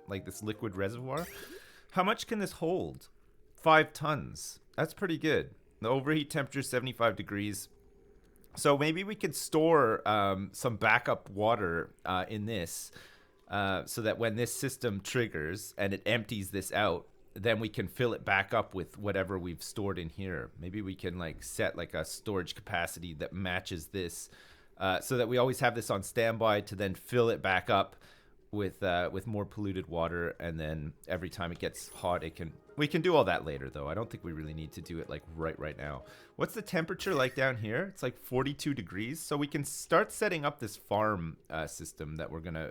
like this liquid reservoir. How much can this hold? 5 tons. That's pretty good. The overheat temperature is 75 degrees. So maybe we could store some backup water in this so that when this system triggers and it empties this out, then we can fill it back up with whatever we've stored in here. Maybe we can like set like a storage capacity that matches this so that we always have this on standby to then fill it back up with more polluted water, and then every time it gets hot, we can do all that later though. I don't think we really need to do it like right now. What's the temperature like down here? It's like 42 degrees, so we can start setting up this farm system that we're gonna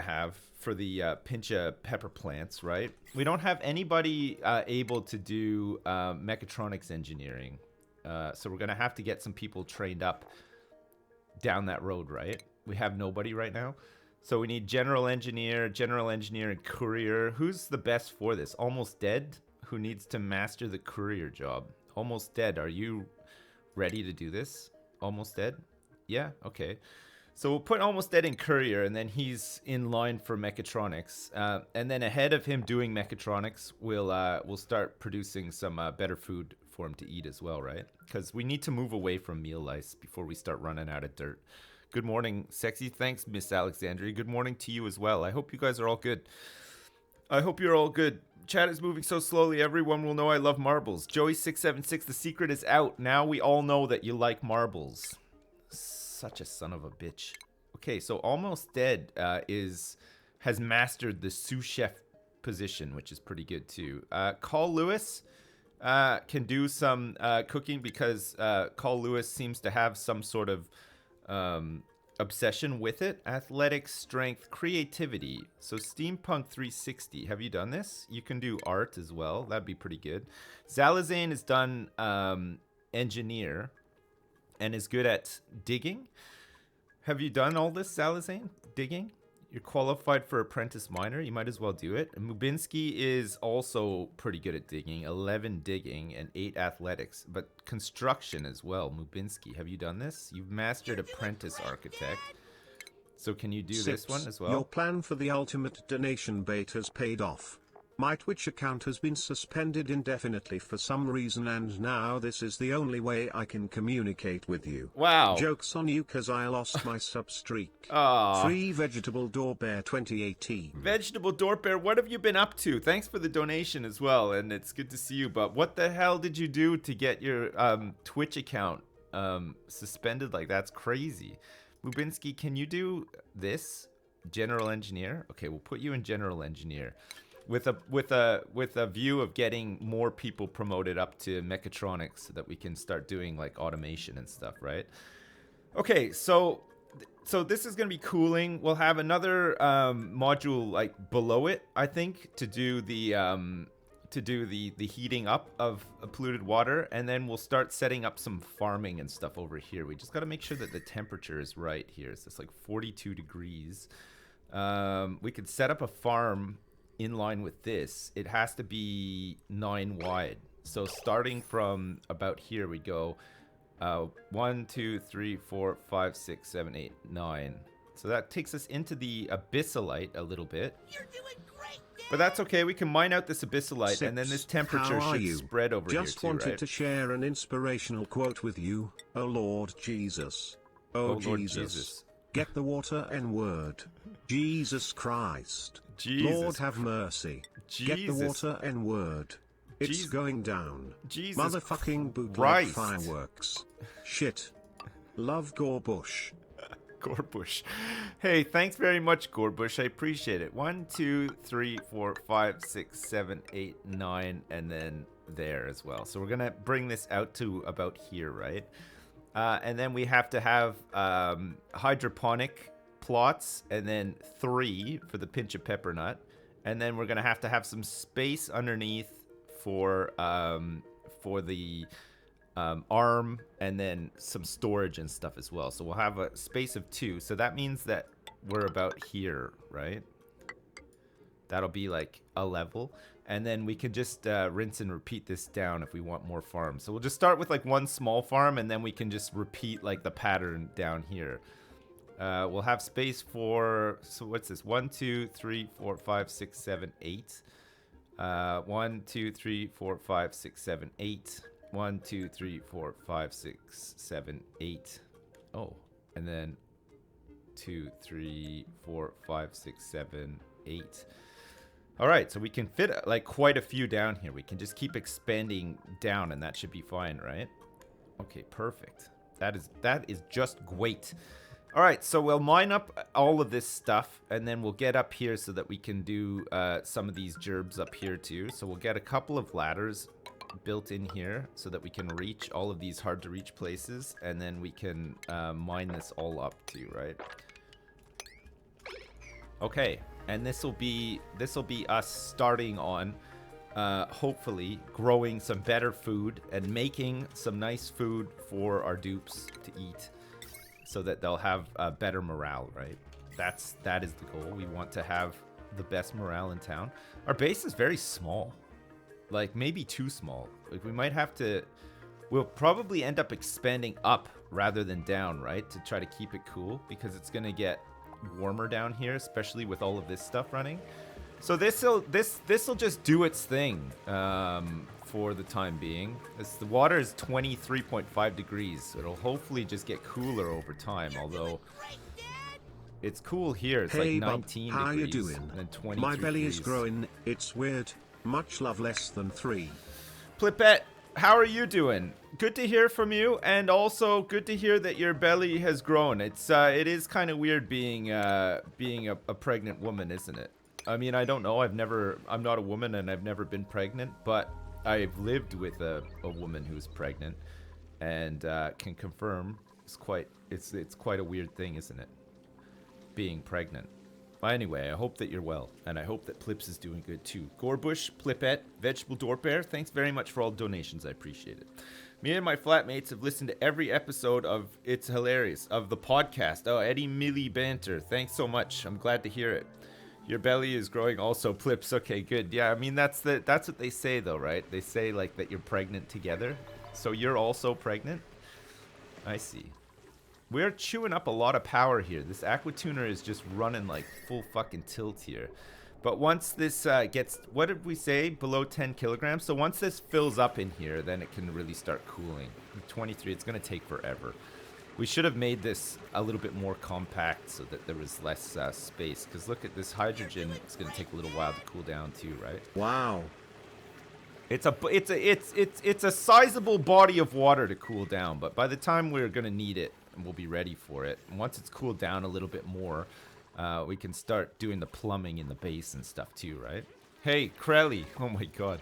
have for the pincha pepper plants, right? We don't have anybody able to do mechatronics engineering, so we're gonna have to get some people trained up down that road, right? We have nobody right now. So we need general engineer, and courier. Who's the best for this? Almost Dead, who needs to master the courier job. Almost Dead, are you ready to do this? Almost Dead? Yeah, okay. So we'll put Almost Dead in courier, and then he's in line for mechatronics. And then ahead of him doing mechatronics, we'll start producing some better food for him to eat as well, right? Because we need to move away from meal lice before we start running out of dirt. Good morning, Sexy. Thanks, Miss Alexandria. Good morning to you as well. I hope you guys are all good. I hope you're all good. Chat is moving so slowly, everyone will know I love marbles. Joey676, the secret is out. Now we all know that you like marbles. Such a son of a bitch. Okay, so Almost Dead has mastered the sous chef position, which is pretty good too. Call Lewis can do some cooking because Call Lewis seems to have some sort of obsession with it. Athletics, strength, creativity. So Steampunk 360. Have you done this? You can do art as well. That'd be pretty good. Zalazane has done engineer and is good at digging. Have you done all this, Zalazane? Digging? You're qualified for apprentice miner. You might as well do it. And Mubinski is also pretty good at digging. 11 digging and 8 athletics. But construction as well. Mubinski, have you done this? You've mastered apprentice architect. So can you do this one as well? Your plan for the ultimate donation bait has paid off. My Twitch account has been suspended indefinitely for some reason, and now this is the only way I can communicate with you. Wow. Joke's on you, cause I lost my sub streak. Free Vegetable Door Bear 2018. Vegetable Door Bear, what have you been up to? Thanks for the donation as well, and it's good to see you, but what the hell did you do to get your Twitch account suspended? Like, that's crazy. Lubinski, can you do this? General Engineer? Okay, we'll put you in General Engineer. With a view of getting more people promoted up to mechatronics so that we can start doing like automation and stuff, right? Okay, so this is gonna be cooling. We'll have another module like below it, I think, to do the heating up of polluted water, and then we'll start setting up some farming and stuff over here. We just got to make sure that the temperature is right here. So it's like 42 degrees. We could set up a farm in line with this. It has to be 9 wide. So starting from about here, we go 1, 2, 3, 4, 5, 6, 7, 8, 9. So that takes us into the abyssalite a little bit. You're doing great, Dad. But that's okay. We can mine out this abyssalite, and then this temperature should spread over here too, right? Just wanted to share an inspirational quote with you. Oh Lord Jesus. Oh Lord Jesus. Get the water N-word. Jesus Christ. Jesus. Lord have mercy. Jesus. Get the water N-word. It's Jesus. going down. Jesus Motherfucking bootleg Christ. fireworks. Shit. Love Gorbush. Gorbush. Hey, thanks very much, Gorbush. I appreciate it. 1, 2, 3, 4, 5, 6, 7, 8, 9, and then there as well. So we're going to bring this out to about here, right? And then we have to have hydroponic plots, and then 3 for the pinch of pepper nut. And then we're going to have some space underneath for the arm, and then some storage and stuff as well. So we'll have a space of 2. So that means that we're about here, right? That'll be like a level. And then we can just rinse and repeat this down if we want more farms. So we'll just start with like one small farm, and then we can just repeat like the pattern down here. We'll have space for, so what's this? 1, 2, 3, 4, 5, 6, 7, 8. 1, 2, 3, 4, 5, 6, 7, 8. 1, 2, 3, 4, 5, 6, 7, 8. Oh, and then 2, 3, 4, 5, 6, 7, 8. All right, so we can fit like quite a few down here. We can just keep expanding down, and that should be fine, right? Okay, perfect. That is just great. All right, so we'll mine up all of this stuff, and then we'll get up here so that we can do some of these gerbs up here too. So we'll get a couple of ladders built in here so that we can reach all of these hard to reach places, and then we can mine this all up too, right? Okay, and this will be us starting on hopefully growing some better food and making some nice food for our dupes to eat, so that they'll have better morale, right? That is the goal. We want to have the best morale in town. Our base is very small, like maybe too small. Like we might have to. We'll probably end up expanding up rather than down, right? To try to keep it cool, because it's gonna get warmer down here, especially with all of this stuff running. So this'll just do its thing for the time being. The water is 23.5 degrees, so it'll hopefully just get cooler over time. Although it's cool here, it's hey, like 19 Bob, how degrees you doing? and 23 My belly degrees. is growing. It's weird. Much love, less than 3. Plippet, how are you doing? Good to hear from you, and also good to hear that your belly has grown. It is kind of weird being a pregnant woman, isn't it? I mean, I don't know. I'm not a woman, and I've never been pregnant, but I've lived with a woman who's pregnant, and can confirm it's quite a weird thing, isn't it? Being pregnant. Anyway, I hope that you're well, and I hope that Plips is doing good too. Gorbush, Plippet, Vegetable Dortbear, thanks very much for all the donations. I appreciate it. Me and my flatmates have listened to every episode of It's Hilarious, of the podcast. Oh, Eddie Millie Banter, thanks so much. I'm glad to hear it. Your belly is growing also, Plips. Okay, good. Yeah, I mean, that's what they say, though, right? They say, like, that you're pregnant together. So you're also pregnant? I see. We're chewing up a lot of power here. This aqua tuner is just running, like, full fucking tilt here. But once this gets, what did we say, below 10 kilograms? So once this fills up in here, then it can really start cooling. 23, it's going to take forever. We should have made this a little bit more compact so that there was less space. Because look at this hydrogen; it's going to take a little while to cool down too, right? Wow. It's a sizable body of water to cool down, but by the time we're going to need it, we'll be ready for it. And once it's cooled down a little bit more, we can start doing the plumbing in the base and stuff too, right? Hey, Krelly! Oh my God.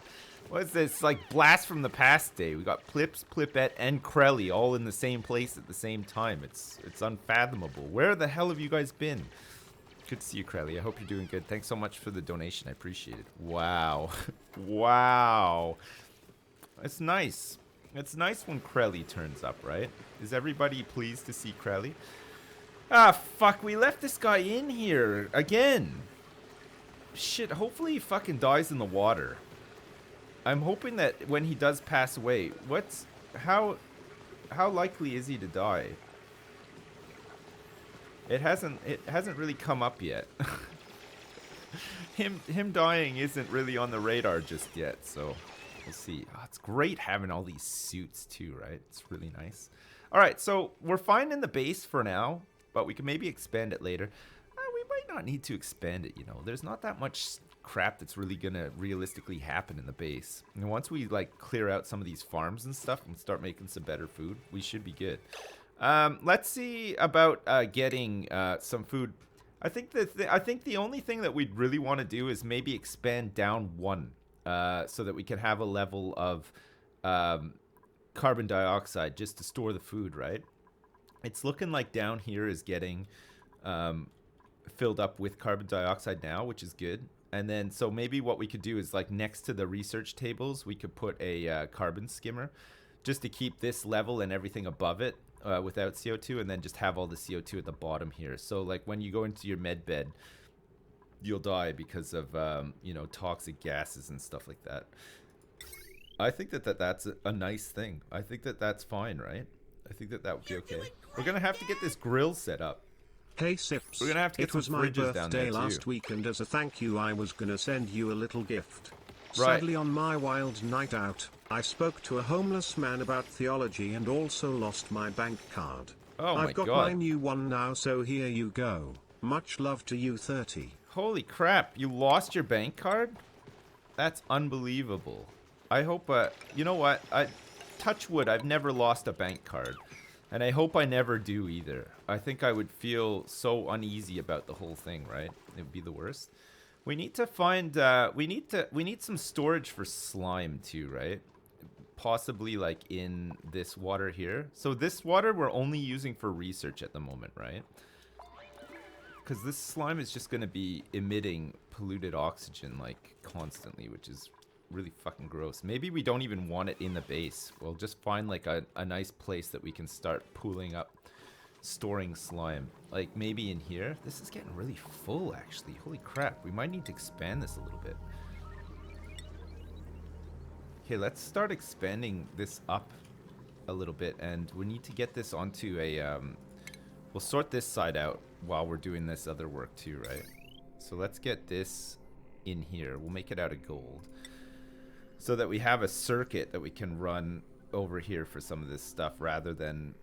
What is this? Like Blast from the Past Day. We got Plips, Plippet, and Krelly all in the same place at the same time. It's unfathomable. Where the hell have you guys been? Good to see you, Krelly. I hope you're doing good. Thanks so much for the donation. I appreciate it. Wow. Wow. It's nice. It's nice when Krelly turns up, right? Is everybody pleased to see Krelly? Ah, fuck. We left this guy in here again. Shit. Hopefully he fucking dies in the water. I'm hoping that when he does pass away, how likely is he to die? It hasn't really come up yet. him dying isn't really on the radar just yet, so we'll see. Oh, it's great having all these suits too, right? It's really nice. All right, so we're fine in the base for now, but we can maybe expand it later. We might not need to expand it, you know. There's not that much crap that's really gonna realistically happen in the base. And once we like clear out some of these farms and stuff and start making some better food, we should be good. Let's see about getting some food. I think the only thing that we'd really want to do is maybe expand down 1, so that we can have a level of carbon dioxide just to store the food, right? It's looking like down here is getting filled up with carbon dioxide now, which is good. And then, so maybe what we could do is like next to the research tables, we could put a carbon skimmer just to keep this level and everything above it without CO2, and then just have all the CO2 at the bottom here. So like when you go into your med bed, you'll die because of, you know, toxic gases and stuff like that. I think that's a nice thing. I think that's fine, right? I think that would be okay. We're going to have to get this grill set up. Hey Sips, We're gonna have to get it some was my fridges down birthday there, too. last week and as a thank you I was gonna send you a little gift. Right. Sadly on my wild night out, I spoke to a homeless man about theology and also lost my bank card. Oh my I've got God. my new one now so here you go. Much love to you 30. Holy crap, you lost your bank card? That's unbelievable. I hope, you know what? Touch wood, I've never lost a bank card. And I hope I never do either. I think I would feel so uneasy about the whole thing, right? It would be the worst. We need to find, we need some storage for slime too, right? Possibly like in this water here. So this water we're only using for research at the moment, right? Because this slime is just going to be emitting polluted oxygen like constantly, which is really fucking gross. Maybe we don't even want it in the base. We'll just find like a nice place that we can start pooling up, storing slime. Like maybe in here. This is getting really full actually. Holy crap. We might need to expand this a little bit. Okay, let's start expanding this up a little bit. And we need to get this onto a... we'll sort this side out while we're doing this other work too, right? So let's get this in here. We'll make it out of gold. So that we have a circuit that we can run over here for some of this stuff rather than...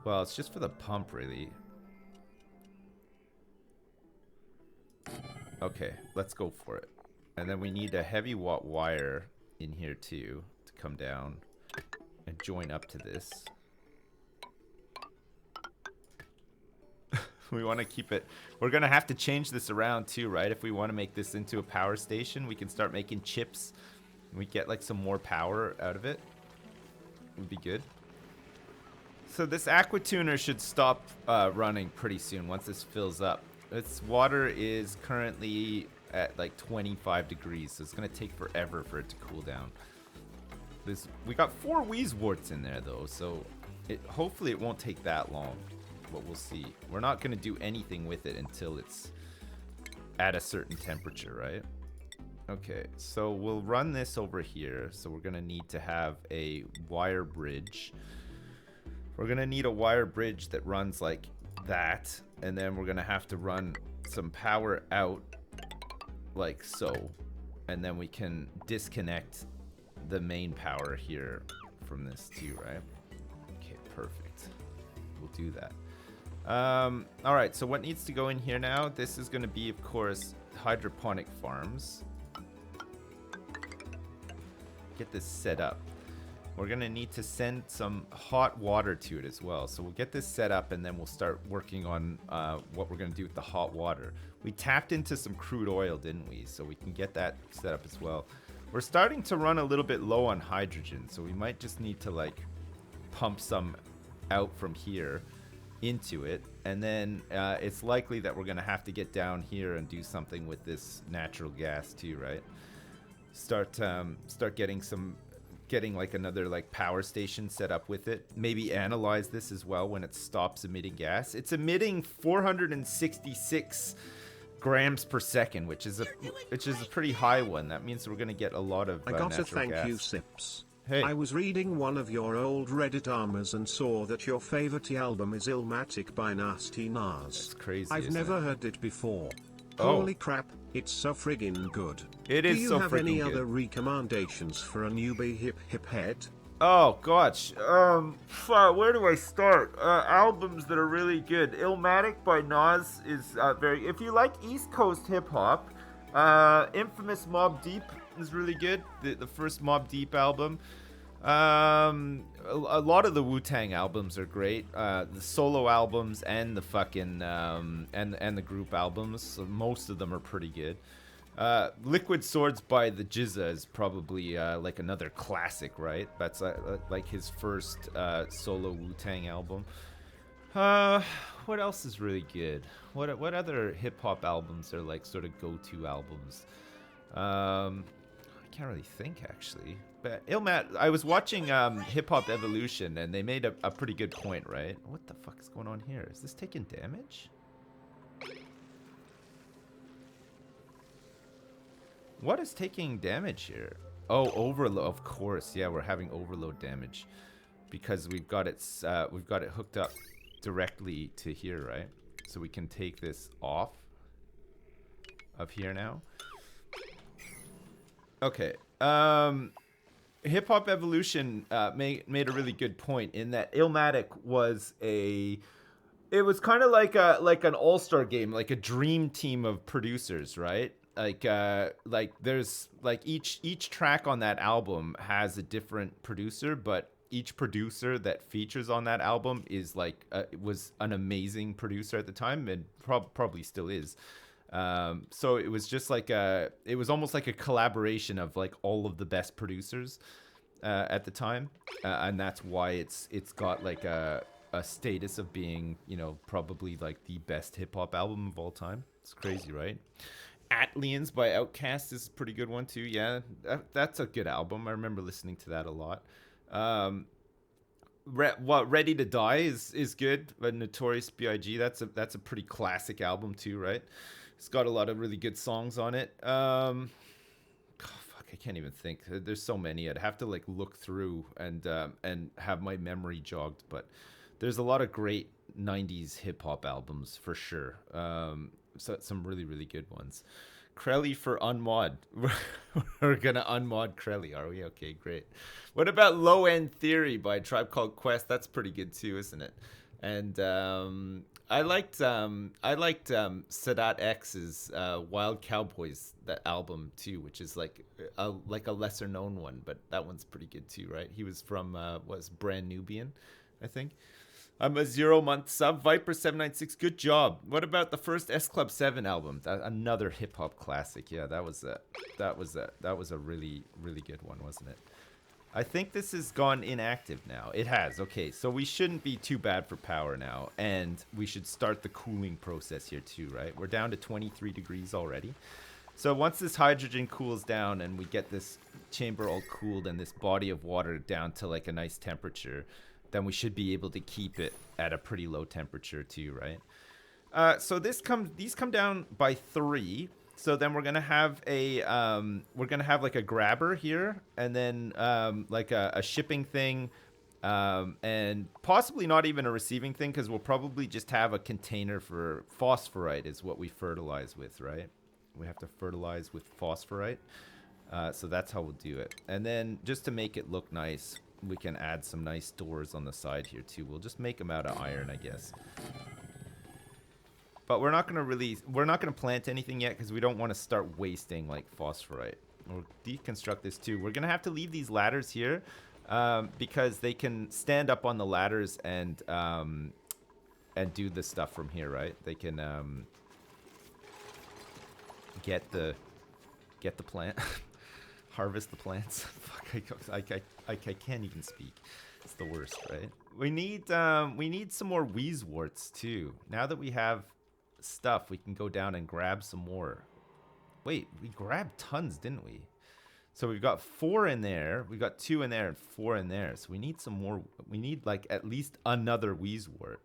Well, it's just for the pump, really. Okay, let's go for it. And then we need a heavy watt wire in here too to come down and join up to this. We want to keep it. We're going to have to change this around too, right? If we want to make this into a power station, we can start making chips. We get like some more power out of it. Would be good. So this aqua tuner should stop running pretty soon once this fills up. Its water is currently at like 25 degrees, so it's going to take forever for it to cool down. We got 4 Wheezeworts in there though, so hopefully it won't take that long. But we'll see. We're not going to do anything with it until it's at a certain temperature, right? Okay, so we'll run this over here. So we're going to need to have a wire bridge. We're going to need a wire bridge that runs like that. And then we're going to have to run some power out like so. And then we can disconnect the main power here from this too, right? Okay, perfect. We'll do that. All right, so what needs to go in here now? This is going to be, of course, hydroponic farms. Get this set up. We're going to need to send some hot water to it as well. So we'll get this set up and then we'll start working on what we're going to do with the hot water. We tapped into some crude oil, didn't we? So we can get that set up as well. We're starting to run a little bit low on hydrogen, so we might just need to like pump some out from here into it, and then it's likely that we're gonna have to get down here and do something with this natural gas too, right? Start getting like another like power station set up with it. Maybe analyze this as well when it stops emitting gas. It's emitting 466 grams per second, which is a pretty high one. That means we're gonna get a lot of I got natural to thank gas. you, Sips. Hey. I was reading one of your old Reddit armors and saw that your favorite album is Illmatic by Nasty Nas. That's crazy. I've never heard it before. Oh. Holy crap, it's so friggin' good. It is so Do you have friggin' any good. other recommendations for a newbie hip head? Oh gosh, where do I start? Albums that are really good. Illmatic by Nas is very. If you like East Coast hip hop, Infamous Mobb Deep is really good. The first Mobb Deep album. A lot of the Wu-Tang albums are great. The solo albums and the fucking and the group albums. So most of them are pretty good. Liquid Swords by the Jizza is probably like another classic, right? That's like his first solo Wu-Tang album. What else is really good? What other hip hop albums are like sort of go-to albums? I can't really think actually. But I was watching Hip Hop Evolution and they made a pretty good point, right? What the fuck is going on here? Is this taking damage? What is taking damage here? Oh, overload. Of course, yeah, we're having overload damage because we've got it hooked up directly to here, right? So we can take this off of here now. Okay. Hip Hop Evolution made a really good point in that Illmatic was it was kind of like an all-star game, like a dream team of producers, right? Like there's like each track on that album has a different producer, but each producer that features on that album is like was an amazing producer at the time, and probably still is. So it was just like it was almost like a collaboration of like all of the best producers at the time, and that's why it's got like a status of being, you know, probably like the best hip hop album of all time. It's crazy, right? Atlians by Outkast is a pretty good one too. Yeah, that's a good album. I remember listening to that a lot. Ready to Die is good, but Notorious B.I.G. That's a pretty classic album too, right? It's got a lot of really good songs on it. God, fuck, I can't even think. There's so many. I'd have to like look through and have my memory jogged. But there's a lot of great '90s hip hop albums for sure. So some really really good ones. Krelly for unmod. We're gonna unmod Krelly, are we? Okay, great. What about Low End Theory by Tribe Called Quest? That's pretty good too, isn't it? And I liked Sadat X's Wild Cowboys, that album too, which is like a lesser known one, but that one's pretty good too, right? He was from was Brand Nubian, I think. I'm a 0-month sub. Viper796, good job. What about the first S Club 7 album? Another hip hop classic. Yeah, that was a really really good one, wasn't it? I think this has gone inactive now. It has. Okay, so we shouldn't be too bad for power now, and we should start the cooling process here too, right? We're down to 23 degrees already. So once this hydrogen cools down and we get this chamber all cooled and this body of water down to like a nice temperature, then we should be able to keep it at a pretty low temperature too, right? So these come down by 3. So then we're gonna have like a grabber here, and then like a shipping thing, and possibly not even a receiving thing, because we'll probably just have a container for phosphorite is what we fertilize with, right? We have to fertilize with phosphorite. So that's how we'll do it. And then just to make it look nice, we can add some nice doors on the side here too. We'll just make them out of iron, I guess. But we're not gonna plant anything yet because we don't want to start wasting like phosphorite. We'll deconstruct this too. We're gonna have to leave these ladders here because they can stand up on the ladders and do the stuff from here, right? They can get the plant, harvest the plants. Fuck, I can't even speak. It's the worst, right? We need some more Weezeworts too. Now that we have stuff, we can go down and grab some more. Wait, we grabbed tons, didn't we? So we've got 4 in there, we've got 2 in there and 4 in there. So we need some more. We need like at least another Weezewort.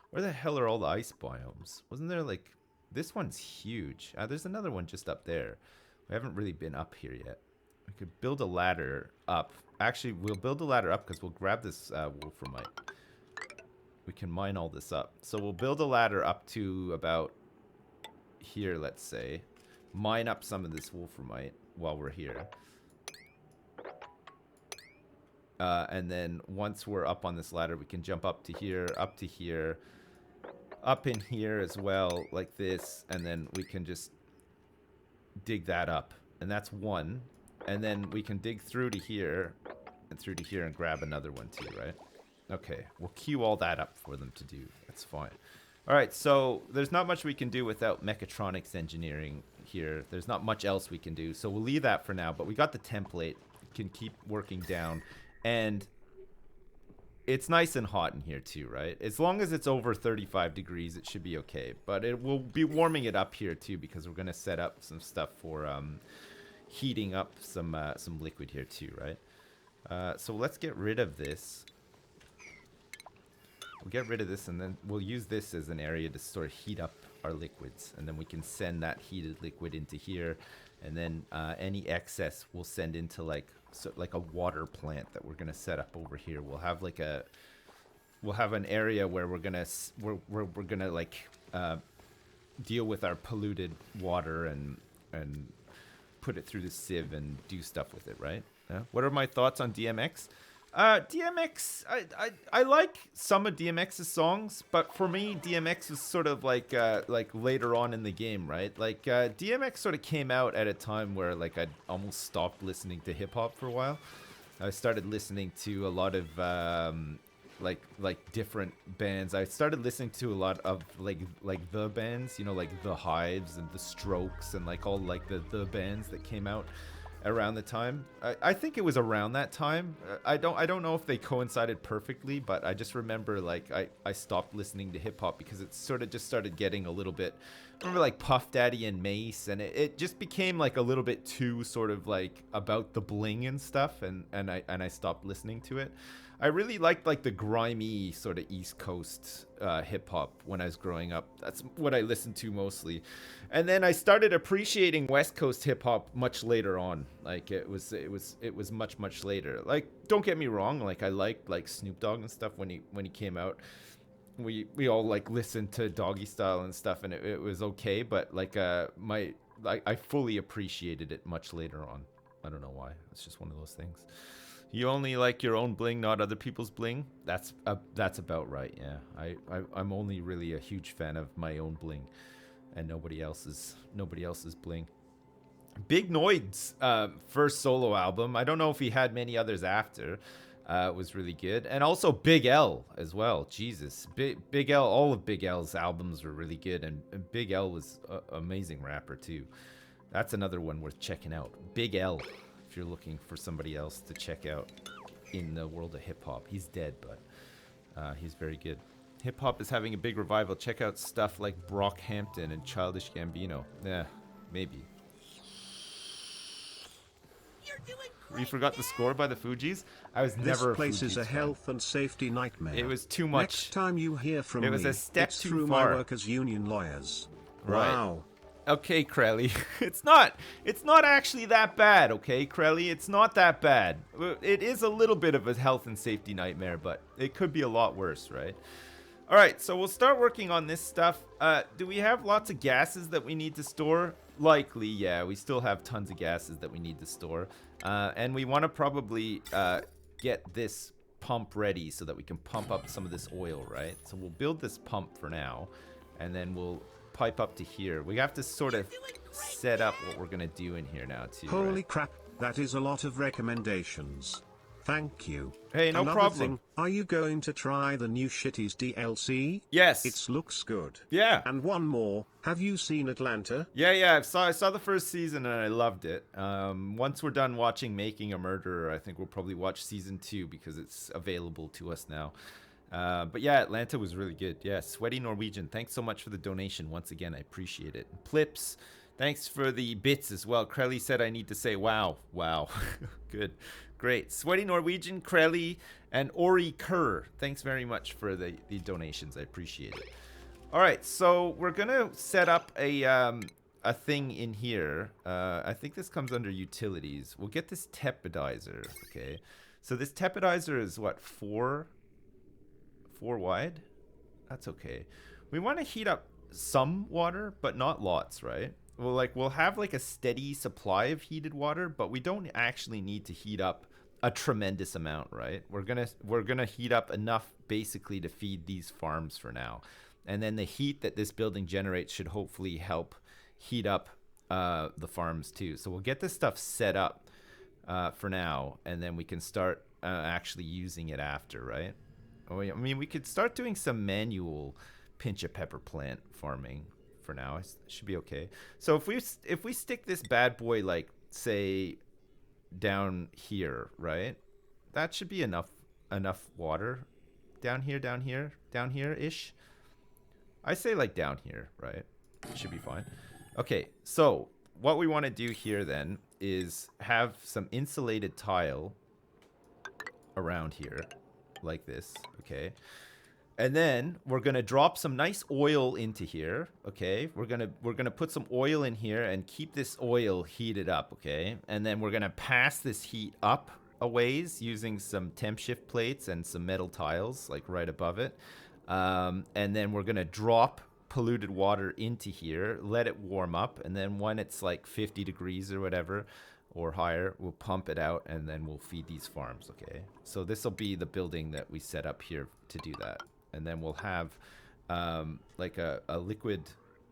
Where the hell are all the ice biomes? Wasn't there like, this one's huge. There's another one just up there. We haven't really been up here yet. We could build a ladder up. Actually, we'll build a ladder up because we'll grab this wolframite. We can mine all this up. So we'll build a ladder up to about here, let's say. Mine up some of this wolframite while we're here. And then once we're up on this ladder, we can jump up to here, up in here as well, like this. And then we can just dig that up. And that's 1. And then we can dig through to here and grab another one too, right? Okay, we'll queue all that up for them to do. That's fine. All right, so there's not much we can do without mechatronics engineering here. There's not much else we can do, so we'll leave that for now. But we got the template. We can keep working down. And it's nice and hot in here too, right? As long as it's over 35 degrees, it should be okay. But it will be warming it up here too, because we're going to set up some stuff for heating up some liquid here too, right? So let's get rid of this. We'll get rid of this, and then we'll use this as an area to sort of heat up our liquids, and then we can send that heated liquid into here, and then any excess we'll send into like a water plant that we're gonna set up over here. We'll have like we'll have an area where we're gonna like deal with our polluted water and put it through the sieve and do stuff with it, right? Yeah. What are my thoughts on DMX? DMX, I like some of DMX's songs, but for me, DMX is sort of like later on in the game, right? Like DMX sort of came out at a time where like I almost stopped listening to hip hop for a while. I started listening to a lot of like different bands. I started listening to a lot of like the bands, you know, like the Hives and the Strokes and like all like the bands that came out around the time. I think it was around that time. I don't know if they coincided perfectly, but I just remember like I stopped listening to hip hop because it sort of just started getting a little bit. I remember like Puff Daddy and Mace, and it just became like a little bit too sort of like about the bling and stuff, and I stopped listening to it. I really liked like the grimy sort of East Coast hip hop when I was growing up. That's what I listened to mostly, and then I started appreciating West Coast hip hop much later on. Like it was much later. Like don't get me wrong, like I liked like Snoop Dogg and stuff when he came out. We all like listened to Doggy Style and stuff, and it was okay. But like I fully appreciated it much later on. I don't know why. It's just one of those things. You only like your own bling, not other people's bling. That's about right. Yeah, I'm only really a huge fan of my own bling, and nobody else's bling. Big Noid's first solo album. I don't know if he had many others after. Was really good, and also Big L as well. Jesus, Big L. All of Big L's albums were really good, and Big L was an amazing rapper too. That's another one worth checking out. Big L. If you're looking for somebody else to check out in the world of hip-hop. He's dead, but he's very good. Hip-hop is having a big revival. Check out stuff like Brockhampton and Childish Gambino. Yeah, maybe. We forgot the score by the Fugees. I was never a Fugees fan. This place is a health and safety nightmare. It was too much. Next time you hear from me, it was a step it's too through far. my work as union lawyers. Right. Wow. Okay, Krelly. It's not actually that bad, okay, Krelly? It's not that bad. It is a little bit of a health and safety nightmare, but it could be a lot worse, right? All right, so we'll start working on this stuff. Do we have lots of gases that we need to store? Likely, yeah. We still have tons of gases that we need to store. And we want to probably get this pump ready so that we can pump up some of this oil, right? So we'll build this pump for now, and then we'll pipe up to here. We have to sort of set up what we're gonna do in here now too. Holy right? crap, that is a lot of recommendations. Thank you. Hey, no Another problem. Thing, are you going to try the new Shitties DLC? Yes. It looks good. Yeah. And one more, have you seen Atlanta? Yeah. I saw the first season and I loved it. Once we're done watching Making a Murderer, I think we'll probably watch season 2 because it's available to us now. But yeah, Atlanta was really good. Yeah, Sweaty Norwegian, thanks so much for the donation. Once again, I appreciate it. Plips, thanks for the bits as well. Krelly said I need to say wow. Good. Great. Sweaty Norwegian, Krelly, and Ori Kerr, thanks very much for the donations. I appreciate it. All right, so we're going to set up a thing in here. I think this comes under utilities. We'll get this teppidizer, okay? So this teppidizer is what, 4 wide? That's okay. We want to heat up some water, but not lots, right? We'll have like a steady supply of heated water, but we don't actually need to heat up a tremendous amount, right? We're gonna heat up enough basically to feed these farms for now, and then the heat that this building generates should hopefully help heat up the farms too. So we'll get this stuff set up for now, and then we can start actually using it after, right? I mean, we could start doing some manual pinch a pepper plant farming for now. It should be okay. So if we stick this bad boy, like, say, down here, right? That should be enough water. Down here-ish. I say, like, down here, right? It should be fine. Okay, so what we want to do here, then, is have some insulated tile around here. Like this, okay, and then we're gonna drop some nice oil into here, okay. We're gonna put some oil in here and keep this oil heated up, okay, and then we're gonna pass this heat up a ways using some temp shift plates and some metal tiles, like right above it. And then we're going to drop polluted water into here, let it warm up, and then when it's like 50 degrees or whatever, or higher, we'll pump it out, and then we'll feed these farms, okay? So this will be the building that we set up here to do that. And then we'll have like a liquid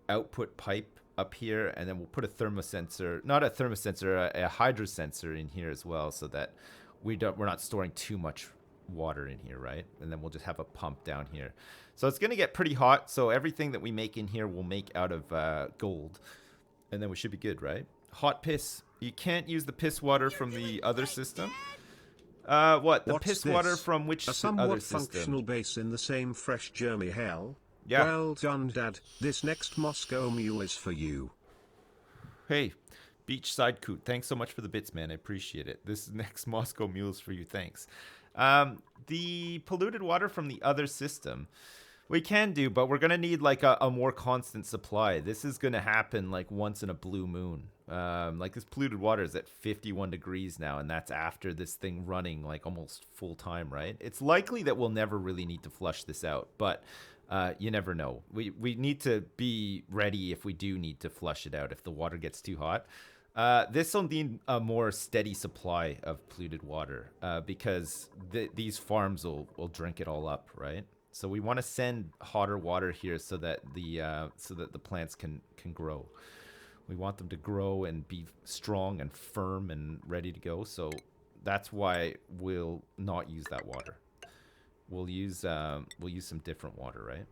output pipe up here, and then we'll put a thermosensor, not a thermosensor, a hydrosensor in here as well, so that we're not storing too much water in here, right? And then we'll just have a pump down here. So it's going to get pretty hot, so everything that we make in here we'll make out of gold, and then we should be good, right? Hot piss. You can't use the piss water from the other system. What? The piss water from which a somewhat other system? Functional base in the same fresh Jeremy hell. Yeah. Well done, Dad. This next Moscow mule is for you. Hey, Beachside Coot, thanks so much for the bits, man. I appreciate it. This next Moscow mule is for you. Thanks. The polluted water from the other system, we can do, but we're going to need like a more constant supply. This is going to happen like once in a blue moon. Like this polluted water is at 51 degrees now, and that's after this thing running like almost full time, right? It's likely that we'll never really need to flush this out, but you never know. We need to be ready if we do need to flush it out if the water gets too hot. This will need a more steady supply of polluted water because these farms will drink it all up, right? So we want to send hotter water here so that the plants can grow. We want them to grow and be strong and firm and ready to go. So that's why we'll not use that water. We'll use some different water, right?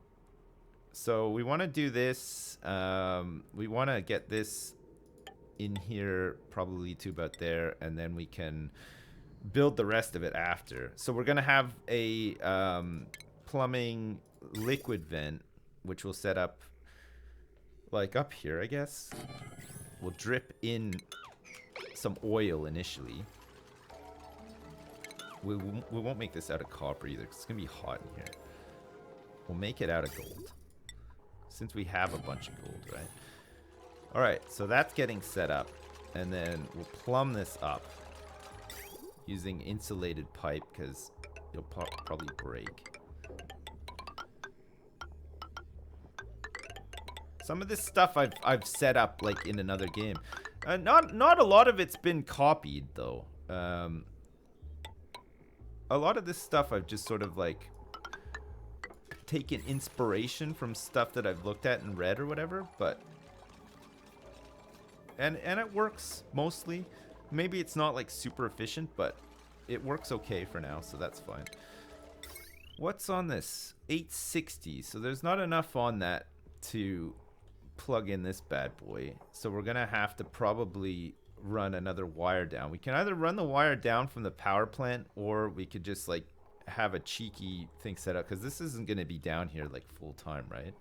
So we want to do this. We want to get this in here probably to about there, and then we can build the rest of it after. So we're gonna have a plumbing liquid vent, which we'll set up like up here, I guess. We'll drip in some oil initially. We won't make this out of copper either, 'cause it's gonna be hot in here. We'll make it out of gold, since we have a bunch of gold, right? All right, so that's getting set up, and then we'll plumb this up using insulated pipe, because it'll probably break. Some of this stuff I've set up like in another game. Not a lot of it's been copied though. A lot of this stuff I've just sort of like taken inspiration from stuff that I've looked at and read or whatever, but and it works mostly. Maybe it's not like super efficient, but it works okay for now, so that's fine. What's on this? 860. So there's not enough on that to plug in this bad boy. So we're gonna have to probably run another wire down. We can either run the wire down from the power plant, or we could just like have a cheeky thing set up, because this isn't going to be down here like full time, right?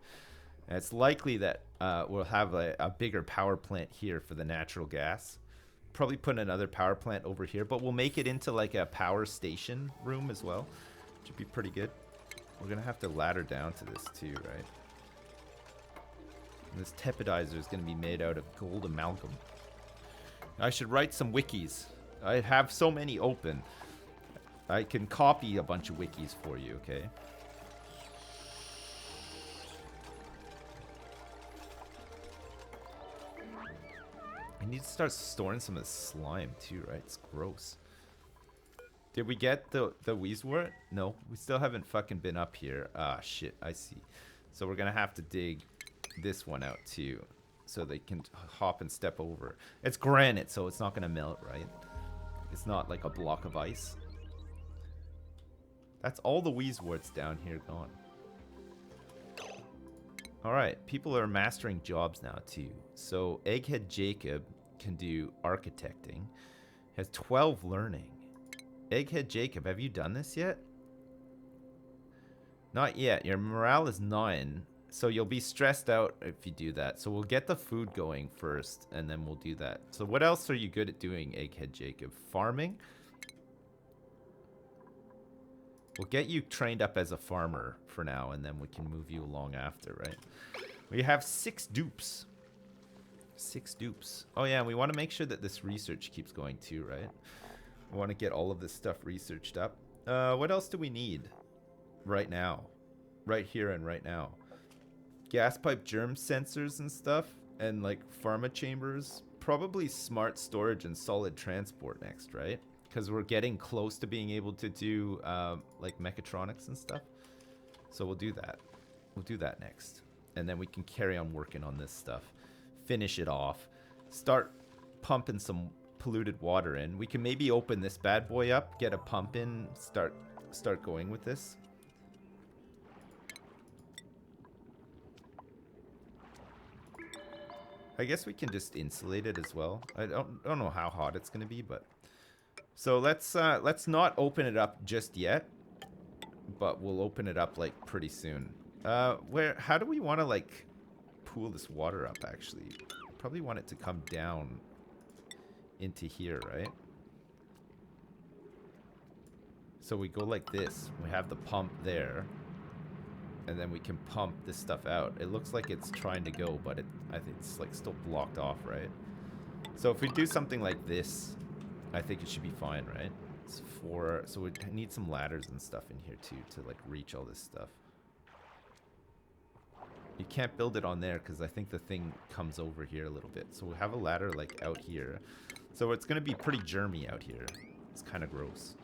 And it's likely that we'll have a bigger power plant here for the natural gas. Probably put another power plant over here, but we'll make it into like a power station room as well, which would be pretty good. We're gonna have to ladder down to this too, right? And this tepidizer is gonna be made out of gold amalgam. I should write some wikis. I have so many open. I can copy a bunch of wikis for you, okay? I need to start storing some of this slime too, right? It's gross. Did we get the Weezwort? No, we still haven't fucking been up here. Ah, shit, I see. So we're gonna have to dig this one out too, so they can hop and step over. It's granite, so it's not gonna melt, right? It's not like a block of ice. That's all the Weezworts down here gone. Alright, people are mastering jobs now too. So Egghead Jacob can do architecting. Has 12 learning. Egghead Jacob, have you done this yet? Not yet. Your morale is 9. So you'll be stressed out if you do that. So we'll get the food going first, and then we'll do that. So what else are you good at doing, Egghead Jacob? Farming? We'll get you trained up as a farmer for now, and then we can move you along after, right? We have 6 dupes. 6 dupes. Oh yeah, we want to make sure that this research keeps going too, right? I want to get all of this stuff researched up. What else do we need right now? Right here and right now. Gas pipe germ sensors and stuff. And like pharma chambers. Probably smart storage and solid transport next, right? Because we're getting close to being able to do like mechatronics and stuff. So we'll do that. We'll do that next. And then we can carry on working on this stuff. Finish it off. Start pumping some polluted water in. We can maybe open this bad boy up, get a pump in, start going with this. I guess we can just insulate it as well. I don't know how hot it's gonna be, but so let's not open it up just yet, but we'll open it up like pretty soon. How do we want to like pool this water up? Actually, probably want it to come down into here, right? So we go like this. We have the pump there, and then we can pump this stuff out. It looks like it's trying to go, but I think it's like still blocked off, right? So if we do something like this, I think it should be fine, right? So we need some ladders and stuff in here too to like reach all this stuff. You can't build it on there because I think the thing comes over here a little bit. So we have a ladder like out here. So it's going to be pretty germy out here. It's kind of gross.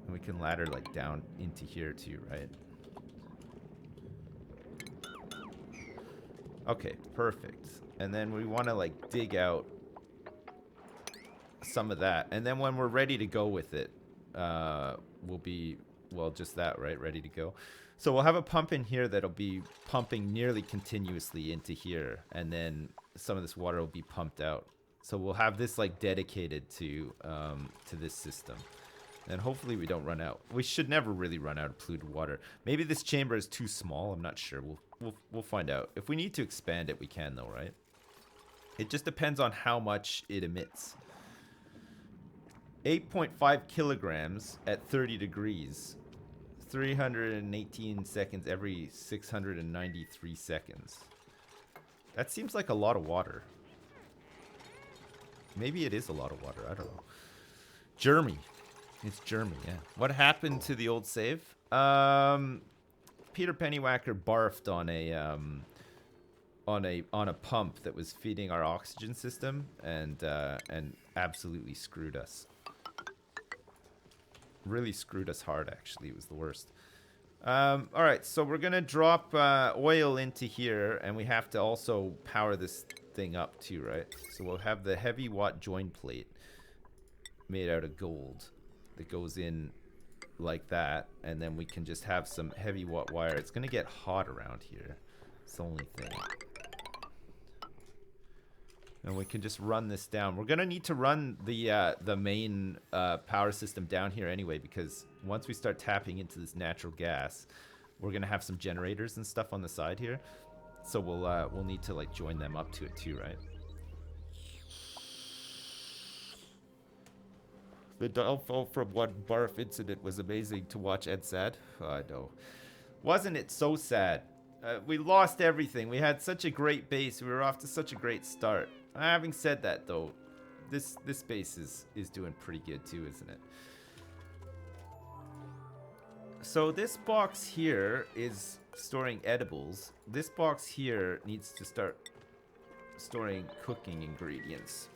And we can ladder like down into here too, right? Okay, perfect. And then we want to like dig out some of that. And then when we're ready to go with it, we'll be, well, just that, right? Ready to go. So we'll have a pump in here that'll be pumping nearly continuously into here. And then some of this water will be pumped out. So we'll have this like dedicated to this system. And hopefully we don't run out. We should never really run out of polluted water. Maybe this chamber is too small. I'm not sure. We'll find out. If we need to expand it, we can though, right? It just depends on how much it emits. 8.5 kilograms at 30 degrees. 318 seconds every 693 seconds. That seems like a lot of water. Maybe it is a lot of water. I don't know. Germy. It's Germy, yeah. What happened to the old save? Peter Pennywhacker barfed on a pump that was feeding our oxygen system and absolutely screwed us. Really screwed us hard, actually. It was the worst. All right, so we're gonna drop oil into here, and we have to also power this thing up too, right? So we'll have the heavy watt join plate made out of gold that goes in like that, and then we can just have some heavy watt wire. It's gonna get hot around here. It's the only thing. And we can just run this down. We're gonna need to run the main power system down here anyway, because once we start tapping into this natural gas, we're gonna have some generators and stuff on the side here. So we'll need to like join them up to it too, right? The downfall from one barf incident was amazing to watch and sad. Oh, I know. Wasn't it so sad? We lost everything. We had such a great base. We were off to such a great start. Having said that, though, this base is doing pretty good too, isn't it? So this box here is storing edibles. This box here needs to start storing cooking ingredients.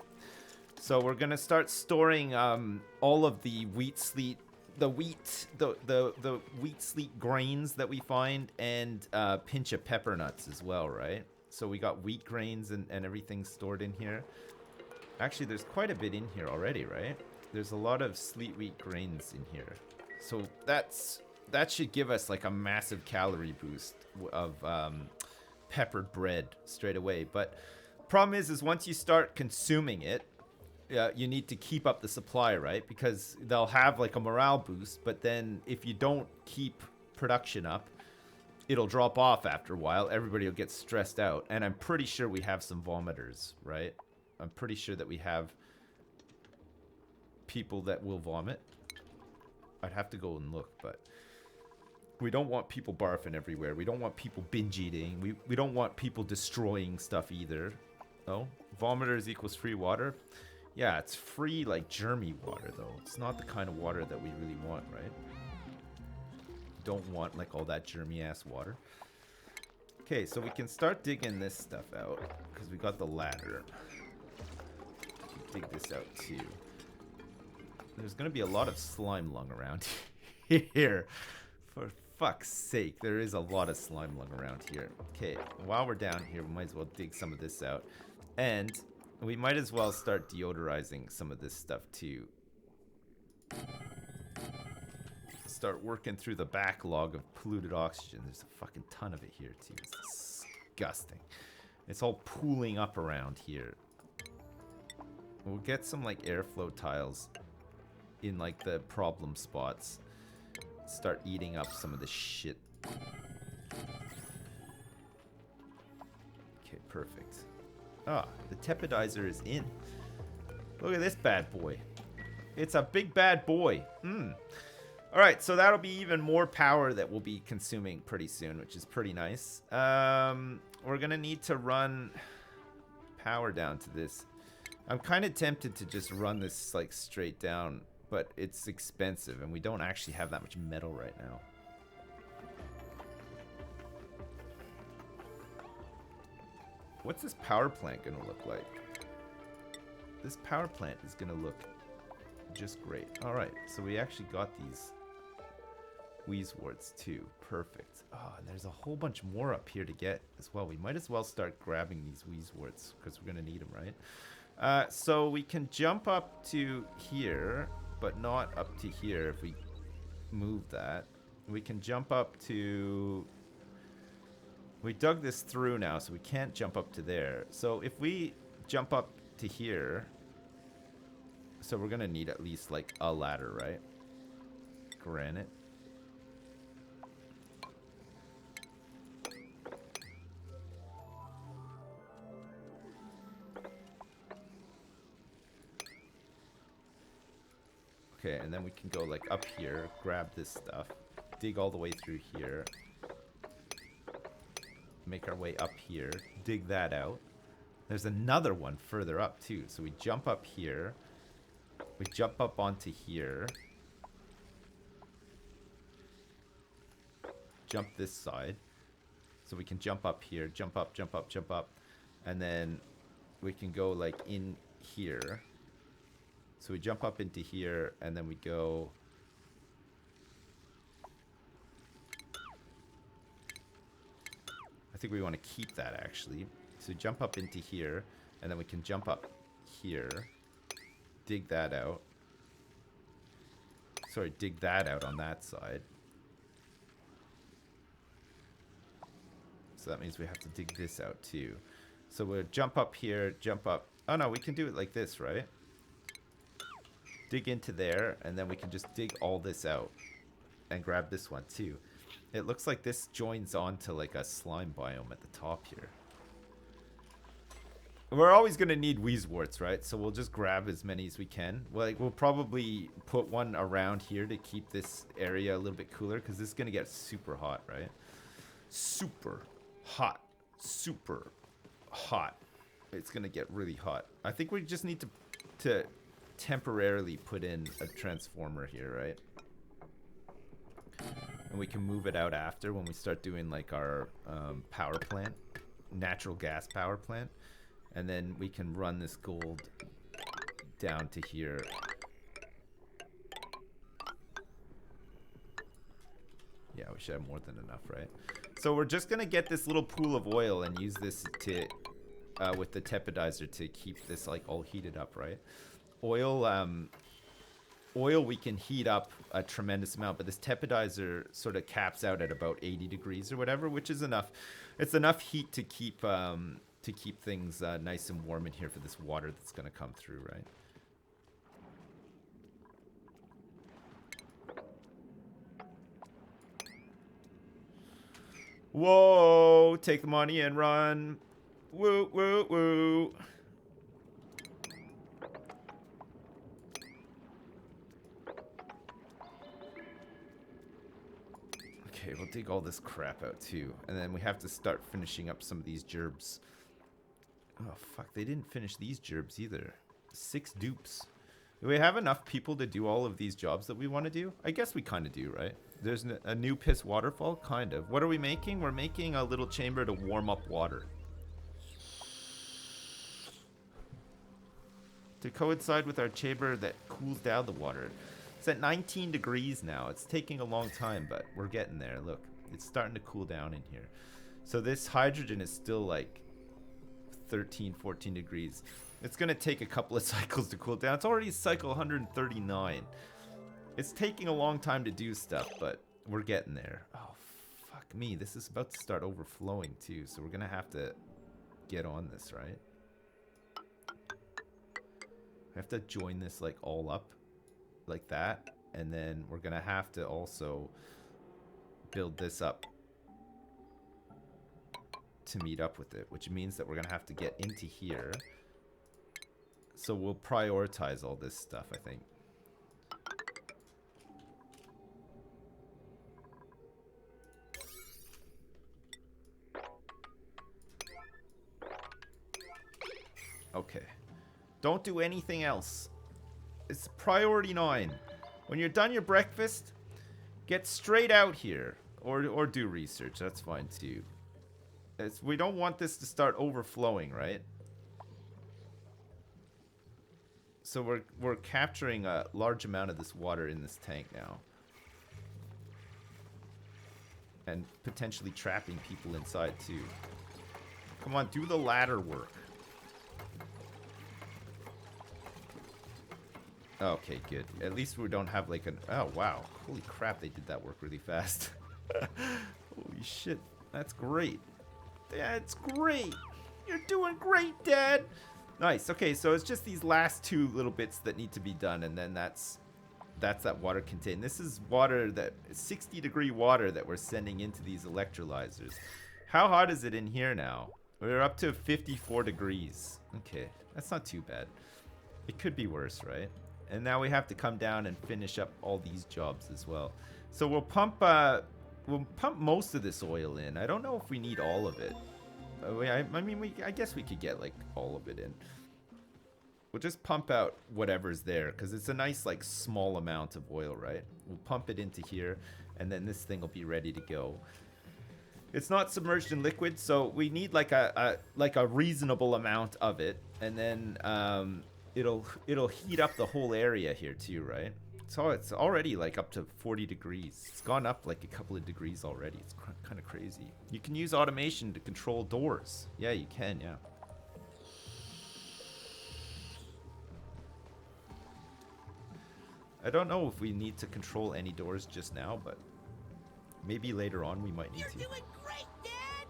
So we're gonna start storing all of the wheat sleet, the wheat sleet grains that we find, and a pinch of pepper nuts as well, right? So we got wheat grains and everything stored in here. Actually, there's quite a bit in here already, right? There's a lot of sleet wheat grains in here. So that should give us like a massive calorie boost of peppered bread straight away. But problem is once you start consuming it, you need to keep up the supply, right? Because they'll have like a morale boost, but then if you don't keep production up, it'll drop off after a while. Everybody will get stressed out. And I'm pretty sure we have some vomiters, right? I'm pretty sure that we have people that will vomit. I'd have to go and look, but we don't want people barfing everywhere. We don't want people binge eating. We don't want people destroying stuff either. Oh, vomiters equals free water. Yeah, it's free, like, germy water, though. It's not the kind of water that we really want, right? Don't want, like, all that germy-ass water. Okay, so we can start digging this stuff out, because we got the ladder. Dig this out, too. There's going to be a lot of slime lung around here. For fuck's sake, there is a lot of slime lung around here. Okay, while we're down here, we might as well dig some of this out. And we might as well start deodorizing some of this stuff, too. Start working through the backlog of polluted oxygen. There's a fucking ton of it here, too. It's disgusting. It's all pooling up around here. We'll get some, like, airflow tiles in, like, the problem spots. Start eating up some of the shit. Okay, perfect. Ah, the tepidizer is in. Look at this bad boy. It's a big bad boy. Alright, so that'll be even more power that we'll be consuming pretty soon, which is pretty nice. We're gonna need to run power down to this. I'm kind of tempted to just run this, like, straight down, but it's expensive, and we don't actually have that much metal right now. What's this power plant gonna look like? This power plant is gonna look just great. Alright, so we actually got these wheezeworts too. Perfect. Oh, and there's a whole bunch more up here to get as well. We might as well start grabbing these wheezeworts because we're gonna need them, right? So we can jump up to here, but not up to here if we move that. We can jump up to... We dug this through now, so we can't jump up to there. So if we jump up to here... So we're gonna need at least, like, a ladder, right? Granite. Okay, and then we can go, like, up here, grab this stuff, dig all the way through here, make our way up here, dig that out. There's another one further up, too. So we jump up here, we jump up onto here, jump this side, so we can jump up here, jump up, jump up, jump up, and then we can go, like, in here. So we jump up into here, and then we go... I think we want to keep that, actually. So jump up into here, and then we can jump up here. Dig that out. Sorry, dig that out on that side. So that means we have to dig this out, too. So we'll jump up here, jump up... Oh, no, we can do it like this, right? Dig into there, and then we can just dig all this out and grab this one too. It looks like this joins onto, like, a slime biome at the top here. We're always gonna need wheezeworts, right? So we'll just grab as many as we can. Like, we'll probably put one around here to keep this area a little bit cooler, because this is gonna get super hot, right? Super hot. Super hot. It's gonna get really hot. I think we just need to temporarily put in a transformer here, right? And we can move it out after when we start doing, like, our power plant, natural gas power plant, and then we can run this gold down to here. Yeah, we should have more than enough, right? So we're just gonna get this little pool of oil and use this to with the tepidizer to keep this, like, all heated up, right? Oil we can heat up a tremendous amount, but this tepidizer sort of caps out at about 80 degrees or whatever, which is enough. It's enough heat to keep things nice and warm in here for this water that's going to come through, right? Whoa! Take the money and run. Woo, woo, woo. Okay, we'll dig all this crap out too. And then we have to start finishing up some of these gerbs. Oh, fuck. They didn't finish these gerbs either. 6 dupes. Do we have enough people to do all of these jobs that we want to do? I guess we kind of do, right? There's a new piss waterfall? Kind of. What are we making? We're making a little chamber to warm up water. To coincide with our chamber that cools down the water. It's at 19 degrees now. It's taking a long time, but we're getting there. Look, it's starting to cool down in here. So this hydrogen is still like 13, 14 degrees. It's going to take a couple of cycles to cool down. It's already cycle 139. It's taking a long time to do stuff, but we're getting there. Oh, fuck me. This is about to start overflowing too, so we're going to have to get on this, right? I have to join this like all up like that, and then we're gonna have to also build this up to meet up with it, which means that we're gonna have to get into here. So we'll prioritize all this stuff, I think. Okay. Don't do anything else. It's priority 9. When you're done your breakfast, get straight out here. Or do research. That's fine too. We don't want this to start overflowing, right? So we're capturing a large amount of this water in this tank now. And potentially trapping people inside too. Come on, do the ladder work. Okay, good. At least we don't have like an... Oh, wow. Holy crap, they did that work really fast. Holy shit. That's great. That's great. You're doing great, Dad. Nice. Okay, so it's just these last 2 little bits that need to be done, and then that's that water contained. This is water that... 60-degree water that we're sending into these electrolyzers. How hot is it in here now? We're up to 54 degrees. Okay, that's not too bad. It could be worse, right? And now we have to come down and finish up all these jobs as well. So we'll pump most of this oil in. I don't know if we need all of it. I mean, I guess we could get like all of it in. We'll just pump out whatever's there because it's a nice like small amount of oil, right? We'll pump it into here, and then this thing will be ready to go. It's not submerged in liquid, so we need like a reasonable amount of it, and then it'll heat up the whole area here too, right? So it's already like up to 40 degrees. It's gone up like a couple of degrees already. It's kind of crazy. You can use automation to control doors. Yeah, you can, yeah. I don't know if we need to control any doors just now, but maybe later on we might need to. You're doing great, Dad!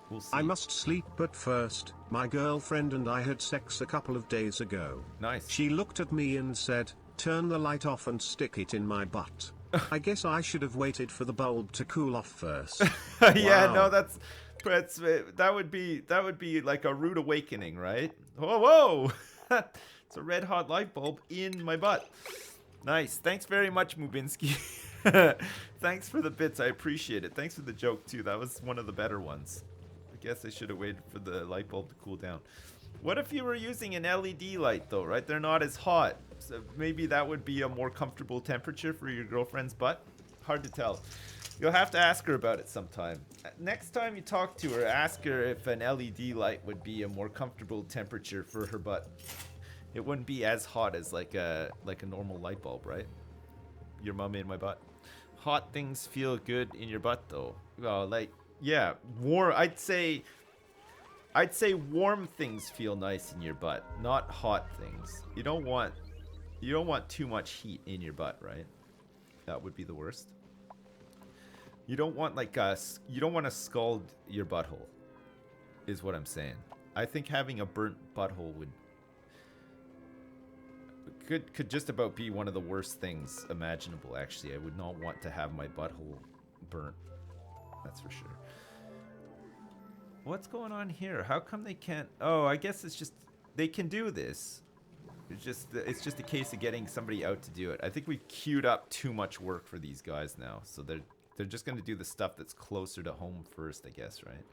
We'll see. I must sleep, but first, my girlfriend and I had sex a couple of days ago. Nice. She looked at me and said, "Turn the light off and stick it in my butt." I guess I should have waited for the bulb to cool off first. Yeah, Wow. no, that would be like a rude awakening, right? Whoa, whoa! It's a red hot light bulb in my butt. Nice. Thanks very much, Mubinsky. Thanks for the bits. I appreciate it. Thanks for the joke too. That was one of the better ones. I guess I should have waited for the light bulb to cool down. What if you were using an LED light though, right? They're not as hot. So maybe that would be a more comfortable temperature for your girlfriend's butt? Hard to tell. You'll have to ask her about it sometime. Next time you talk to her, ask her if an LED light would be a more comfortable temperature for her butt. It wouldn't be as hot as like a normal light bulb, right? Your mom made my butt. Hot things feel good in your butt though. Well, like, yeah, warm. I'd say warm things feel nice in your butt, not hot things. You don't want too much heat in your butt, right? That would be the worst. You don't want you don't want to scald your butthole, is what I'm saying. I think having a burnt butthole could just about be one of the worst things imaginable, actually. I would not want to have my butthole burnt. That's for sure. What's going on here? How come they can't... Oh, I guess it's just... They can do this. It's just a case of getting somebody out to do it. I think we've queued up too much work for these guys now. So they're just going to do the stuff that's closer to home first, I guess, right?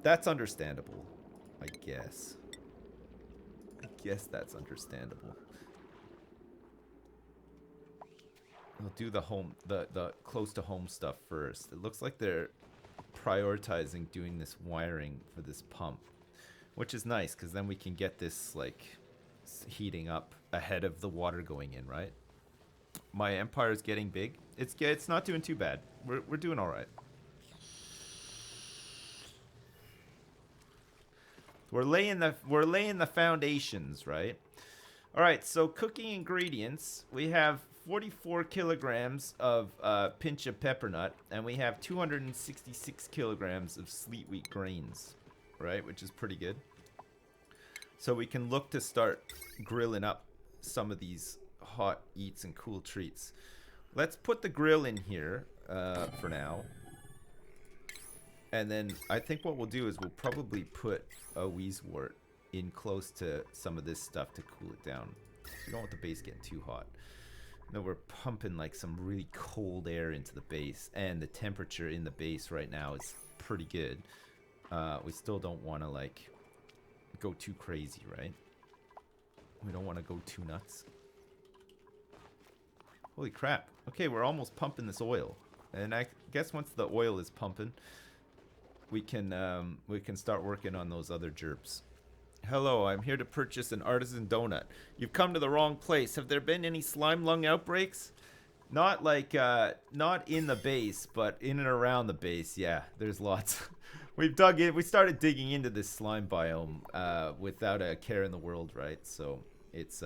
That's understandable. I guess. I guess that's understandable. We'll do the close to home stuff first. It looks like they're prioritizing doing this wiring for this pump, which is nice because then we can get this like heating up ahead of the water going in, right? My empire is getting big. It's not doing too bad. We're doing all right. We're laying the foundations, right? All right, so cooking ingredients. We have 44 kilograms of pinch of pepper nut, and we have 266 kilograms of sleet wheat grains, right? Which is pretty good. So we can look to start grilling up some of these hot eats and cool treats. Let's put the grill in here for now. And then I think what we'll do is we'll probably put a Weezwort in close to some of this stuff to cool it down. We don't want the base getting too hot. No, we're pumping like some really cold air into the base, and the temperature in the base right now is pretty good. We still don't want to like go too crazy, right? We don't want to go too nuts. Holy crap. Okay, we're almost pumping this oil. And I guess once the oil is pumping, we can start working on those other jerps. Hello, I'm here to purchase an artisan donut. You've come to the wrong place. Have there been any slime lung outbreaks? Not like, not in the base, but in and around the base. Yeah, there's lots. We started digging into this slime biome without a care in the world, right? So it's,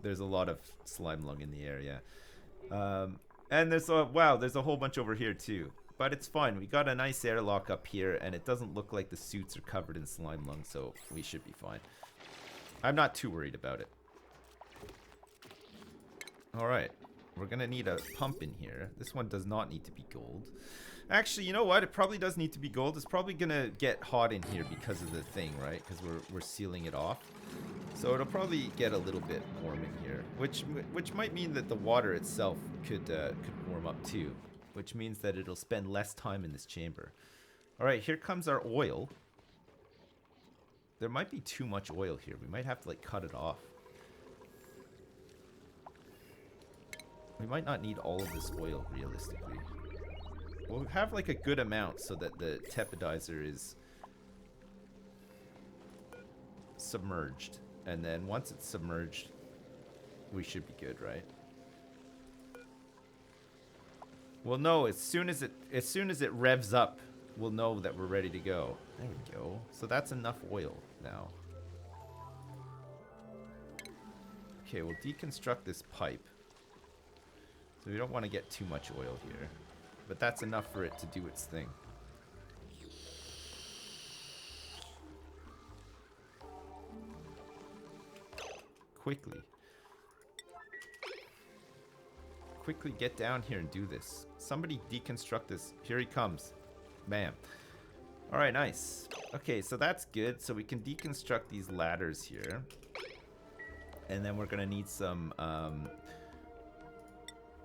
there's a lot of slime lung in the area. And there's a whole bunch over here too. But it's fine. We got a nice airlock up here, and it doesn't look like the suits are covered in slime lung, so we should be fine. I'm not too worried about it. Alright. We're going to need a pump in here. This one does not need to be gold. Actually, you know what? It probably does need to be gold. It's probably going to get hot in here because of the thing, right? Because we're sealing it off. So it'll probably get a little bit warm in here, which might mean that the water itself could warm up too. Which means that it'll spend less time in this chamber. Alright, here comes our oil. There might be too much oil here. We might have to like cut it off. We might not need all of this oil realistically. We'll have like a good amount so that the tepidizer is submerged. And then once it's submerged, we should be good, right? We'll know as soon as it revs up, we'll know that we're ready to go. There we go. So that's enough oil now. Okay, we'll deconstruct this pipe. So we don't want to get too much oil here. But that's enough for it to do its thing. Quickly get down here and do this. Somebody deconstruct this. Here he comes. Bam. Alright, nice. Okay, so that's good. So we can deconstruct these ladders here. And then we're going to need some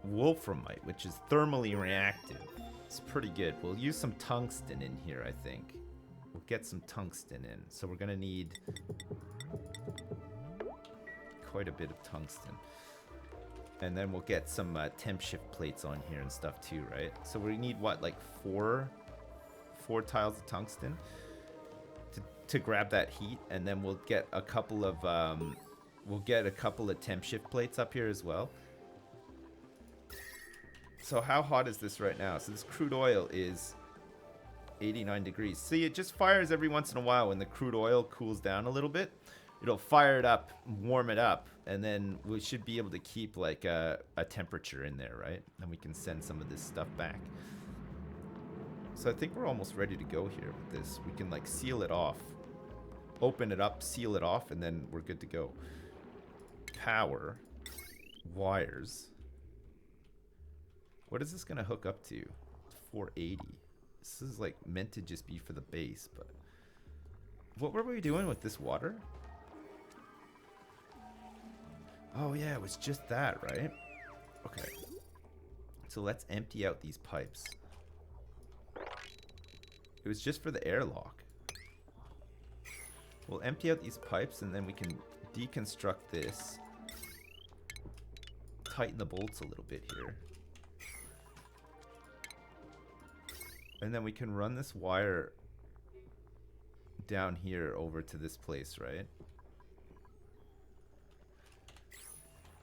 wolframite, which is thermally reactive. It's pretty good. We'll use some tungsten in here, I think. We'll get some tungsten in. So we're going to need quite a bit of tungsten. And then we'll get some temp shift plates on here and stuff too, right? So we need what, like four tiles of tungsten to grab that heat, and then we'll get a couple of temp shift plates up here as well. So how hot is this right now? So this crude oil is 89 degrees. See, it just fires every once in a while when the crude oil cools down a little bit. It'll fire it up, warm it up, and then we should be able to keep like a temperature in there, right? And we can send some of this stuff back. So I think we're almost ready to go here with this. We can like seal it off, open it up, seal it off, and then we're good to go. Power, wires. What is this gonna hook up to? 480. This is like meant to just be for the base, but what were we doing with this water? Oh yeah, it was just that, right? Okay. So let's empty out these pipes. It was just for the airlock. We'll empty out these pipes and then we can deconstruct this. Tighten the bolts a little bit here. And then we can run this wire down here over to this place, right?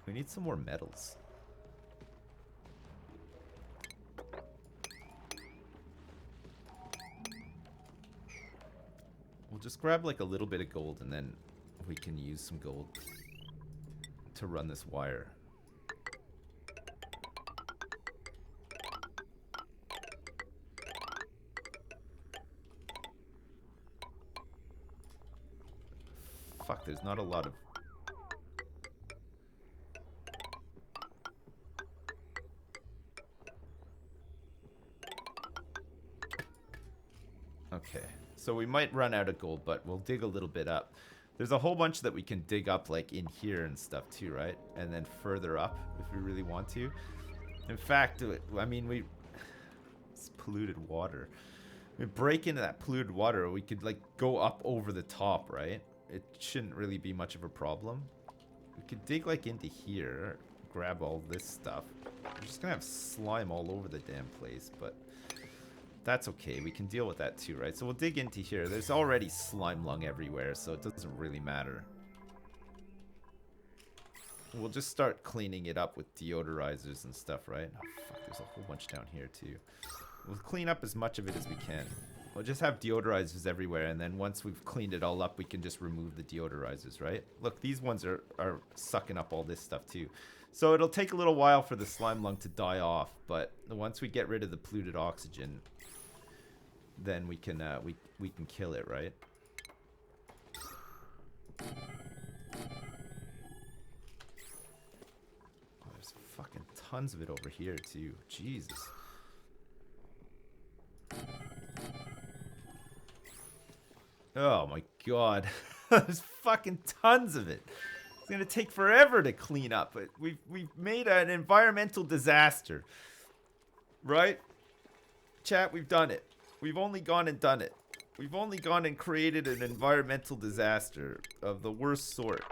We need some more metals. We'll just grab like a little bit of gold and then we can use some gold to run this wire. Fuck, there's not a lot of... Okay, so we might run out of gold, but we'll dig a little bit up. There's a whole bunch that we can dig up, like in here and stuff too, right? And then further up, if we really want to. In fact, I mean, it's polluted water. We break into that polluted water, we could like go up over the top, right? It shouldn't really be much of a problem. We could dig like into here, grab all this stuff. We're just gonna have slime all over the damn place, but that's okay. We can deal with that too, right? So we'll dig into here. There's already slime lung everywhere, so it doesn't really matter. We'll just start cleaning it up with deodorizers and stuff, right? Oh, fuck, there's a whole bunch down here too. We'll clean up as much of it as we can. We'll just have deodorizers everywhere, and then once we've cleaned it all up, we can just remove the deodorizers, right? Look, these ones are sucking up all this stuff too. So it'll take a little while for the slime lung to die off, but once we get rid of the polluted oxygen, then we can kill it, right? Oh, there's fucking tons of it over here too. Jesus. Oh my god. There's fucking tons of it. It's gonna take forever to clean up, but we've made an environmental disaster. Right? Chat, we've done it. We've only gone and done it. We've only gone and created an environmental disaster of the worst sort.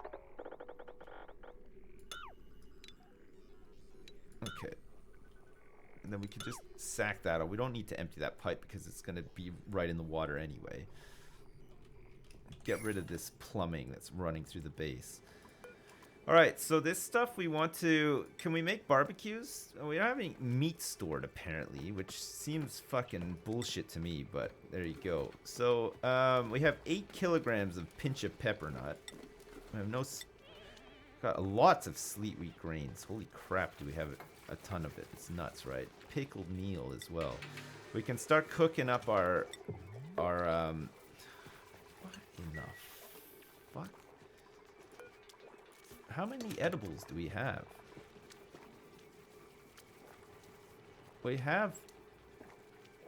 Okay. And then we can just sack that out. We don't need to empty that pipe because it's gonna be right in the water anyway. Get rid of this plumbing that's running through the base. Alright, so this stuff we want to... Can we make barbecues? We don't have any meat stored, apparently, which seems fucking bullshit to me, but there you go. So, we have 8 kilograms of pinch of pepper nut. We have no... Got lots of sleet wheat grains. Holy crap, do we have a ton of it. It's nuts, right? Pickled meal as well. We can start cooking up our what in the fuck? How many edibles do we have? We have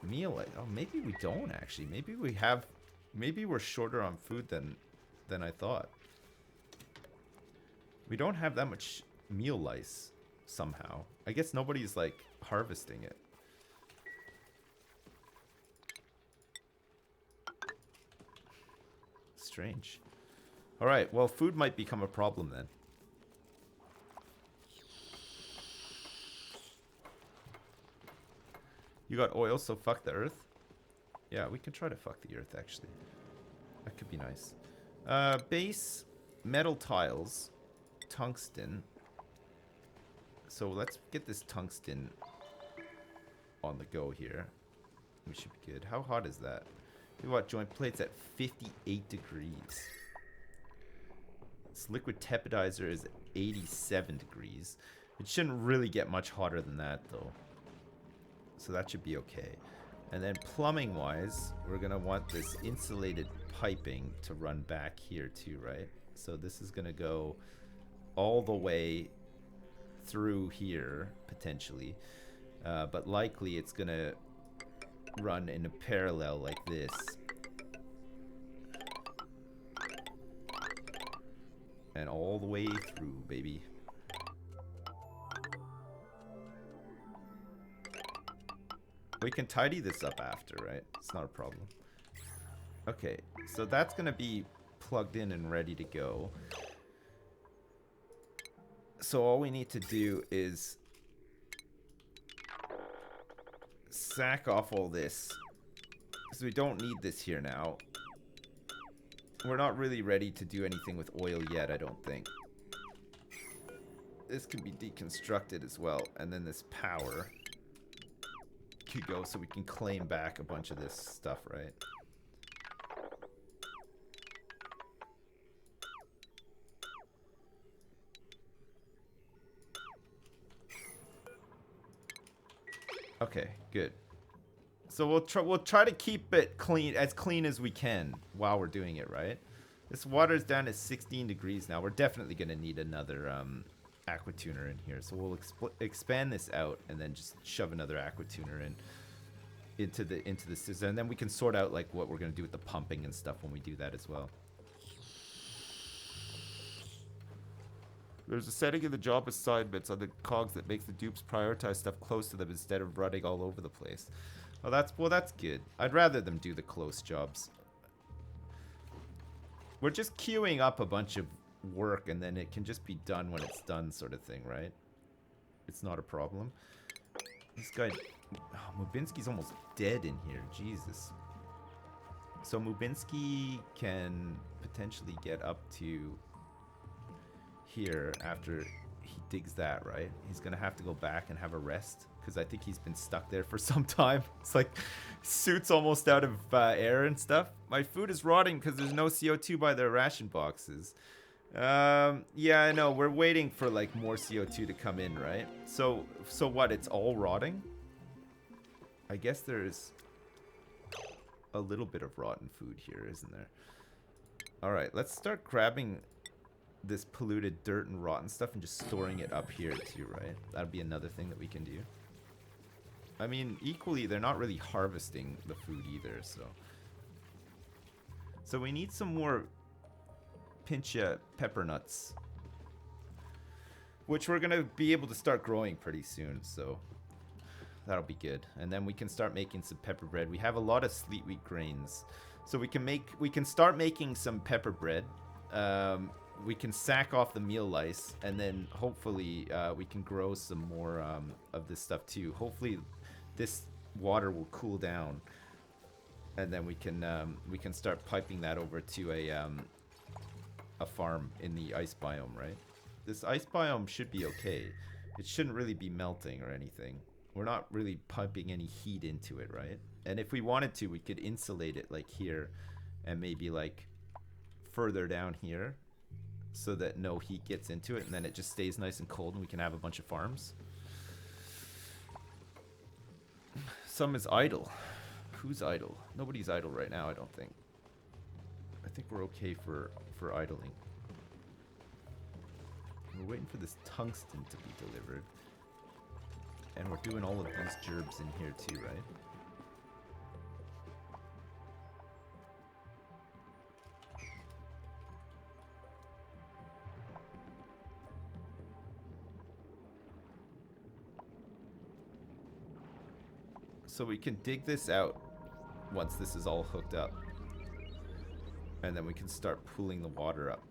meal. Oh, maybe we don't actually. Maybe we have. Maybe we're shorter on food than I thought. We don't have that much meal lice somehow. I guess nobody's like harvesting it. Strange. All right. Well, food might become a problem then. You got oil, so fuck the earth? Yeah, we can try to fuck the earth, actually. That could be nice. Base, metal tiles, tungsten. So let's get this tungsten on the go here. We should be good. How hot is that? We want joint plates at 58 degrees. This liquid tepidizer is 87 degrees. It shouldn't really get much hotter than that, though. So that should be okay. And then plumbing wise, we're gonna want this insulated piping to run back here too, right? So this is gonna go all the way through here potentially, but likely it's gonna run in a parallel like this. And all the way through, baby. We can tidy this up after, right? It's not a problem. Okay, so that's gonna be plugged in and ready to go. So all we need to do is sack off all this, because we don't need this here now. We're not really ready to do anything with oil yet, I don't think. This can be deconstructed as well, and then this power could go so we can claim back a bunch of this stuff, right? Okay, good. So we'll try to keep it clean as we can while we're doing it, right? This water's down to 16 degrees now. We're definitely gonna need another aqua tuner in here, so we'll expand this out and then just shove another aqua tuner into the system, and then we can sort out like what we're gonna do with the pumping and stuff when we do that as well. There's a setting in the job assignments on the cogs that makes the dupes prioritize stuff close to them instead of running all over the place. Oh, that's good. I'd rather them do the close jobs. We're just queuing up a bunch of work, and then it can just be done when it's done, sort of thing, right? It's not a problem. This guy, oh, Mubinsky's almost dead in here. Jesus. So Mubinsky can potentially get up to here after he digs that, right? He's gonna have to go back and have a rest, because I think he's been stuck there for some time. It's like suit's almost out of air and stuff. My food is rotting because there's no CO2 by their ration boxes. Yeah, I know. We're waiting for like more CO2 to come in, right? So what? It's all rotting? I guess there's a little bit of rotten food here, isn't there? All right, let's start grabbing this polluted dirt and rotten stuff and just storing it up here too, right? That'd be another thing that we can do. I mean, equally, they're not really harvesting the food either, so we need some more pincha pepper nuts, which we're gonna be able to start growing pretty soon, so that'll be good. And then we can start making some pepper bread. We have a lot of sleet wheat grains, so we can start making some pepper bread. We can sack off the meal lice, and then hopefully we can grow some more of this stuff too. Hopefully this water will cool down, and then we can start piping that over to a farm in the ice biome, right? This ice biome should be okay. It shouldn't really be melting or anything. We're not really pumping any heat into it, right? And if we wanted to, we could insulate it like here, and maybe like further down here, so that no heat gets into it, and then it just stays nice and cold, and we can have a bunch of farms. Some is idle. Who's idle? Nobody's idle right now, I don't think. I think we're okay for idling. We're waiting for this tungsten to be delivered. And we're doing all of these gerbs in here too, right? So we can dig this out once this is all hooked up. And then we can start pooling the water up.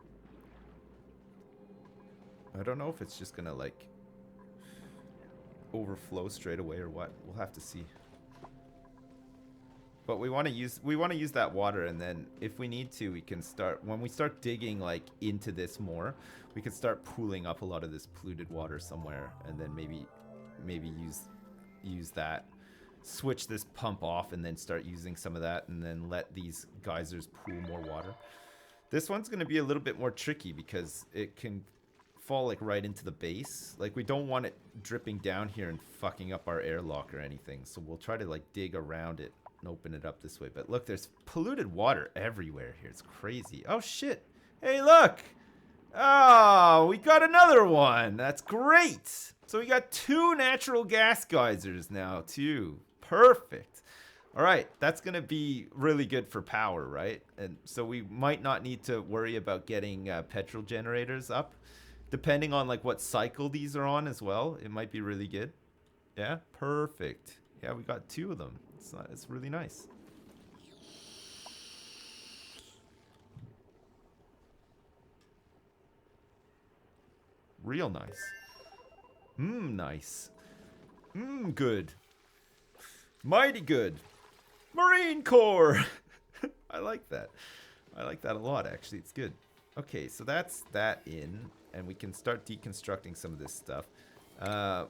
I don't know if it's just gonna like overflow straight away or what. We'll have to see. But we want to use that water, and then if we need to, we can start, when we start digging like into this more, we can start pooling up a lot of this polluted water somewhere, and then maybe use that. Switch this pump off and then start using some of that, and then let these geysers pool more water. This one's going to be a little bit more tricky because it can fall like right into the base. Like we don't want it dripping down here and fucking up our airlock or anything. So we'll try to like dig around it and open it up this way. But look, there's polluted water everywhere here. It's crazy. Oh shit. Hey, look. Oh, we got another one. That's great. So we got 2 natural gas geysers now too. Perfect. All right, that's going to be really good for power, right? And so we might not need to worry about getting petrol generators up. Depending on like what cycle these are on as well, it might be really good. Yeah, perfect. Yeah, we got 2 of them. It's really nice. Real nice. Nice. Good. Mighty good. Marine Corps. I like that. I like that a lot, actually. It's good. Okay, so that's that in, and we can start deconstructing some of this stuff.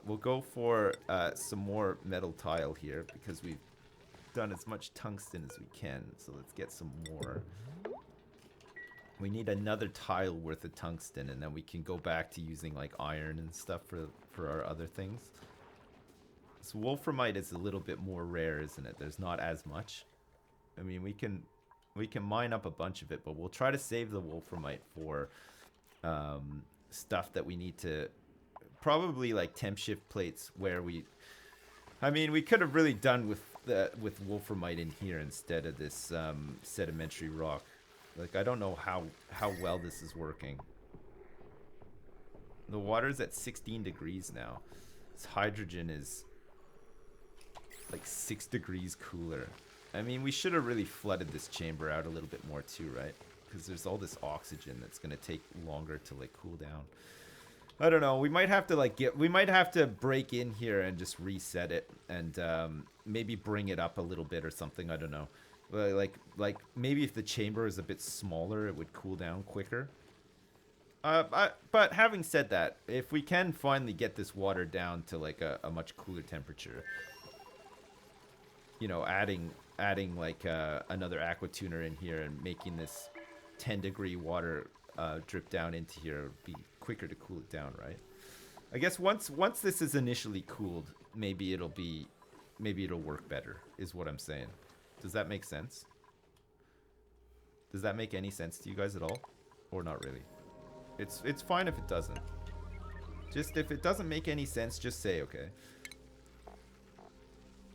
We'll go for some more metal tile here because we've done as much tungsten as we can. So let's get some more. We need another tile worth of tungsten, and then we can go back to using like iron and stuff for our other things. So wolframite is a little bit more rare, isn't it? There's not as much. I mean, we can mine up a bunch of it, but we'll try to save the wolframite for stuff that we need to, probably like temp shift plates where we, I mean, we could have really done with wolframite in here instead of this sedimentary rock. Like, I don't know how well this is working. The water's at 16 degrees now. This hydrogen is like 6 degrees cooler. I mean, we should have really flooded this chamber out a little bit more too, right? Because there's all this oxygen that's going to take longer to like cool down. I don't know. We might have to we might have to break in here and just reset it and maybe bring it up a little bit or something. I don't know. Like maybe if the chamber is a bit smaller, it would cool down quicker. But having said that, if we can finally get this water down to like a much cooler temperature, you know, adding like another aqua tuner in here and making this 10-degree water drip down into here would be quicker to cool it down, right? I guess once this is initially cooled, maybe it'll work better, is what I'm saying. Does that make sense? Does that make any sense to you guys at all? Or not really? It's fine if it doesn't. Just if it doesn't make any sense, just say, okay.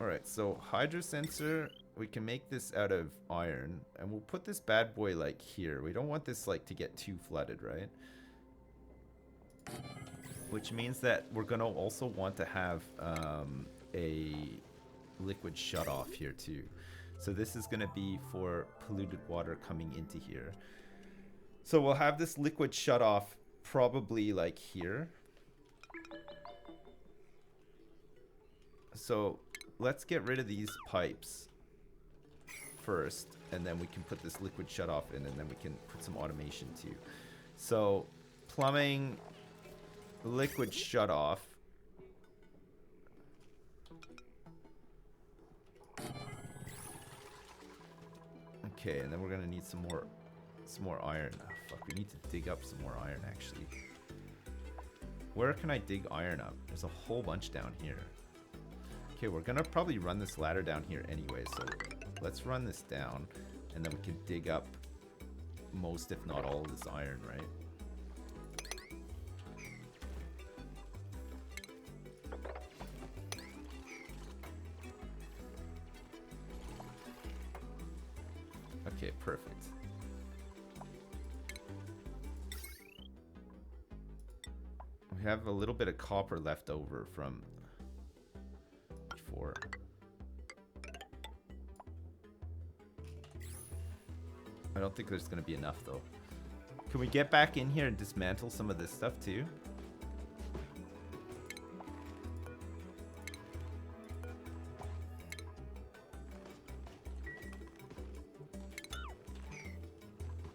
Alright, so hydro sensor, we can make this out of iron, and we'll put this bad boy like here. We don't want this like to get too flooded, right? Which means that we're gonna also want to have a liquid shut off here too. So this is gonna be for polluted water coming into here. So we'll have this liquid shut off probably like here. So let's get rid of these pipes first, and then we can put this liquid shut off in, and then we can put some automation too. So plumbing, liquid shut off. Okay, and then we're gonna need some more iron. Oh, fuck, we need to dig up some more iron actually. Where can I dig iron up? There's a whole bunch down here. Okay, we're gonna probably run this ladder down here anyway, so let's run this down, and then we can dig up most, if not all, of this iron, right? Okay, perfect. We have a little bit of copper left over from before. I don't think there's going to be enough, though. Can we get back in here and dismantle some of this stuff, too?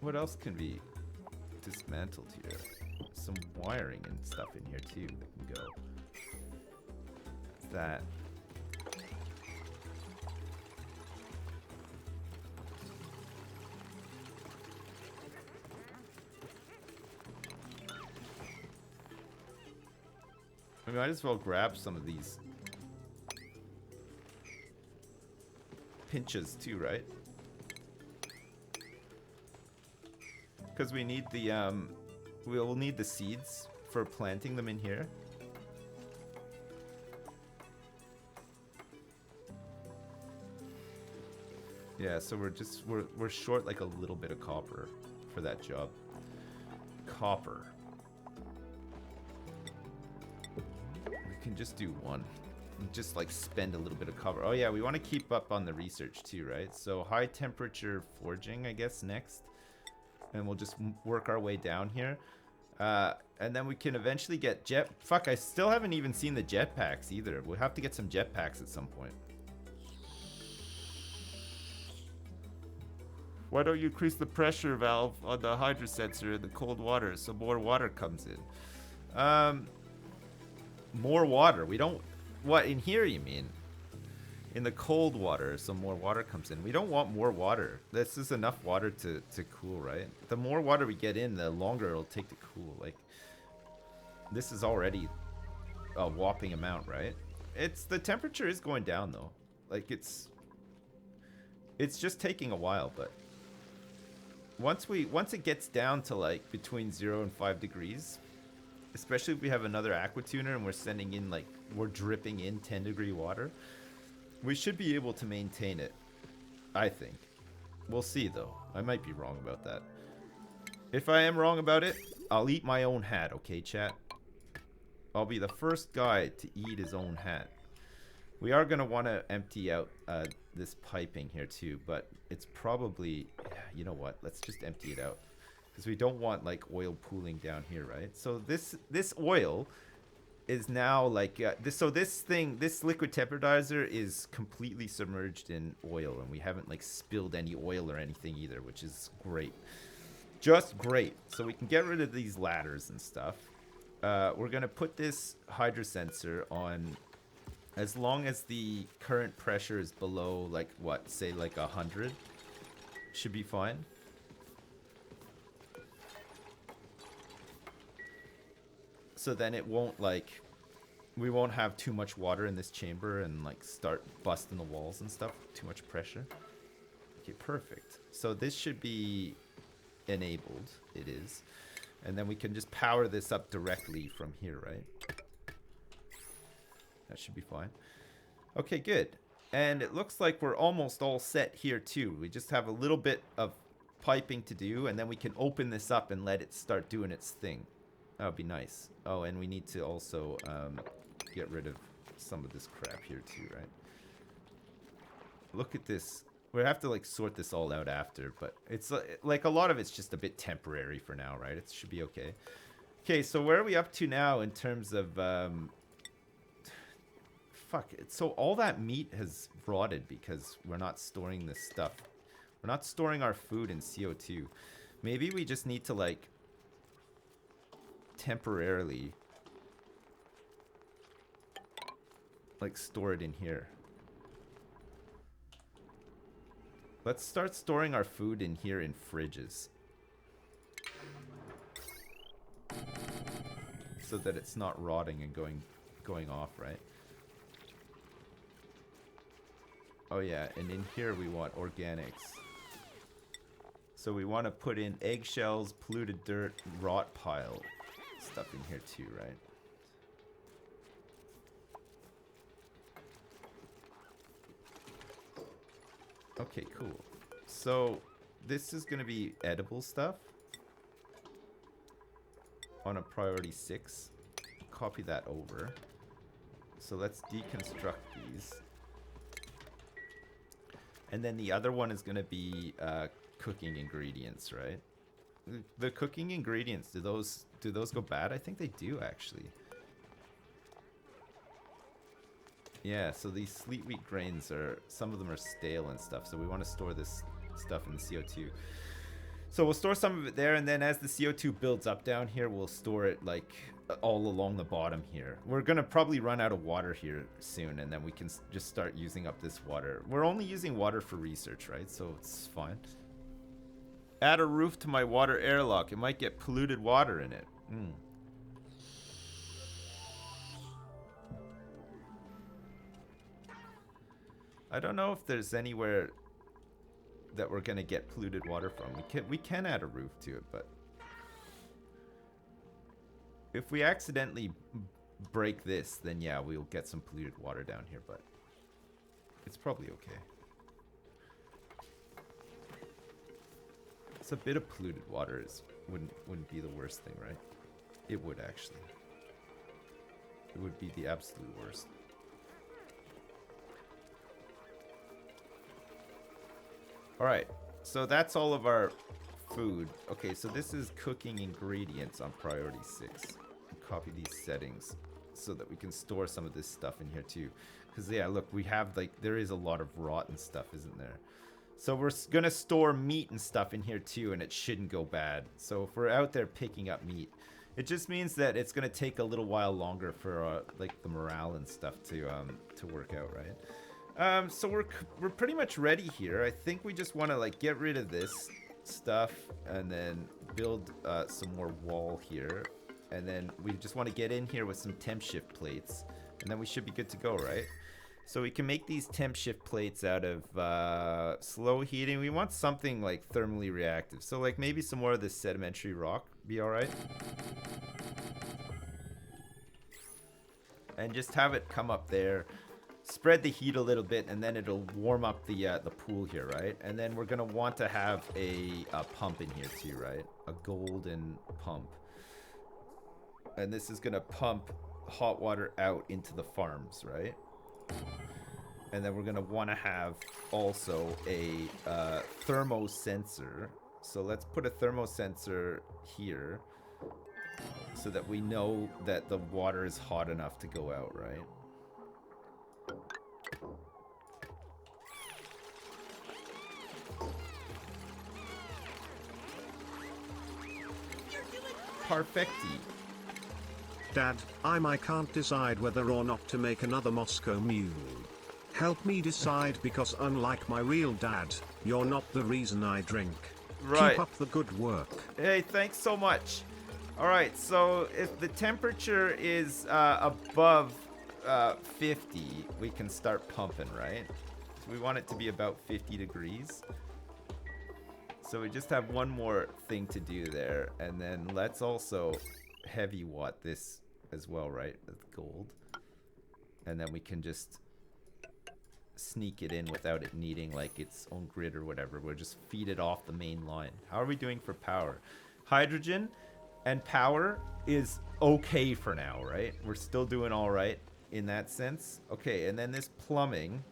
What else can be dismantled here? Some wiring and stuff in here too that can go. That's that. We might as well grab some of these pinches too, right? Because we need the we'll need the seeds for planting them in here. Yeah, so we're short like a little bit of copper for that job. Copper. We can just do one. Just like spend a little bit of copper. Oh yeah, we want to keep up on the research too, right? So high temperature forging, I guess, next. And we'll just work our way down here. And then we can eventually get jet... Fuck, I still haven't even seen the jetpacks either. We'll have to get some jetpacks at some point. Why don't you increase the pressure valve on the hydro sensor in the cold water so more water comes in? More water. We don't... What, in here you mean? In the cold water, so more water comes in. We don't want more water. This is enough water to cool, right? The more water we get in, the longer it'll take to cool. Like, this is already a whopping amount, right? The temperature is going down though. Like, it's just taking a while, but once it gets down to like between 0 and 5 degrees, especially if we have another aqua tuner and we're sending in like, we're dripping in 10-degree water, we should be able to maintain it, I think. We'll see though. I might be wrong about that. If I am wrong about it, I'll eat my own hat, okay, chat? I'll be the first guy to eat his own hat. We are going to want to empty out this piping here too, but it's probably... You know what? Let's just empty it out. Because we don't want like oil pooling down here, right? So this oil is now like... this liquid temperizer is completely submerged in oil, and we haven't like spilled any oil or anything either, which is great. Just great. So we can get rid of these ladders and stuff. We're going to put this hydro sensor on as long as the current pressure is below, like, what, say, like 100. Should be fine. So then it won't, like, we won't have too much water in this chamber and, like, start busting the walls and stuff. Too much pressure. Okay, perfect. So this should be enabled. It is. And then we can just power this up directly from here, right? That should be fine. Okay, good. And it looks like we're almost all set here too. We just have a little bit of piping to do, and then we can open this up and let it start doing its thing. That would be nice. Oh, and we need to also get rid of some of this crap here too, right? Look at this. We have to like sort this all out after, but it's like a lot of it's just a bit temporary for now, right? It should be okay. Okay, so where are we up to now in terms of fuck it. So all that meat has rotted because we're not storing this stuff. We're not storing our food in CO2. Maybe we just need to like temporarily like store it in here. Let's start storing our food in here in fridges. So that it's not rotting and going off, right? Oh yeah, and in here we want organics. So we want to put in eggshells, polluted dirt, rot pile stuff in here too, right? Okay, cool. So this is going to be edible stuff on a priority 6. Copy that over. So let's deconstruct these. And then the other one is going to be cooking ingredients, right? The cooking ingredients, do those go bad? I think they do, actually. Yeah, so these sweet wheat grains some of them are stale and stuff, so we want to store this stuff in CO2. So we'll store some of it there, and then as the CO2 builds up down here, we'll store it like all along the bottom here. We're gonna probably run out of water here soon, and then we can just start using up this water. We're only using water for research, right? So it's fine. Add a roof to my water airlock. It might get polluted water in it. I don't know if there's anywhere that we're gonna get polluted water from. We can add a roof to it, but if we accidentally break this, then yeah, we'll get some polluted water down here, but it's probably okay. It's a bit of polluted water wouldn't be the worst thing, right? It would actually. It would be the absolute worst. Alright, so that's all of our food. Okay, so this is cooking ingredients on priority 6. Copy these settings so that we can store some of this stuff in here too. Because, yeah, look, we have, like, there is a lot of rotten stuff, isn't there? So we're going to store meat and stuff in here too, and it shouldn't go bad. So if we're out there picking up meat, it just means that it's going to take a little while longer for, like, the morale and stuff to work out, right? So we're pretty much ready here. I think we just want to, like, get rid of this stuff and then build some more wall here. And then we just want to get in here with some temp shift plates. And then we should be good to go, right? So we can make these temp shift plates out of slow heating. We want something like thermally reactive. So like maybe some more of this sedimentary rock be all right. And just have it come up there. Spread the heat a little bit, and then it'll warm up the pool here, right? And then we're gonna want to have a pump in here too, right? A golden pump. And this is gonna pump hot water out into the farms, right? And then we're gonna want to have also a thermosensor. So let's put a thermosensor here so that we know that the water is hot enough to go out, right? Perfecti. Dad, I can't decide whether or not to make another Moscow Mule. Help me decide, because unlike my real dad, you're not the reason I drink. Right. Keep up the good work. Hey, thanks so much. All right, so if the temperature is above 50, we can start pumping, right? So we want it to be about 50 degrees. So we just have one more thing to do there, and then let's also heavy watt this as well, right? With gold. And then we can just sneak it in without it needing like its own grid or whatever. We'll just feed it off the main line. How are we doing for power? Hydrogen and power is okay for now, right? We're still doing all right in that sense. Okay, and then this plumbing.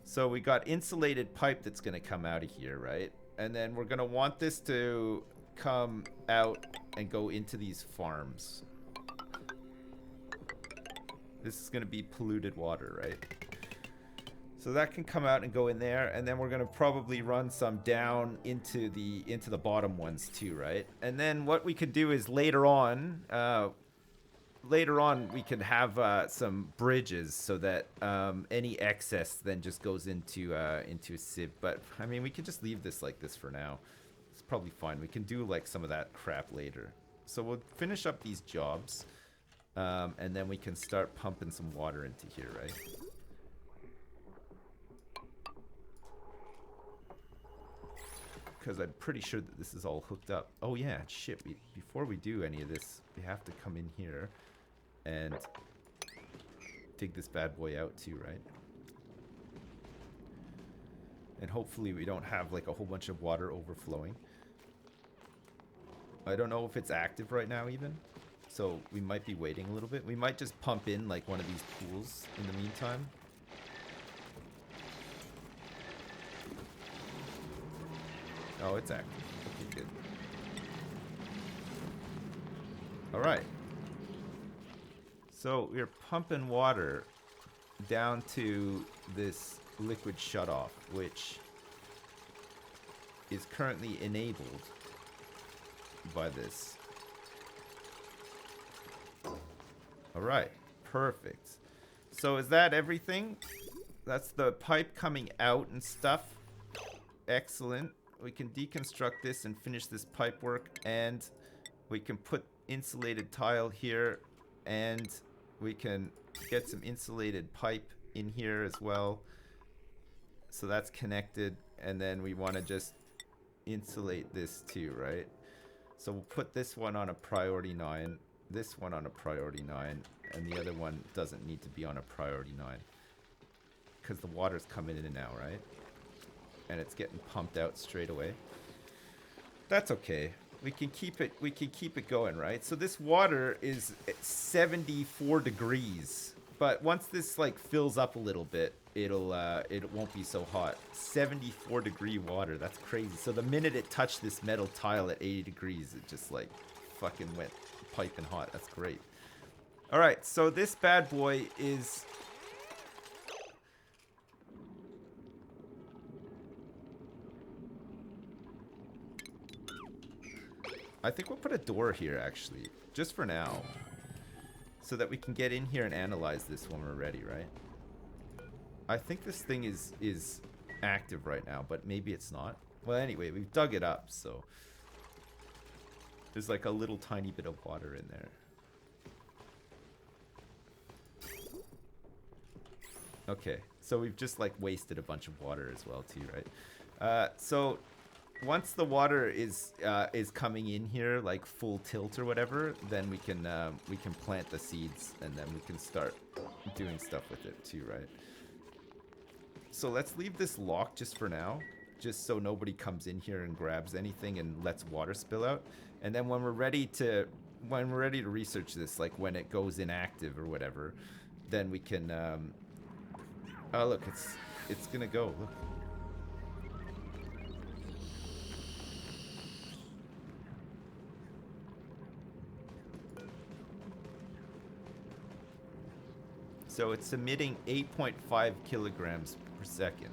So we got insulated pipe that's going to come out of here, right? And then we're going to want this to come out and go into these farms. This is going to be polluted water, right? So that can come out and go in there, and then we're going to probably run some down into the bottom ones too, right? And then what we could do is later on we can have some bridges so that any excess then just goes into a sieve. But I mean, we can just leave this like this for now. It's probably fine. We can do like some of that crap later. So we'll finish up these jobs, and then we can start pumping some water into here, right? Because I'm pretty sure that this is all hooked up. Oh yeah, shit. Before we do any of this, we have to come in here and dig this bad boy out too, right? And hopefully we don't have like a whole bunch of water overflowing. I don't know if it's active right now even. So we might be waiting a little bit. We might just pump in like one of these pools in the meantime. Oh, it's active. Okay, good. Alright. So we're pumping water down to this liquid shutoff, which is currently enabled by this. Alright, perfect. So is that everything? That's the pipe coming out and stuff. Excellent. We can deconstruct this and finish this pipe work, and we can put insulated tile here, and we can get some insulated pipe in here as well. So that's connected, and then we want to just insulate this too, right? So we'll put this one on a priority 9, this one on a priority 9, and the other one doesn't need to be on a priority 9 because the water's coming in and out, right? And it's getting pumped out straight away. That's okay. We can keep it going, right? So this water is at 74 degrees But once this like fills up a little bit, it won't be so hot. 74-degree water. That's crazy. So the minute it touched this metal tile at 80 degrees, it just like fucking went piping hot. That's great. All right, so this bad boy is I think we'll put a door here actually, just for now. So that we can get in here and analyze this when we're ready, right? I think this thing is active right now, but maybe it's not. Well, anyway, we've dug it up, so there's like a little tiny bit of water in there. Okay, so we've just like wasted a bunch of water as well too, right? So once the water is coming in here like full tilt or whatever, then we can plant the seeds and then we can start doing stuff with it too, right? So let's leave this locked just for now, just so nobody comes in here and grabs anything and lets water spill out. And then when we're ready to research this, like when it goes inactive or whatever, then we can oh look, it's gonna go. Look. So it's emitting 8.5 kilograms per second.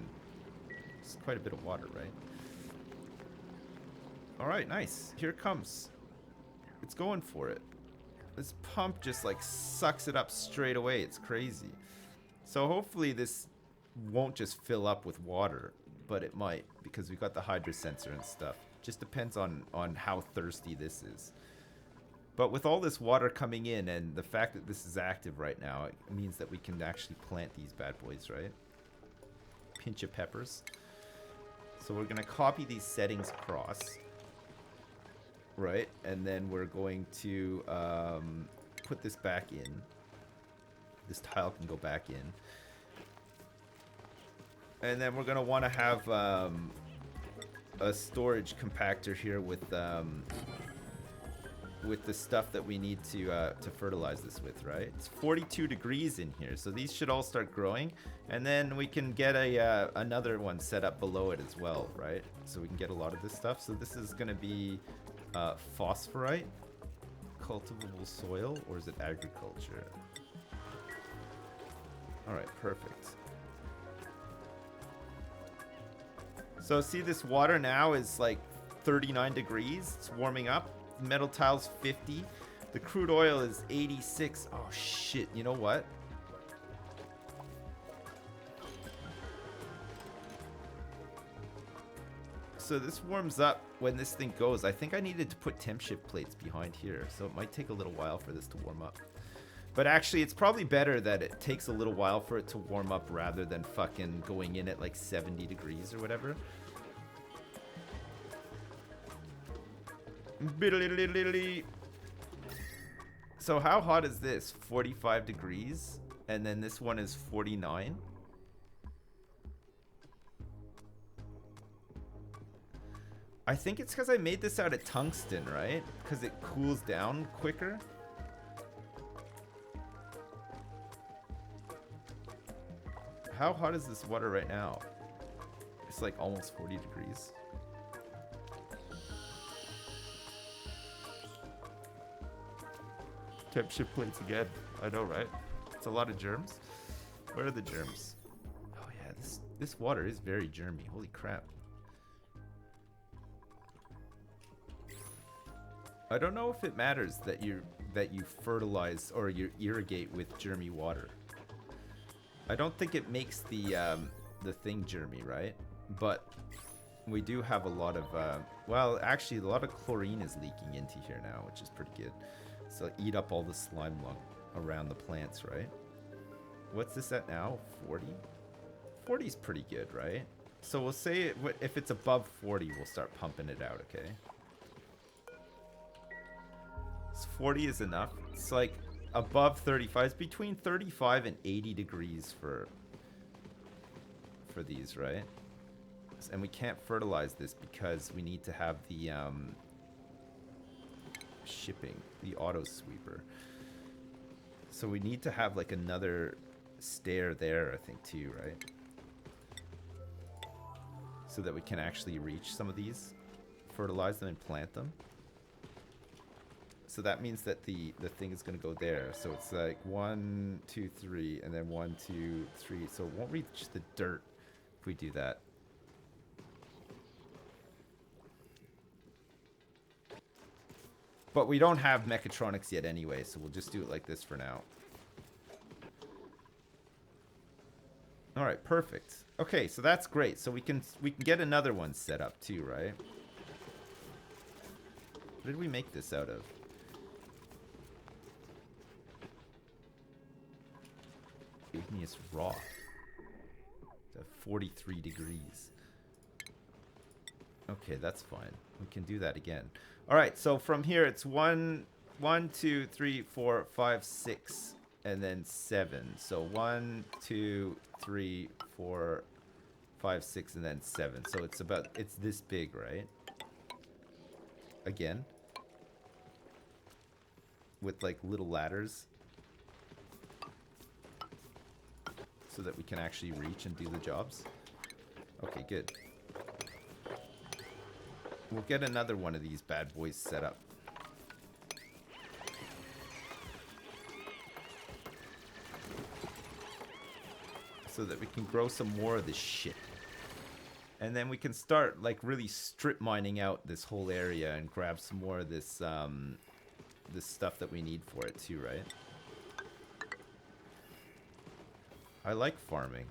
It's quite a bit of water, right? All right, nice. Here it comes. It's going for it. This pump just like sucks it up straight away. It's crazy. So hopefully this won't just fill up with water, but it might because we've got the hydro sensor and stuff. Just depends on how thirsty this is. But with all this water coming in and the fact that this is active right now, it means that we can actually plant these bad boys, right? Pinch of peppers. So we're going to copy these settings across, right? And then we're going to put this back in. This tile can go back in. And then we're going to want to have a storage compactor here with the stuff that we need to fertilize this with, right? It's 42 degrees in here, so these should all start growing, and then we can get another one set up below it as well, right? So we can get a lot of this stuff. So this is going to be phosphorite, cultivable soil, or is it agriculture? All right, perfect. So see, this water now is like 39 degrees. It's warming up. Metal tiles 50. The crude oil is 86. Oh shit, you know what? So this warms up when this thing goes. I think I needed to put temp shift plates behind here, so it might take a little while for this to warm up. But actually, it's probably better that it takes a little while for it to warm up rather than fucking going in at like 70 degrees or whatever. So how hot is this? 45 degrees, and then this one is 49. I think it's because I made this out of tungsten, right? Because it cools down quicker. How hot is this water right now? It's like almost 40 degrees. Temp shift plates again. I know, right? It's a lot of germs. Where are the germs? Oh yeah, this water is very germy. Holy crap. I don't know if it matters that you fertilize or you irrigate with germy water. I don't think it makes the thing germy, right? But we do have a lot of well, actually a lot of chlorine is leaking into here now, which is pretty good. So eat up all the slime around the plants, right? What's this at now? 40? 40 is pretty good, right? So we'll say if it's above 40, we'll start pumping it out, okay? So 40 is enough. It's like above 35. It's between 35 and 80 degrees for these, right? And we can't fertilize this because we need to have the shipping, the auto sweeper. So we need to have like another stair there, I think, too, right? So that we can actually reach some of these, fertilize them and plant them. So that means that the thing is going to go there. So it's like 1, 2, 3, and then 1, 2, 3. So it won't reach the dirt if we do that. But we don't have mechatronics yet anyway, so we'll just do it like this for now. All right, perfect. Okay, so that's great. So we can get another one set up too, right? What did we make this out of? Igneous rock. It's at 43 degrees. Okay, that's fine. We can do that again. All right, so from here it's 1, 2, 3, 4, 5, 6, and then 7. So 1, 2, 3, 4, 5, 6, and then 7. So it's this big, right? Again, with like little ladders, so that we can actually reach and do the jobs. Okay, good. We'll get another one of these bad boys set up. So that we can grow some more of this shit. And then we can start like really strip mining out this whole area and grab some more of this this stuff that we need for it too, right? I like farming.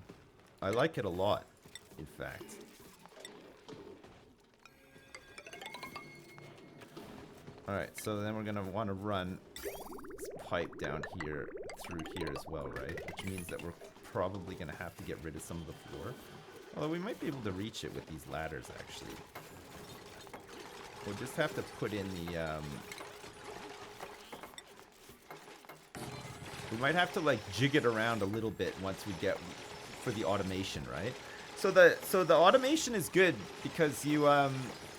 I like it a lot, in fact. Alright, so then we're going to want to run this pipe down here, through here as well, right? Which means that we're probably going to have to get rid of some of the floor. Although we might be able to reach it with these ladders, actually. We'll just have to put in the... we might have to, like, jig it around a little bit once we get... for the automation, right? So the automation is good because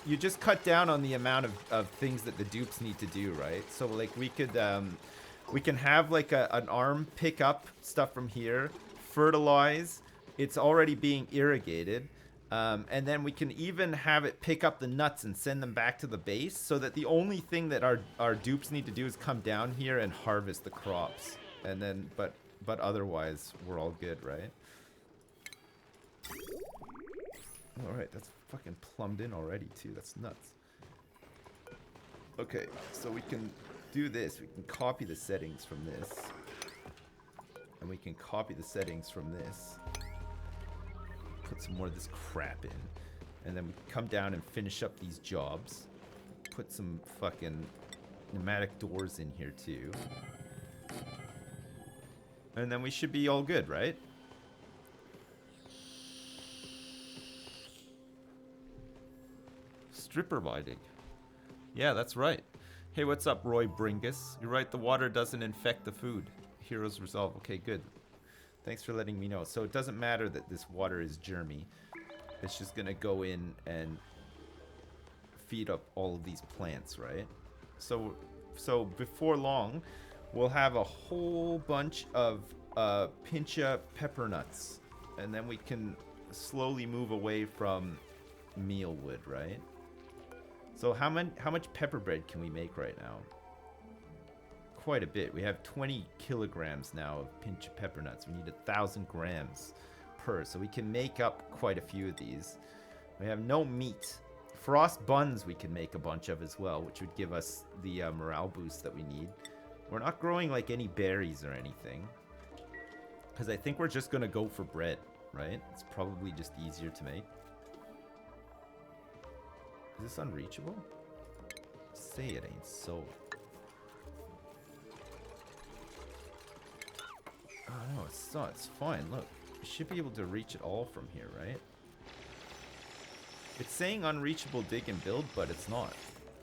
you just cut down on the amount of things that the dupes need to do, right? So like we can have like an arm pick up stuff from here, fertilize, it's already being irrigated, and then we can even have it pick up the nuts and send them back to the base, so that the only thing that our dupes need to do is come down here and harvest the crops, and then but otherwise we're all good, right? Alright, that's fucking plumbed in already too. That's nuts. Okay, so we can do this. We can copy the settings from this. And we can copy the settings from this. Put some more of this crap in. And then we can come down and finish up these jobs. Put some fucking pneumatic doors in here too. And then we should be all good, right? Stripper biting. Yeah, that's right. Hey, what's up, Roy Bringus? You're right, the water doesn't infect the food. Heroes resolve. Okay, good. Thanks for letting me know. So it doesn't matter that this water is germy. It's just gonna go in and feed up all of these plants, right? So before long, we'll have a whole bunch of pincha pepper nuts. And then we can slowly move away from mealwood, right? So how much pepper bread can we make right now? Quite a bit. We have 20 kilograms now of pinch pepper nuts. We need 1,000 grams per, so we can make up quite a few of these. We have no meat. Frost buns we can make a bunch of as well, which would give us the morale boost that we need. We're not growing like any berries or anything, because I think we're just gonna go for bread, right? It's probably just easier to make. Is this unreachable? Say it ain't so. Oh no, it's not. It's fine. Look, we should be able to reach it all from here, right? It's saying unreachable dig and build, but it's not.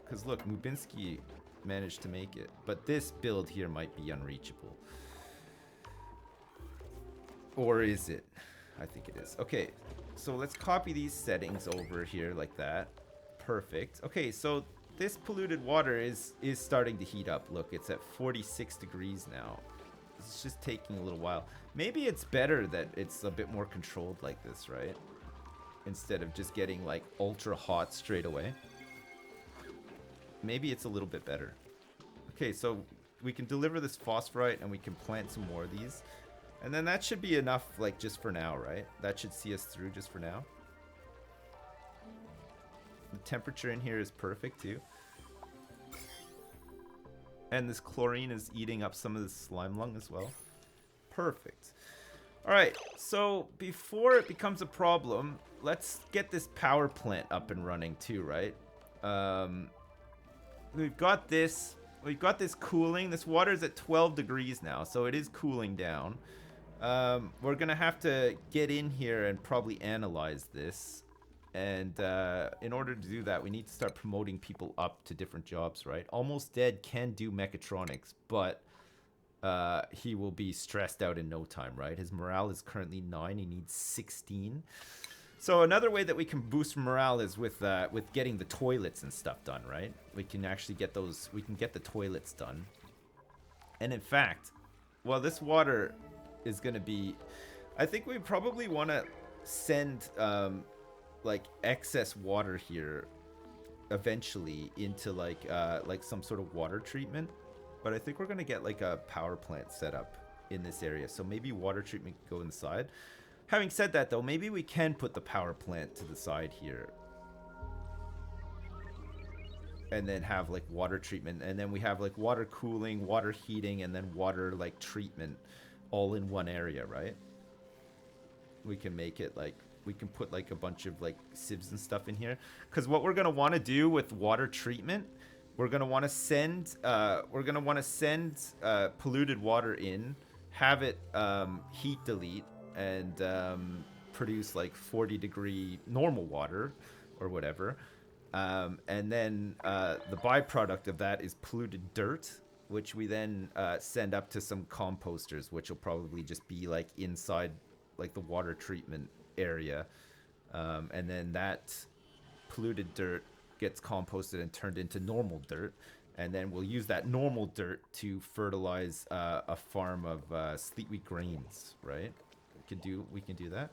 Because look, Mubinsky managed to make it. But this build here might be unreachable. Or is it? I think it is. Okay, so let's copy these settings over here like that. Perfect. Okay, so this polluted water is starting to heat up. Look, it's at 46 degrees now. It's just taking a little while. Maybe it's better that it's a bit more controlled like this, right? Instead of just getting like ultra hot straight away. Maybe it's a little bit better. Okay, so we can deliver this phosphorite and we can plant some more of these. And then that should be enough, like, just for now, right? That should see us through just for now. The temperature in here is perfect, too. And this chlorine is eating up some of the slime lung as well. Perfect. Alright, so before it becomes a problem, let's get this power plant up and running, too, right? We've got this. We've got this cooling. This water is at 12 degrees now, so it is cooling down. We're going to have to get in here and probably analyze this. And in order to do that, we need to start promoting people up to different jobs, right? Almost Dead can do mechatronics, but he will be stressed out in no time, right? His morale is currently 9. He needs 16. So another way that we can boost morale is with getting the toilets and stuff done, right? We can actually get those. We can get the toilets done. And in fact, well, this water is going to be. I think we probably want to send like excess water here eventually into like some sort of water treatment. But I think we're going to get like a power plant set up in this area. So maybe water treatment can go inside. Having said that, though, maybe we can put the power plant to the side here. And then have, like, water treatment. And then we have, like, water cooling, water heating, and then water, like, treatment all in one area, right? We can make it, like, we can put, like, a bunch of, like, sieves and stuff in here. Because what we're going to want to do with water treatment, we're going to want to send, polluted water in, have it heat delete, and produce like 40-degree normal water or whatever. And then the byproduct of that is polluted dirt, which we then send up to some composters, which will probably just be like inside like the water treatment area. And then that polluted dirt gets composted and turned into normal dirt. And then we'll use that normal dirt to fertilize a farm of sleetwheat grains, right? We can do that.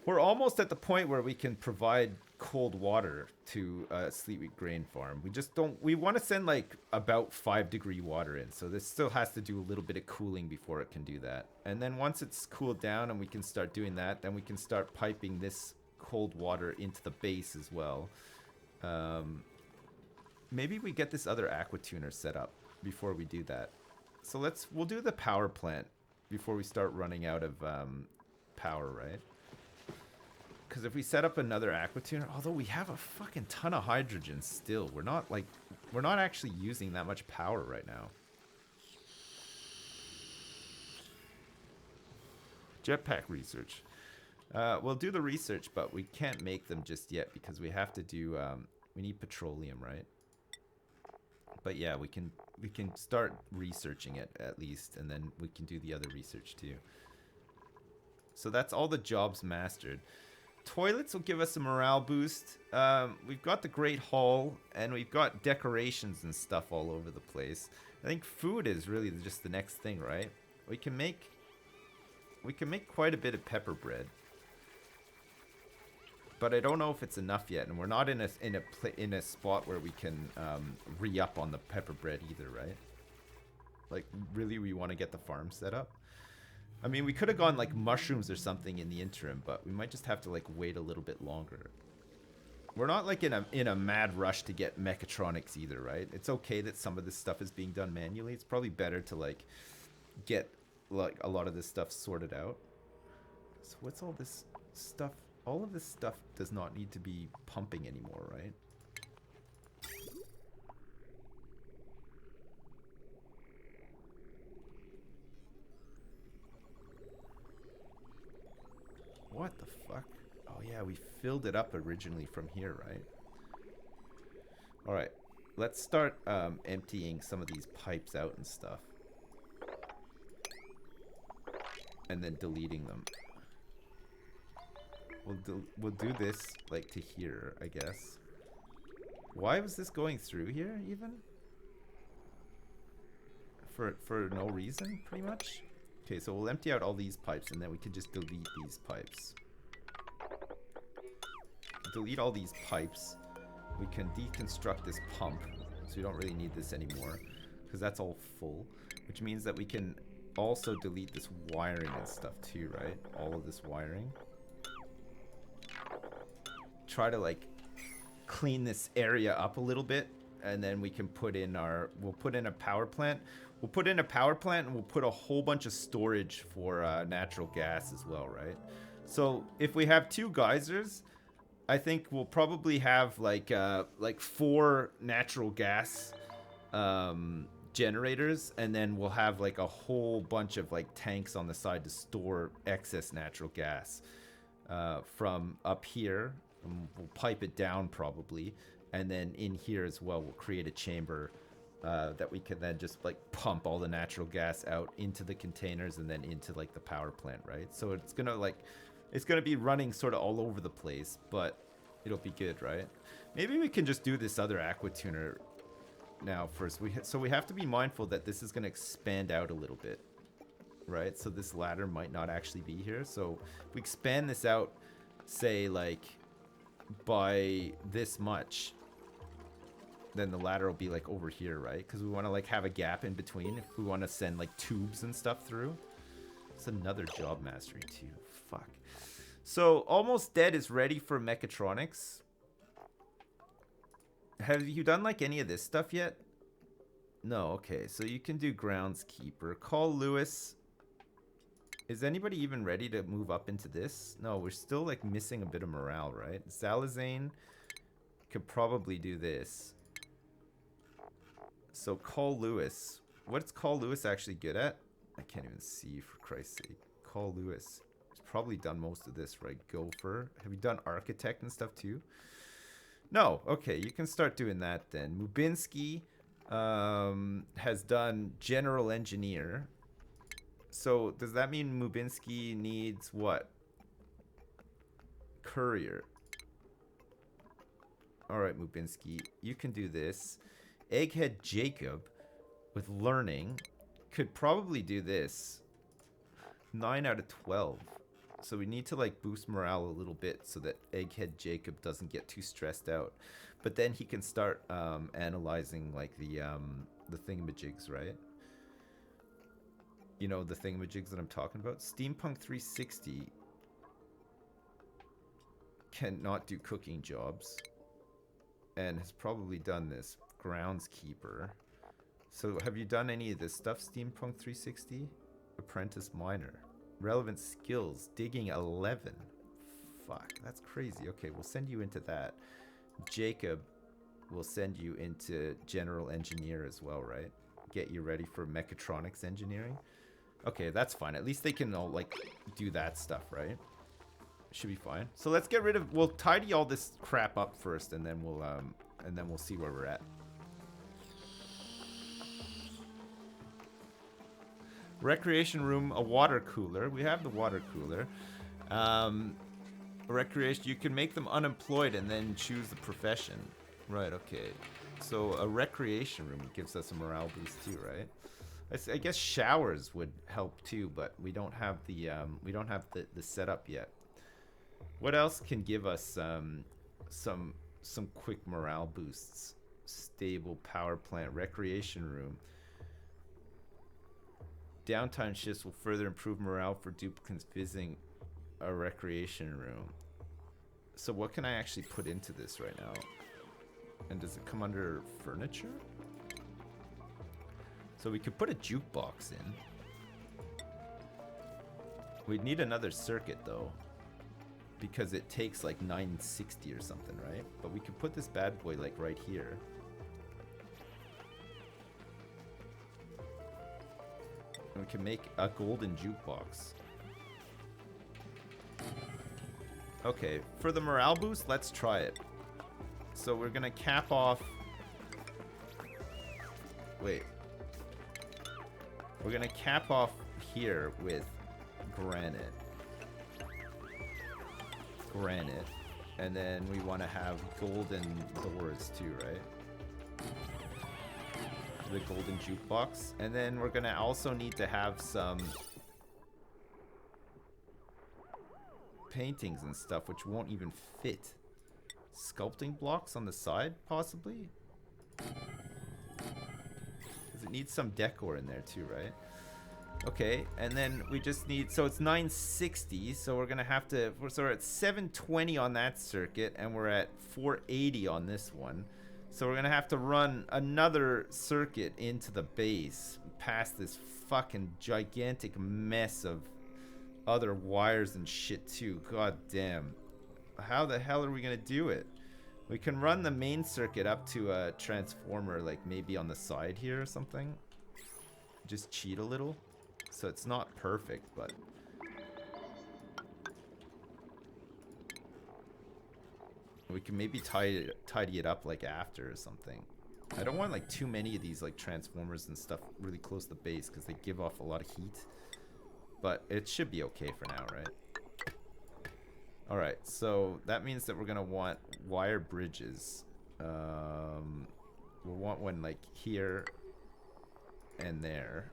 We're almost at the point where we can provide cold water to a sleetwheat grain farm. We just don't. We want to send like about 5-degree water in, so this still has to do a little bit of cooling before it can do that. And then once it's cooled down and we can start doing that, then we can start piping this cold water into the base as well. Maybe we get this other aqua tuner set up before we do that. So we'll do the power plant before we start running out of power, right? Because if we set up another aqua tuner, although we have a fucking ton of hydrogen still, we're not actually using that much power right now. Jetpack research. We'll do the research, but we can't make them just yet because we have to do. We need petroleum, right? But yeah, we can start researching it at least, and then we can do the other research too. So that's all the jobs mastered. Toilets will give us a morale boost. We've got the Great Hall, and we've got decorations and stuff all over the place. I think food is really just the next thing, right? We can make quite a bit of pepper bread. But I don't know if it's enough yet, and we're not in a spot where we can re-up on the pepper bread either, right? Like, really, we want to get the farm set up. I mean, we could have gone like mushrooms or something in the interim, but we might just have to like wait a little bit longer. We're not like in a mad rush to get mechatronics either, right? It's okay that some of this stuff is being done manually. It's probably better to like get like a lot of this stuff sorted out. So what's all this stuff? All of this stuff does not need to be pumping anymore, right? What the fuck? Oh yeah, we filled it up originally from here, right? Alright, let's start emptying some of these pipes out and stuff. And then deleting them. We'll do this like to here, I guess. Why was this going through here even? for no reason, pretty much. Okay, so we'll empty out all these pipes, and then we can just delete these pipes. Delete all these pipes. We can deconstruct this pump, so we don't really need this anymore, because that's all full. Which means that we can also delete this wiring and stuff too, right? All of this wiring. Try to like clean this area up a little bit, and then we can put in our, we'll put in a power plant. We'll put in a power plant, and we'll put a whole bunch of storage for natural gas as well, right? So if we have 2 geysers, I think we'll probably have like 4 natural gas generators, and then we'll have like a whole bunch of like tanks on the side to store excess natural gas from up here. We'll pipe it down probably, and then in here as well we'll create a chamber that we can then just like pump all the natural gas out into the containers and then into like the power plant, right? So it's gonna be running sort of all over the place, but it'll be good, right? Maybe we can just do this other aqua tuner now first. So we have to be mindful that this is going to expand out a little bit, right? So this ladder might not actually be here. So if we expand this out, say like by this much, then the ladder will be like over here, right? Because we want to like have a gap in between if we want to send like tubes and stuff through. It's another job mastery too. Fuck. So Almost Dead is ready for mechatronics. Have you done like any of this stuff yet? No, okay. So you can do groundskeeper. Call Lewis. Is anybody even ready to move up into this? No, we're still like missing a bit of morale, right? Zalazane could probably do this. So Call Lewis. What's Call Lewis actually good at? I can't even see, for Christ's sake. Call Lewis. He's probably done most of this, right? Gopher. Have you done architect and stuff too? No. Okay, you can start doing that then. Mubinsky has done general engineer. So does that mean Mubinsky needs what? Courier. Alright, Mubinsky. You can do this. Egghead Jacob with learning could probably do this. 9 out of 12. So we need to like boost morale a little bit so that Egghead Jacob doesn't get too stressed out. But then he can start analyzing like the thingamajigs, right? You know, the thingamajigs that I'm talking about. Steampunk 360 cannot do cooking jobs and has probably done this. Groundskeeper. So have you done any of this stuff, Steampunk 360? Apprentice miner. Relevant skills. Digging 11. Fuck, that's crazy. Okay, we'll send you into that. Jacob will send you into general engineer as well, right? Get you ready for mechatronics engineering. Okay, that's fine. At least they can all like do that stuff, right? Should be fine. So let's get rid of, we'll tidy all this crap up first, and then we'll see where we're at. Recreation room, a water cooler. We have the water cooler. Recreation, you can make them unemployed and then choose the profession. Right, okay. So a recreation room gives us a morale boost too, right? I guess showers would help too, but we don't have the setup yet. What else can give us some quick morale boosts? Stable power plant, recreation room. Downtime shifts will further improve morale for duplicants visiting a recreation room. So what can I actually put into this right now? And does it come under furniture? So we could put a jukebox in. We'd need another circuit though, because it takes like 960 or something, right? But we could put this bad boy like right here. And we can make a golden jukebox. Okay, for the morale boost, let's try it. So we're gonna cap off. Wait. We're gonna cap off here with granite. Granite. And then we want to have golden doors too, right? the golden jukebox. And then we're gonna also need to have some paintings and stuff, which won't even fit. Sculpting blocks on the side, possibly? Because it needs some decor in there too, right? Okay, and then we just need, so it's 960, so we're gonna have to, so we're at 720 on that circuit, and we're at 480 on this one. So we're gonna have to run another circuit into the base, past this fucking gigantic mess of other wires and shit too. God damn. How the hell are we gonna do it? We can run the main circuit up to a transformer, like maybe on the side here or something. Just cheat a little. So it's not perfect, but... we can maybe tidy it up like after or something. I don't want like too many of these like transformers and stuff really close to the base because they give off a lot of heat. But it should be okay for now, right? Alright, so that means that we're gonna want wire bridges. We'll want one like here and there.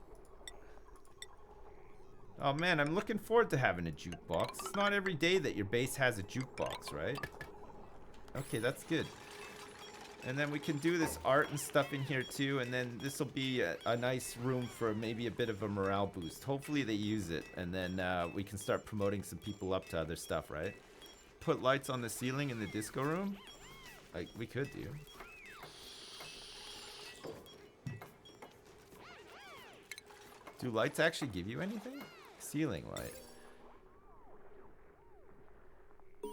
Oh man, I'm looking forward to having a jukebox. It's not every day that your base has a jukebox, right? Okay, that's good. And then we can do this art and stuff in here too, and then this will be a nice room for maybe a bit of a morale boost. Hopefully they use it, and then we can start promoting some people up to other stuff, right? Put lights on the ceiling in the disco room? Like, we could do. Do lights actually give you anything? Ceiling light.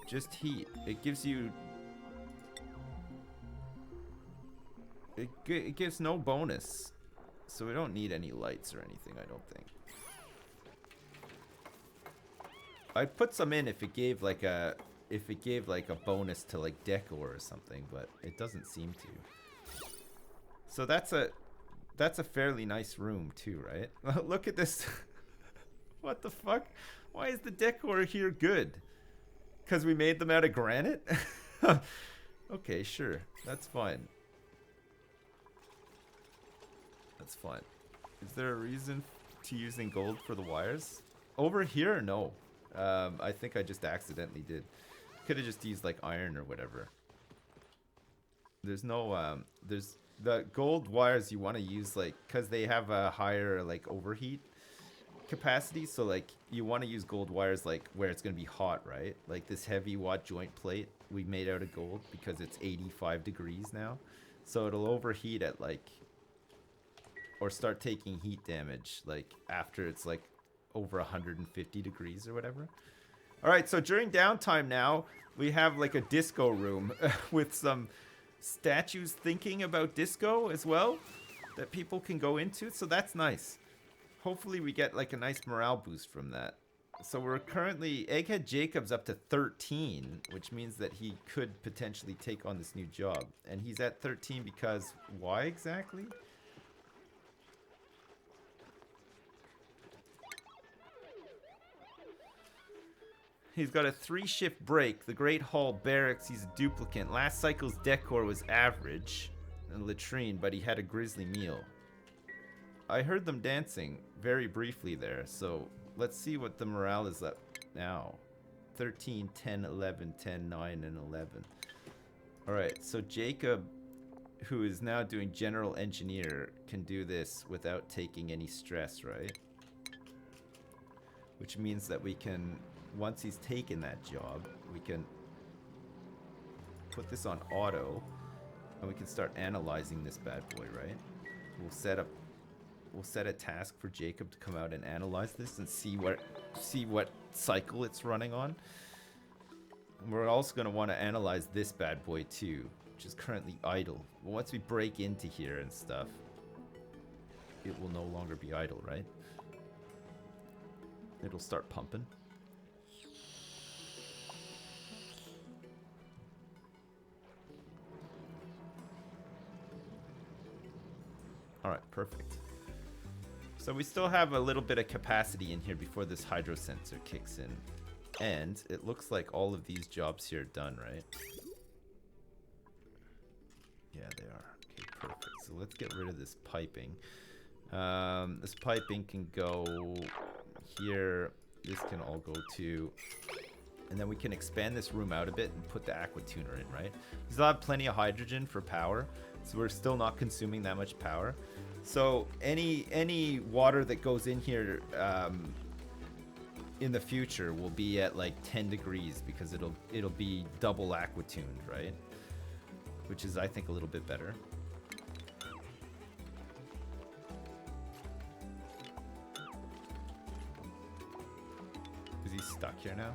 Just heat. It gives you... It gives no bonus. So we don't need any lights or anything, I don't think. I'd put some in if it gave like a... if it gave like a bonus to like decor or something, but it doesn't seem to. So that's a fairly nice room too, right? Look at this. What the fuck? Why is the decor here good? Because we made them out of granite? Okay, sure. That's fine. That's fine. Is there a reason to using gold for the wires? Over here, no. I think I just accidentally did. Could have just used like iron or whatever. There's no there's the gold wires you want to use like because they have a higher like overheat capacity, so like you want to use gold wires like where it's going to be hot, right? Like this heavy watt joint plate we made out of gold because it's 85 degrees now, so it'll overheat at like, or start taking heat damage like after it's like over 150 degrees or whatever. All right, so during downtime now, we have like a disco room with some statues thinking about disco as well that people can go into. So that's nice. Hopefully we get like a nice morale boost from that. So we're currently, Egghead Jacob's up to 13, which means that he could potentially take on this new job. And he's at 13 because why exactly? He's got a 3-shift break. The Great Hall Barracks, he's a duplicant. Last cycle's decor was average. And latrine, but he had a grisly meal. I heard them dancing very briefly there, so let's see what the morale is at now. 13, 10, 11, 10, 9, and 11. Alright, so Jacob, who is now doing general engineer, can do this without taking any stress, right? Which means that we can... once he's taken that job, we can put this on auto, and we can start analyzing this bad boy, right? We'll set a task for Jacob to come out and analyze this and see what cycle it's running on. And we're also going to want to analyze this bad boy too, which is currently idle. But once we break into here and stuff, it will no longer be idle, right? It'll start pumping. Alright, perfect. So we still have a little bit of capacity in here before this hydro sensor kicks in. And it looks like all of these jobs here are done, right? Yeah, they are. Okay, perfect. so let's get rid of this piping. This piping can go here. This can all go to... And then we can expand this room out a bit and put the aqua tuner in, right? We still have plenty of hydrogen for power, so we're still not consuming that much power. So any water that goes in here in the future will be at like 10 degrees because it'll be double aqua tuned, right? Which is, I think, a little bit better. Is he stuck here now?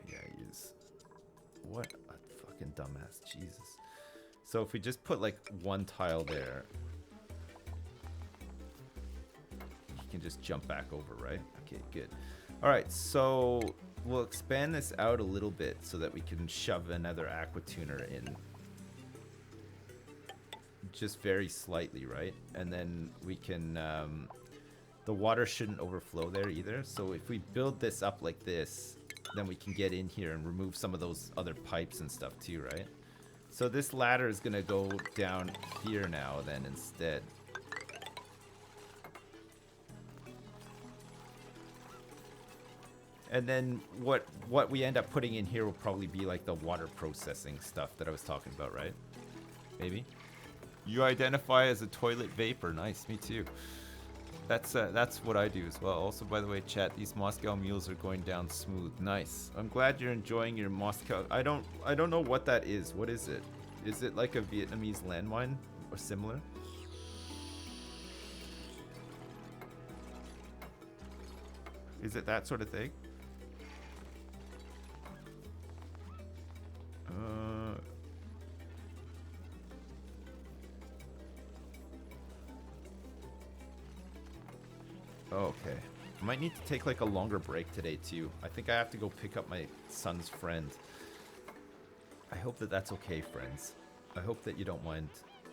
Yeah, he is. What a fucking dumbass. Jesus. So if we just put like one tile there, he can just jump back over, right? Okay, good. All right, so we'll expand this out a little bit so that we can shove another aqua tuner in. Just very slightly, right? And then we can, the water shouldn't overflow there either. So if we build this up like this, then we can get in here and remove some of those other pipes and stuff too, right? So this ladder is gonna go down here now then instead. And then what we end up putting in here will probably be like the water processing stuff that I was talking about, right? Maybe. You identify as a toilet vapor. Nice, me too. That's what I do as well. Also, by the way, chat, these Moscow mules are going down smooth. Nice. I'm glad you're enjoying your Moscow. I don't know what that is. What is it? Is it like a Vietnamese landmine or similar? Is it that sort of thing? Okay. I might need to take like a longer break today too. I think I have to go pick up my son's friend. I hope that that's okay, friends. I hope that you don't mind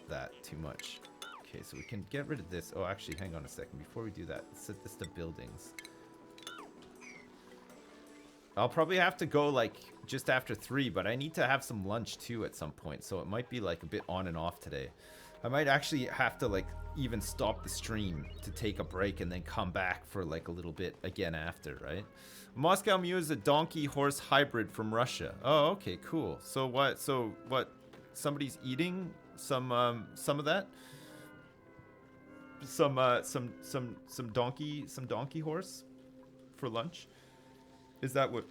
that too much. Okay, so we can get rid of this. Oh, actually, hang on a second. Before we do that, let's set this to buildings. I'll probably have to go like just after 3, but I need to have some lunch too at some point. So it might be like a bit on and off today. I might actually have to like even stop the stream to take a break and then come back for like a little bit again after, right? Moscow Mule is a donkey horse hybrid from Russia. Oh, okay, cool. So what somebody's eating some of that? Some donkey horse for lunch? Is that what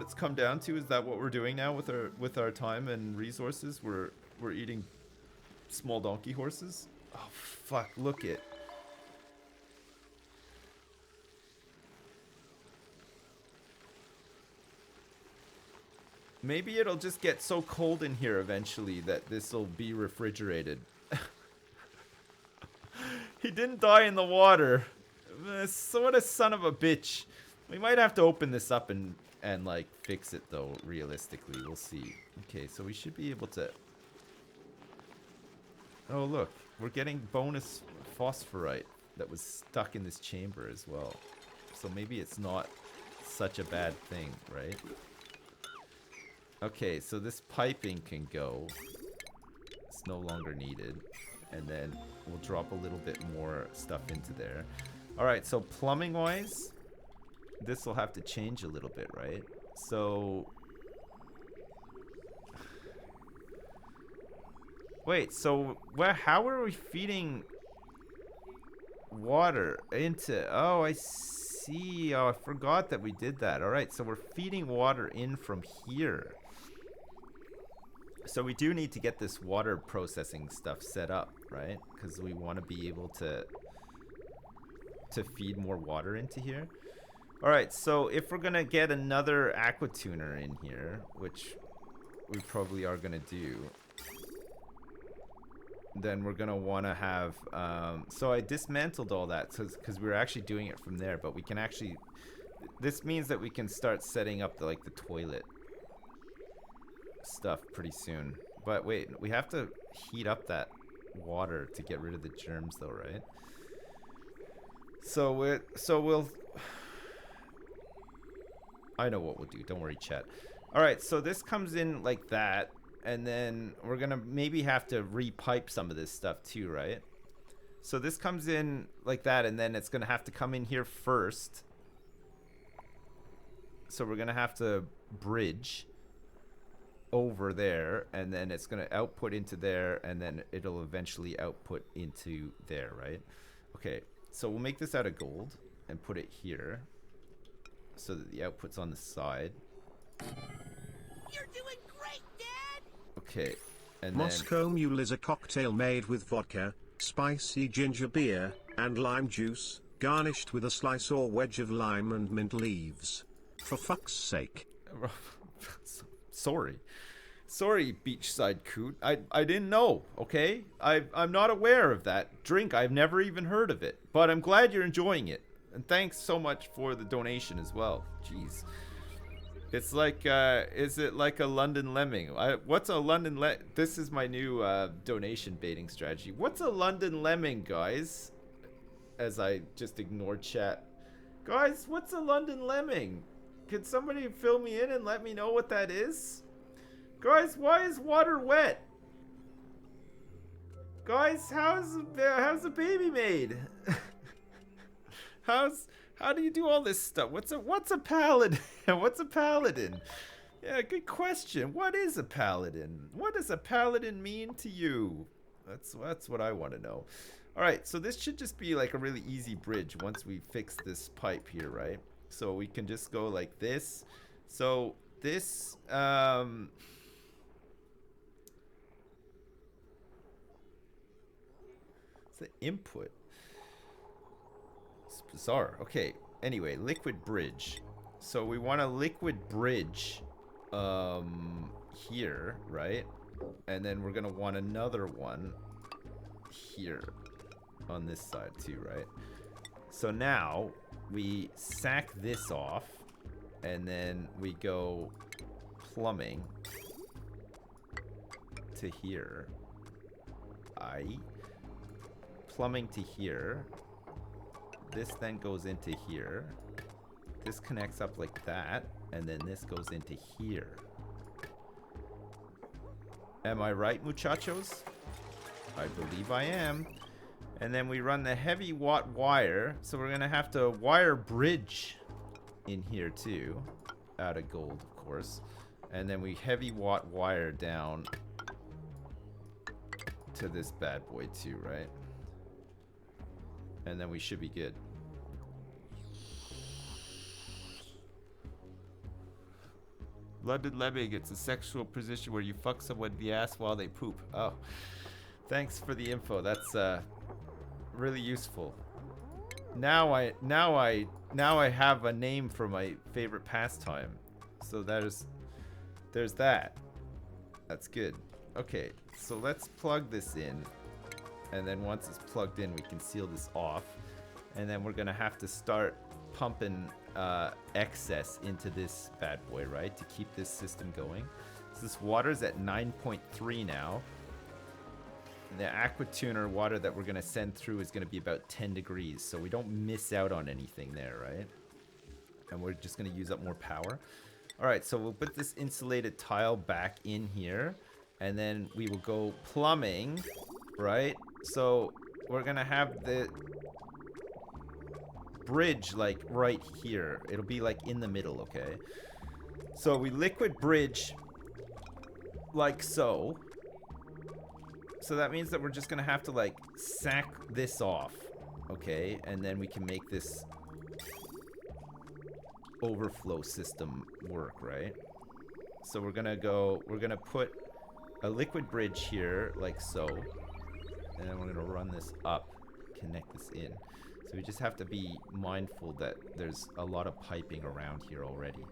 it's come down to? Is that what we're doing now with our time and resources? We're eating small donkey horses? Oh fuck, look it. Maybe it'll just get so cold in here eventually that this'll be refrigerated. He didn't die in the water. So what a son of a bitch. We might have to open this up and like fix it though, realistically. We'll see. Okay, so we should be able to... Oh look, we're getting bonus phosphorite that was stuck in this chamber as well. So maybe it's not such a bad thing, right? Okay, so this piping can go. It's no longer needed. And then we'll drop a little bit more stuff into there. Alright, so plumbing wise, this will have to change a little bit, right? So... Wait, so how are we feeding water into... Oh, I see. Oh, I forgot that we did that. Alright, so we're feeding water in from here. So we do need to get this water processing stuff set up, right? Because we want to be able to feed more water into here. Alright, so if we're going to get another aqua tuner in here, which we probably are going to do, then we're going to want to have... so I dismantled all that because we were actually doing it from there, but we can actually... This means that we can start setting up the toilet stuff pretty soon. But wait, we have to heat up that water to get rid of the germs though, right? So we'll I know what we'll do, don't worry, chat. Alright, so this comes in like that, And then we're gonna maybe have to repipe some of this stuff too, right? So this comes in like that, and then it's gonna have to come in here first. So we're gonna have to bridge over there, and then it's gonna output into there, and then it'll eventually output into there, right? Okay, so we'll make this out of gold and put it here so that the output's on the side. You're doing great, Dad! Okay, and Moscow Mule is a cocktail made with vodka, spicy ginger beer, and lime juice, garnished with a slice or wedge of lime and mint leaves. For fuck's sake. then... Sorry, beachside coot. I didn't know, okay? I'm not aware of that drink. I've never even heard of it. But I'm glad you're enjoying it. And thanks so much for the donation as well. Jeez. It's like, is it like a London Lemming? What's a London This is my new donation baiting strategy. What's a London Lemming, guys? As I just ignored chat. Guys, what's a London Lemming? Could somebody fill me in and let me know what that is? Guys, why is water wet? Guys, how's a baby made? How do you do all this stuff? What's a paladin? What's a paladin? Yeah, good question. What is a paladin? What does a paladin mean to you? That's what I want to know. All right, so this should just be like a really easy bridge once we fix this pipe here, right? So we can just go like this. So this it's the input. It's bizarre. Okay. Anyway, liquid bridge. So we want a liquid bridge here, right? And then we're gonna want another one here on this side too, right? So now we sack this off, and then we go plumbing to here. Plumbing to here. This then goes into here. This connects up like that, and then this goes into here. Am I right, muchachos? I believe I am. And then we run the heavy watt wire, so we're gonna have to wire bridge in here too, out of gold, of course. And then we heavy watt wire down to this bad boy too, right? And then we should be good. London Lemming, it's a sexual position where you fuck someone in the ass while they poop. Oh, thanks for the info. That's really useful. Now I have a name for my favorite pastime. So there's that. That's good. Okay, so let's plug this in. And then once it's plugged in, we can seal this off. And then we're gonna have to start pumping excess into this bad boy, right? To keep this system going. So this water's at 9.3 now. The aquatuner water that we're gonna send through is gonna be about 10 degrees. So we don't miss out on anything there, right? And we're just gonna use up more power. All right, so we'll put this insulated tile back in here. And then we will go plumbing, right? So we're gonna have the bridge like right here. It'll be like in the middle, okay? So we liquid bridge like so. So that means that we're just gonna have to like sack this off, okay? And then we can make this overflow system work, right? So we're gonna put a liquid bridge here like so. And then we're gonna run this up, connect this in. So we just have to be mindful that there's a lot of piping around here already.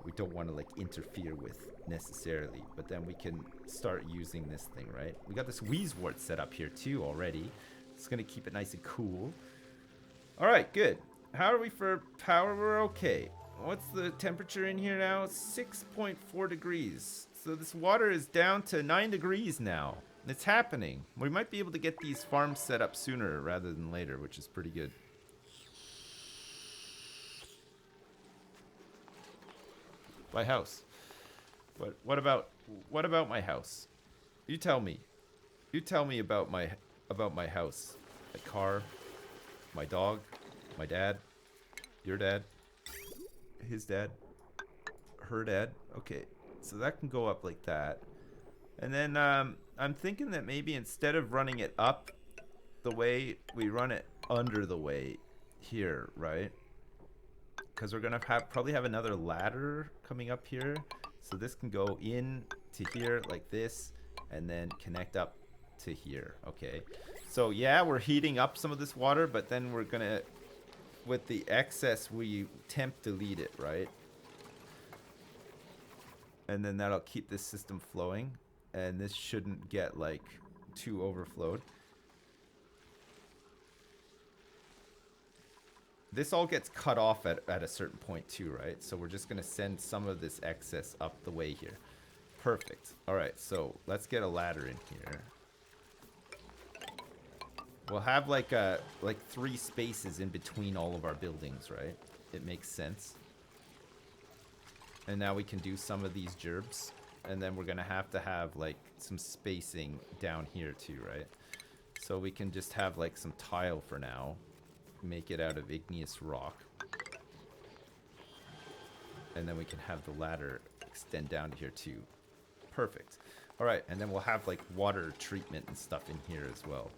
We don't want to like interfere with necessarily, but then we can start using this thing, right? We got this Wheezewort set up here too already. It's gonna keep it nice and cool. All right, good. How are we for power? We're okay. What's the temperature in here now? 6.4 degrees. So this water is down to 9 degrees now. It's happening. We might be able to get these farms set up sooner rather than later, which is pretty good. By house. What about my house? You tell me. You tell me about my house. My car, my dog, my dad, your dad, his dad, her dad. Okay. So that can go up like that. And then I'm thinking that maybe instead of running it up the way, we run it under the way here, right? Because we're gonna probably have another ladder coming up here, so this can go in to here like this, and then connect up to here. Okay, so yeah, we're heating up some of this water, but then we're gonna, with the excess, we temp delete it, right? And then that'll keep this system flowing, and this shouldn't get like too overflowed. This all gets cut off at a certain point too, right? So we're just going to send some of this excess up the way here. Perfect. All right, so let's get a ladder in here. We'll have like 3 spaces in between all of our buildings, right? It makes sense. And now we can do some of these gerbs. And then we're going to have like some spacing down here too, right? So we can just have like some tile for now. Make it out of igneous rock, and then we can have the ladder extend down to here too. Perfect. All right, and then we'll have like water treatment and stuff in here as well.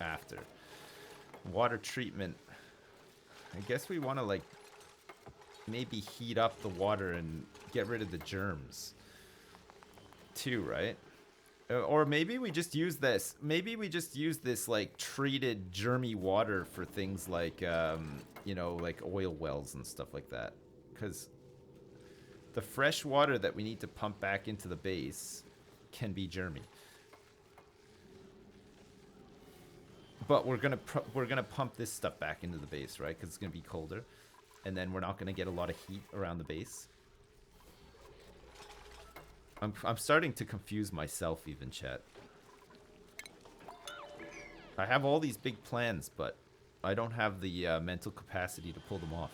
After water treatment, I guess we want to like maybe heat up the water and get rid of the germs too, right? Or maybe we just use this. Maybe we just use this like treated germy water for things like, you know, like oil wells and stuff like that. Because the fresh water that we need to pump back into the base can be germy. But we're gonna pump this stuff back into the base, right? Because it's gonna be colder, and then we're not gonna get a lot of heat around the base. I'm starting to confuse myself even, chat. I have all these big plans, but I don't have the mental capacity to pull them off.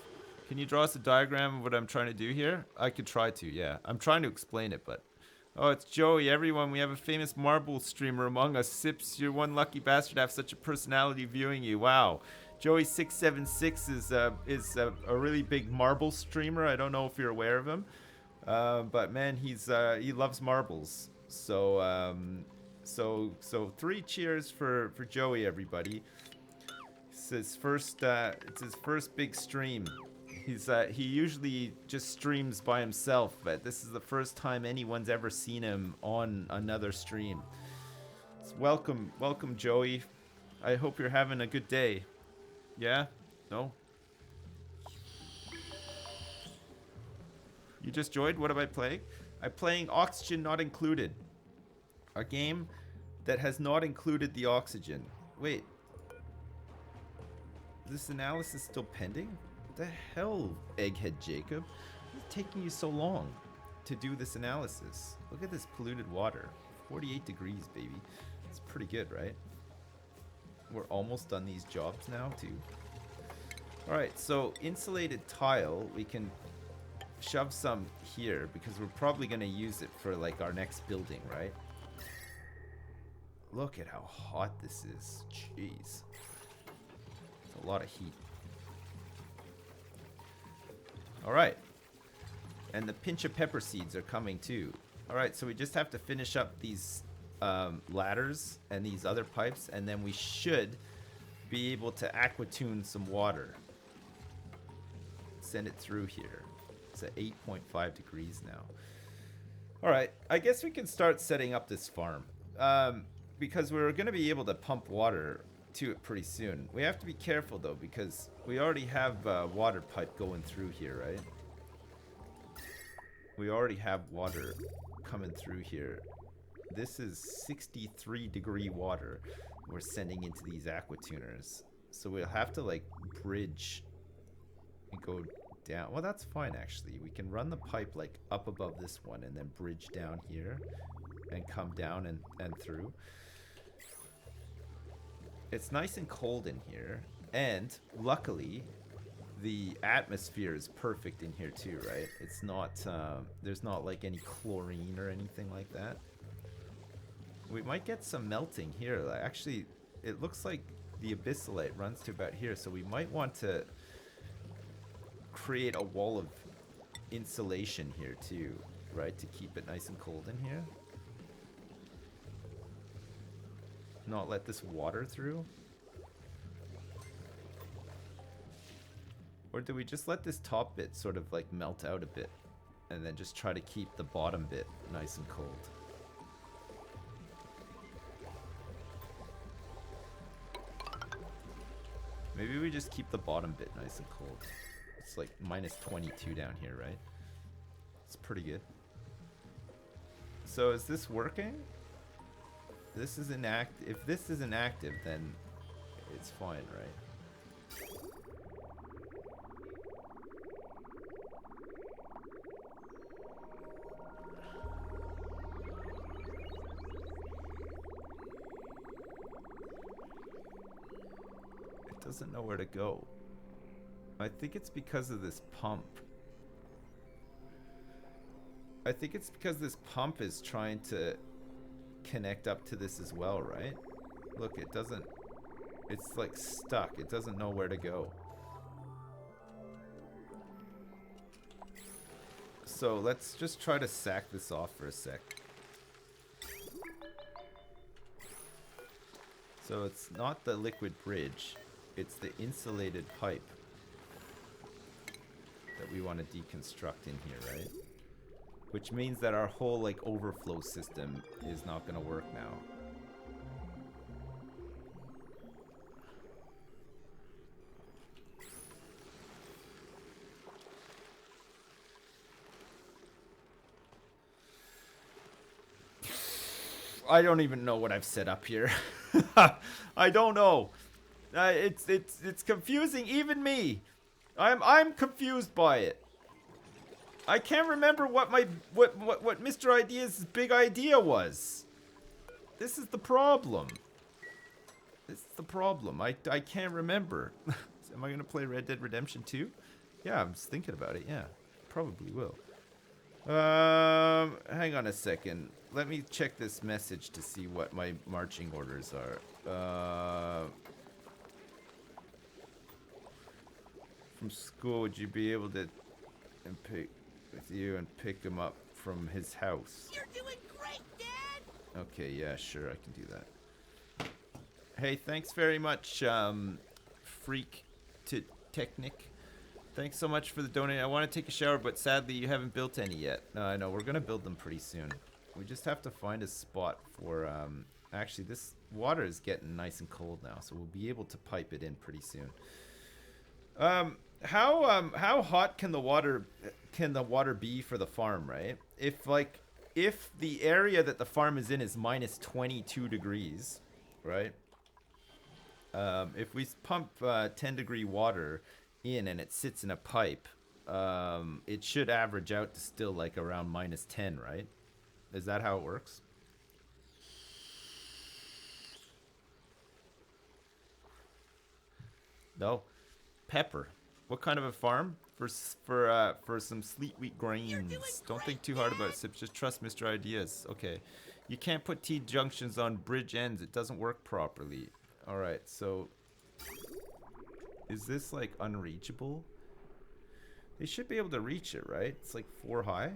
Can you draw us a diagram of what I'm trying to do here? I could try to, yeah. I'm trying to explain it, but... Oh, it's Joey, everyone. We have a famous marble streamer among us. Sips, you're one lucky bastard to have such a personality viewing you. Wow. Joey676 is a really big marble streamer. I don't know if you're aware of him. But man, he loves marbles. So 3 cheers for Joey, everybody. It's his first big stream. He usually just streams by himself, but this is the first time anyone's ever seen him on another stream. So welcome Joey. I hope you're having a good day. Yeah? No? You just joined? What am I playing? I'm playing Oxygen Not Included. A game that has not included the oxygen. Wait. Is this analysis still pending? What the hell, Egghead Jacob? What's taking you so long to do this analysis? Look at this polluted water. 48 degrees, baby. It's pretty good, right? We're almost done these jobs now, too. Alright, so insulated tile, we can shove some here because we're probably going to use it for like our next building, right? Look at how hot this is. Jeez. It's a lot of heat. Alright. And the pinch of pepper seeds are coming too. Alright, so we just have to finish up these ladders and these other pipes, and then we should be able to aquatune some water. Send it through here. It's at 8.5 degrees now. Alright, I guess we can start setting up this farm. Because we're going to be able to pump water to it pretty soon. We have to be careful though, because we already have a water pipe going through here, right? We already have water coming through here. This is 63 degree water we're sending into these aquatuners. So we'll have to like bridge and go down. Well, that's fine actually. We can run the pipe like up above this one and then bridge down here and come down and through. It's nice and cold in here, and luckily the atmosphere is perfect in here too, right? It's not, there's not like any chlorine or anything like that. We might get some melting here. Like, actually, it looks like the abyssalite runs to about here, so we might want to create a wall of insulation here too, right? To keep it nice and cold in here. Not let this water through. Or do we just let this top bit sort of like melt out a bit and then just try to keep the bottom bit nice and cold? Maybe we just keep the bottom bit nice and cold. It's like minus 22 down here, right? It's pretty good. So is this working? This is inactive. If this is inactive, then it's fine, right? Doesn't know where to go. I think it's because of this pump. I think it's because this pump is trying to connect up to this as well, right? Look, it doesn't... It's like stuck. It doesn't know where to go. So let's just try to sack this off for a sec. So it's not the liquid bridge. It's the insulated pipe that we want to deconstruct in here, right? Which means that our whole like overflow system is not going to work now. I don't even know what I've set up here. I don't know. It's confusing even me. I'm confused by it. I can't remember what Mr. Idea's big idea was. This is the problem. This is the problem. I can't remember. Am I gonna play Red Dead Redemption 2? Yeah, I'm just thinking about it. Yeah, probably will. Hang on a second. Let me check this message to see what my marching orders are. From school, would you be able to pick with you and pick him up from his house? You're doing great, Dad! Okay, yeah, sure, I can do that. Hey, thanks very much, Freak to Technic. Thanks so much for the donate. I want to take a shower, but sadly you haven't built any yet. No, I know, we're gonna build them pretty soon. We just have to find a spot for, actually this water is getting nice and cold now, so we'll be able to pipe it in pretty soon. How hot can the water be for the farm, right? If the area that the farm is in is minus 22 degrees, right? If we pump 10-degree water in and it sits in a pipe, it should average out to still like around minus 10, right? Is that how it works? No. Pepper. What kind of a farm? For some sleet wheat grains. Don't think too hard about it, Sips. Just trust Mr. Ideas. Okay. You can't put T-junctions on bridge ends. It doesn't work properly. Alright, so... Is this, like, unreachable? They should be able to reach it, right? It's, like, 4 high.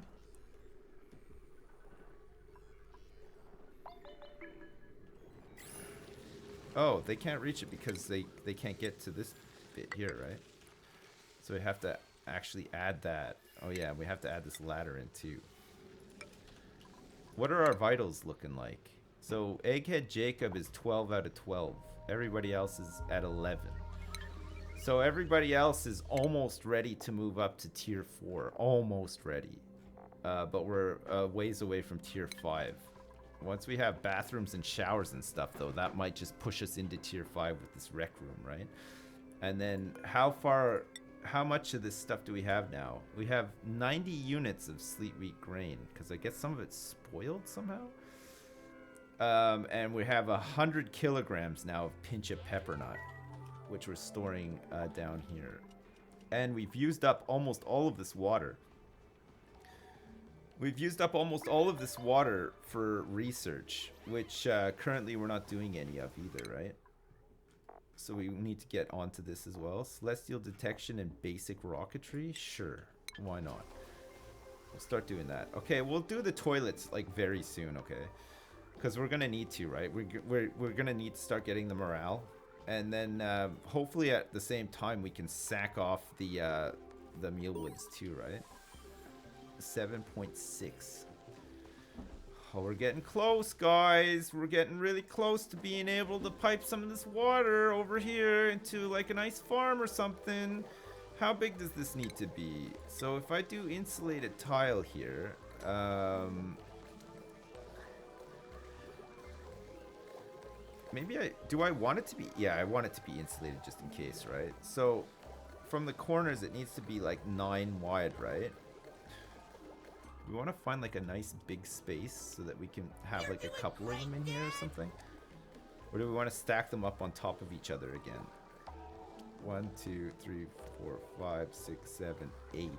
Oh, they can't reach it because they can't get to this bit here, right? So we have to actually add that. Oh yeah, we have to add this ladder in too. What are our vitals looking like? So Egghead Jacob is 12 out of 12. Everybody else is at 11. So everybody else is almost ready to move up to tier 4. Almost ready. But we're ways away from tier 5. Once we have bathrooms and showers and stuff, though, that might just push us into tier 5 with this rec room, right? And then how much of this stuff do we have now? We have 90 units of sleet wheat grain, because I guess some of it's spoiled somehow. And we have 100 kilograms now of pinch of pepper nut, which we're storing down here. And we've used up almost all of this water. We've used up almost all of this water for research, which currently we're not doing any of either, right? So we need to get onto this as well. Celestial detection and basic rocketry? Sure, why not? We'll start doing that. Okay, we'll do the toilets like very soon, okay? Because we're gonna need to, right? We're gonna need to start getting the morale. And then hopefully at the same time we can sack off the mealwoods too, right? 7.6. Oh, we're getting close, guys. We're getting really close to being able to pipe some of this water over here into like a nice farm or something. How big does this need to be? So if I do insulated tile here, maybe do I want it to be? Yeah, I want it to be insulated just in case, right? So from the corners, it needs to be like 9 wide, right? We want to find like a nice big space so that we can have like a couple of them in here or something. Or do we want to stack them up on top of each other again? 1, 2, 3, 4, 5, 6, 7, 8.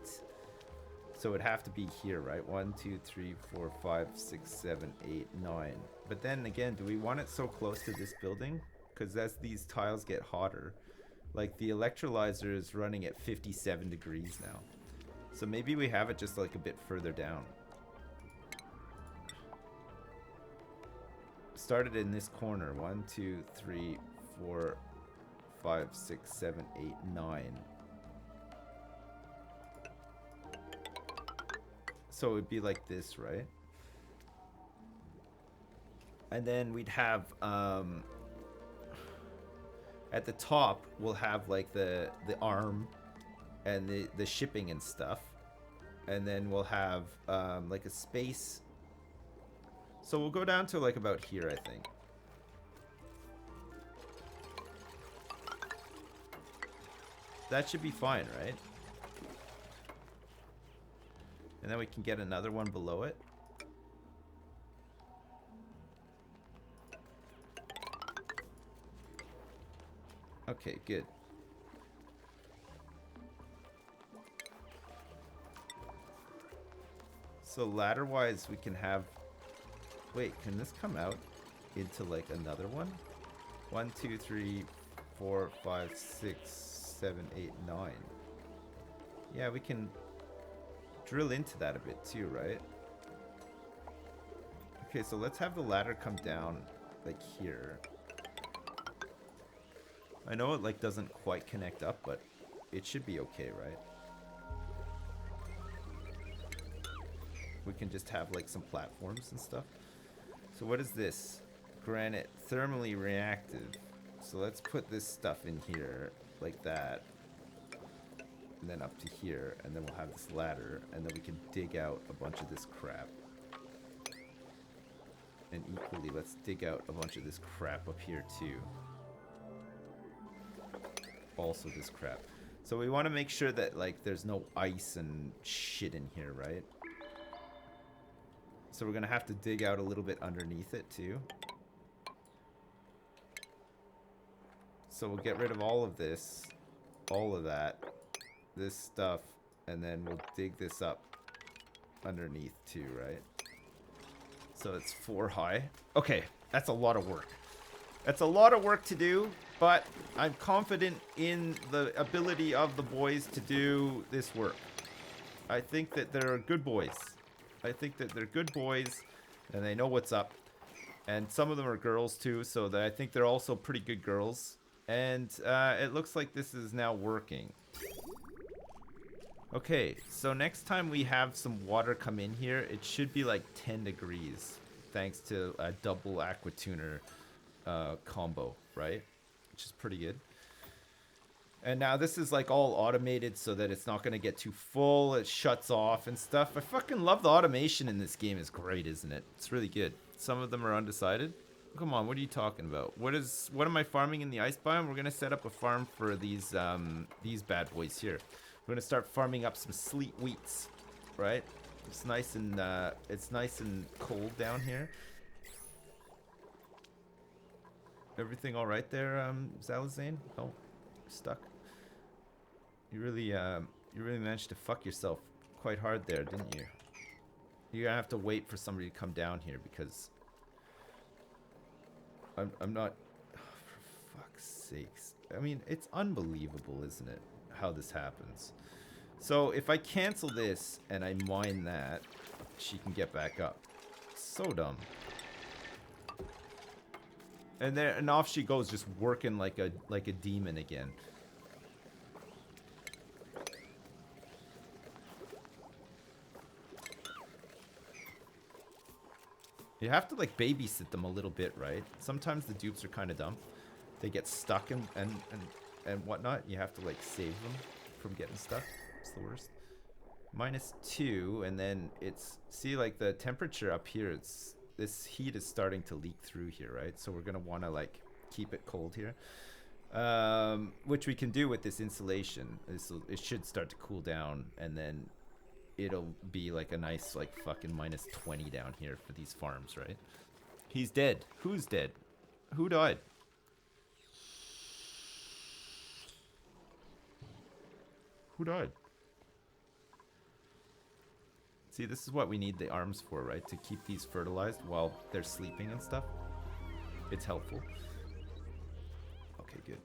So it'd have to be here, right? 1, 2, 3, 4, 5, 6, 7, 8, 9. But then again, do we want it so close to this building? Because as these tiles get hotter, like the electrolyzer is running at 57 degrees now. So maybe we have it just like a bit further down. Started in this corner. 1, 2, 3, 4, 5, 6, 7, 8, 9. So it would be like this, right? And then we'd have at the top we'll have like the arm and the shipping and stuff, and then we'll have like a space. So we'll go down to like about here, I think. That should be fine, right? And then we can get another one below it. Okay, good. So ladder-wise, we can have... Wait, can this come out into like another one? 1, 2, 3, 4, 5, 6, 7, 8, 9. Yeah, we can drill into that a bit too, right? Okay, so let's have the ladder come down like here. I know it like doesn't quite connect up, but it should be okay, right? We can just have like some platforms and stuff. So what is this? Granite, thermally reactive. So let's put this stuff in here like that. And then up to here, and then we'll have this ladder, and then we can dig out a bunch of this crap. And equally, let's dig out a bunch of this crap up here too. Also this crap. So we want to make sure that like there's no ice and shit in here, right? So we're gonna have to dig out a little bit underneath it too. So we'll get rid of all of this, all of that, this stuff, and then we'll dig this up underneath too, right? So it's 4 high. Okay, that's a lot of work. That's a lot of work to do, but I'm confident in the ability of the boys to do this work. I think that they're good boys. I think that they're good boys, and they know what's up. And some of them are girls too, so I think they're also pretty good girls. And it looks like this is now working. Okay, so next time we have some water come in here, it should be like 10 degrees, thanks to a double aquatuner combo, right? Which is pretty good. And now this is like all automated so that it's not going to get too full. It shuts off and stuff. I fucking love the automation in this game. Is great, isn't it? It's really good. Some of them are undecided. Come on, what are you talking about? What am I farming in the ice biome? We're going to set up a farm for these bad boys here. We're going to start farming up some sleet wheats, right? It's nice and cold down here. Everything all right there, Zalazane? Oh, stuck. You really managed to fuck yourself quite hard there, didn't you? You're gonna have to wait for somebody to come down here because I'm not. Oh, for fuck's sakes! I mean, it's unbelievable, isn't it? How this happens. So if I cancel this and I mine that, she can get back up. So dumb. And off she goes, just working like a demon again. You have to like babysit them a little bit, right? Sometimes the dupes are kind of dumb. They get stuck and whatnot. You have to like save them from getting stuck. It's the worst. -2, and then it's, see, like the temperature up here, it's, this heat is starting to leak through here, right? So we're gonna want to like keep it cold here, which we can do with this insulation. It should start to cool down, and then it'll be like a nice like fucking -20 down here for these farms, right? He's dead. Who's dead? Who died? Who died? See, this is what we need the arms for, right? To keep these fertilized while they're sleeping and stuff. It's helpful. Okay, good.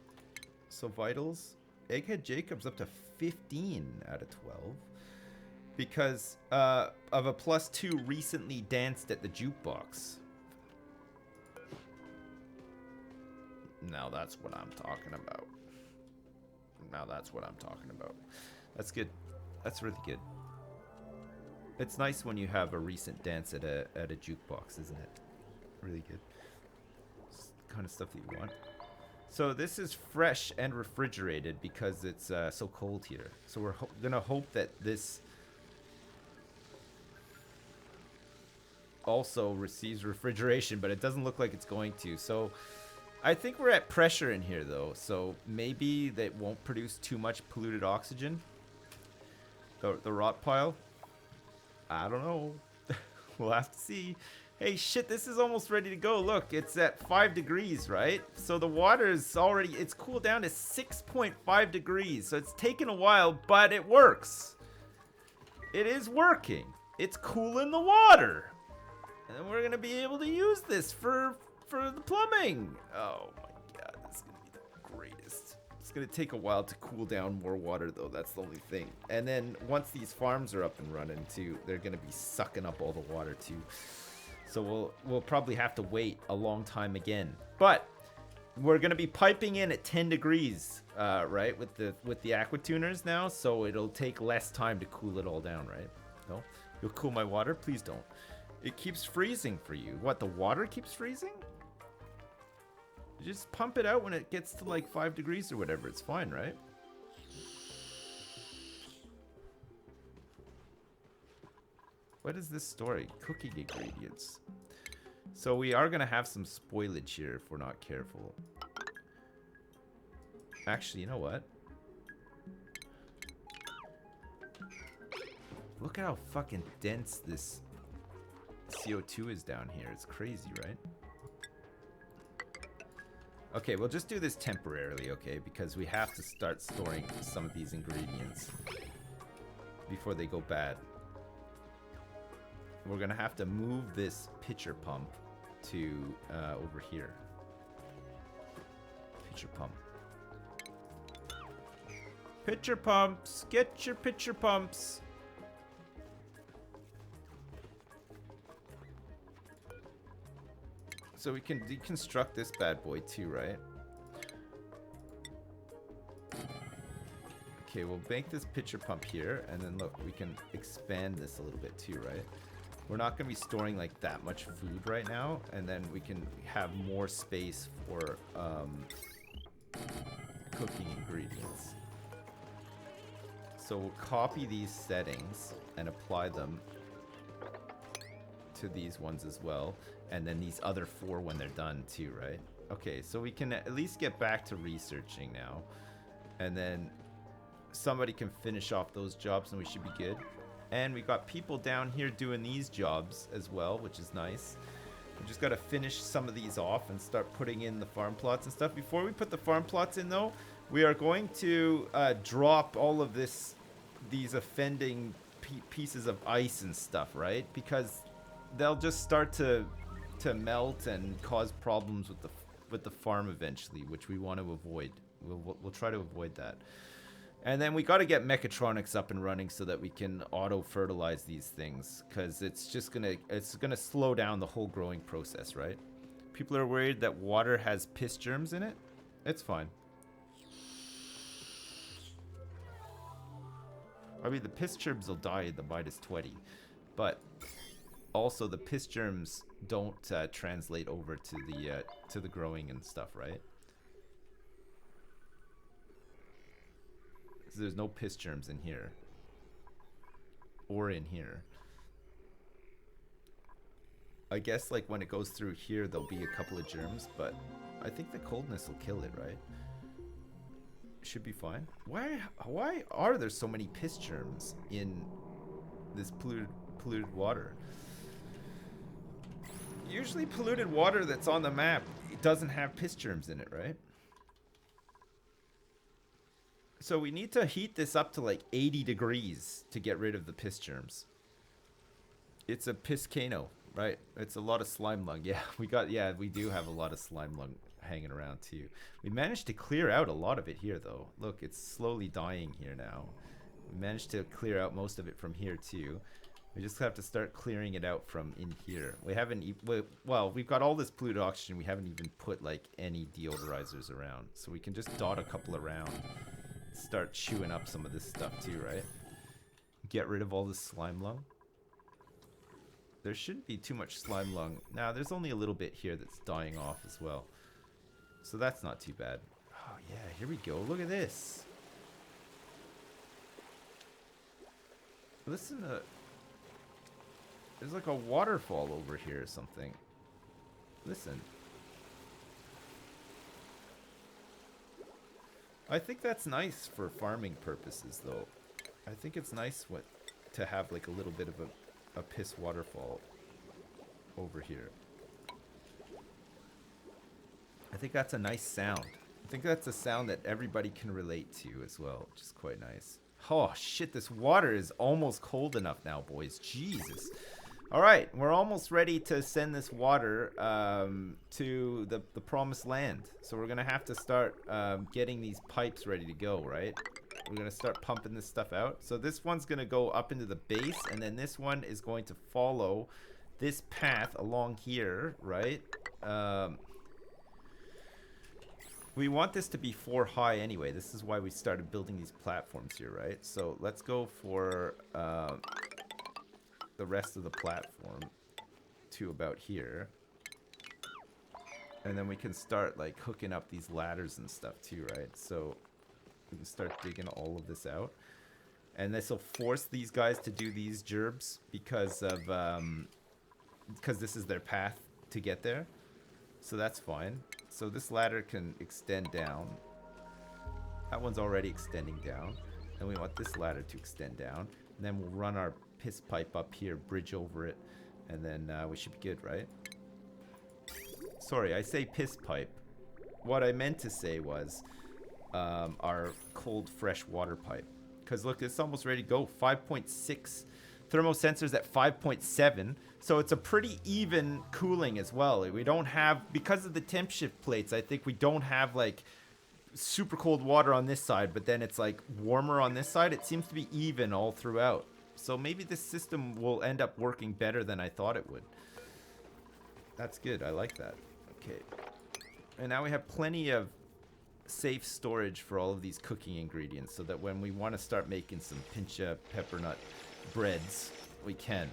So vitals. Egghead Jacob's up to 15 out of 12. Because of a +2 recently danced at the jukebox. Now that's what I'm talking about. Now that's what I'm talking about. That's good. That's really good. It's nice when you have a recent dance at a jukebox, isn't it? Really good. It's the kind of stuff that you want. So this is fresh and refrigerated because it's so cold here. So we're gonna hope that this also receives refrigeration, but it doesn't look like it's going to. So I think we're at pressure in here though, so maybe that won't produce too much polluted oxygen. The rot pile. I don't know. We'll have to see. Hey, shit, this is almost ready to go. Look, it's at 5 degrees, right? So the water is already, it's cooled down to 6.5 degrees. So it's taken a while, but it works. It is working. It's cooling the water. And we're going to be able to use this for the plumbing. Oh my god, this is going to be the greatest. It's going to take a while to cool down more water, though. That's the only thing. And then once these farms are up and running, too, they're going to be sucking up all the water, too. So we'll probably have to wait a long time again. But we're going to be piping in at 10 degrees, right, with the aquatuners now. So it'll take less time to cool it all down, right? No? You'll cool my water? Please don't. It keeps freezing for you. What, the water keeps freezing? You just pump it out when it gets to like 5 degrees or whatever. It's fine, right? What is this story? Cooking ingredients. So we are going to have some spoilage here if we're not careful. Actually, you know what? Look at how fucking dense this CO2 is down here. It's crazy, right? Okay, we'll just do this temporarily, okay? Because we have to start storing some of these ingredients before they go bad. We're gonna have to move this pitcher pump to over here. Pitcher pump. Pitcher pumps! Get your pitcher pumps! So we can deconstruct this bad boy too, right? Okay, we'll make this pitcher pump here, and then look, we can expand this a little bit too, right? We're not going to be storing like that much food right now, and then we can have more space for cooking ingredients. So we'll copy these settings and apply them to these ones as well, and then these other 4 when they're done too, right? Okay, so we can at least get back to researching now, and then somebody can finish off those jobs and we should be good. And we got people down here doing these jobs as well, which is nice. We just got to finish some of these off and start putting in the farm plots and stuff. Before we put the farm plots in though, We are going to drop all of these offending pieces of ice and stuff, right? Because they'll just start to melt and cause problems with the farm eventually, which we want to avoid. We'll try to avoid that. And then we got to get mechatronics up and running so that we can auto fertilize these things, because it's gonna slow down the whole growing process, right? People are worried that water has piss germs in it. It's fine. I mean, the piss germs will die in the -20, but also the piss germs don't translate over to the growing and stuff, right? So there's no piss germs in here or in here. I guess like when it goes through here, there'll be a couple of germs, but I think the coldness will kill it, right? Should be fine. Why are there so many piss germs in this polluted water? Usually polluted water that's on the map, it doesn't have piss germs in it, right? So we need to heat this up to like 80 degrees to get rid of the piss germs. It's a pisscano, right? It's a lot of slime lung. Yeah, we do have a lot of slime lung hanging around too. We managed to clear out a lot of it here though. Look, it's slowly dying here now. We managed to clear out most of it from here too. We just have to start clearing it out from in here. We haven't well, we've got all this polluted oxygen. We haven't even put like any deodorizers around. So we can just dot a couple around. Start chewing up some of this stuff too, right? Get rid of all this slime lung. There shouldn't be too much slime lung. Now, there's only a little bit here that's dying off as well. So that's not too bad. Oh yeah, here we go. Look at this. Listen to... There's like a waterfall over here or something. Listen. I think that's nice for farming purposes, though. I think it's nice to have like a little bit of a piss waterfall over here. I think that's a nice sound. I think that's a sound that everybody can relate to as well, which is quite nice. Oh shit, this water is almost cold enough now, boys. Jesus. All right, we're almost ready to send this water to the promised land. So we're gonna have to start getting these pipes ready to go, right? We're gonna start pumping this stuff out. So this one's gonna go up into the base, and then this one is going to follow this path along here, right? We want this to be 4 high anyway. This is why we started building these platforms here, right? So let's go for the rest of the platform to about here. And then we can start like hooking up these ladders and stuff too, right? So we can start digging all of this out. And this will force these guys to do these gerbs because this is their path to get there. So that's fine. So this ladder can extend down. That one's already extending down. And we want this ladder to extend down. And then we'll run our piss pipe up here, bridge over it, and then we should be good, right? Sorry, I say piss pipe. What I meant to say was our cold, fresh water pipe. Because look, it's almost ready to go. 5.6 thermosensors at 5.7. So it's a pretty even cooling as well. We don't have, because of the temp shift plates, I think we don't have like super cold water on this side, but then it's like warmer on this side. It seems to be even all throughout. So maybe this system will end up working better than I thought it would. That's good. I like that. Okay. And now we have plenty of safe storage for all of these cooking ingredients so that when we want to start making some pincha pepper nut breads, we can.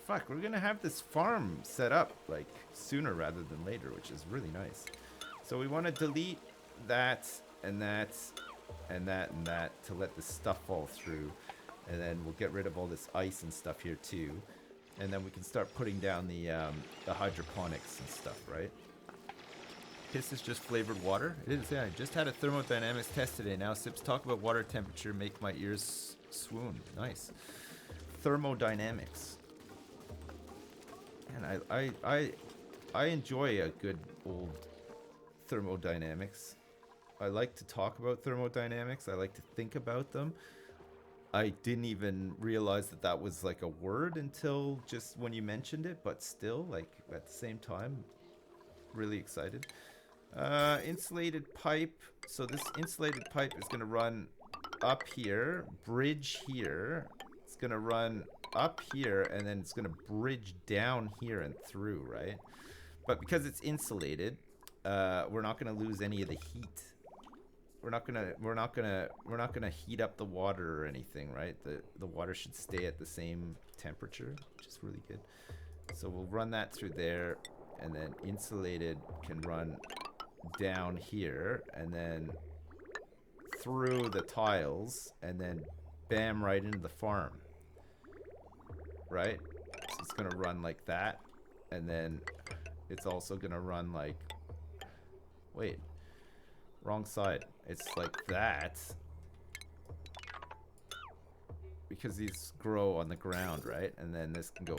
Fuck, we're going to have this farm set up like sooner rather than later, which is really nice. So we want to delete that and that and that and that to let the stuff fall through. And then we'll get rid of all this ice and stuff here too. And then we can start putting down the hydroponics and stuff, right? Piss is just flavored water. It is, yeah. I just had a thermodynamics test today. Now sips talk about water temperature make my ears swoon. Nice. Thermodynamics. And I enjoy a good old thermodynamics. I like to talk about thermodynamics. I like to think about them. I didn't even realize that that was like a word until just when you mentioned it, but still, like at the same time, really excited. Insulated pipe. So this insulated pipe is going to run up here, bridge here. It's going to run up here, and then it's going to bridge down here and through, right? But because it's insulated, we're not going to lose any of the heat. We're not gonna heat up the water or anything, right? The water should stay at the same temperature, which is really good. So we'll run that through there, and then insulated can run down here, and then through the tiles, and then bam, right into the farm. Right? So it's gonna run like that, and then it's also gonna run like, wait, wrong side. It's like that. Because these grow on the ground, right? And then this can go.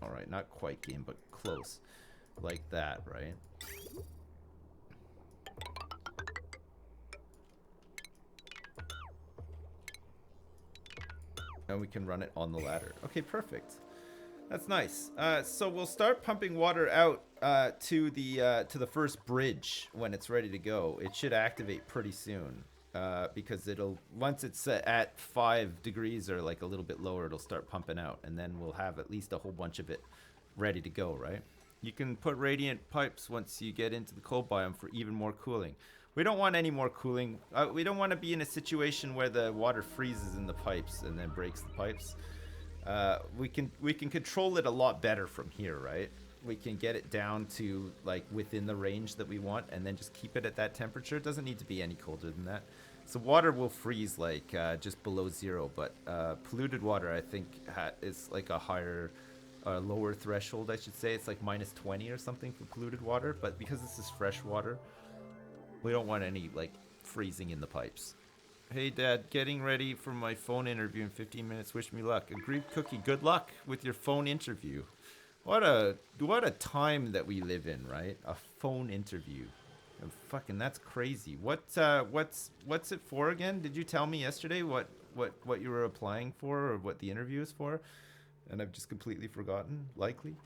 Alright, not quite game, but close. Like that, right? And we can run it on the ladder. Okay, perfect. That's nice. So we'll start pumping water out to the first bridge when it's ready to go. It should activate pretty soon because it'll once it's at 5 degrees or like a little bit lower, it'll start pumping out, and then we'll have at least a whole bunch of it ready to go. Right? You can put radiant pipes once you get into the cold biome for even more cooling. We don't want any more cooling. We don't want to be in a situation where the water freezes in the pipes and then breaks the pipes. We can control it a lot better from here, right? We can get it down to like within the range that we want, and then just keep it at that temperature. It doesn't need to be any colder than that. So water will freeze like just below 0, but polluted water I think is like a higher, lower threshold. I should say it's like -20 or something for polluted water. But because this is fresh water, we don't want any like freezing in the pipes. Hey Dad, getting ready for my phone interview in 15 minutes. Wish me luck. Agreed, Cookie. Good luck with your phone interview. What a time that we live in, right? A phone interview. And fucking that's crazy. What's it for again? Did you tell me yesterday what you were applying for or what the interview is for? And I've just completely forgotten, likely.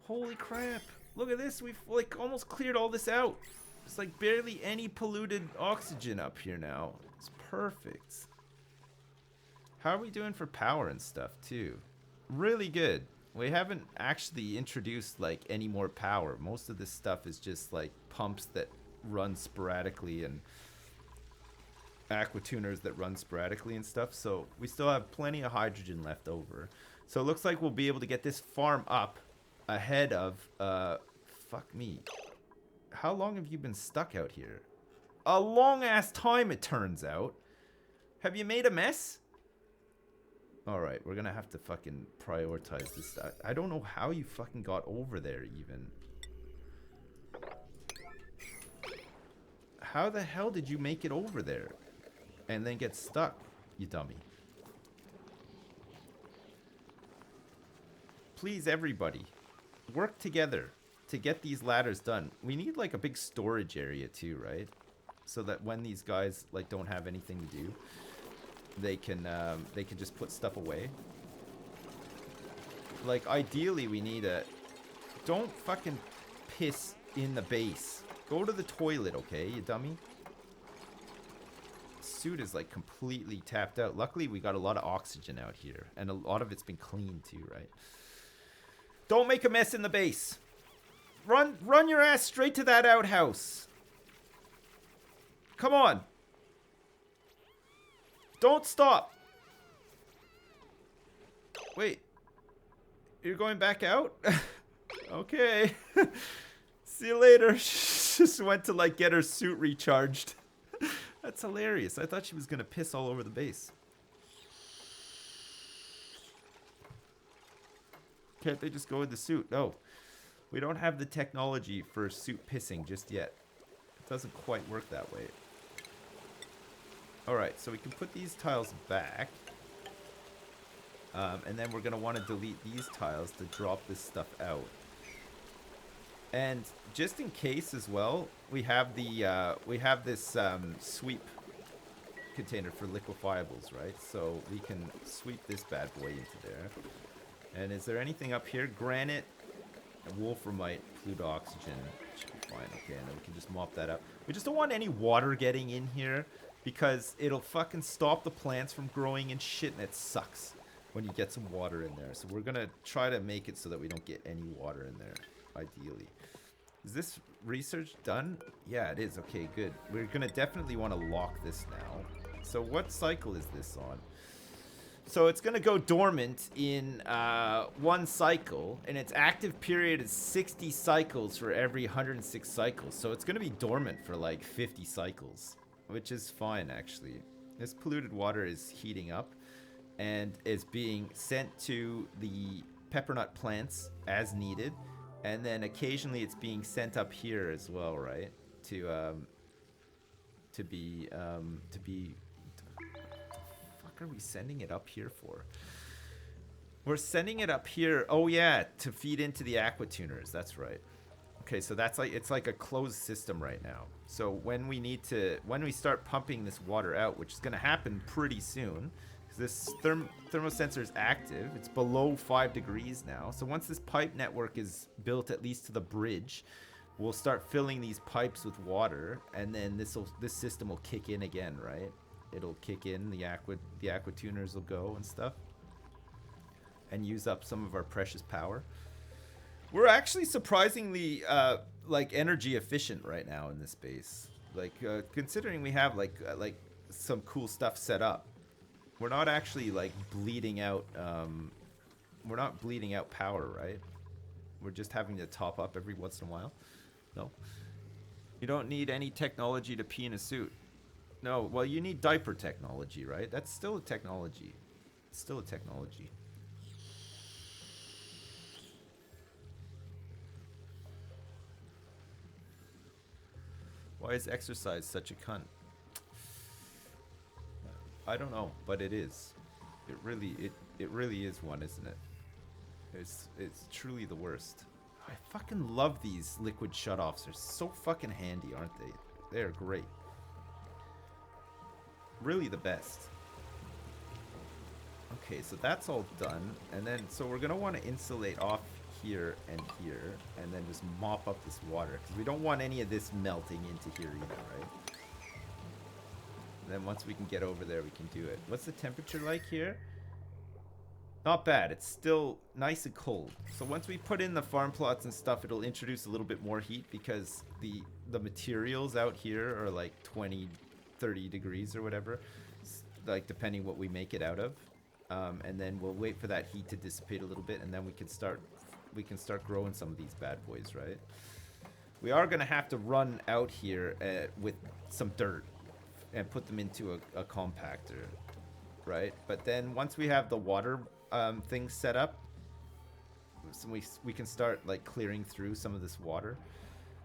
Holy crap. Look at this. We've like almost cleared all this out. There's like barely any polluted oxygen up here now. It's perfect. How are we doing for power and stuff too? Really good. We haven't actually introduced like any more power. Most of this stuff is just like pumps that run sporadically and aqua tuners that run sporadically and stuff. So we still have plenty of hydrogen left over. So it looks like we'll be able to get this farm up ahead of fuck me. How long have you been stuck out here? A long ass time, it turns out. Have you made a mess? Alright, we're gonna have to fucking prioritize this. I don't know how you fucking got over there even. How the hell did you make it over there? And then get stuck, you dummy. Please, everybody, work together to get these ladders done. We need like a big storage area too, right? So that when these guys like don't have anything to do, they can just put stuff away. Like ideally we need a, don't fucking piss in the base. Go to the toilet, okay, you dummy? Suit is like completely tapped out. Luckily we got a lot of oxygen out here, and a lot of it's been cleaned too, right? Don't make a mess in the base. Run your ass straight to that outhouse. Come on. Don't stop. Wait. You're going back out? Okay. See you later. She just went to like get her suit recharged. That's hilarious. I thought she was gonna piss all over the base. Can't they just go in the suit? No. We don't have the technology for suit pissing just yet. It doesn't quite work that way. Alright, so we can put these tiles back. And then we're going to want to delete these tiles to drop this stuff out. And just in case as well, we have this sweep container for liquefiables, right? So we can sweep this bad boy into there. And is there anything up here? Granite, wolframite, fluid oxygen. Should be fine. Okay, and then we can just mop that up. We just don't want any water getting in here because it'll fucking stop the plants from growing and shit, and it sucks when you get some water in there. So we're gonna try to make it so that we don't get any water in there, ideally. Is this research done? Yeah, it is. Okay, good. We're gonna definitely want to lock this now. So what cycle is this on? So it's gonna go dormant in one cycle, and its active period is 60 cycles for every 106 cycles. So it's gonna be dormant for like 50 cycles, which is fine actually. This polluted water is heating up and is being sent to the peppernut plants as needed, and then occasionally it's being sent up here as well, right? To be are we sending it up here for? We're sending it up here. Oh yeah, to feed into the aquatuners. That's right. Okay, so that's like, it's like a closed system right now. So when we start pumping this water out, which is going to happen pretty soon, because this thermosensor is active. It's below 5 degrees now. So once this pipe network is built, at least to the bridge, we'll start filling these pipes with water, and then this system will kick in again, right? It'll kick in, the aquatuners will go and stuff, and use up some of our precious power. We're actually surprisingly like energy efficient right now in this base. Like considering we have like some cool stuff set up, we're not actually like bleeding out. We're not bleeding out power, right? We're just having to top up every once in a while. No, you don't need any technology to pee in a suit. No, well, you need diaper technology, right? That's still a technology. It's still a technology. Why is exercise such a cunt? I don't know, but it is. It really is one, isn't it? It's truly the worst. I fucking love these liquid shutoffs. They're so fucking handy, aren't they? They're great. Really the best. Okay, so that's all done, and then so we're gonna want to insulate off here, and then just mop up this water because we don't want any of this melting into here either, right? And then once we can get over there, we can do it. What's the temperature like here? Not bad. It's still nice and cold. So once we put in the farm plots and stuff, it'll introduce a little bit more heat because the materials out here are like 20-30 degrees or whatever, like depending what we make it out of. And then we'll wait for that heat to dissipate a little bit, and then we can start growing some of these bad boys, right? We are gonna have to run out here with some dirt and put them into a compactor, right? But then once we have the water things set up, so we can start like clearing through some of this water,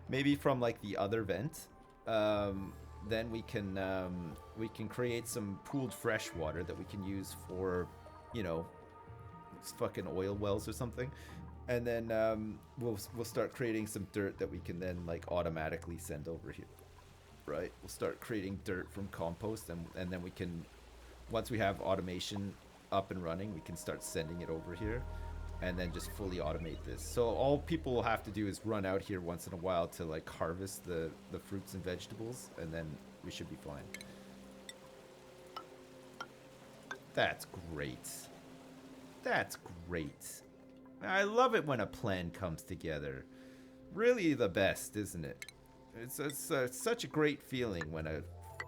maybe from like the other vent. Then we can create some pooled fresh water that we can use for, you know, fucking oil wells or something, and then we'll start creating some dirt that we can then like automatically send over here, right? We'll start creating dirt from compost, and then we can, once we have automation up and running, we can start sending it over here, and then just fully automate this. So all people will have to do is run out here once in a while to like harvest the fruits and vegetables, and then we should be fine. That's great. That's great. I love it when a plan comes together. Really the best, isn't it? It's such a great feeling when a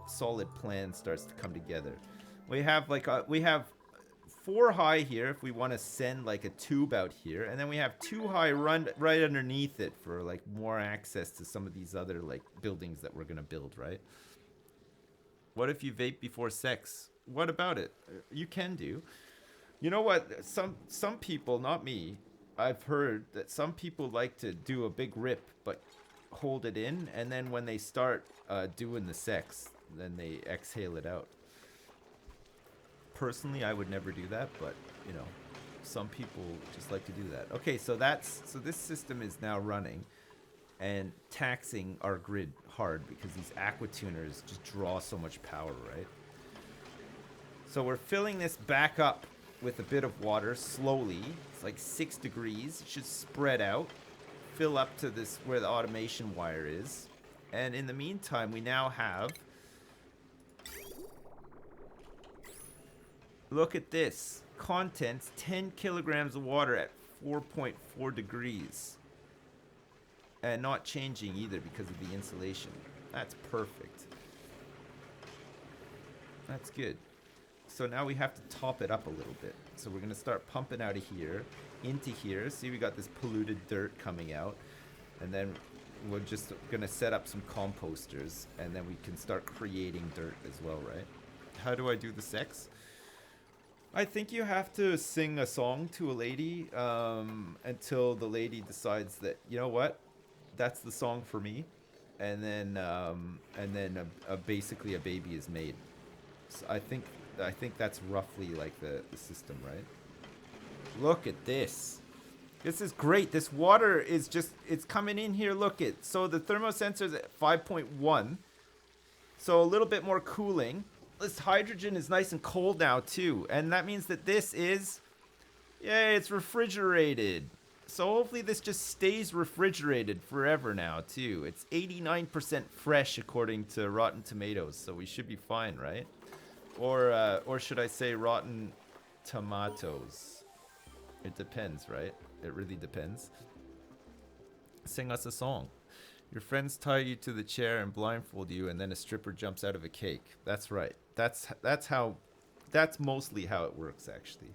solid plan starts to come together. We have like we have 4 high here if we want to send like a tube out here, and then we have 2 high run right underneath it for like more access to some of these other like buildings that we're gonna build, right? What if you vape before sex? What about it? You can do. You know what? Some people, not me, I've heard that some people like to do a big rip but hold it in, and then when they start doing the sex, then they exhale it out. Personally, I would never do that, but you know, some people just like to do that. Okay, so this system is now running. and taxing our grid hard because these aqua tuners just draw so much power, right? So we're filling this back up with a bit of water slowly. It's like 6 degrees. It should spread out, fill up to this where the automation wire is. And in the meantime, we now have... Look at this. Contents, 10 kilograms of water at 4.4 degrees. And not changing either because of the insulation. That's perfect. That's good. So now we have to top it up a little bit. So we're going to start pumping out of here into here. See, we got this polluted dirt coming out. And then we're just going to set up some composters. And then we can start creating dirt as well, right? How do I do the sex? I think you have to sing a song to a lady until the lady decides that, you know what? That's the song for me. And then basically a baby is made. So I think that's roughly like the system, right? Look at this. This is great. This water is just, it's coming in here. Look it. So the thermosensor is at 5.1. So a little bit more cooling. This hydrogen is nice and cold now too. And that means that this is, yeah, it's refrigerated. So hopefully this just stays refrigerated forever now too. It's 89% fresh according to Rotten Tomatoes. So we should be fine, right? Or should I say Rotten Tomatoes? It depends, right? It really depends. Sing us a song. Your friends tie you to the chair and blindfold you, and then a stripper jumps out of a cake. That's right. That's mostly how it works, actually.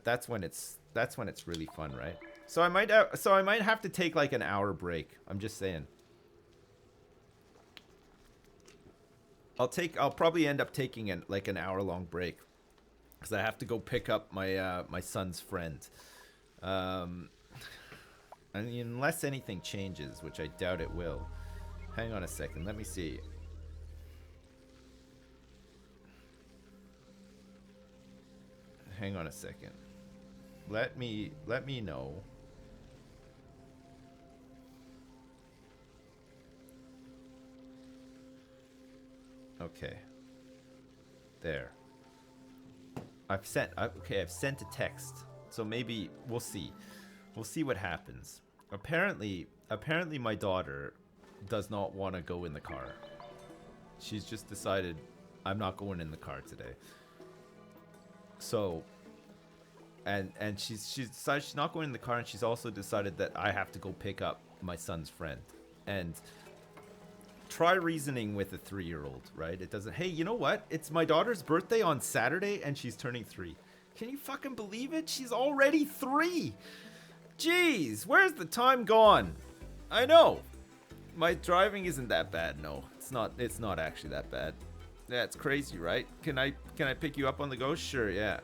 That's when it's really fun, right? So I might have to take like an hour break. I'm just saying. I'll probably end up taking an hour-long break because I have to go pick up my son's friend. I mean, unless anything changes, which I doubt it will. Hang on a second. Let me see. Hang on a second. Let me know. Okay. There. I've sent a text. So maybe we'll see. We'll see what happens. Apparently my daughter does not want to go in the car. She's just decided I'm not going in the car today. So and she's decided she's not going in the car, and she's also decided that I have to go pick up my son's friend. And try reasoning with a 3-year-old, right? It doesn't, hey, you know what? It's my daughter's birthday on Saturday and she's turning 3. Can you fucking believe it? She's already 3. Jeez, where's the time gone? I know. My driving isn't that bad. No, it's not actually that bad. Yeah, it's crazy, right? Can I pick you up on the go? Sure, yeah.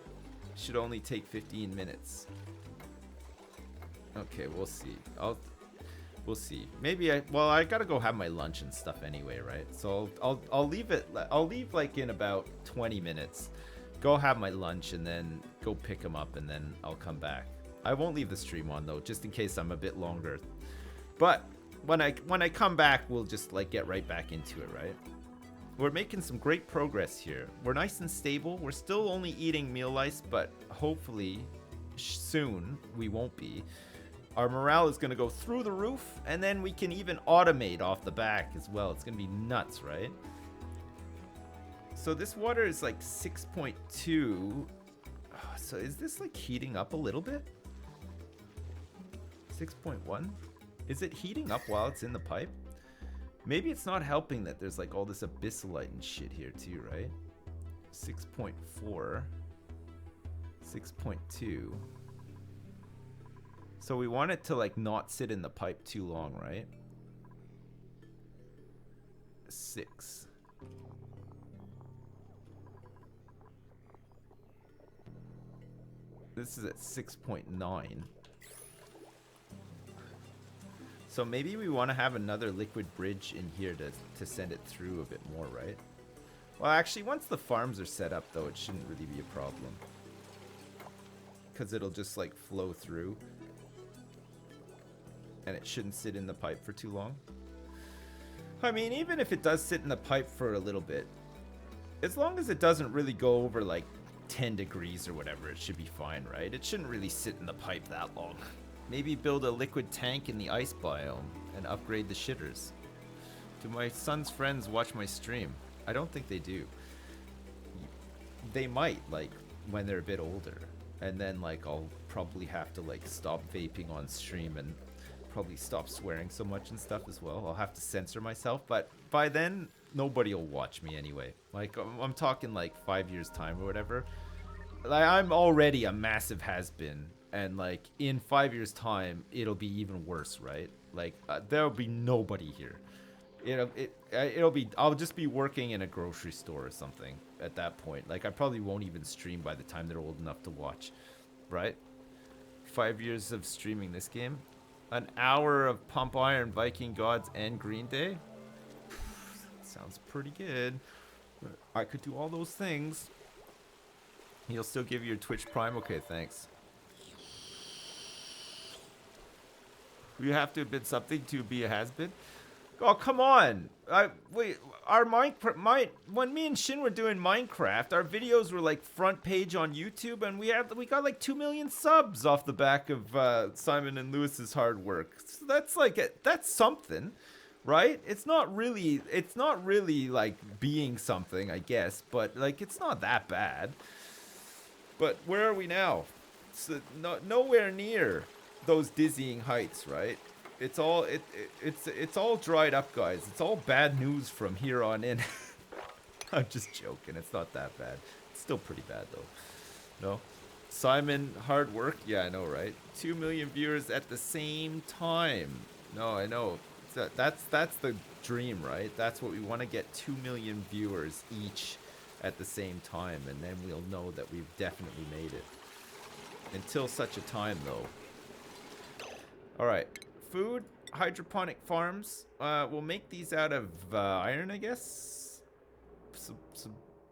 Should only take 15 minutes. Okay, we'll see. We'll see. Maybe I gotta go have my lunch and stuff anyway, right? So I'll leave like in about 20 minutes. Go have my lunch and then go pick him up, and then I'll come back. I won't leave the stream on though, just in case I'm a bit longer. But when I come back, we'll just like get right back into it, right? We're making some great progress here. We're nice and stable. We're still only eating meal lice, but hopefully soon we won't be. Our morale is going to go through the roof, and then we can even automate off the back as well. It's going to be nuts, right? So this water is like 6.2. So is this like heating up a little bit? 6.1? Is it heating up while it's in the pipe? Maybe it's not helping that there's like all this abyssalite and shit here too, right? 6.4. 6.2. So we want it to like not sit in the pipe too long, right? 6. This is at 6.9. So maybe we want to have another liquid bridge in here to send it through a bit more, right? Well, actually, once the farms are set up, though, it shouldn't really be a problem. Because it'll just, like, flow through. and it shouldn't sit in the pipe for too long. I mean, even if it does sit in the pipe for a little bit, as long as it doesn't really go over like 10 degrees or whatever, it should be fine, right? It shouldn't really sit in the pipe that long. Maybe build a liquid tank in the ice biome and upgrade the shitters. Do my son's friends watch my stream? I don't think they do. They might, like, when they're a bit older. And then, like, I'll probably have to, like, stop vaping on stream and probably stop swearing so much and stuff as well. I'll have to censor myself, but by then, nobody will watch me anyway. Like, I'm talking, like, 5 years' time or whatever. Like, I'm already a massive has-been, and, like, in 5 years' time, it'll be even worse, right? Like, there'll be nobody here. It'll be, I'll just be working in a grocery store or something at that point. Like, I probably won't even stream by the time they're old enough to watch, right? 5 years of streaming this game. An hour of Pump Iron, Viking Gods, and Green Day. Sounds pretty good. I could do all those things. He'll still give you your Twitch Prime? Okay, thanks. You have to have been something to be a has-been? Oh, come on. Wait, our when me and Shin were doing Minecraft, our videos were like front page on YouTube, and we got like 2 million subs off the back of Simon and Lewis's hard work. So that's something, right? It's not really like being something, I guess, but like it's not that bad. But where are we now? So nowhere near those dizzying heights, right? It's all dried up, guys. It's all bad news from here on in. I'm just joking. It's not that bad. It's still pretty bad though. No, Simon, hard work. Yeah, I know, right? 2 million viewers at the same time. No, I know. That's the dream, right? That's what we want to get. 2 million viewers each at the same time, and then we'll know that we've definitely made it. Until such a time, though. All right. Food, hydroponic farms. We'll make these out of iron, I guess.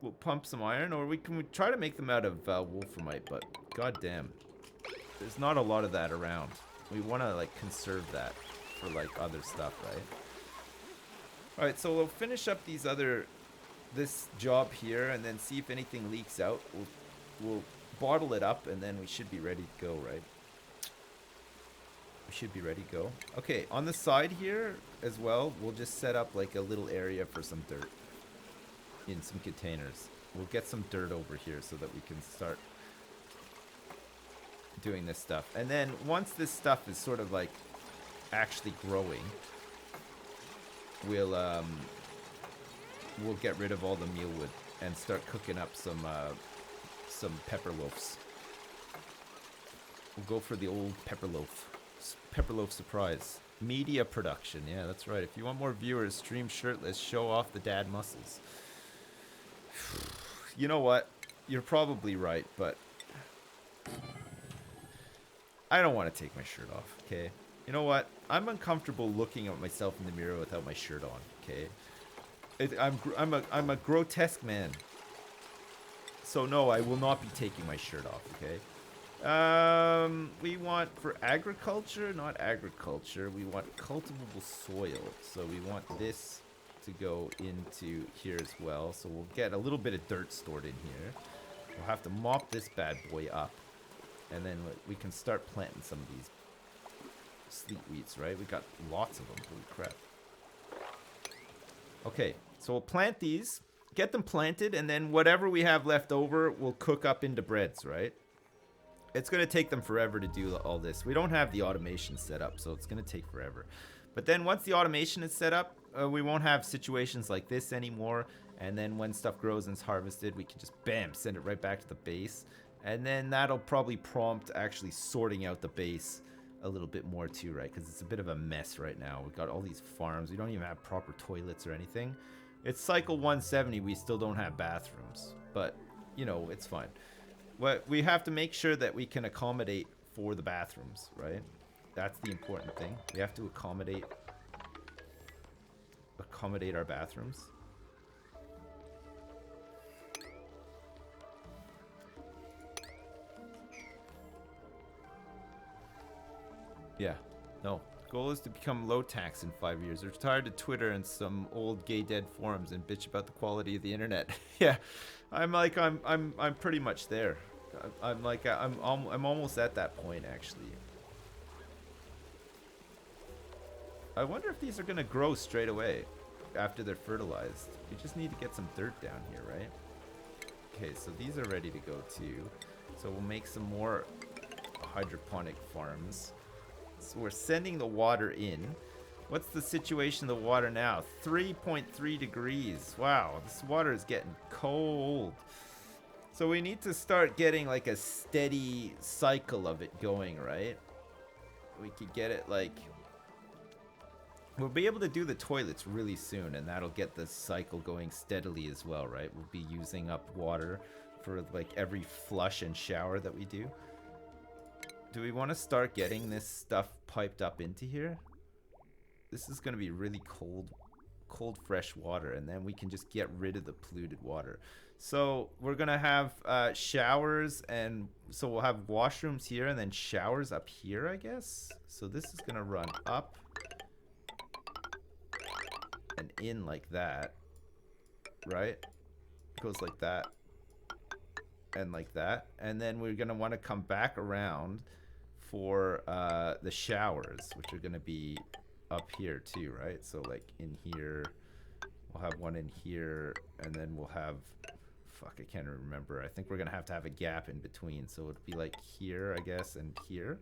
We'll pump some iron, or we try to make them out of wolframite. But goddamn, there's not a lot of that around. We want to like conserve that for like other stuff, right? All right, so we'll finish up this job here, and then see if anything leaks out. We'll bottle it up, and then we should be ready to go, right? We should be ready to go. Okay, on the side here as well, we'll just set up like a little area for some dirt in some containers. We'll get some dirt over here so that we can start doing this stuff. And then once this stuff is sort of like actually growing, we'll get rid of all the mealwood and start cooking up some pepper loaves. We'll go for the old pepper loaf. Pepper loaf surprise. Media production. Yeah, that's right. If you want more viewers, stream shirtless, show off the dad muscles. You know what? You're probably right, but I don't want to take my shirt off, okay? You know what? I'm uncomfortable looking at myself in the mirror without my shirt on, okay? I'm a grotesque man. So no, I will not be taking my shirt off, okay? We want for agriculture, not agriculture. We want cultivable soil. So we want this to go into here as well. So we'll get a little bit of dirt stored in here. We'll have to mop this bad boy up. And then we can start planting some of these sleet wheats, right? We got lots of them. Holy crap. Okay, so we'll plant these, get them planted, and then whatever we have left over, we'll cook up into breads, right? It's going to take them forever to do all this. We don't have the automation set up, so it's going to take forever. But then once the automation is set up, we won't have situations like this anymore. And then when stuff grows and is harvested, we can just, bam, send it right back to the base. And then that'll probably prompt actually sorting out the base a little bit more too, right? Because it's a bit of a mess right now. We've got all these farms. We don't even have proper toilets or anything. It's cycle 170. We still don't have bathrooms. But, you know, it's fine. We have to make sure that we can accommodate for the bathrooms, right? That's the important thing. We have to accommodate our bathrooms. Yeah. No. Goal is to become low tax in 5 years. Retire to Twitter and some old gay dead forums and bitch about the quality of the internet. Yeah, I'm pretty much there. I'm almost at that point actually. I wonder if these are gonna grow straight away after they're fertilized. We just need to get some dirt down here, right? Okay, so these are ready to go too. So we'll make some more hydroponic farms. So we're sending the water in. What's the situation of the water now? 3.3 degrees. Wow, this water is getting cold. So we need to start getting like a steady cycle of it going, right? We could get it like... We'll be able to do the toilets really soon, and that'll get the cycle going steadily as well, right? We'll be using up water for like every flush and shower that we do. Do we want to start getting this stuff piped up into here? This is going to be really cold fresh water, and then we can just get rid of the polluted water. So we're going to have showers, and so we'll have washrooms here and then showers up here, I guess. So this is going to run up and in like that, right? It goes like that and like that, and then we're going to want to come back around for the showers, which are going to be up here too, right? So like in here, we'll have one in here, and then we'll have, fuck, I can't remember. I think we're going to have a gap in between, so it'd be like here, I guess, and here.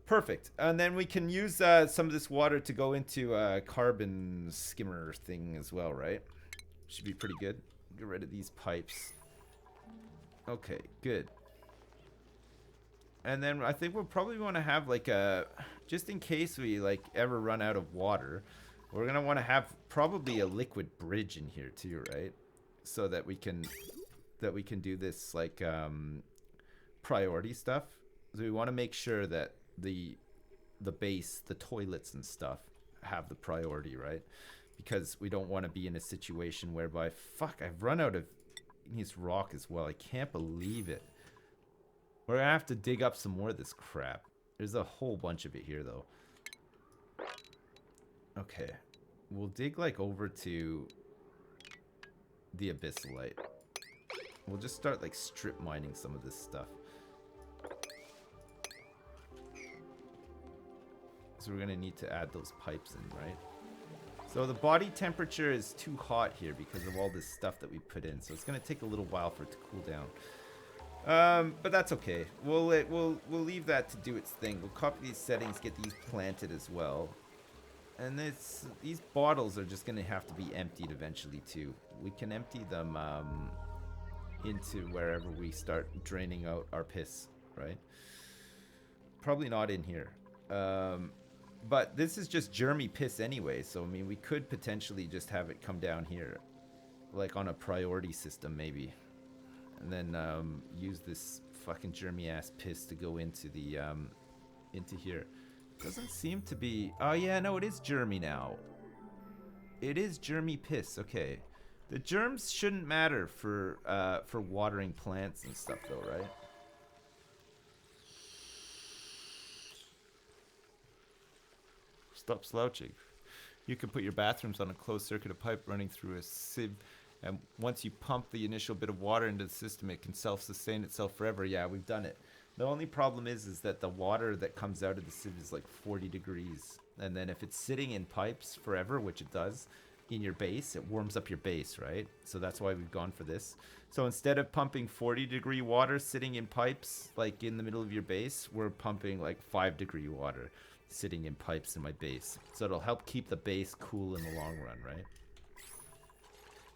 Perfect. And then we can use some of this water to go into a carbon skimmer thing as well, right? Should be pretty good. Get rid of these pipes. Okay, good. And then I think we'll probably want to have like a, just in case we like ever run out of water, we're going to want to have probably a liquid bridge in here too, right? So that we can do this like priority stuff. So we want to make sure that the base, the toilets and stuff have the priority, right? Because we don't want to be in a situation whereby, fuck, I've run out of this rock as well. I can't believe it. We're gonna have to dig up some more of this crap. There's a whole bunch of it here though. Okay, we'll dig like over to the abyssalite. We'll just start like strip mining some of this stuff. So we're gonna need to add those pipes in, right? So the body temperature is too hot here because of all this stuff that we put in. So it's gonna take a little while for it to cool down. But that's okay. We'll leave that to do its thing. We'll copy these settings, get these planted as well. And these bottles are just gonna have to be emptied eventually too. We can empty them into wherever we start draining out our piss, right? Probably not in here. But this is just germy piss anyway, so I mean we could potentially just have it come down here, like on a priority system maybe. And then use this fucking germy ass piss to go into the into here. Doesn't seem to be. Oh yeah, no, it is germy now. It is germy piss. Okay, the germs shouldn't matter for watering plants and stuff though, right? Stop slouching. You can put your bathrooms on a closed circuit of pipe running through a sieve. And once you pump the initial bit of water into the system, it can self-sustain itself forever. Yeah, we've done it. The only problem is that the water that comes out of the sieve is like 40 degrees. And then if it's sitting in pipes forever, which it does, in your base, it warms up your base, right? So that's why we've gone for this. So instead of pumping 40-degree water sitting in pipes, like in the middle of your base, we're pumping like 5-degree water sitting in pipes in my base. So it'll help keep the base cool in the long run, right?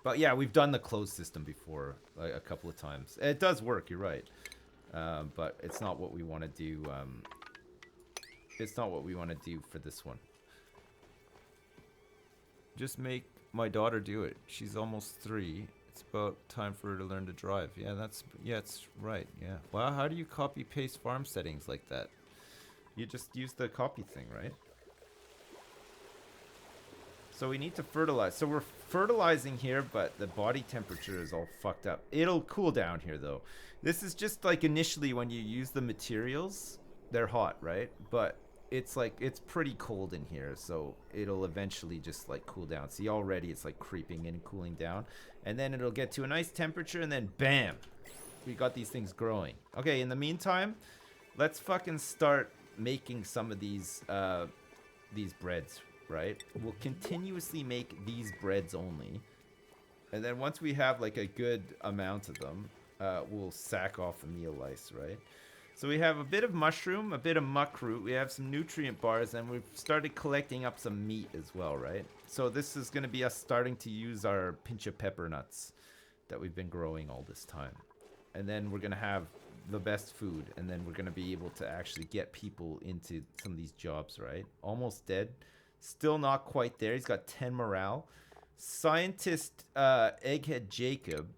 But yeah, we've done the closed system before, like, a couple of times. It does work, you're right. But it's not what we want to do. It's not what we want to do for this one. Just make my daughter do it. She's almost 3. It's about time for her to learn to drive. Yeah, it's right. Yeah. Well, how do you copy paste farm settings like that? You just use the copy thing, right? So we need to fertilize. So we're fertilizing here, but the body temperature is all fucked up. It'll cool down here, though. This is just like initially when you use the materials, they're hot, right? But it's like it's pretty cold in here, so it'll eventually just like cool down. See, already it's like creeping in and cooling down, and then it'll get to a nice temperature, and then bam, we got these things growing. Okay, in the meantime, let's fucking start making some of these breads, right? We'll continuously make these breads only, and then once we have like a good amount of them, we'll sack off the meal lice, right? So we have a bit of mushroom, a bit of muckroot, we have some nutrient bars, and we've started collecting up some meat as well, right? So this is going to be us starting to use our pinch of pepper nuts that we've been growing all this time. And then we're going to have the best food, and then we're going to be able to actually get people into some of these jobs, right? Almost dead. Still not quite there. He's got 10 morale. Scientist Egghead Jacob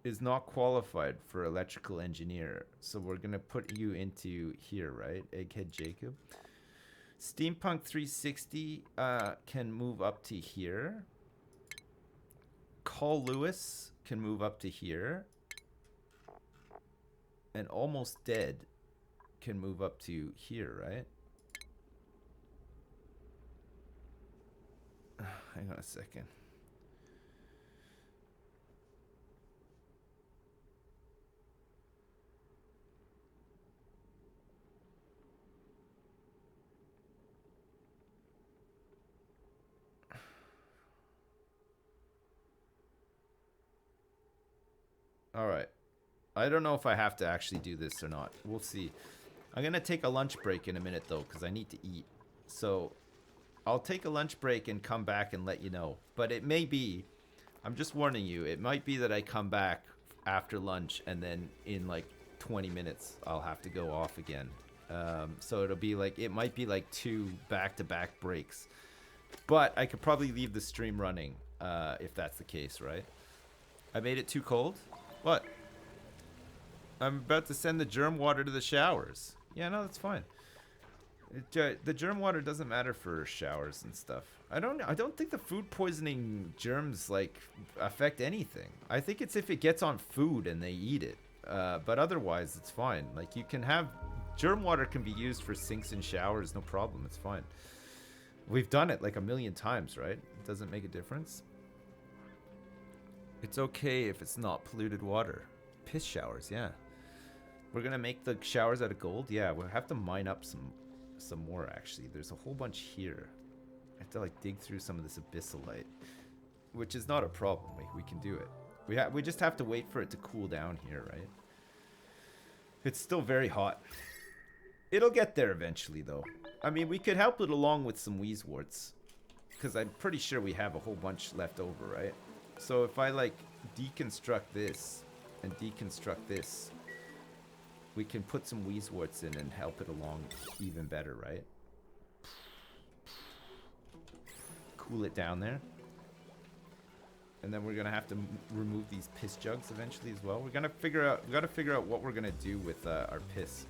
is not qualified for electrical engineer, so we're gonna put you into here, right? Egghead Jacob. Steampunk 360 can move up to here. Call Lewis can move up to here, and Almost Dead can move up to here, right? Hang on a second. Alright. I don't know if I have to actually do this or not. We'll see. I'm going to take a lunch break in a minute, though, because I need to eat. So, I'll take a lunch break and come back and let you know. But it may be, I'm just warning you, it might be that I come back after lunch and then in like 20 minutes I'll have to go off again. So it'll be like, it might be like 2 back-to-back breaks. But I could probably leave the stream running if that's the case, right? I made it too cold? What? I'm about to send the germ water to the showers. Yeah, no, that's fine. The germ water doesn't matter for showers and stuff. I don't think the food poisoning germs like affect anything. I think it's if it gets on food and they eat it. But otherwise, it's fine. Like you can have germ water can be used for sinks and showers, no problem. It's fine. We've done it like a million times, right? It doesn't make a difference. It's okay if it's not polluted water. Piss showers, yeah. We're gonna make the showers out of gold. Yeah, we'll have to mine up some more actually. There's a whole bunch here. I have to like dig through some of this abyssalite, which is not a problem. We can do it. We just have to wait for it to cool down here, right? It's still very hot. It'll get there eventually, though. I mean, we could help it along with some wheezeworts, because I'm pretty sure we have a whole bunch left over, right? So if I like deconstruct this and deconstruct this, we can put some wheezeworts in and help it along even better, right? Cool it down there. And then we're gonna have to remove these piss jugs eventually as well. We gotta figure out what we're gonna do with our piss.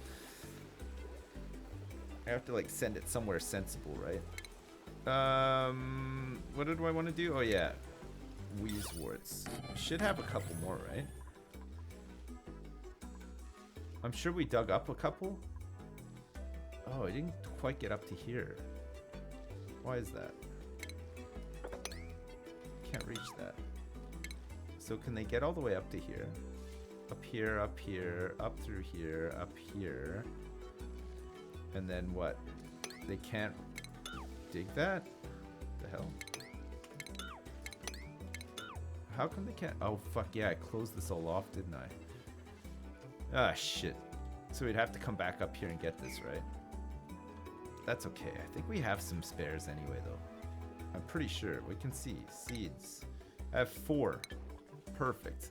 I have to like send it somewhere sensible, right? What do I want to do? Oh yeah, wheezeworts. Should have a couple more, right? I'm sure we dug up a couple. Oh, I didn't quite get up to here. Why is that? Can't reach that. So can they get all the way up to here? Up here, up here, up through here, up here. And then what? They can't dig that? What the hell? How come they can't? Oh, fuck yeah, I closed this all off, didn't I? Ah, shit. So we'd have to come back up here and get this, right? That's okay. I think we have some spares anyway, though. I'm pretty sure. We can see. Seeds. I have 4. Perfect.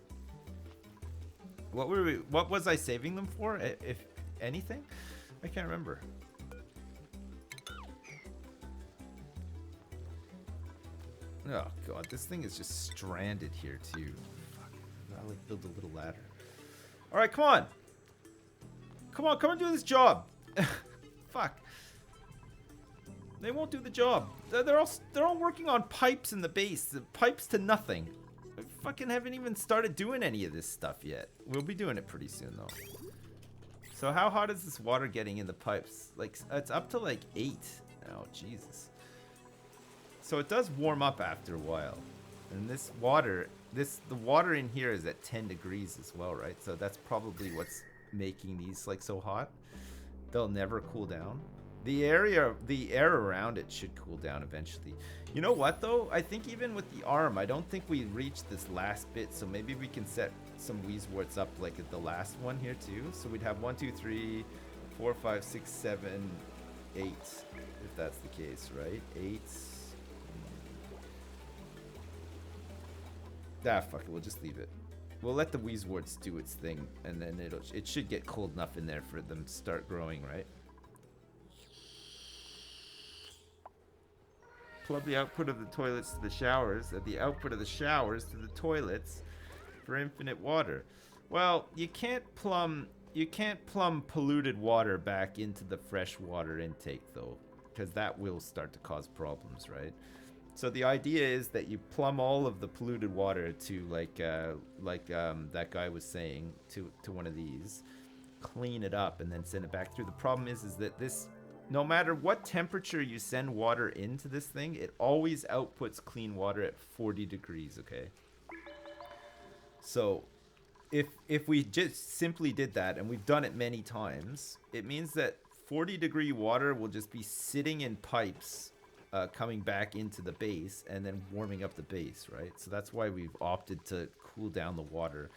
What was I saving them for? If anything? I can't remember. Oh god, this thing is just stranded here too. Fuck. I'll like build a little ladder. Alright, come on! Come and do this job! Fuck. They won't do the job. They're all working on pipes in the base. The pipes to nothing. I fucking haven't even started doing any of this stuff yet. We'll be doing it pretty soon though. So how hot is this water getting in the pipes? Like, it's up to like 8. Oh, Jesus. So it does warm up after a while. And this water, the water in here is at 10 degrees as well, right? So that's probably what's making these like so hot. They'll never cool down. The air around it should cool down eventually. You know what though? I think even with the arm, I don't think we reached this last bit. So maybe we can set some Weezeworts up like at the last one here too. So we'd have 1, 2, 3, 4, 5, 6, 7, 8. If that's the case, right? 8. Ah, fuck it. We'll just leave it. We'll let the Weezeworts do its thing, and then it should get cold enough in there for them to start growing, right? Plug the output of the toilets to the showers, and the output of the showers to the toilets for infinite water. Well, you can't plumb polluted water back into the fresh water intake though, because that will start to cause problems, right? So the idea is that you plumb all of the polluted water to like that guy was saying to one of these, clean it up, and then send it back through. The problem is that this, no matter what temperature you send water into this thing, it always outputs clean water at 40 degrees, okay? So if we just simply did that, and we've done it many times, it means that 40-degree water will just be sitting in pipes coming back into the base and then warming up the base, right? So that's why we've opted to cool down the water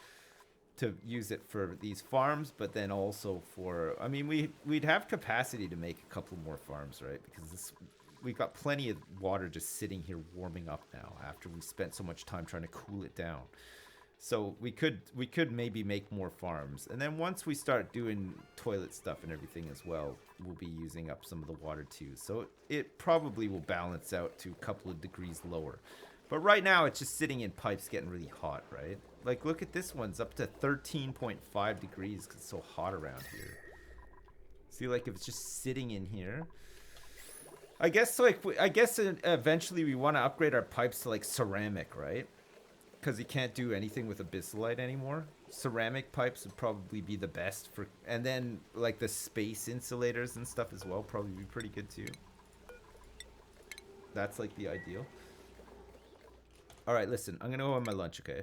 to use it for these farms, but then also for, I mean, we'd have capacity to make a couple more farms, right? Because we've got plenty of water just sitting here warming up now after we spent so much time trying to cool it down. So we could maybe make more farms, and then once we start doing toilet stuff and everything as well, we'll be using up some of the water too. So it probably will balance out to a couple of degrees lower. But right now it's just sitting in pipes getting really hot, right? Like look at this one's up to 13.5 degrees because it's so hot around here. See, like if it's just sitting in here. I guess eventually we want to upgrade our pipes to like ceramic, right? Because you can't do anything with abyssalite anymore. Ceramic pipes would probably be the best for, and then like the space insulators and stuff as well probably be pretty good too. That's like the ideal. All right, listen, I'm gonna go have my lunch, okay?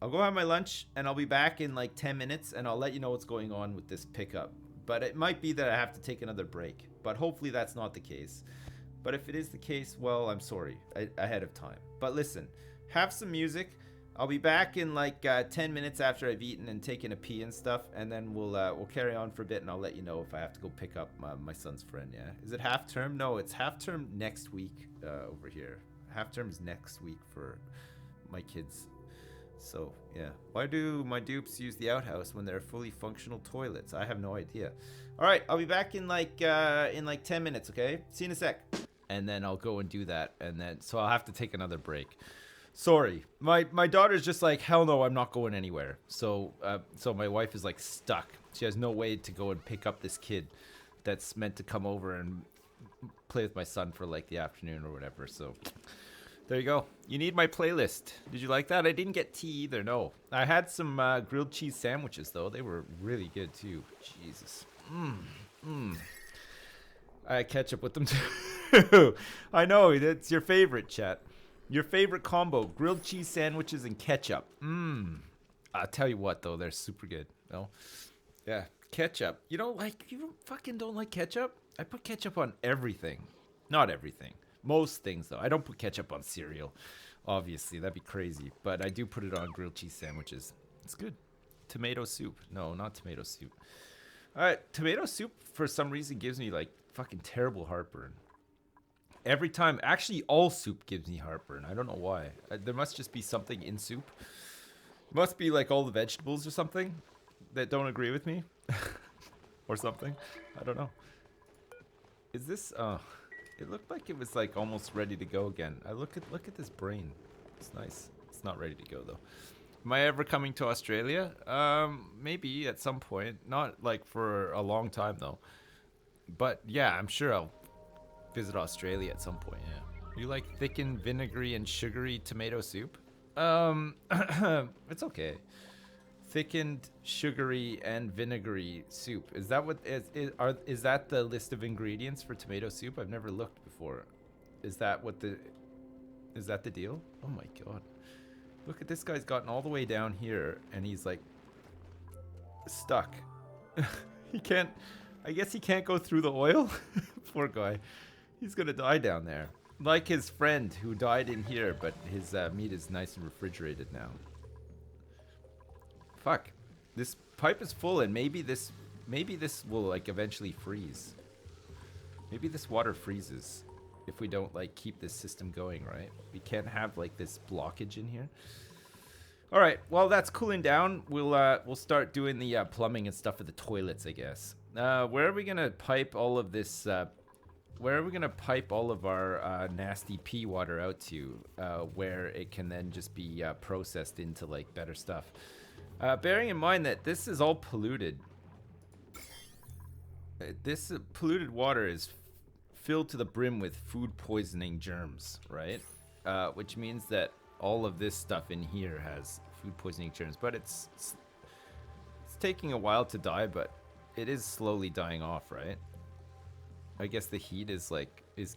I'll go have my lunch and I'll be back in like 10 minutes and I'll let you know what's going on with this pickup. But it might be that I have to take another break, but hopefully that's not the case. But if it is the case, well, I'm sorry ahead of time. But listen, have some music. I'll be back in like 10 minutes after I've eaten and taken a pee and stuff, and then we'll carry on for a bit, and I'll let you know if I have to go pick up my son's friend. Yeah, is it half term? No, it's half term next week over here. Half term is next week for my kids. So yeah, why do my dupes use the outhouse when they're fully functional toilets? I have no idea. All right, I'll be back in like 10 minutes. Okay, see you in a sec. And then I'll go and do that, and then so I'll have to take another break. Sorry, my daughter's just like, hell no, I'm not going anywhere. So my wife is like stuck. She has no way to go and pick up this kid that's meant to come over and play with my son for like the afternoon or whatever. So there you go. You need my playlist. Did you like that? I didn't get tea either. No, I had some grilled cheese sandwiches though. They were really good too. Jesus. I had ketchup with them too. I know, it's your favorite, chat. Your favorite combo, grilled cheese sandwiches and ketchup. I'll tell you what though, they're super good. No? Yeah, ketchup. You fucking don't like ketchup? I put ketchup on everything. Not everything. Most things though. I don't put ketchup on cereal. Obviously, that'd be crazy. But I do put it on grilled cheese sandwiches. It's good. Tomato soup. No, not tomato soup. Alright, tomato soup for some reason gives me like fucking terrible heartburn. Every time, actually all soup gives me heartburn. I don't know why. There must just be something in soup. It must be like all the vegetables or something that don't agree with me. Or something. I don't know. Is this, it looked like it was like almost ready to go again. Look at this brain. It's nice. It's not ready to go though. Am I ever coming to Australia? Maybe at some point. Not like for a long time though. But yeah, I'm sure I'll visit Australia at some point. Yeah. You like thickened, vinegary, and sugary tomato soup? It's okay. Thickened, sugary, and vinegary soup. Is that what is that the list of ingredients for tomato soup? I've never looked before. Is that the deal? Oh my god. Look at this guy's gotten all the way down here and he's like stuck. He can't I guess he can't go through the oil. Poor guy. He's gonna die down there. Like his friend who died in here, but his meat is nice and refrigerated now. Fuck. This pipe is full and maybe this will like eventually freeze. Maybe this water freezes if we don't like keep this system going, right? We can't have like this blockage in here. All right, well that's cooling down. We'll start doing the plumbing and stuff at the toilets, I guess. Where are we gonna pipe all of this? Where are we gonna pipe all of our nasty pee water out to? Where it can then just be processed into like better stuff. Bearing in mind that this is all polluted. This polluted water is filled to the brim with food poisoning germs, right? Which means that all of this stuff in here has food poisoning germs, but it's taking a while to die, but it is slowly dying off, right? I guess the heat is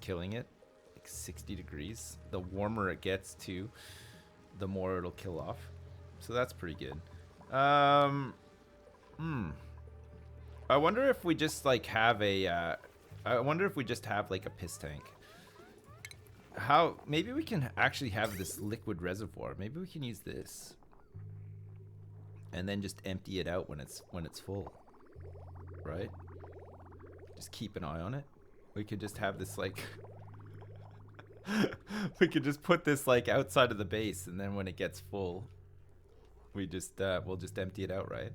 killing it. Like 60 degrees. The warmer it gets too, the more it'll kill off. So that's pretty good. I wonder if we just like have a I wonder if we just have like a piss tank. Maybe we can actually have this liquid reservoir. Maybe we can use this. And then just empty it out when it's full. Right? Just keep an eye on it. We could just have this like we could just put this like outside of the base, and then when it gets full, we'll just empty it out, right?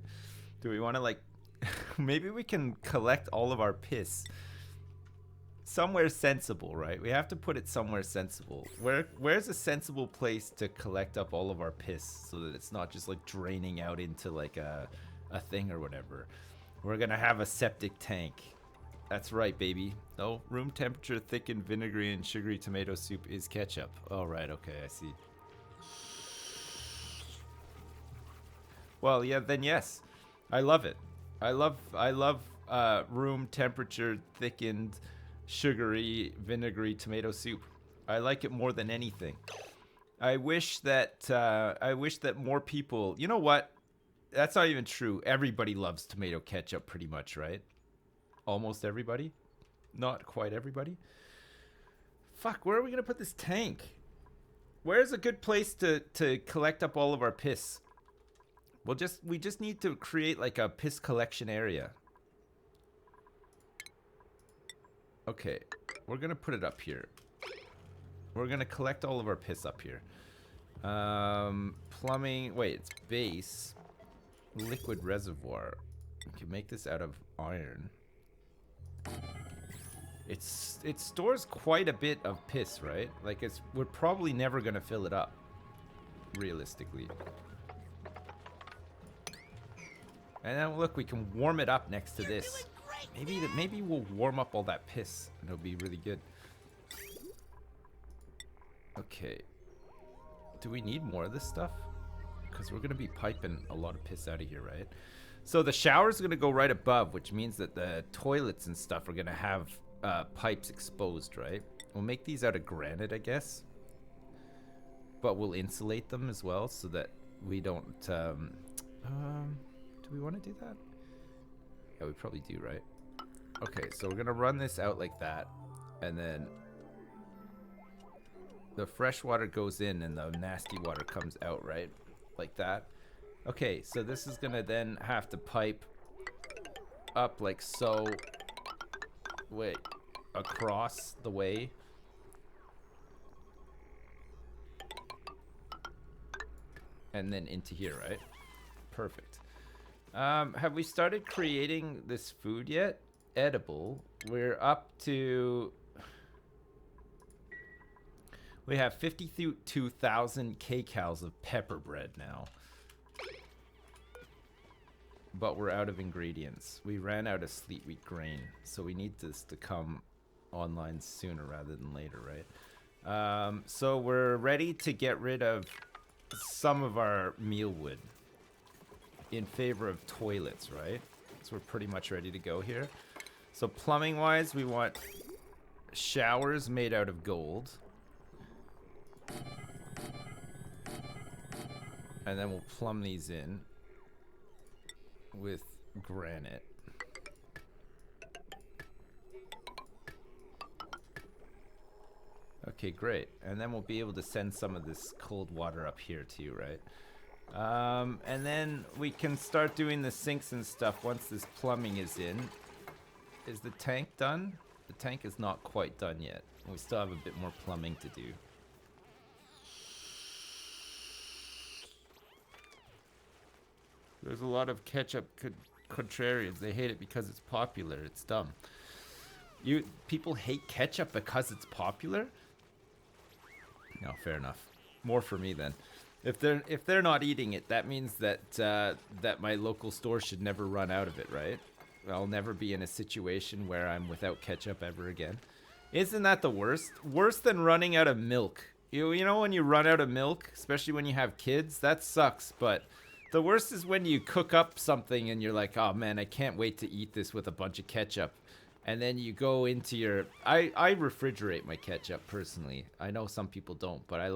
Do we want to like maybe we can collect all of our piss somewhere sensible, right? We have to put it somewhere sensible. Where's a sensible place to collect up all of our piss so that it's not just like draining out into like a thing or whatever? We're gonna have a septic tank. That's right, baby. Oh, room temperature thickened vinegary and sugary tomato soup is ketchup. All right, okay, I see. Well, yeah, then yes, I love it. I love room temperature thickened sugary vinegary tomato soup. I like it more than anything. I wish that more people. You know what? That's not even true. Everybody loves tomato ketchup, pretty much, right? Almost everybody. Not quite everybody. Fuck, where are we gonna put this tank? Where's a good place to collect up all of our piss? We just need to create like a piss collection area. Okay, we're gonna put it up here. We're gonna collect all of our piss up here. Plumbing. Wait, it's base. Liquid reservoir. We can make this out of iron. It stores quite a bit of piss, right? Like we're probably never gonna fill it up, realistically. And then look, we can warm it up next to this. Maybe we'll warm up all that piss and it'll be really good. Okay. Do we need more of this stuff? Because we're gonna be piping a lot of piss out of here, right? So the shower's gonna go right above, which means that the toilets and stuff are gonna have pipes exposed, right? We'll make these out of granite, I guess. But we'll insulate them as well so that we don't. Do we want to do that? Yeah, we probably do, right? Okay, so we're gonna run this out like that, and then the fresh water goes in and the nasty water comes out, right? Like that. Okay, so this is gonna then have to pipe up like so. Wait, across the way. And then into here, right? Perfect. Have we started creating this food yet? Edible. We're up to... We have 52,000 kcals of pepper bread now. But we're out of ingredients. We ran out of sleet wheat grain, so we need this to come online sooner rather than later, right? So we're ready to get rid of some of our meal wood. in favor of toilets, right? So we're pretty much ready to go here. So plumbing wise, we want showers made out of gold. And then we'll plumb these in with granite. Okay, great. And then we'll be able to send some of this cold water up here too, right? And then we can start doing the sinks and stuff once this plumbing is in. Is the tank done? The tank is not quite done yet. We still have a bit more plumbing to do. There's a lot of ketchup contrarians. They hate it because it's popular. It's dumb. People hate ketchup because it's popular? No, fair enough. More for me then. If they're not eating it, that means that that my local store should never run out of it, right? I'll never be in a situation where I'm without ketchup ever again. Isn't that the worst? Worse than running out of milk. You know when you run out of milk, especially when you have kids, that sucks. But the worst is when you cook up something and you're like, oh man, I can't wait to eat this with a bunch of ketchup. And then you go into your... I refrigerate my ketchup personally. I know some people don't, but I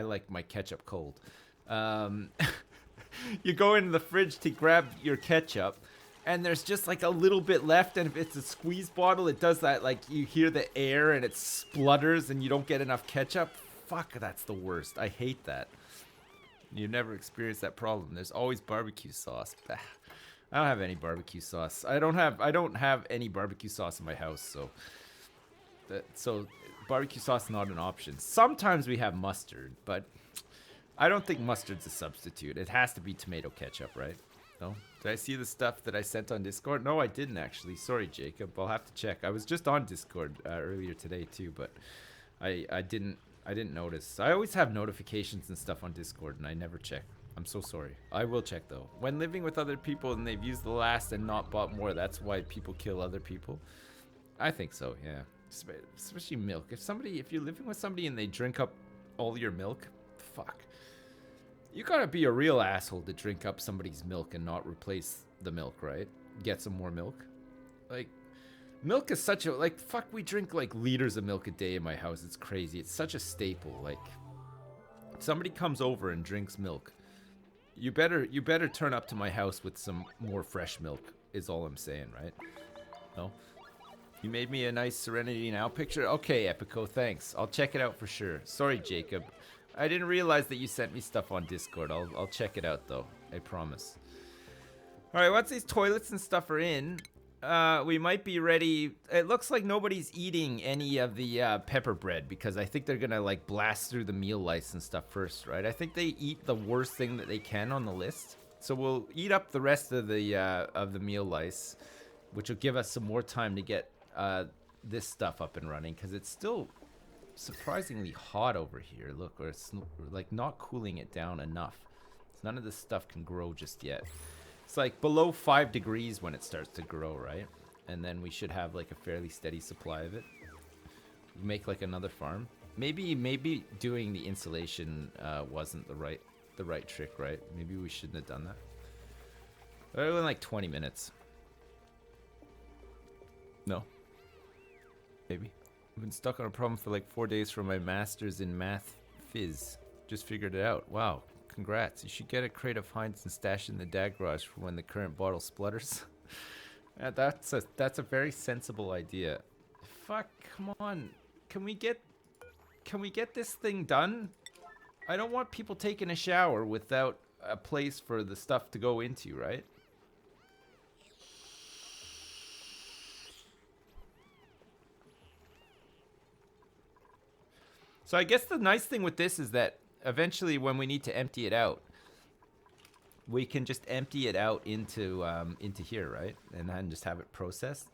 like my ketchup cold. You go into the fridge to grab your ketchup, and there's just like a little bit left, and if it's a squeeze bottle, it does that, like you hear the air and it splutters and you don't get enough ketchup. Fuck, that's the worst. I hate that. You never experienced that problem. There's always barbecue sauce. I don't have any barbecue sauce. I don't have any barbecue sauce in my house, so barbecue sauce is not an option. Sometimes we have mustard, but I don't think mustard's a substitute. It has to be tomato ketchup, right? No? Did I see the stuff that I sent on Discord? No, I didn't actually. Sorry, Jacob. I'll have to check. I was just on Discord earlier today too, but I didn't notice. I always have notifications and stuff on Discord, and I never check. I'm so sorry. I will check though. When living with other people and they've used the last and not bought more, that's why people kill other people. I think so, yeah. Especially milk. If you're living with somebody and they drink up all your milk, fuck. You gotta be a real asshole to drink up somebody's milk and not replace the milk, right? Get some more milk. Like, milk is such a, like, fuck, we drink like liters of milk a day in my house. It's crazy. It's such a staple. Like, if somebody comes over and drinks milk, you better turn up to my house with some more fresh milk, is all I'm saying, right? No? You made me a nice Serenity Now picture? Okay, Epico, thanks. I'll check it out for sure. Sorry, Jacob. I didn't realize that you sent me stuff on Discord. I'll check it out, though. I promise. Alright, once these toilets and stuff are in, we might be ready. It looks like nobody's eating any of the pepper bread because I think they're gonna like blast through the meal lice and stuff first, right? I think they eat the worst thing that they can on the list. So we'll eat up the rest of the meal lice, which will give us some more time to get this stuff up and running because it's still surprisingly hot over here. Look, or it's like not cooling it down enough. So none of this stuff can grow just yet. It's like below 5 degrees when it starts to grow, right? And then we should have like a fairly steady supply of it. Make like another farm. Maybe doing the insulation wasn't the right trick, right? Maybe we shouldn't have done that. Only like 20 minutes. No. Maybe. I've been stuck on a problem for like 4 days for my master's in math phys. Just figured it out. Wow. Congrats. You should get a crate of Heinz and stash it in the dad garage for when the current bottle splutters. Yeah, that's a very sensible idea. Fuck, come on. Can we get this thing done? I don't want people taking a shower without a place for the stuff to go into, right? So I guess the nice thing with this is that eventually when we need to empty it out, we can just empty it out into here, right? And then just have it processed.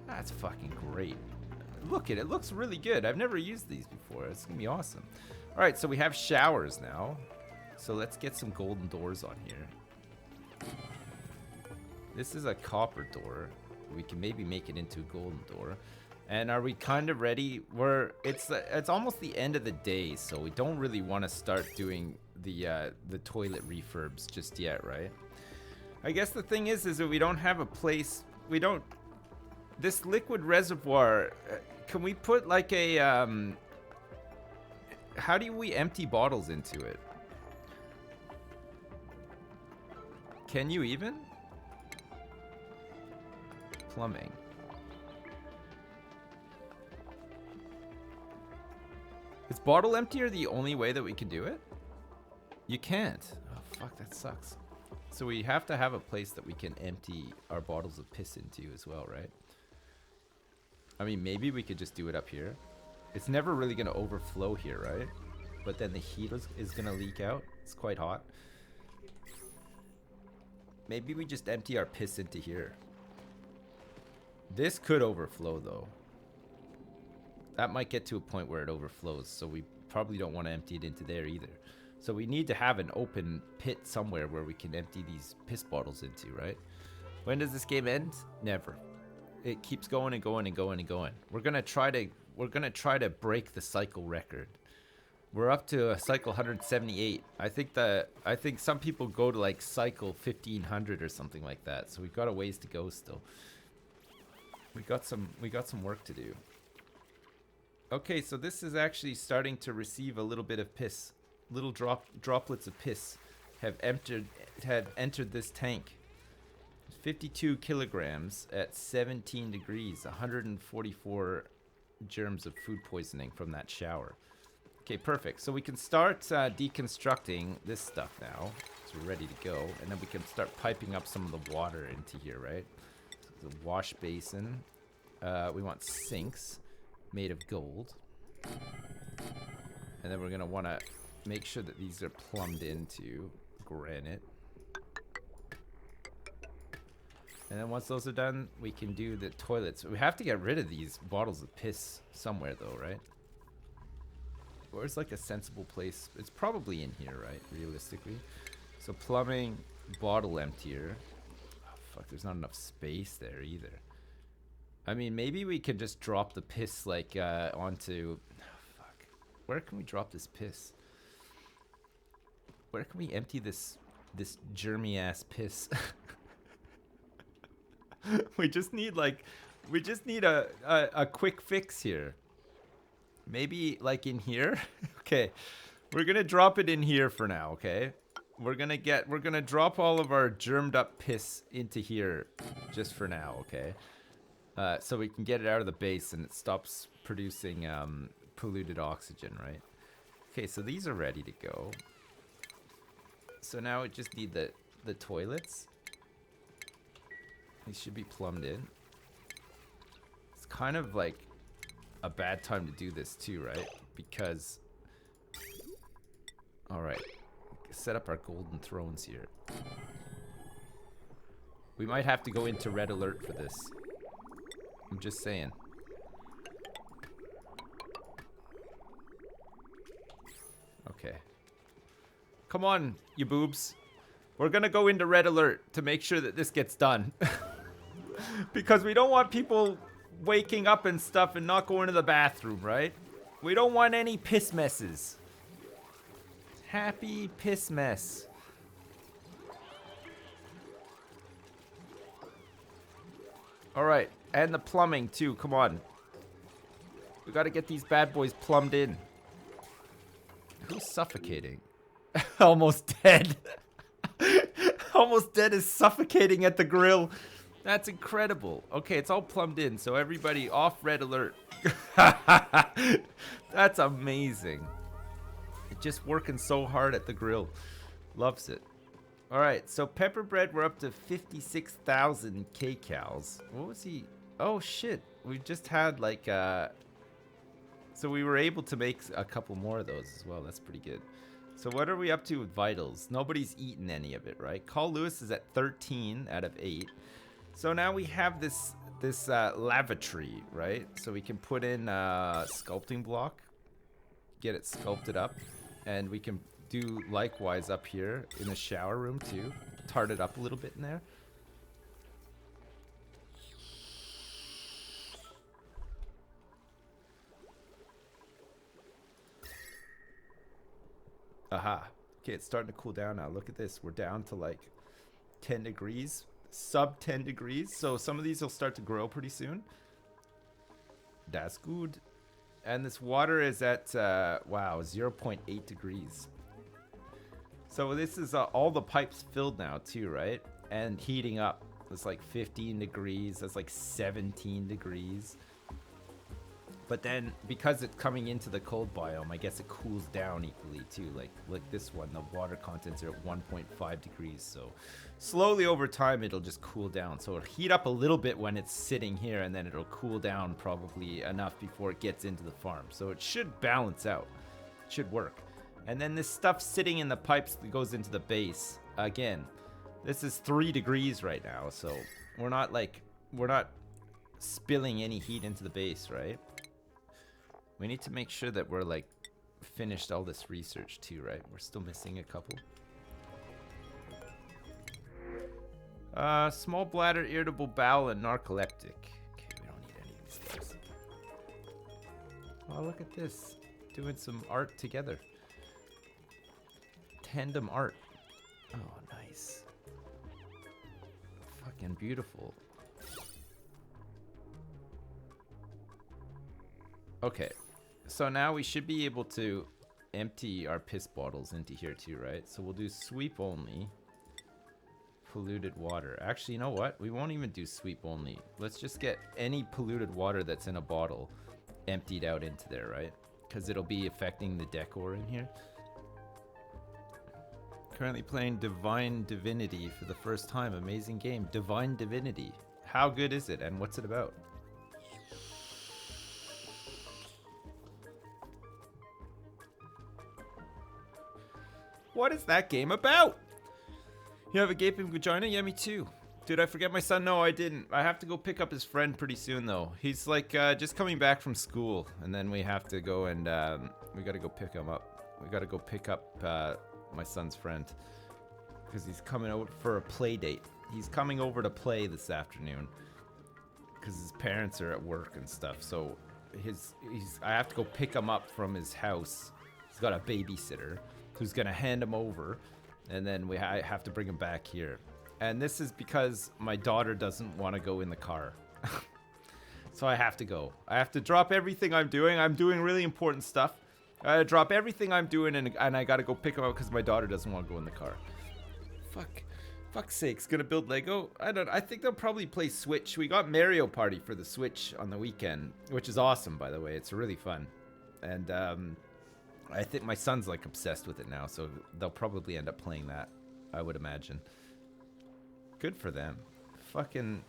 That's fucking great. Look at it. It looks really good. I've never used these before. It's going to be awesome. All right, so we have showers now. So let's get some golden doors on here. This is a copper door. We can maybe make it into a golden door. And are we kind of ready? It's almost the end of the day, so we don't really want to start doing the toilet refurbs just yet, right? I guess the thing is that we don't have a place. We don't. This liquid reservoir. Can we put like a how do we empty bottles into it? Can you even? Plumbing. Is bottle emptier the only way that we can do it? You can't. Oh, fuck, that sucks. So we have to have a place that we can empty our bottles of piss into as well, right? I mean, maybe we could just do it up here. It's never really going to overflow here, right? But then the heat is going to leak out. It's quite hot. Maybe we just empty our piss into here. This could overflow, though. That might get to a point where it overflows, so we probably don't want to empty it into there either. So we need to have an open pit somewhere where we can empty these piss bottles into, right? When does this game end? Never. It keeps going and going and going and going. We're gonna try to break the cycle record. We're up to a cycle 178. I think some people go to like cycle 1500 or something like that. So we've got a ways to go still. We got some work to do. Okay, so this is actually starting to receive a little bit of piss. Little droplets of piss have entered this tank. 52 kilograms at 17 degrees, 144 germs of food poisoning from that shower. Okay, perfect. So we can start deconstructing this stuff now. So we're ready to go. And then we can start piping up some of the water into here, right? So the wash basin. We want sinks made of gold. And then we're going to want to make sure that these are plumbed into granite. And then once those are done, we can do the toilets. We have to get rid of these bottles of piss somewhere, though, right? Where's like a sensible place? It's probably in here, right? Realistically. So plumbing, bottle emptier. Oh, fuck, there's not enough space there either. I mean, maybe we could just drop the piss like onto... Oh, fuck. Where can we drop this piss? Where can we empty this germy ass piss? we just need a quick fix here. Maybe like in here. Okay, we're gonna drop it in here for now. Okay, we're gonna drop all of our germed up piss into here just for now. Okay, so we can get it out of the base and it stops producing polluted oxygen, right? Okay, so these are ready to go. So now we just need the toilets. These should be plumbed in. It's kind of like a bad time to do this too, right? Because... Alright. Set up our golden thrones here. We might have to go into red alert for this. I'm just saying. Okay. Come on, you boobs. We're gonna go into red alert to make sure that this gets done. Because we don't want people waking up and stuff and not going to the bathroom, right? We don't want any piss messes. Happy piss mess. Alright, and the plumbing too, come on. We gotta get these bad boys plumbed in. Who's suffocating? Almost dead. Almost dead is suffocating at the grill. That's incredible. Okay, it's all plumbed in, so everybody off red alert. That's amazing. Just working so hard at the grill. Loves it. All right, so pepper bread, we're up to 56,000 kcals. What was he? Oh, shit. We just had like... So we were able to make a couple more of those as well. That's pretty good. So what are we up to with vitals? Nobody's eaten any of it, right? Carl Lewis is at 13 out of 8. So now we have this lavatory, right? So we can put in a sculpting block, get it sculpted up, and we can do likewise up here in the shower room too. Tart it up a little bit in there. Aha. Okay, it's starting to cool down now. Look at this. We're down to like 10 degrees, sub 10 degrees. So some of these will start to grow pretty soon. That's good. And this water is at, wow, 0.8 degrees. So this is all the pipes filled now too, right? And heating up. It's like 15 degrees. That's like 17 degrees. But then because it's coming into the cold biome, I guess it cools down equally too. Like this one, the water contents are at 1.5 degrees. So slowly over time, it'll just cool down. So it'll heat up a little bit when it's sitting here, and then it'll cool down probably enough before it gets into the farm. So it should balance out. It should work. And then this stuff sitting in the pipes that goes into the base, again, this is 3 degrees right now. So we're not spilling any heat into the base, right? We need to make sure that we're like finished all this research too, right? We're still missing a couple. Small bladder, irritable bowel, and narcoleptic. Okay, we don't need any of these things. Oh, look at this. Doing some art together. Tandem art. Oh, nice. Fucking beautiful. Okay. So now we should be able to empty our piss bottles into here too, right? So we'll do sweep only. Polluted water. Actually, you know what? We won't even do sweep only. Let's just get any polluted water that's in a bottle emptied out into there, right? Because it'll be affecting the decor in here. Currently playing Divine Divinity for the first time. Amazing game. Divine Divinity. How good is it and what's it about? What is that game about? You have a gaping vagina? Yeah, me too. Did I forget my son? No, I didn't. I have to go pick up his friend pretty soon, though. He's like just coming back from school, and then we have to go and we gotta go pick him up. We gotta go pick up my son's friend because he's coming over for a play date. He's coming over to play this afternoon because his parents are at work and stuff. So I have to go pick him up from his house. He's got a babysitter who's gonna hand him over, and then I have to bring him back here. And this is because my daughter doesn't want to go in the car. So I have to go. I have to drop everything I'm doing. I'm doing really important stuff. I gotta drop everything I'm doing and I gotta go pick him up because my daughter doesn't want to go in the car. Fuck's sakes, gonna build Lego? I think they'll probably play Switch. We got Mario Party for the Switch on the weekend, which is awesome, by the way. It's really fun. And I think my son's like obsessed with it now, so they'll probably end up playing that, I would imagine. Good for them. Fucking,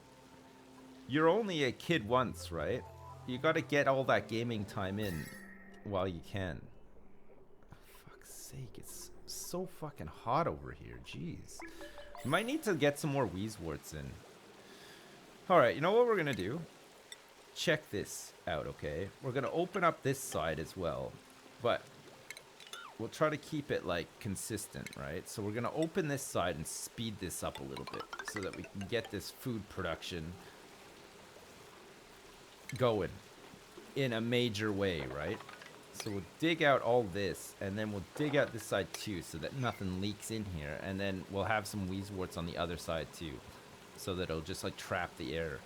you're only a kid once, right? You gotta get all that gaming time in while you can. For fuck's sake, it's so fucking hot over here. Jeez. You might need to get some more Wheezeworts in. Alright, you know what we're gonna do? Check this out, okay? We're gonna open up this side as well, but we'll try to keep it like consistent, right? So we're gonna open this side and speed this up a little bit so that we can get this food production going in a major way, right? So we'll dig out all this, and then we'll dig out this side too so that nothing leaks in here, and then we'll have some Wheezeworts on the other side too, so that it'll just like trap the air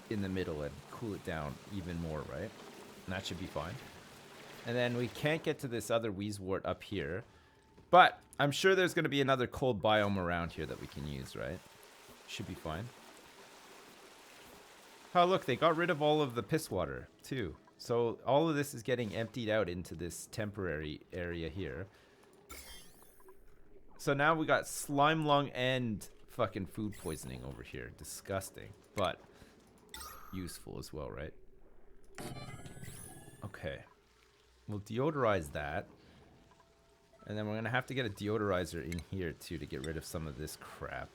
in the middle and cool it down even more, right? And that should be fine. And then we can't get to this other Wheezewort up here, but I'm sure there's going to be another cold biome around here that we can use, right? Should be fine. Oh, look, they got rid of all of the piss water, too. So all of this is getting emptied out into this temporary area here. So now we got slime lung and fucking food poisoning over here. Disgusting, but useful as well, right? Okay. We'll deodorize that. And then we're going to have to get a deodorizer in here, too, to get rid of some of this crap.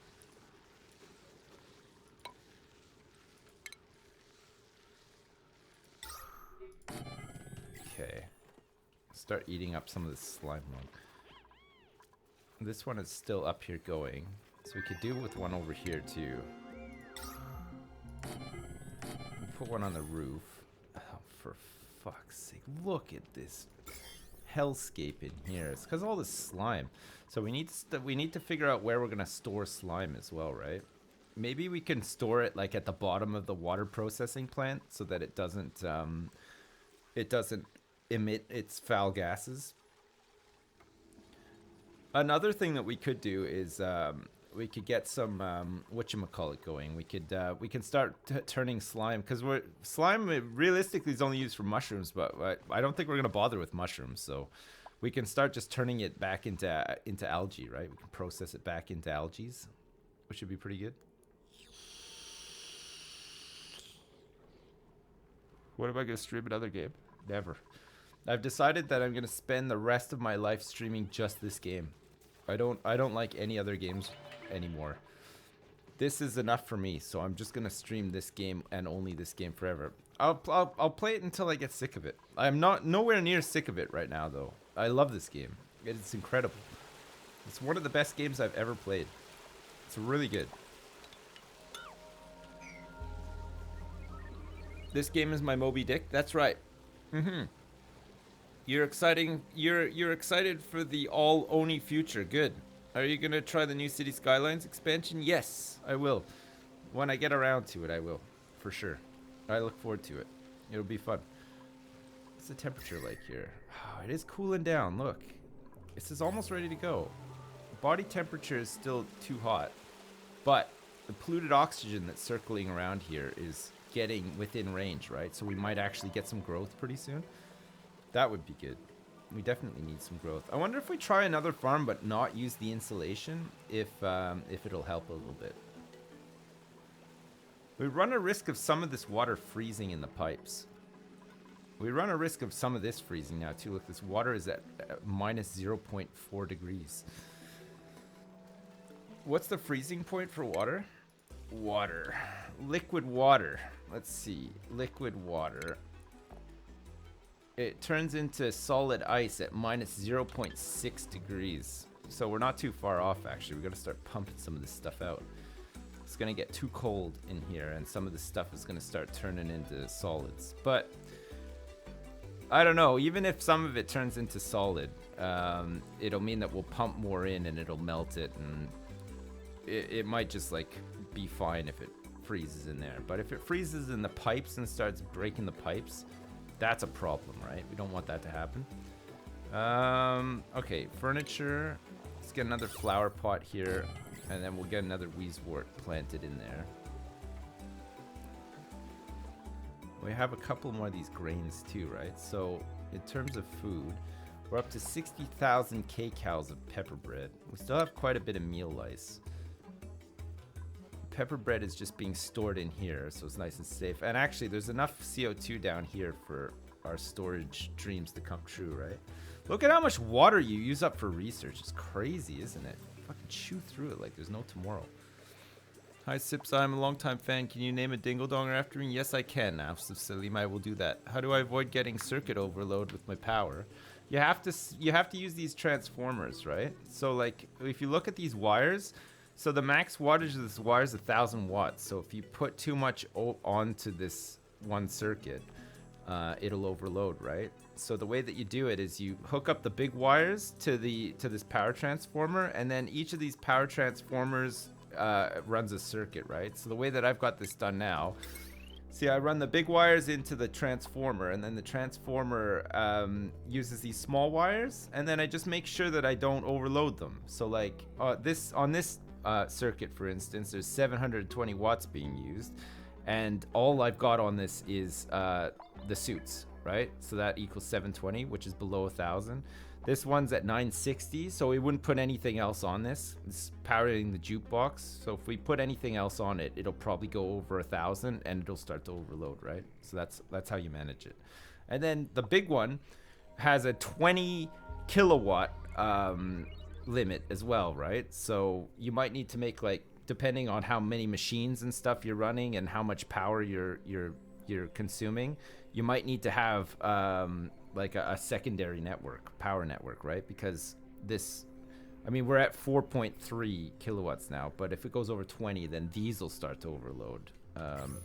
Okay. Start eating up some of this slime lung. This one is still up here going. So we could do with one over here, too. We'll put one on the roof. Oh, for fuck's sake. Look at this hellscape in here? It's because all this slime. So we need to figure out where we're gonna store slime as well, right? Maybe we can store it like at the bottom of the water processing plant so that it doesn't emit its foul gases. Another thing that we could do is we could get some whatchamacallit going. We can start turning slime, because slime realistically is only used for mushrooms, but I don't think we're gonna bother with mushrooms. So we can start just turning it back into algae, right? We can process it back into algae, which would be pretty good. What am I gonna stream another game? Never. I've decided that I'm gonna spend the rest of my life streaming just this game. I don't like any other games anymore. This is enough for me, so I'm just gonna stream this game and only this game forever. I'll play it until I get sick of it. I'm nowhere near sick of it right now, though. I love this game. It's incredible. It's one of the best games I've ever played. It's really good. This game is my Moby Dick. That's right. You're excited for the all Oni future. Good. Are you gonna try the new City Skylines expansion? Yes, I will. When I get around to it, I will, for sure. I look forward to it. It'll be fun. What's the temperature like here? Oh, it is cooling down. Look, this is almost ready to go. Body temperature is still too hot, but the polluted oxygen that's circling around here is getting within range, right? So we might actually get some growth pretty soon. That would be good. We definitely need some growth. I wonder if we try another farm but not use the insulation, if it'll help a little bit. We run a risk of some of this water freezing in the pipes. We run a risk of some of this freezing now too. Look, this water is at minus 0.4 degrees. What's the freezing point for water? Water. Liquid water. Let's see. Liquid water. It turns into solid ice at minus 0.6 degrees. So we're not too far off, actually. We gotta start pumping some of this stuff out. It's gonna get too cold in here, and some of this stuff is gonna start turning into solids. But I don't know. Even if some of it turns into solid, it'll mean that we'll pump more in and it'll melt it, and it might just like be fine if it freezes in there. But if it freezes in the pipes and starts breaking the pipes, that's a problem, right? We don't want that to happen. Okay, furniture. Let's get another flower pot here, and then we'll get another wheezewort planted in there. We have a couple more of these grains too, right? So in terms of food, we're up to 60,000 kcals of pepper bread. We still have quite a bit of meal lice. Pepper bread is just being stored in here, so it's nice and safe. And actually, there's enough CO2 down here for our storage dreams to come true, right? Look at how much water you use up for research. It's crazy, isn't it? Fucking chew through it like there's no tomorrow. Hi, Sips. I'm a longtime fan. Can you name a dingle-donger after me? Yes, I can. Now, Salim, I will do that. How do I avoid getting circuit overload with my power? You have to use these transformers, right? So, like, if you look at these wires. So the max wattage of this wire is 1,000 watts. So if you put too much onto this one circuit, it'll overload, right? So the way that you do it is you hook up the big wires to this power transformer, and then each of these power transformers runs a circuit, right? So the way that I've got this done now, see, I run the big wires into the transformer, and then the transformer uses these small wires, and then I just make sure that I don't overload them. So like on this circuit, for instance, there's 720 watts being used, and all I've got on this is the suits, right? So that equals 720, which is below 1,000. This one's at 960, so we wouldn't put anything else on this. It's powering the jukebox, so if we put anything else on it, it'll probably go over 1,000 and it'll start to overload, right? So that's how you manage it. And then the big one has a 20 kilowatt limit as well, right? So you might need to make, like, depending on how many machines and stuff you're running and how much power you're consuming, you might need to have like a secondary power network, right? Because we're at 4.3 kilowatts now, but if it goes over 20, then these will start to overload.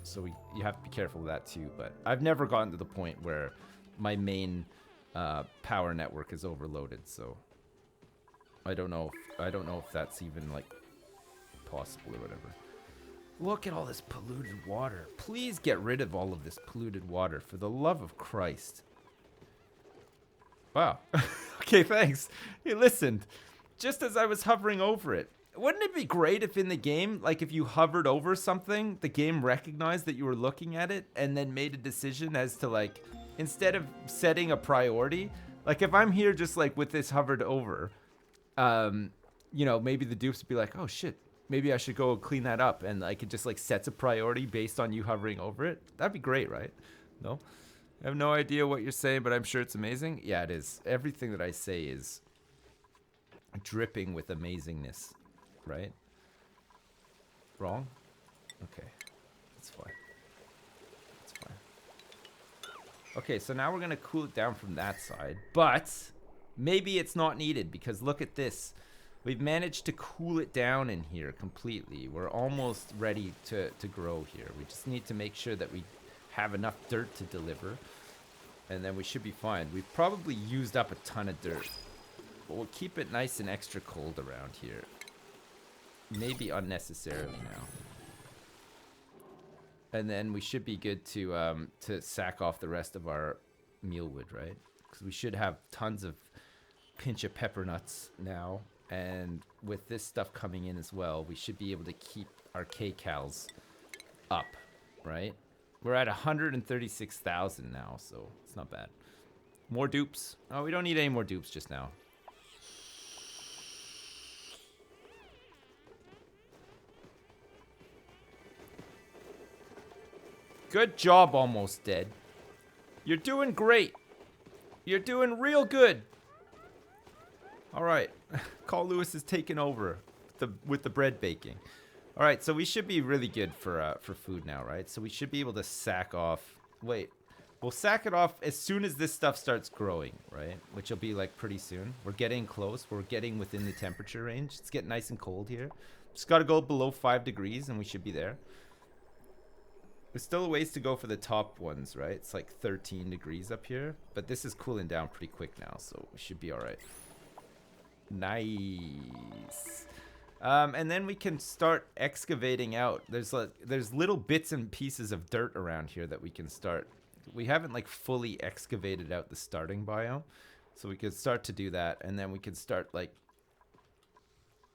So you have to be careful of that too. But I've never gotten to the point where my main power network is overloaded. So I don't know if that's even like possible or whatever. Look at all this polluted water. Please get rid of all of this polluted water for the love of Christ. Wow. Okay, thanks. You listened. Just as I was hovering over it. Wouldn't it be great if in the game, like if you hovered over something, the game recognized that you were looking at it and then made a decision as to like, instead of setting a priority, like if I'm here just like with this hovered over, you know, maybe the dupes would be like, oh shit, maybe I should go clean that up. And like it just like sets a priority based on you hovering over it. That'd be great, right? No? I have no idea what you're saying, but I'm sure it's amazing. Yeah, it is. Everything that I say is dripping with amazingness, right? Wrong? Okay. That's fine. That's fine. Okay, so now we're going to cool it down from that side, but maybe it's not needed because look at this. We've managed to cool it down in here completely. We're almost ready to grow here. We just need to make sure that we have enough dirt to deliver, and then we should be fine. We've probably used up a ton of dirt, but we'll keep it nice and extra cold around here. Maybe unnecessarily now. And then we should be good to sack off the rest of our mealwood, right? Because we should have tons of pinch of pepper nuts now, and with this stuff coming in as well, we should be able to keep our kcals up, right? We're at 136,000 now, so it's not bad. More dupes. Oh, we don't need any more dupes just now. Good job, Almost Dead. You're doing great. You're doing real good. All right. Carl Lewis is taking over with the bread baking. All right, so we should be really good for food now, right? So we should be able to sack off. Wait, we'll sack it off as soon as this stuff starts growing, right? Which will be like pretty soon. We're getting close. We're getting within the temperature range. It's getting nice and cold here. Just got to go below 5 degrees and we should be there. There's still a ways to go for the top ones, right? It's like 13 degrees up here, but this is cooling down pretty quick now, so we should be all right. Nice. And then we can start excavating out. There's little bits and pieces of dirt around here that we can start. We haven't like fully excavated out the starting biome, so we could start to do that, and then we can start like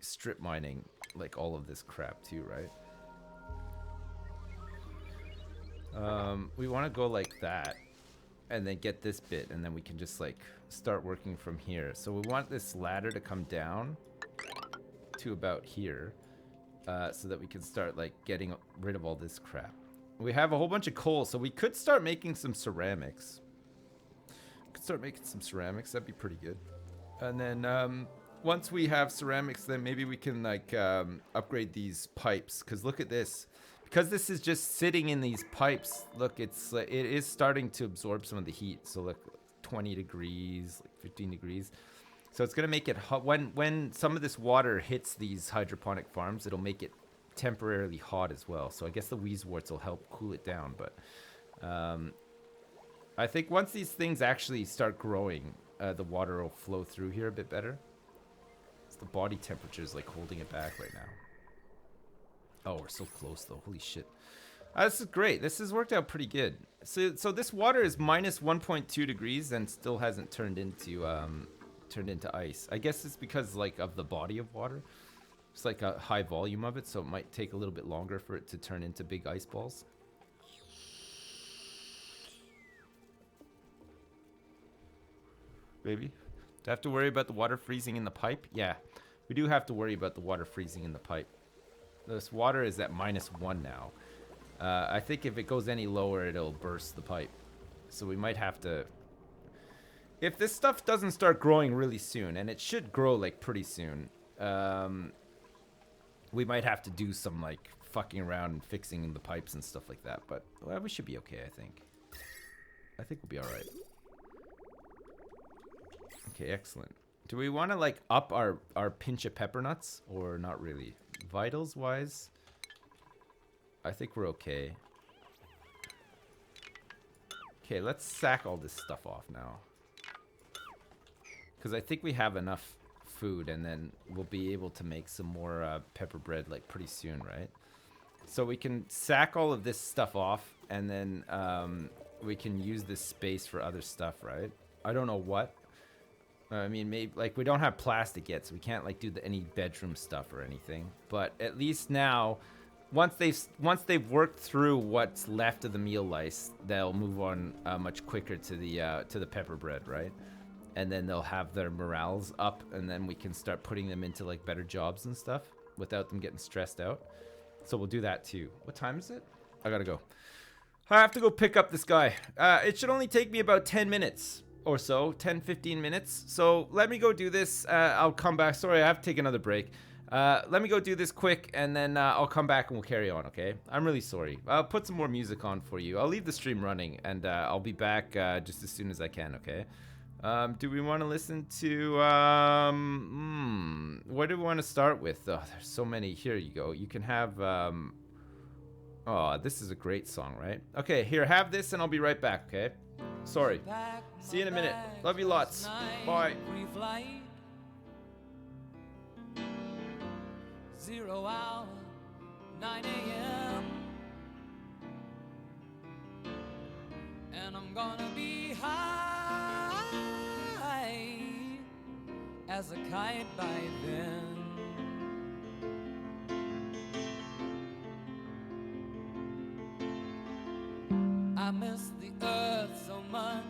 strip mining like all of this crap too, right? We want to go like that and then get this bit, and then we can just like start working from here. So we want this ladder to come down to about here, so that we can start like getting rid of all this crap. We have a whole bunch of coal, so we could start making some ceramics. That'd be pretty good. And then once we have ceramics, then maybe we can like upgrade these pipes, because look at this. Because this is just sitting in these pipes, look, it is starting to absorb some of the heat. So look, 20 degrees, like 15 degrees. So it's going to make it hot. When some of this water hits these hydroponic farms, it'll make it temporarily hot as well. So I guess the wheezeworts will help cool it down. But I think once these things actually start growing, the water will flow through here a bit better. It's the body temperature is like holding it back right now. Oh, we're so close though. Holy shit. This is great. This has worked out pretty good. So this water is minus 1.2 degrees and still hasn't turned into ice. I guess it's because like of the body of water. It's like a high volume of it, so it might take a little bit longer for it to turn into big ice balls. Maybe. Do I have to worry about the water freezing in the pipe? Yeah, we do have to worry about the water freezing in the pipe. This water is at -1 now. I think if it goes any lower, it'll burst the pipe. So we might have to... If this stuff doesn't start growing really soon, and it should grow like pretty soon, we might have to do some like fucking around and fixing the pipes and stuff like that. But well, we should be okay, I think. I think we'll be all right. Okay, excellent. Do we want to like up our pinch of pepper nuts or not really? Vitals wise, I think we're okay. Okay, let's sack all this stuff off now. because I think we have enough food, and then we'll be able to make some more pepper bread like pretty soon, right? So we can sack all of this stuff off, and then we can use this space for other stuff, right? I don't know what. I mean, maybe like we don't have plastic yet, so we can't like do any bedroom stuff or anything. But at least now, once they've worked through what's left of the meal lice, they'll move on much quicker to the pepper bread, right? And then they'll have their morales up, and then we can start putting them into like better jobs and stuff without them getting stressed out. So we'll do that too. What time is it? I gotta go. I have to go pick up this guy. It should only take me about 10 minutes or so, 10, 15 minutes. So let me go do this. I'll come back. Sorry, I have to take another break. Let me go do this quick, and then I'll come back and we'll carry on, okay? I'm really sorry. I'll put some more music on for you. I'll leave the stream running, and I'll be back just as soon as I can, okay? Do we want to listen to, what do we want to start with? Oh, there's so many. Here you go. You can have, oh, this is a great song, right? Okay, here, have this, and I'll be right back, okay? Sorry. See you in a minute. Love you lots. Bye. 0 hour, 9 a.m. And I'm gonna be high as a kite by then. I miss the earth so much.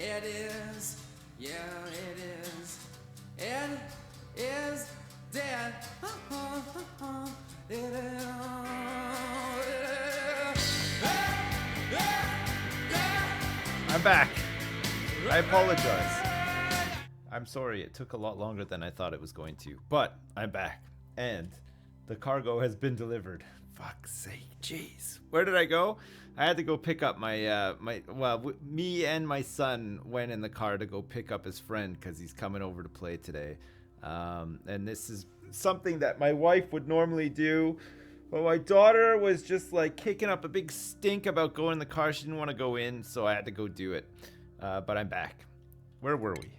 It is, yeah, it is. It is dead. It is. I'm back. I apologize. I'm sorry, it took a lot longer than I thought it was going to, but I'm back, and the cargo has been delivered. Fuck's sake, jeez. Where did I go? I had to go pick up my, me and my son went in the car to go pick up his friend because he's coming over to play today. And this is something that my wife would normally do, but my daughter was just like kicking up a big stink about going in the car. She didn't want to go in, so I had to go do it. But I'm back. Where were we?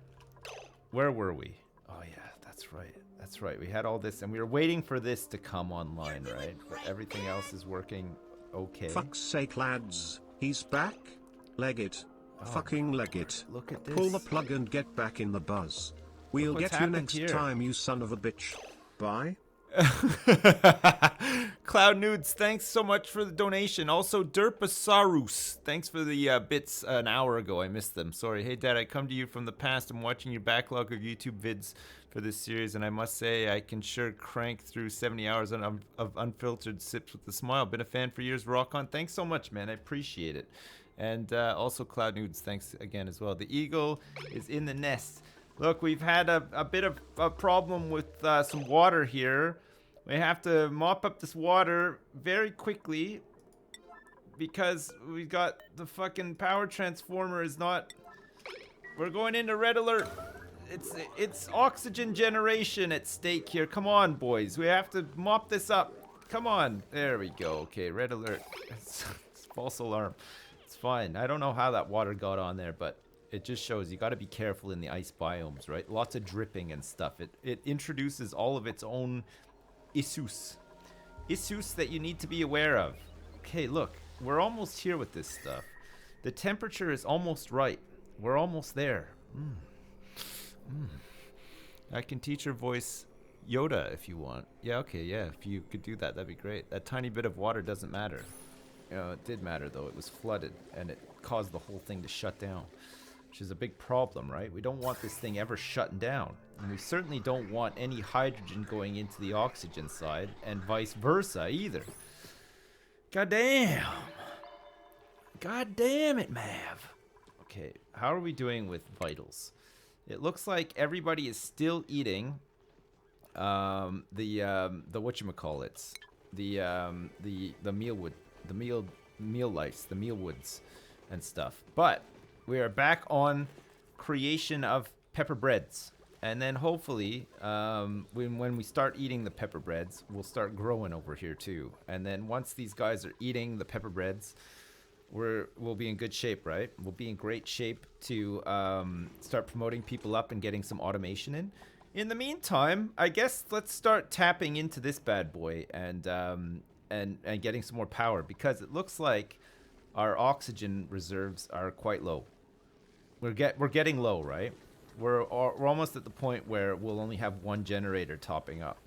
Oh yeah, that's right. That's right. We had all this, and we were waiting for this to come online, right? But everything else is working okay. Fuck's sake, lads. He's back. Leg it. Fucking leg it. Look at this. Pull the plug and get back in the buzz. We'll get you next time, you son of a bitch. Bye. Cloud Nudes, thanks so much for the donation. Also, Derpasaurus, thanks for the bits an hour ago. I missed them. Sorry. Hey, Dad, I come to you from the past. I'm watching your backlog of YouTube vids for this series, and I must say I can sure crank through 70 hours of unfiltered sips with a smile. Been a fan for years. Rock on. Thanks so much, man. I appreciate it. And also, Cloud Nudes, thanks again as well. The eagle is in the nest. Look, we've had a bit of a problem with some water here. We have to mop up this water very quickly because we got the fucking power transformer is not... We're going into red alert. It's oxygen generation at stake here. Come on, boys. We have to mop this up. Come on. There we go. Okay, red alert. It's false alarm. It's fine. I don't know how that water got on there, but it just shows you got to be careful in the ice biomes, right? Lots of dripping and stuff. It introduces all of its own issues that you need to be aware of. Okay, look, we're almost here with this stuff. The temperature is almost right. We're almost there. I can teach your voice Yoda if you want. Yeah, okay, yeah, if you could do that, that'd be great. That tiny bit of water doesn't matter. It did matter though. It was flooded and it caused the whole thing to shut down, which is a big problem, right? We don't want this thing ever shutting down. And we certainly don't want any hydrogen going into the oxygen side, and vice versa either. God damn. God damn it, Mav. Okay, how are we doing with vitals? It looks like everybody is still eating the whatchamacallits. The mealwood, the meal lice, the mealwoods and stuff. But we are back on creation of pepper breads. And then hopefully, when we start eating the pepper breads, we'll start growing over here too. And then once these guys are eating the pepper breads, we'll be in good shape, right? We'll be in great shape to start promoting people up and getting some automation in. In the meantime, I guess let's start tapping into this bad boy and getting some more power, because it looks like our oxygen reserves are quite low. We're getting low, right? We're almost at the point where we'll only have one generator topping up.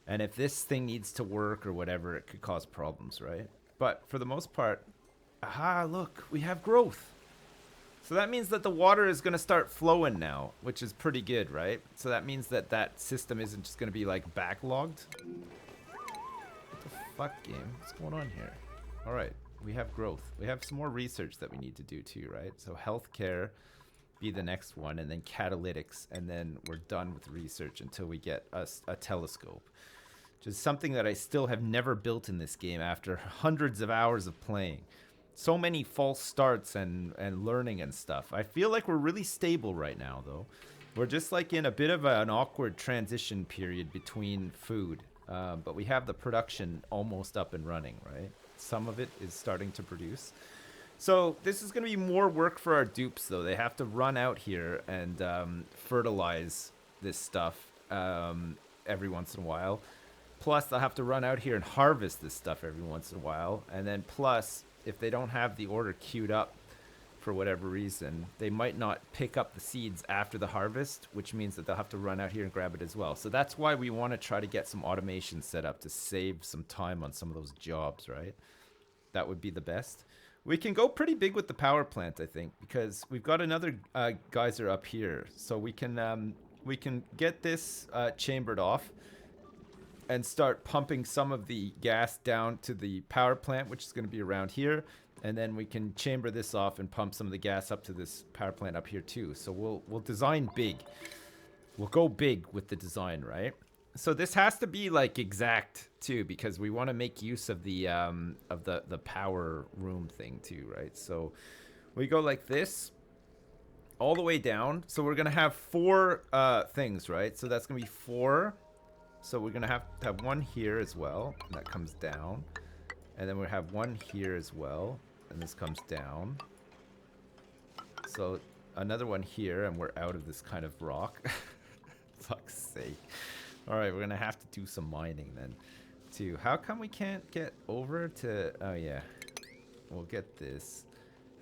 And if this thing needs to work or whatever, it could cause problems, right? But for the most part, look, we have growth. So that means that the water is going to start flowing now, which is pretty good, right? So that means that system isn't just going to be like backlogged. What the fuck, game? What's going on here? All right, we have growth. We have some more research that we need to do too, right? So healthcare be the next one, and then catalytics, and then we're done with research until we get a telescope, which is something that I still have never built in this game after hundreds of hours of playing. So many false starts and learning and stuff. I feel like we're really stable right now, though. We're just like in a bit of an awkward transition period between food, but we have the production almost up and running, right? Some of it is starting to produce. So this is going to be more work for our dupes, though. They have to run out here and fertilize this stuff every once in a while. Plus, they'll have to run out here and harvest this stuff every once in a while. And then plus, if they don't have the order queued up for whatever reason, they might not pick up the seeds after the harvest, which means that they'll have to run out here and grab it as well. So that's why we want to try to get some automation set up to save some time on some of those jobs, right? That would be the best. We can go pretty big with the power plant, I think, because we've got another geyser up here, so we can get this chambered off and start pumping some of the gas down to the power plant, which is going to be around here, and then we can chamber this off and pump some of the gas up to this power plant up here too. So we'll design big. We'll go big with the design, right? So this has to be like exact too, because we want to make use of the power room thing too, right? So we go like this all the way down. So we're gonna have 4 things, right? So that's gonna be 4. So we're gonna have to have one here as well, and that comes down, and then we'll have one here as well, and this comes down. So another one here, and we're out of this kind of rock. Fuck's sake. All right, we're gonna have to do some mining then too. How come we can't get over to, oh yeah, we'll get this,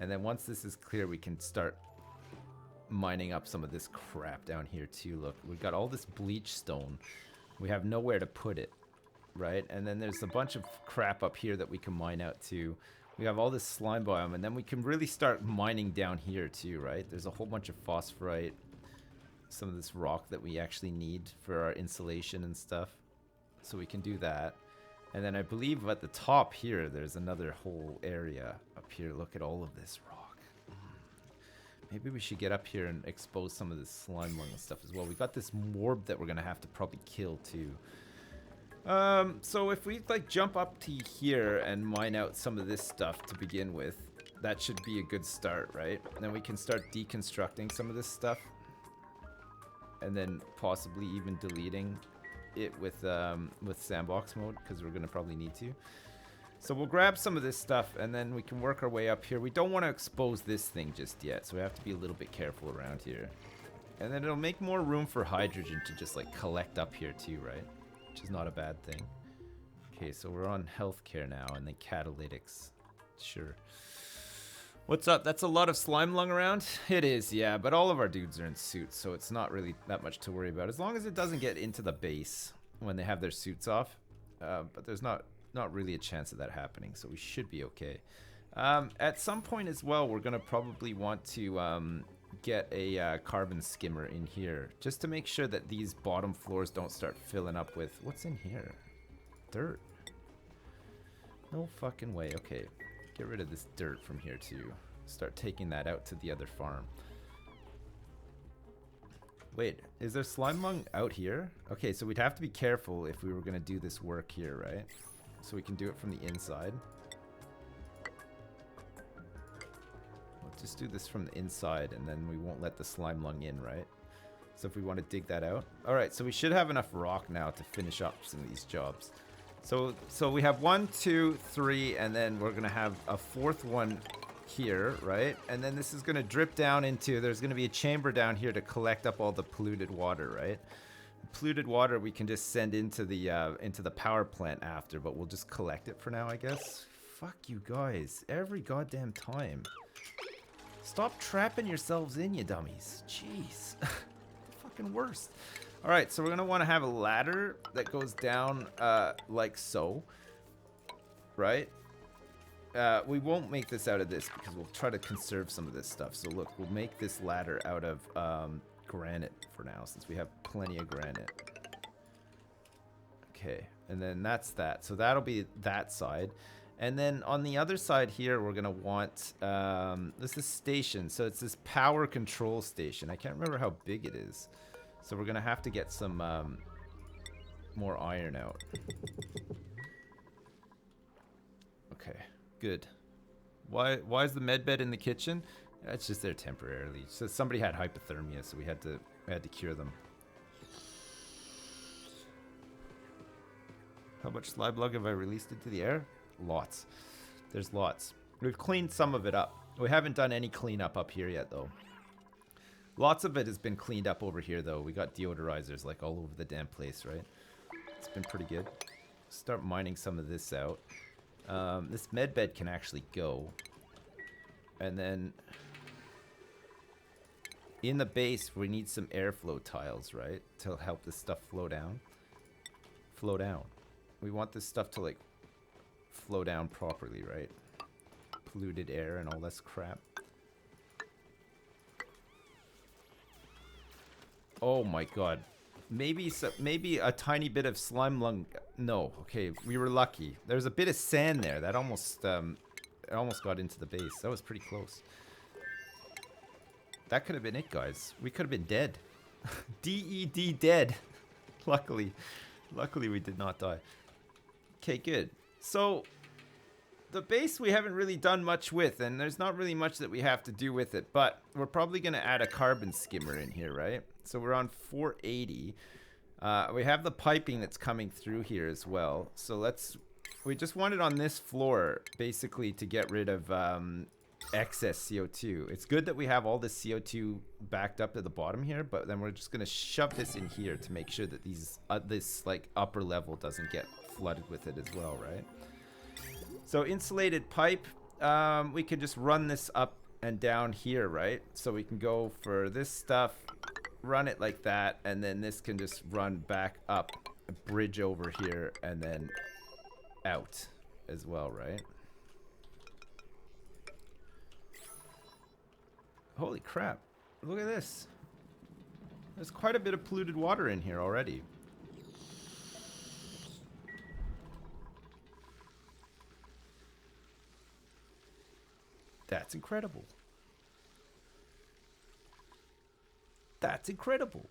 and then once this is clear we can start mining up some of this crap down here too. Look, we've got all this bleach stone. We have nowhere to put it, right? And then there's a bunch of crap up here that we can mine out too. We have all this slime biome, and then we can really start mining down here too, right? There's a whole bunch of phosphorite, some of this rock that we actually need for our insulation and stuff. So we can do that. And then I believe at the top here, there's another whole area up here. Look at all of this rock. Maybe we should get up here and expose some of this slime lung and stuff as well. We got this morb that we're gonna have to probably kill too. So if we like jump up to here and mine out some of this stuff to begin with, that should be a good start, right? And then we can start deconstructing some of this stuff, and then possibly even deleting it with sandbox mode, because we're gonna probably need to. So we'll grab some of this stuff, and then we can work our way up here. We don't want to expose this thing just yet, so we have to be a little bit careful around here. And then it'll make more room for hydrogen to just like collect up here too, right? Which is not a bad thing. Okay, so we're on healthcare now, and then catalytics. Sure. What's up? That's a lot of slime lung around? It is, yeah, but all of our dudes are in suits, so it's not really that much to worry about. As long as it doesn't get into the base when they have their suits off. But there's not really a chance of that happening, so we should be okay. At some point as well, we're going to probably want to get a carbon skimmer in here, just to make sure that these bottom floors don't start filling up with... What's in here? Dirt. No fucking way. Okay. Get rid of this dirt from here too. Start taking that out to the other farm. Wait, is there slime lung out here? Okay, so we'd have to be careful if we were going to do this work here, right? So we can do it from the inside. We'll just do this from the inside, and then we won't let the slime lung in, right? So if we want to dig that out. Alright, so we should have enough rock now to finish up some of these jobs. So we have 1, 2, 3, and then we're gonna have a 4th one here, right? And then this is gonna drip down into, there's gonna be a chamber down here to collect up all the polluted water, right? Polluted water we can just send into the power plant after, but we'll just collect it for now, I guess. Fuck you guys, every goddamn time. Stop trapping yourselves in, you dummies. Jeez. The fucking worst. Alright, so we're going to want to have a ladder that goes down like so. Right? We won't make this out of this because we'll try to conserve some of this stuff. So look, we'll make this ladder out of granite for now, since we have plenty of granite. Okay, and then that's that. So that'll be that side. And then on the other side here, we're going to want... this is station. So it's this power control station. I can't remember how big it is. So we're going to have to get some more iron out. Okay, good. Why is the med bed in the kitchen? It's just there temporarily. So somebody had hypothermia, so we had to cure them. How much slime lug have I released into the air? Lots. There's lots. We've cleaned some of it up. We haven't done any cleanup up here yet, though. Lots of it has been cleaned up over here, though. We got deodorizers, like, all over the damn place, right? It's been pretty good. Start mining some of this out. This med bed can actually go. And then... in the base, we need some airflow tiles, right? To help this stuff flow down. Flow down. We want this stuff to, like, flow down properly, right? polluted air and all this crap. Oh my god. Maybe a tiny bit of slime lung. No, okay, we were lucky. There's a bit of sand there that almost it almost got into the base. That was pretty close. That could have been it, guys. We could have been dead. D-E-D dead. Luckily we did not die. Okay, good. So the base we haven't really done much with, and there's not really much that we have to do with it, but we're probably going to add a carbon skimmer in here, right? So we're on 480. We have the piping that's coming through here as well. So we just want it on this floor, basically, to get rid of excess CO2. It's good that we have all this CO2 backed up at the bottom here, but then we're just going to shove this in here to make sure that this like upper level doesn't get flooded with it as well, right? So insulated pipe, we can just run this up and down here, right? So we can go for this stuff, run it like that, and then this can just run back up, a bridge over here, and then out as well, right? Holy crap. Look at this. There's quite a bit of polluted water in here already. That's incredible. That's incredible.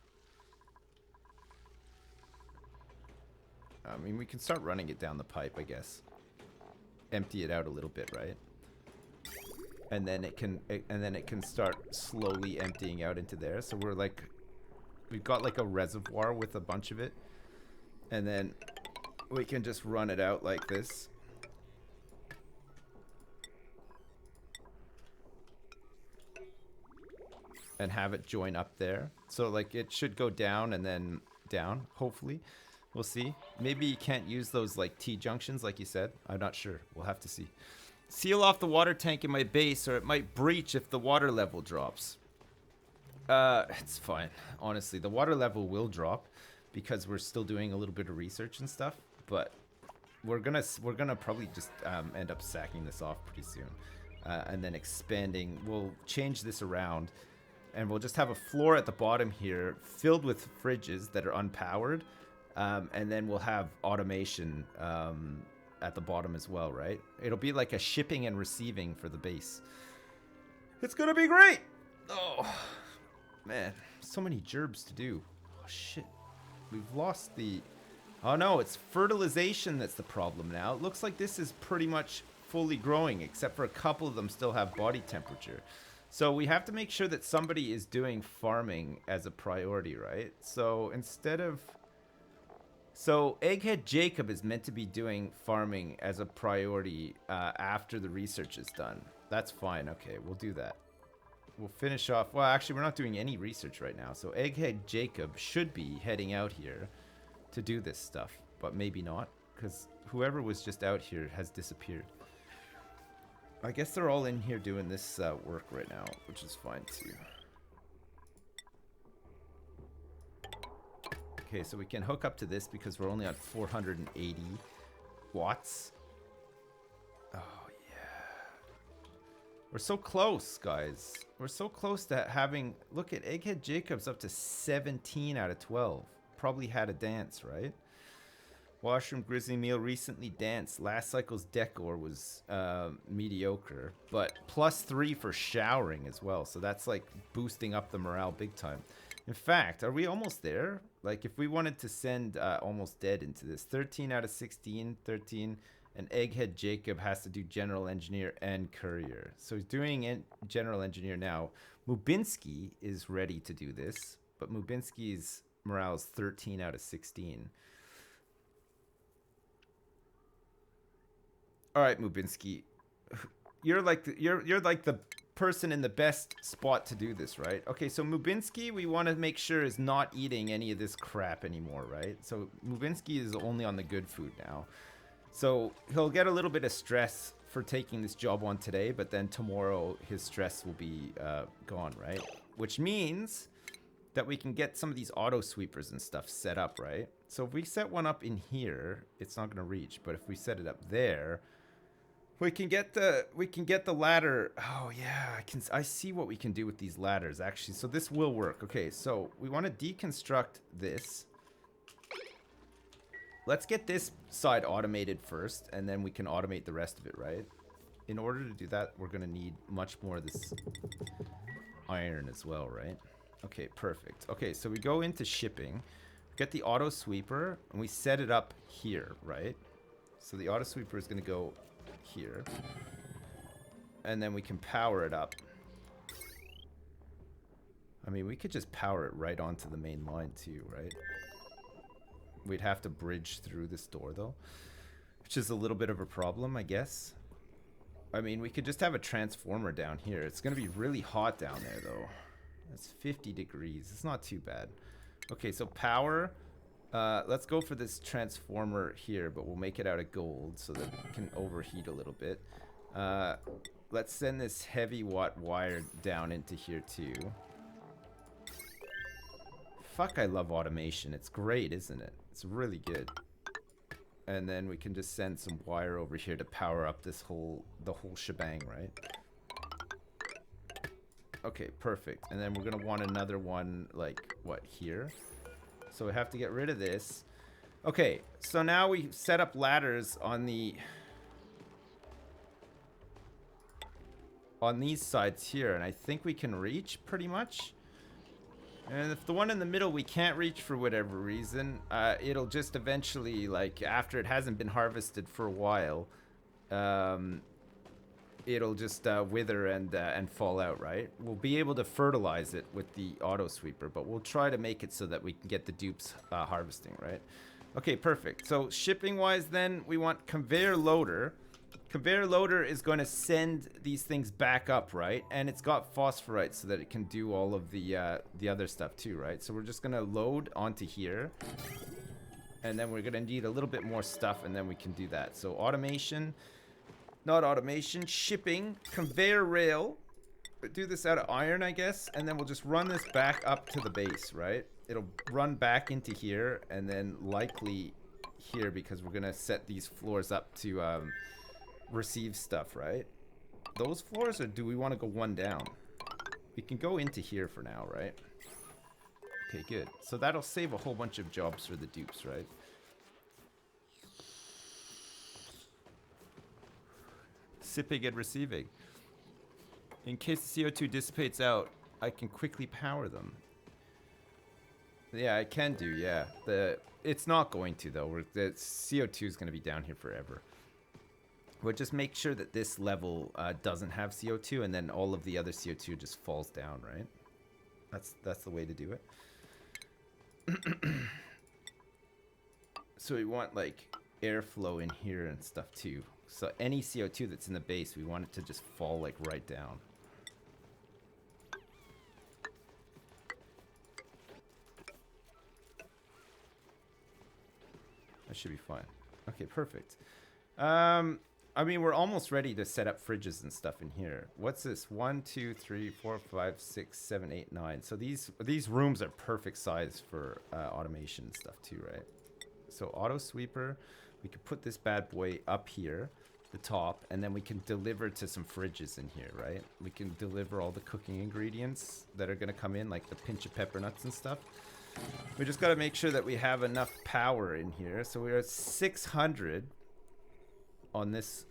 I mean, we can start running it down the pipe, I guess. Empty it out a little bit, right? And then it can start slowly emptying out into there. So we've got like a reservoir with a bunch of it, and then we can just run it out like this. And have it join up there. So like it should go down and then down, hopefully. We'll see. Maybe you can't use those like T-junctions like you said. I'm not sure. We'll have to see. Seal off the water tank in my base or it might breach if the water level drops. It's fine. Honestly, the water level will drop because we're still doing a little bit of research and stuff, but we're gonna probably just end up sacking this off pretty soon. And then expanding. We'll change this around. And we'll just have a floor at the bottom here filled with fridges that are unpowered. And then we'll have automation at the bottom as well, right? It'll be like a shipping and receiving for the base. It's gonna be great! Oh, man. So many gerbs to do. Oh, shit. We've lost the... Oh, no. It's fertilization that's the problem now. It looks like this is pretty much fully growing, except for a couple of them still have body temperature. So we have to make sure that somebody is doing farming as a priority, right? So instead of... So Egghead Jacob is meant to be doing farming as a priority after the research is done. That's fine. Okay, we'll do that. We'll finish off... Well, actually, we're not doing any research right now. So Egghead Jacob should be heading out here to do this stuff. But maybe not, because whoever was just out here has disappeared. I guess they're all in here doing this work right now, which is fine too. Okay, so we can hook up to this because we're only at 480 watts. Oh, yeah. We're so close, guys. We're so close to having... Look at Egghead Jacobs up to 17 out of 12. Probably had a dance, right? Washroom Grizzly Meal recently danced. Last cycle's decor was mediocre, but +3 for showering as well. So that's like boosting up the morale big time. In fact, are we almost there? Like if we wanted to send Almost Dead into this, 13 out of 16, 13, and Egghead Jacob has to do General Engineer and Courier. So he's doing General Engineer now. Mubinsky is ready to do this, but Mubinsky's morale is 13 out of 16. All right, Mubinsky, you're like the person in the best spot to do this, right? Okay, so Mubinsky, we want to make sure is not eating any of this crap anymore, right? So Mubinsky is only on the good food now. So he'll get a little bit of stress for taking this job on today, but then tomorrow his stress will be gone, right? Which means that we can get some of these auto sweepers and stuff set up, right? So if we set one up in here, it's not going to reach, but if we set it up there... We can get the ladder. Oh yeah, I see what we can do with these ladders actually. So this will work. Okay, so we want to deconstruct this. Let's get this side automated first, and then we can automate the rest of it, right? In order to do that, we're gonna need much more of this iron as well, right? Okay, perfect. Okay, so we go into shipping, get the auto sweeper, and we set it up here, right? So the auto sweeper is gonna go here, and then we can power it up. I mean, we could just power it right onto the main line too, right? We'd have to bridge through this door though, which is a little bit of a problem, I guess. I mean, we could just have a transformer down here. It's gonna be really hot down there though. It's 50 degrees. It's not too bad. Okay, so power. Let's go for this transformer here, but we'll make it out of gold so that it can overheat a little bit. Let's send this heavy watt wire down into here too. Fuck, I love automation. It's great, isn't it? It's really good. And then we can just send some wire over here to power up the whole shebang, right? Okay, perfect. And then we're gonna want another one, like, what, here? So we have to get rid of this. Okay, so now we set up ladders on these sides here, and I think we can reach pretty much. And if the one in the middle we can't reach for whatever reason, it'll just eventually, like, after it hasn't been harvested for a while, it'll just wither and fall out, right? We'll be able to fertilize it with the auto sweeper, but we'll try to make it so that we can get the dupes harvesting, right? Okay, perfect. So shipping wise then, we want conveyor loader. Conveyor loader is going to send these things back up, right? And it's got phosphorite so that it can do all of the other stuff too, right? So we're just going to load onto here. And then we're going to need a little bit more stuff, and then we can do that. So automation, not automation, shipping, conveyor rail. Do this out of iron, I guess. And then we'll just run this back up to the base, right? It'll run back into here, and then likely here, because we're going to set these floors up to receive stuff, right? Those floors, or do we want to go one down? We can go into here for now, right? Okay, good. So that'll save a whole bunch of jobs for the dupes, right? Sipping and receiving. In case the CO2 dissipates out, I can quickly power them. Yeah, I can do, yeah. It's not going to, though. The CO2 is going to be down here forever. We'll just make sure that this level doesn't have CO2, and then all of the other CO2 just falls down, right? That's the way to do it. So we want, like, airflow in here and stuff, too. So any CO2 that's in the base, we want it to just fall, like, right down. That should be fine. Okay, perfect. I mean, we're almost ready to set up fridges and stuff in here. What's this? 1, 2, 3, 4, 5, 6, 7, 8, 9. So these rooms are perfect size for automation and stuff too, right? So auto sweeper, we could put this bad boy up here, the top, and then we can deliver to some fridges in here, right? We can deliver all the cooking ingredients that are gonna come in, like the pinch of pepper nuts and stuff. We just gotta make sure that we have enough power in here. So we're at 600 on this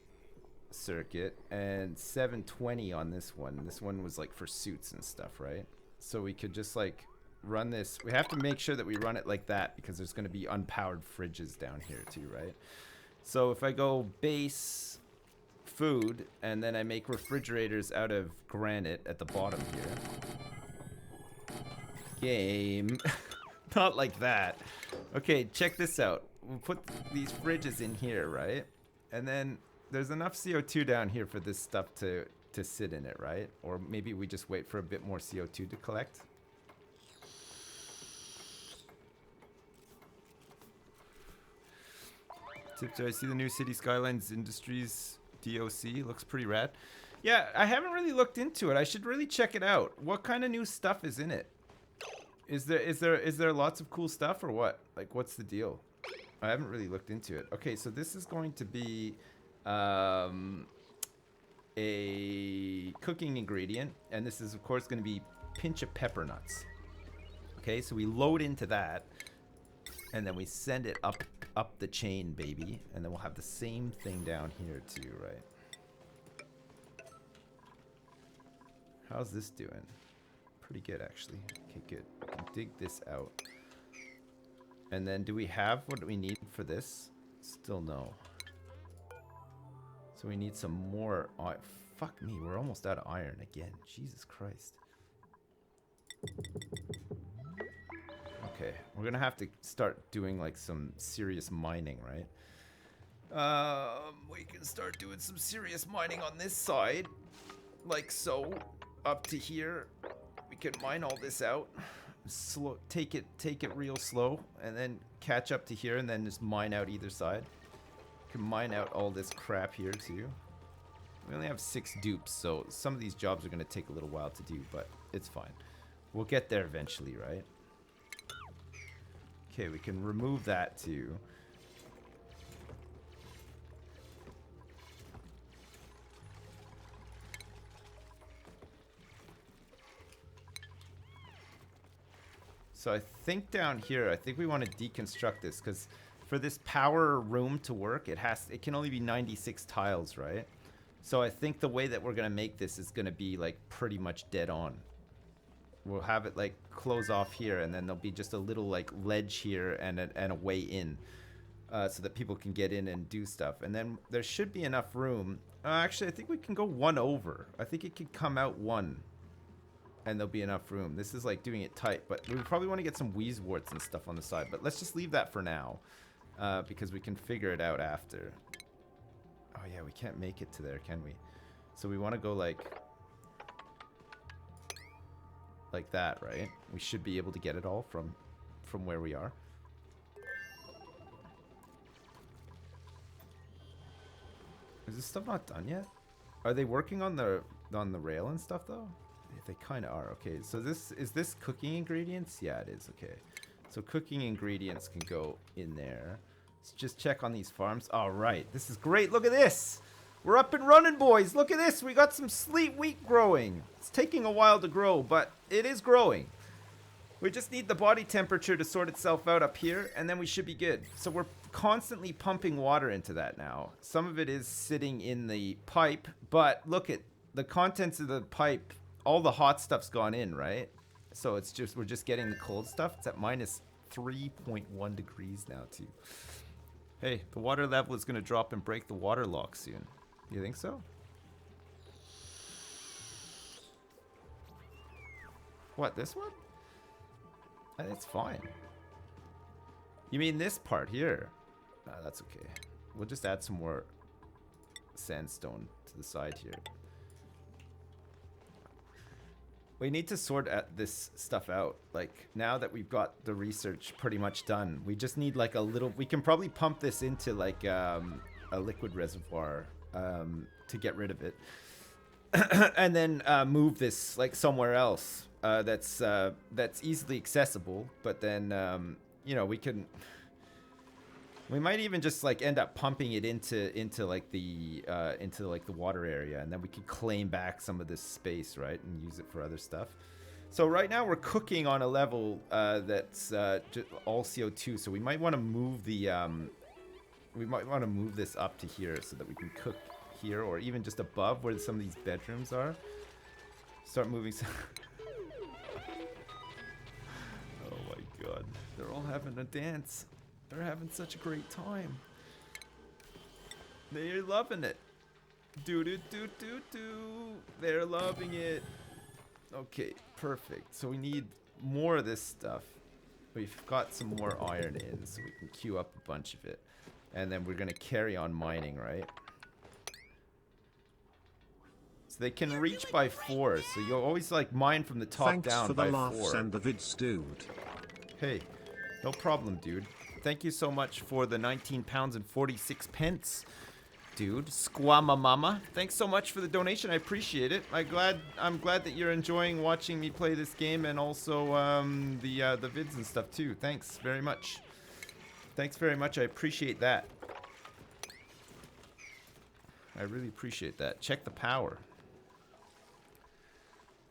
circuit and 720 on this one. This one was like for suits and stuff, right? So we could just like run this. We have to make sure that we run it like that because there's going to be unpowered fridges down here too, right? So if I go base food and then I make refrigerators out of granite at the bottom here. Game. Not like that. Okay, check this out. We'll put these fridges in here, right? And then there's enough CO2 down here for this stuff to sit in it, right? Or maybe we just wait for a bit more CO2 to collect. I see the new City Skylines Industries DOC. Looks pretty rad. Yeah, I haven't really looked into it. I should really check it out. What kind of new stuff is in it? Is there lots of cool stuff or what? Like, what's the deal? I haven't really looked into it. Okay, so this is going to be a cooking ingredient, and this is of course going to be pinch of pepper nuts. Okay, so we load into that, and then we send it up the chain, baby, and then we'll have the same thing down here too, right? How's this doing? Pretty good, actually. Okay, good. We can dig this out. And then do we have what we need for this? Still no. So we need some more iron. Fuck me, we're almost out of iron again. Jesus Christ. Okay, we're gonna have to start doing like some serious mining, right? We can start doing some serious mining on this side. Like so. Up to here. We can mine all this out. Slow, take it real slow, and then catch up to here, and then just mine out either side. Can mine out all this crap here too. We only have 6 dupes, so some of these jobs are going to take a little while to do, but it's fine. We'll get there eventually, right? Okay, we can remove that too. So I think down here, I think we want to deconstruct this, because for this power room to work, it can only be 96 tiles, right? So I think the way that we're going to make this is going to be like pretty much dead on. We'll have it like close off here, and then there'll be just a little like ledge here and a way in, so that people can get in and do stuff. And then there should be enough room. Actually, I think we can go 1 over. I think it could come out 1. And there'll be enough room. This is like doing it tight, but we probably want to get some wheeze-warts and stuff on the side. But let's just leave that for now, because we can figure it out after. Oh yeah, we can't make it to there, can we? So we want to go like that, right? We should be able to get it all from where we are. Is this stuff not done yet? Are they working on the rail and stuff though? They kind of are. Okay, so is this cooking ingredients? Yeah, it is. Okay, so cooking ingredients can go in there. Let's just check on these farms. All right, this is great. Look at this. We're up and running, boys. Look at this. We got some sleet wheat growing. It's taking a while to grow, but it is growing. We just need the body temperature to sort itself out up here, and then we should be good. So we're constantly pumping water into that now. Some of it is sitting in the pipe, but look at the contents of the pipe. All the hot stuff's gone in, right? So it's just, we're just getting the cold stuff. It's at minus 3.1 degrees now too. Hey, the water level is going to drop and break the water lock soon. You think so? What, this one? It's fine. You mean this part here? That's okay. We'll just add some more sandstone to the side here. We need to sort this stuff out. Like, now that we've got the research pretty much done, we just need like a little... We can probably pump this into like a liquid reservoir to get rid of it. And then move this like somewhere else that's easily accessible. But then, you know, we might even just like end up pumping it into like the water area, and then we could claim back some of this space, right, and use it for other stuff. So right now we're cooking on a level that's all CO2, so we might want to move the this up to here so that we can cook here, or even just above where some of these bedrooms are. Start moving some. Oh my god, they're all having a dance. They're having such a great time. They're loving it. Do. They're loving it. Okay, perfect. So we need more of this stuff. We've got some more iron in, so we can queue up a bunch of it. And then we're going to carry on mining, right? So they can reach by 4, so you'll always like mine from the top down by 4. Thanks for the laughs and the vids, dude. Hey, no problem, dude. Thank you so much for the 19 pounds and 46 pence, dude. Squama mama. Thanks so much for the donation. I appreciate it. I'm glad that you're enjoying watching me play this game, and also the vids and stuff too. Thanks very much. Thanks very much. I appreciate that. I really appreciate that. Check the power.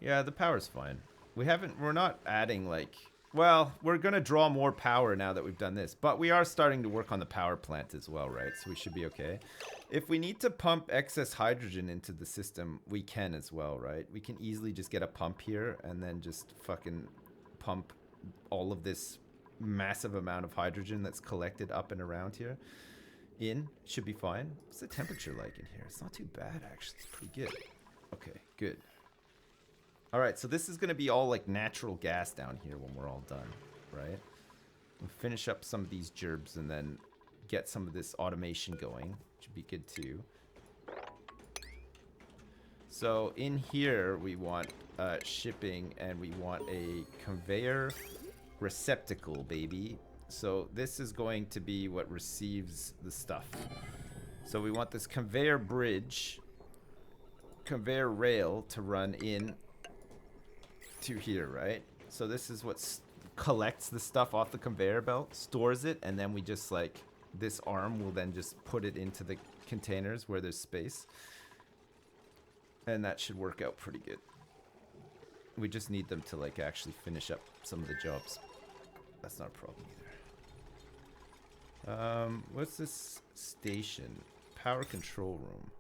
Yeah, the power's fine. We're not adding like, well, we're going to draw more power now that we've done this, but we are starting to work on the power plant as well, right? So we should be okay. If we need to pump excess hydrogen into the system, we can as well, right? We can easily just get a pump here and then just fucking pump all of this massive amount of hydrogen that's collected up and around here in. Should be fine. What's the temperature like in here? It's not too bad, actually. It's pretty good. Okay, good. All right, so this is going to be all like natural gas down here when we're all done, right? We'll finish up some of these gerbs and then get some of this automation going. Should be good too. So in here we want shipping, and we want a conveyor receptacle, baby. So this is going to be what receives the stuff. So we want this conveyor bridge, conveyor rail to run in to here, right? So this is what collects the stuff off the conveyor belt, stores it, and then we just like, this arm will then just put it into the containers where there's space. And that should work out pretty good. We just need them to like actually finish up some of the jobs. That's not a problem either. What's this station? Power control room.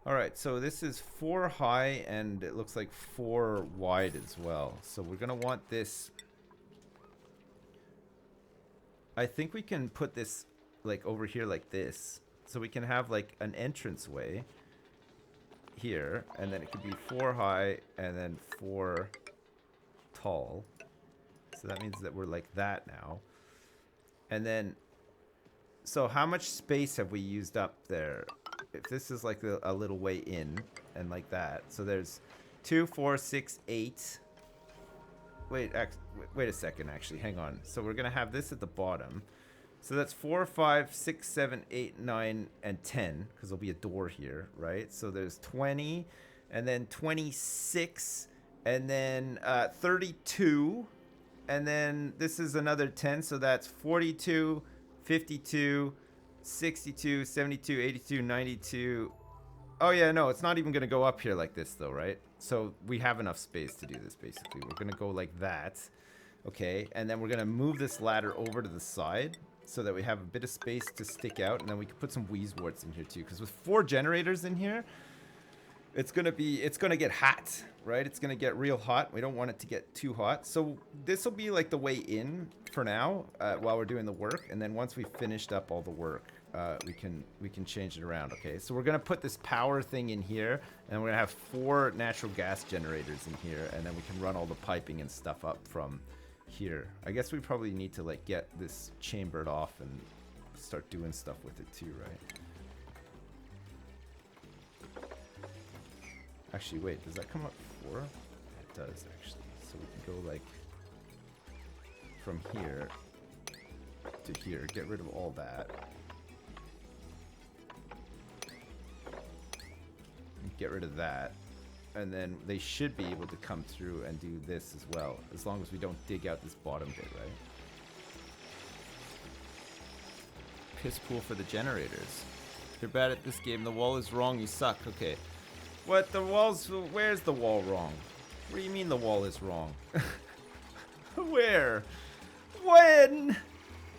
Alright, so this is 4 high and it looks like 4 wide as well. So we're gonna want this. I think we can put this like over here like this. So we can have like an entranceway here, and then it could be 4 high and then 4 tall. So that means that we're like that now. And then, so how much space have we used up there? If this is like a little way in and like that. So there's 2, 4, 6, 8. Wait a second, actually, hang on. So we're gonna have this at the bottom. So that's 4, 5, 6, 7, 8, 9, and 10, because there'll be a door here, right? So there's 20, and then 26, and then 32, and then this is another 10, so that's 42, 52, 62, 72, 82, 92. Oh yeah, no, it's not even gonna go up here like this though, right? So we have enough space to do this, basically. We're gonna go like that, okay? And then we're gonna move this ladder over to the side, so that we have a bit of space to stick out, and then we can put some Wheezeworts in here too, because with 4 generators in here, it's gonna get hot, right? It's gonna get real hot. We don't want it to get too hot, so this will be like the way in for now, while we're doing the work, and then once we've finished up all the work, we can change it around. Okay, so we're gonna put this power thing in here, and we're gonna have 4 natural gas generators in here, and then we can run all the piping and stuff up from here. I guess we probably need to like get this chambered off and start doing stuff with it too, right? Actually, wait, does that come up 4? It does, actually. So we can go like from here to here, get rid of all that. Get rid of that. And then they should be able to come through and do this as well, as long as we don't dig out this bottom bit, right? Piss pool for the generators. You're bad at this game. The wall is wrong. You suck. Okay. What? The wall's... Where's the wall wrong? What do you mean the wall is wrong? Where? When?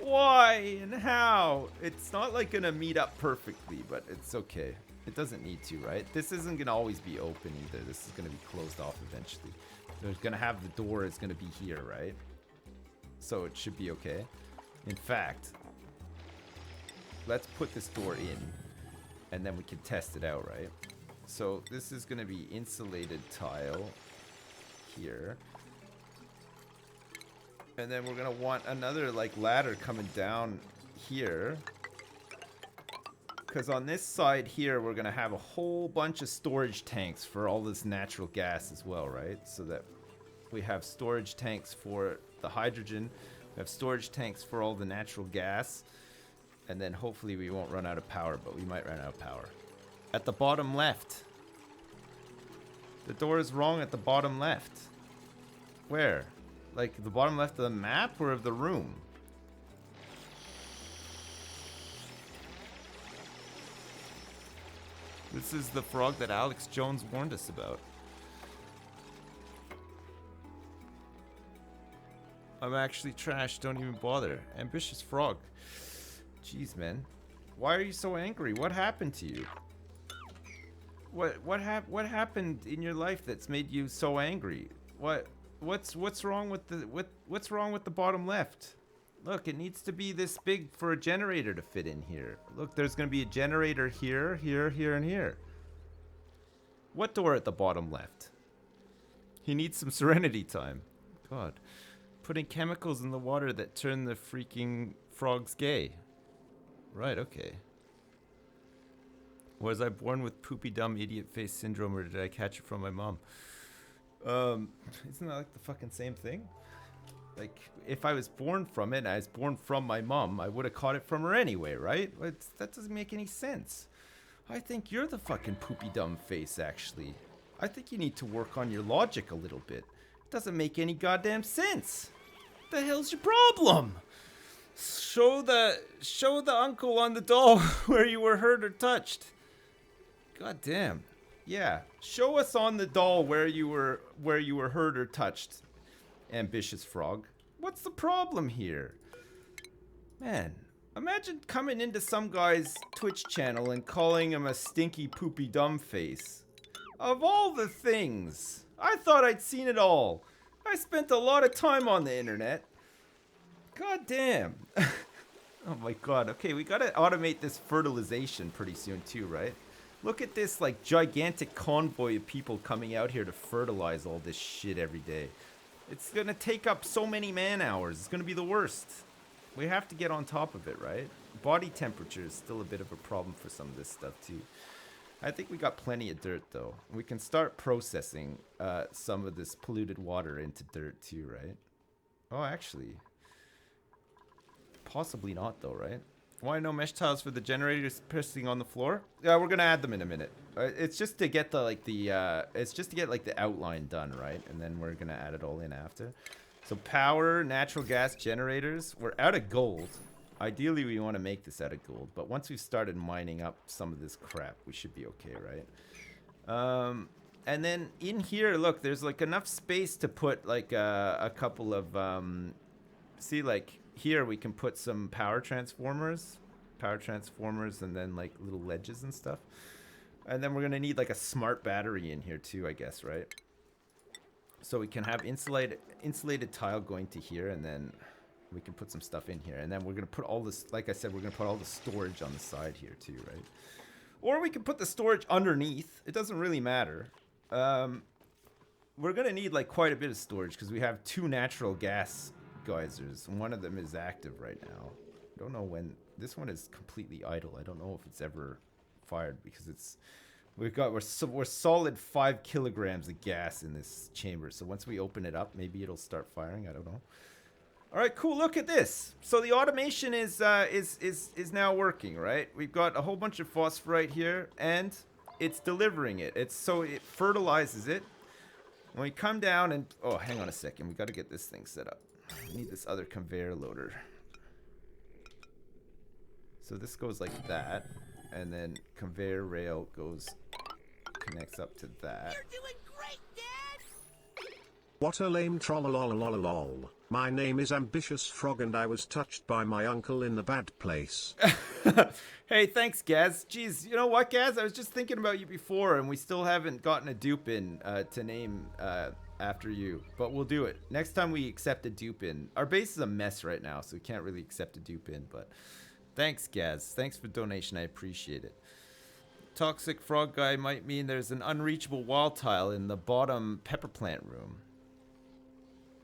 Why? And how? It's not like gonna meet up perfectly, but it's okay. It doesn't need to, right? This isn't going to always be open either. This is going to be closed off eventually. There's going to have the door is going to be here, right? So it should be okay. In fact, let's put this door in, and then we can test it out, right? So this is going to be insulated tile here. And then we're going to want another like ladder coming down here. Because on this side here, we're going to have a whole bunch of storage tanks for all this natural gas as well, right? So that we have storage tanks for the hydrogen, we have storage tanks for all the natural gas, and then hopefully we won't run out of power, but we might run out of power. At the bottom left. The door is wrong at the bottom left. Where? Like the bottom left of the map or of the room? This is the frog that Alex Jones warned us about. I'm actually trash, don't even bother. Ambitious frog. Jeez, man. Why are you so angry? What happened to you? What happened in your life that's made you so angry? What's wrong with what's wrong with the bottom left? Look, it needs to be this big for a generator to fit in here. Look, there's going to be a generator here, here, here, and here. What door at the bottom left? He needs some serenity time. God. Putting chemicals in the water that turn the freaking frogs gay. Right, okay. Was I born with poopy dumb idiot face syndrome, or did I catch it from my mom? Isn't that like the fucking same thing? Like, if I was born from it and I was born from my mom, I would have caught it from her anyway, right? That doesn't make any sense. I think you're the fucking poopy dumb face, actually. I think you need to work on your logic a little bit. Doesn't make any goddamn sense. The hell's your problem? Show the uncle on the doll where you were hurt or touched. God damn. Yeah. Show us on the doll where you were hurt or touched. Ambitious frog. What's the problem here? Man, imagine coming into some guy's Twitch channel and calling him a stinky poopy dumb face. Of all the things, I thought I'd seen it all. I spent a lot of time on the internet. God damn. Oh my god. Okay, we gotta automate this fertilization pretty soon too, right? Look at this like gigantic convoy of people coming out here to fertilize all this shit every day. It's gonna take up so many man hours. It's gonna be the worst. We have to get on top of it, right? Body temperature is still a bit of a problem for some of this stuff too. I think we got plenty of dirt though. We can start processing some of this polluted water into dirt too, right? Oh, actually. Possibly not though, right? Why no mesh tiles for the generators pissing on the floor? Yeah, we're gonna add them in a minute. It's just to get the the outline done, right? And then we're gonna add it all in after. So power, natural gas generators. We're out of gold. Ideally, we want to make this out of gold, but once we've started mining up some of this crap, we should be okay, right? And then in here, look, there's like enough space to put like a couple of see, like here we can put some power transformers, and then like little ledges and stuff. And then we're gonna need like a smart battery in here too, I guess, right? So we can have insulated tile going to here, and then we can put some stuff in here, and then we're gonna put all this, like I said, we're gonna put all the storage on the side here too, right? Or we can put the storage underneath. It doesn't really matter. We're gonna need like quite a bit of storage because we have 2 natural gas geysers. One of them is active right now. I don't know when. This one is completely idle. I don't know if it's ever fired because it's we're solid 5 kilograms of gas in this chamber. So once we open it up, maybe it'll start firing. I don't know. All right, cool. Look at this. So the automation is now working, right? We've got a whole bunch of phosphorite here, and it's delivering it. It fertilizes it. When we come down and oh, hang on a second. We got to get this thing set up. We need this other conveyor loader. So this goes like that, and then conveyor rail connects up to that. You're doing great, Dad! What a lame trollololololol. My name is Ambitious Frog and I was touched by my uncle in the bad place. Hey, thanks, Gaz. Jeez, you know what, Gaz? I was just thinking about you before, and we still haven't gotten a dupe in to name after you, but we'll do it. Next time we accept a dupe in. Our base is a mess right now, so we can't really accept a dupe in, but thanks, Gaz. Thanks for the donation. I appreciate it. Toxic frog guy might mean there's an unreachable wall tile in the bottom pepper plant room.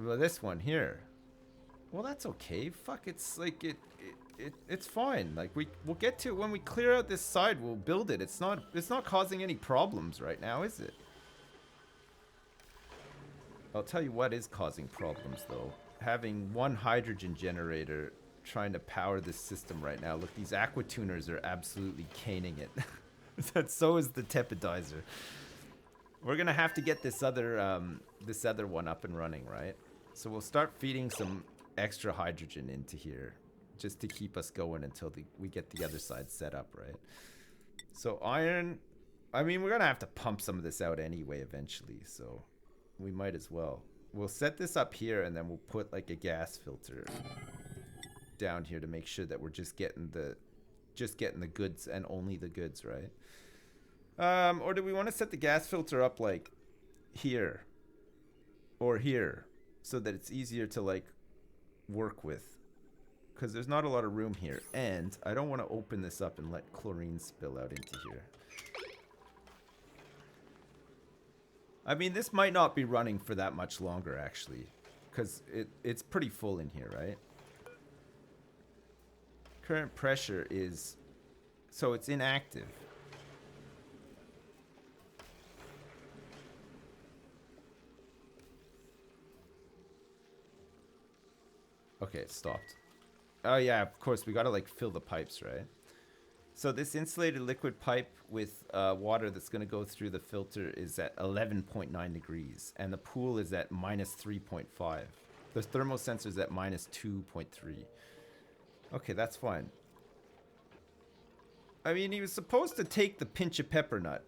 Well, this one here. Well, that's okay. Fuck, it's like it's fine. Like we'll get to it when we clear out this side. We'll build it. It's not causing any problems right now, is it? I'll tell you what is causing problems though. Having one hydrogen generator trying to power this system right now. Look, these aqua tuners are absolutely caning it. So is the tepidizer. We're gonna have to get this other one up and running, right? So we'll start feeding some extra hydrogen into here just to keep us going until we get the other side set up, right? So iron, I mean, we're gonna have to pump some of this out anyway eventually, so we might as well. We'll set this up here, and then we'll put like a gas filter down here to make sure that we're just getting the goods and only the goods, right? Or do we want to set the gas filter up like here or here so that it's easier to like work with? Because there's not a lot of room here, and I don't want to open this up and let chlorine spill out into here. I mean, this might not be running for that much longer, actually, because it's pretty full in here, right? Current pressure is... So it's inactive. Okay, it stopped. Oh, yeah, of course, we gotta, like, fill the pipes, right? So this insulated liquid pipe with water that's going to go through the filter is at 11.9 degrees. And the pool is at minus 3.5. The thermosensor is at minus 2.3. Okay, that's fine. I mean, he was supposed to take the pinch of pepper nut.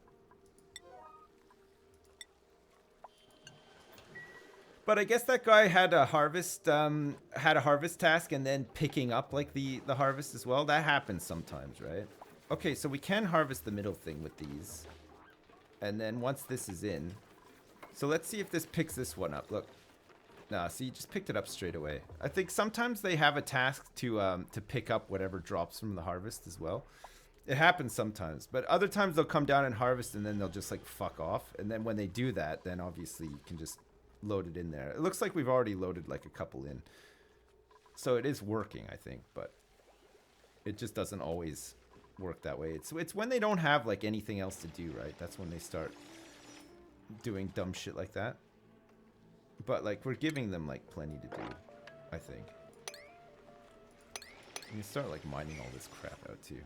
But I guess that guy had a harvest task and then picking up like the harvest as well. That happens sometimes, right? Okay, so we can harvest the middle thing with these. And then once this is in... So let's see if this picks this one up. Look. Nah, see, you just picked it up straight away. I think sometimes they have a task to pick up whatever drops from the harvest as well. It happens sometimes. But other times they'll come down and harvest and then they'll just like fuck off. And then when they do that, then obviously you can just load it in there. It looks like we've already loaded like a couple in. So it is working, I think. But it just doesn't always... work that way. It's when they don't have like anything else to do, right? That's when they start doing dumb shit like that. But like we're giving them like plenty to do, I think. We can start like mining all this crap out too.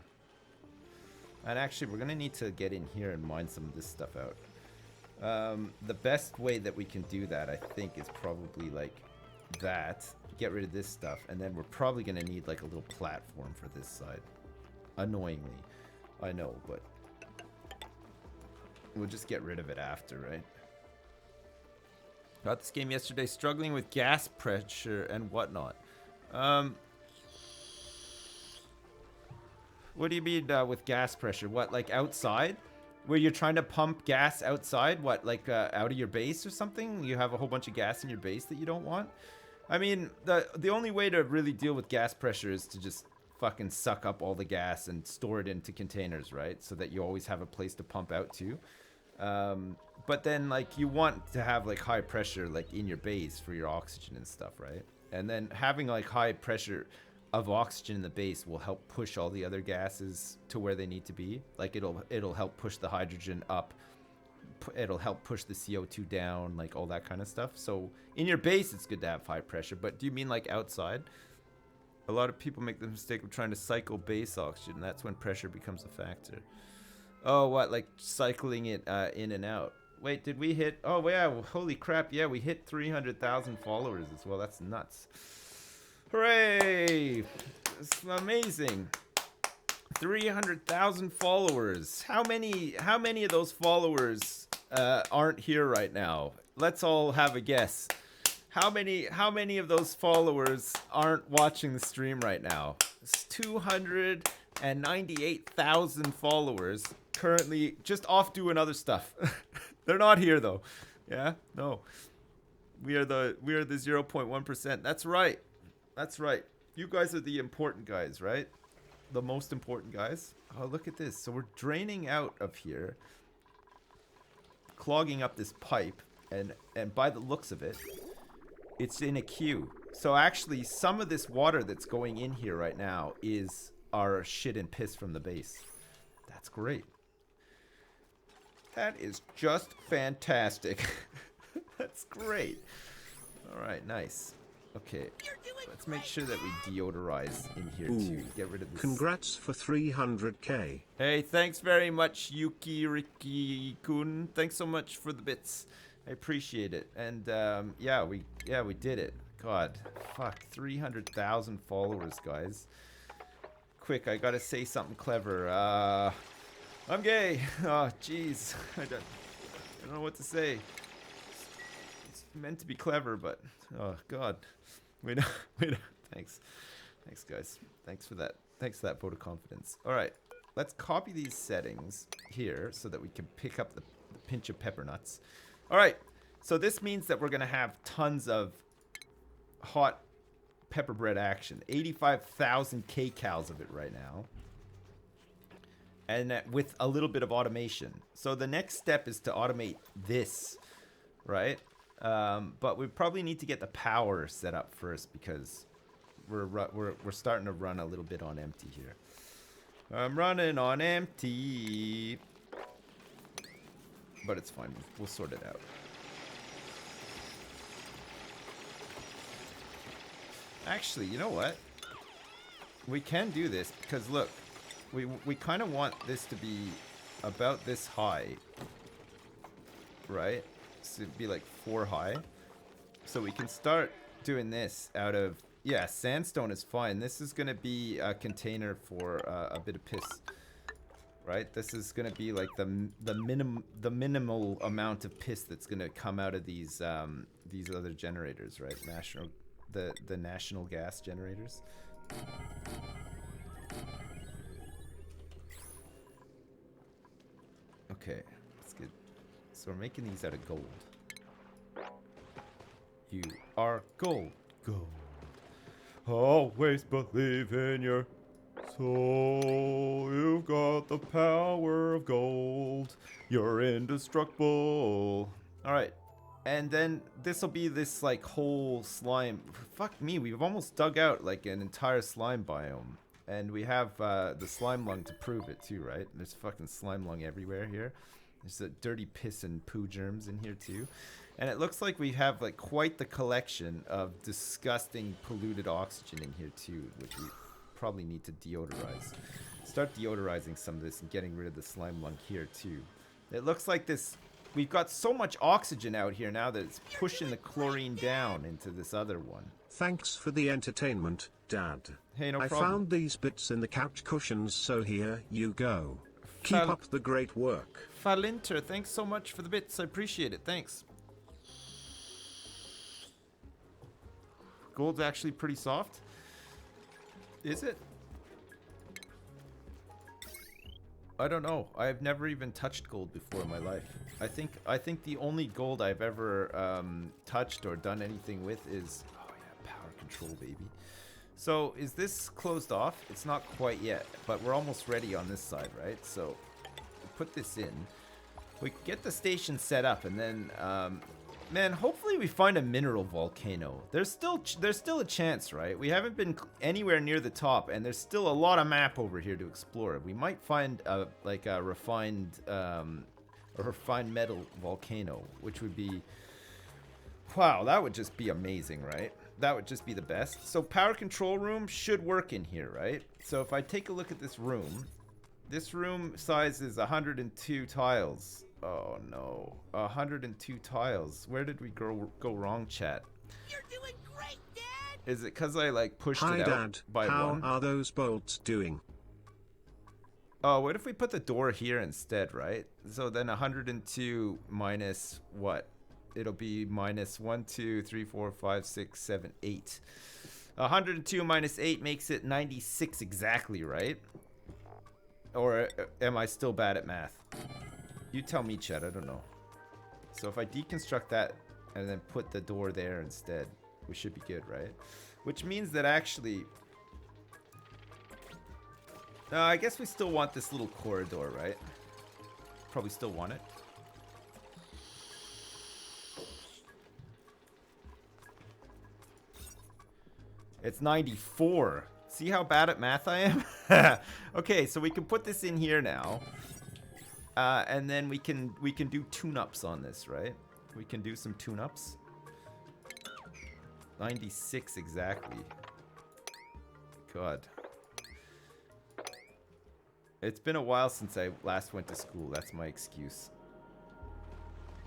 And actually we're gonna need to get in here and mine some of this stuff out. The best way that we can do that, I think, is probably like that. Get rid of this stuff, and then we're probably gonna need like a little platform for this side. Annoyingly, I know, but we'll just get rid of it after, right? Got this game yesterday, struggling with gas pressure and whatnot. What do you mean with gas pressure? What, like outside? Where you're trying to pump gas outside? What, like out of your base or something? You have a whole bunch of gas in your base that you don't want? I mean, the only way to really deal with gas pressure is to just fucking suck up all the gas and store it into containers, right? So that you always have a place to pump out to. But then like you want to have like high pressure like in your base for your oxygen and stuff, right? And then having like high pressure of oxygen in the base will help push all the other gases to where they need to be. Like it'll help push the hydrogen up. It'll help push the CO2 down, like all that kind of stuff. So in your base it's good to have high pressure, but do you mean like outside? A lot of people make the mistake of trying to cycle base oxygen. That's when pressure becomes a factor. Oh, what? Like cycling it in and out. Wait, did we hit... Oh, yeah. Holy crap. Yeah, we hit 300,000 followers as well. That's nuts. Hooray! It's amazing. 300,000 followers. How many of those followers aren't here right now? Let's all have a guess. How many of those followers aren't watching the stream right now? It's 298,000 followers currently just off doing other stuff. They're not here though. Yeah? No. We are the 0.1%. That's right. That's right. You guys are the important guys, right? The most important guys. Oh, look at this. So we're draining out of here, clogging up this pipe, and by the looks of it, it's in a queue. So actually, some of this water that's going in here right now is our shit and piss from the base. That's great. That is just fantastic. That's great. All right, nice. Okay, let's make sure that we deodorize in here too. Get rid of this. Congrats for 300k. Hey, thanks very much, Yuki Riki Kun. Thanks so much for the bits. I appreciate it. And yeah, we did it. God, fuck, 300,000 followers, guys. Quick, I gotta say something clever. I'm gay. Oh, jeez. I don't know what to say. It's meant to be clever, but oh god. Wait, wait. Thanks, guys. Thanks for that. Thanks for that vote of confidence. All right, let's copy these settings here so that we can pick up the pinch of pepper nuts. All right, so this means that we're gonna have tons of hot pepper bread action. 85,000 kcals of it right now. And with a little bit of automation. So the next step is to automate this, right? But we probably need to get the power set up first because we're starting to run a little bit on empty here. I'm running on empty, but it's fine. We'll sort it out. Actually, you know what? We can do this because look. We kind of want this to be about this high, right? So it'd be like 4 high. So we can start doing this out of, yeah, sandstone is fine. This is going to be a container for a bit of piss, right? This is going to be like the minimal amount of piss that's going to come out of these other generators, right? The national gas generators. Okay, that's good. So we're making these out of gold. You are gold. Gold. Always believe in your soul. You've got the power of gold. You're indestructible. Alright. And then this will be this like whole slime. Fuck me, we've almost dug out like an entire slime biome. And we have the slime lung to prove it too, right? There's fucking slime lung everywhere here. There's the dirty piss and poo germs in here too. And it looks like we have like quite the collection of disgusting polluted oxygen in here too, which we probably need to deodorize. Start deodorizing some of this and getting rid of the slime lung here too. It looks like this, we've got so much oxygen out here now that it's pushing the chlorine down into this other one. Thanks for the entertainment, Dad. Hey, no I problem. found these bits in the couch cushions, so here you go. Keep up the great work. Falinter, thanks so much for the bits. I appreciate it. Thanks. Gold's actually pretty soft. Is it? I don't know. I've never even touched gold before in my life. I think the only gold I've ever touched or done anything with is, oh yeah, power control, baby. So is this closed off? It's not quite yet, but we're almost ready on this side, right? So we'll put this in. We get the station set up, and then, man, hopefully we find a mineral volcano. There's still a chance, right? We haven't been anywhere near the top, and there's still a lot of map over here to explore. We might find a refined metal volcano, which would be, wow, that would just be amazing, right? That would just be the best. So power control room should work in here, right? So if I take a look at this room size is 102 tiles. Oh no, 102 tiles. Where did we go wrong, chat? You're doing great, Dad! Is it because I like pushed Hi, it out Dad. by How one? are those bolts doing? Oh, what if we put the door here instead, right? So then 102 minus what? It'll be minus 1, 2, 3, 4, 5, 6, 7, 8. 102 minus 8 makes it 96 exactly, right? Or am I still bad at math? You tell me, Chet. I don't know. So if I deconstruct that and then put the door there instead, we should be good, right? Which means that actually... I guess we still want this little corridor, right? Probably still want it. It's 94. See how bad at math I am? Okay, so we can put this in here now. And then we can do tune-ups on this, right? We can do some tune-ups. 96 exactly. God. It's been a while since I last went to school. That's my excuse.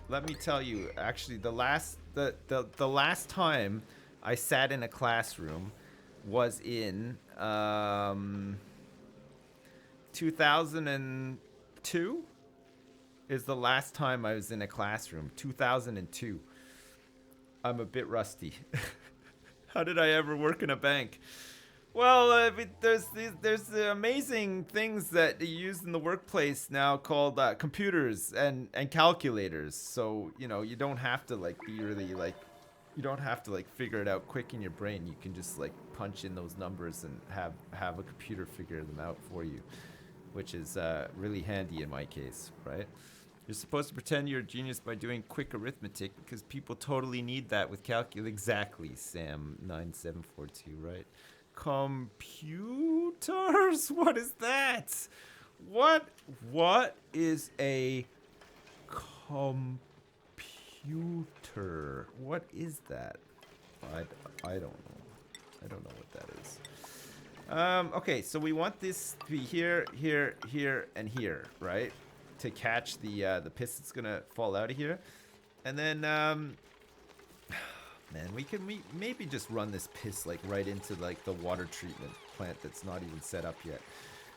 Let me tell you, actually, the last time I sat in a classroom was in 2000 and 2002 is the last time I was in a classroom. 2002. I'm a bit rusty. How did I ever work in a bank? Well, there's amazing things that you use in the workplace now called computers and calculators. So you don't have to be really you don't have to figure it out quick in your brain. You can just punch in those numbers and have a computer figure them out for you, which is really handy in my case, right? You're supposed to pretend you're a genius by doing quick arithmetic because people totally need that with calculus. Exactly, Sam9742, right? Computers? What is that? What is a computer? What is that? I don't know. I don't know what that is. Okay, so we want this to be here, here, here, and here, right? To catch the piss that's gonna fall out of here. And then man, we can maybe just run this piss right into the water treatment plant that's not even set up yet,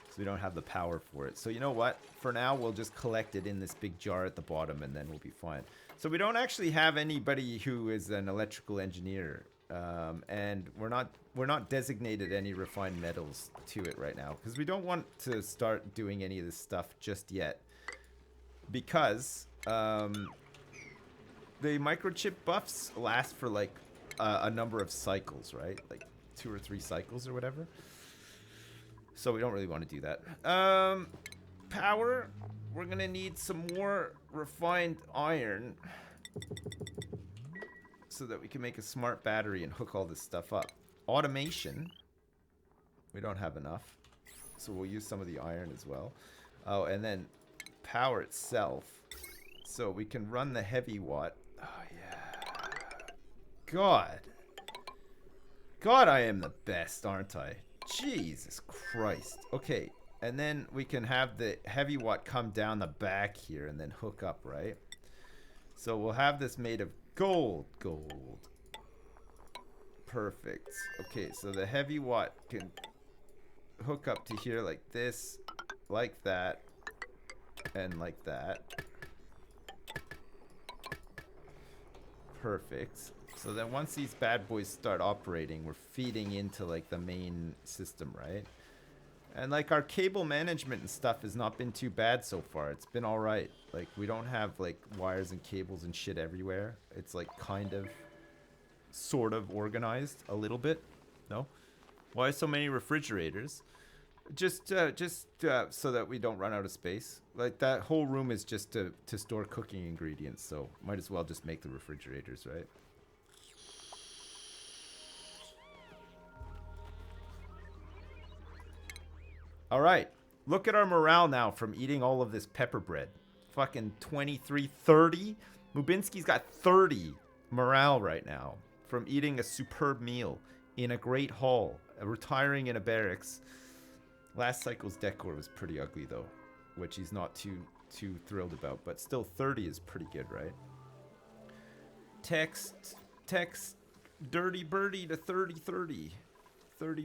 so we don't have the power for it. So you know what, for now we'll just collect it in this big jar at the bottom and then we'll be fine. So we don't actually have anybody who is an electrical engineer, and we're not designated any refined metals to it right now because we don't want to start doing any of this stuff just yet, because the microchip buffs last for a number of cycles, right? 2 or 3 cycles or whatever. So we don't really want to do that. Power, we're gonna need some more refined iron so that we can make a smart battery and hook all this stuff up. Automation, we don't have enough, so we'll use some of the iron as well. Oh, and then power itself, so we can run the heavy watt. Oh yeah, God, I am the best, aren't I? Jesus Christ. Okay, and then we can have the heavy watt come down the back here and then hook up, right? So we'll have this made of gold. Perfect. Okay, so the heavy watt can hook up to here like this, like that, and like that. Perfect. So then once these bad boys start operating, we're feeding into the main system, right? And our cable management and stuff has not been too bad so far. It's been all right. We don't have wires and cables and shit everywhere. It's kind of sort of organized a little bit. No? Why so many refrigerators? Just so that we don't run out of space. That whole room is just to store cooking ingredients, so might as well just make the refrigerators, right? All right, look at our morale now from eating all of this pepper bread. Fucking 23, 30. Mubinski's got 30 morale right now from eating a superb meal in a great hall, retiring in a barracks. Last cycle's decor was pretty ugly though, which he's not too thrilled about, but still 30 is pretty good, right? Text dirty birdie to 30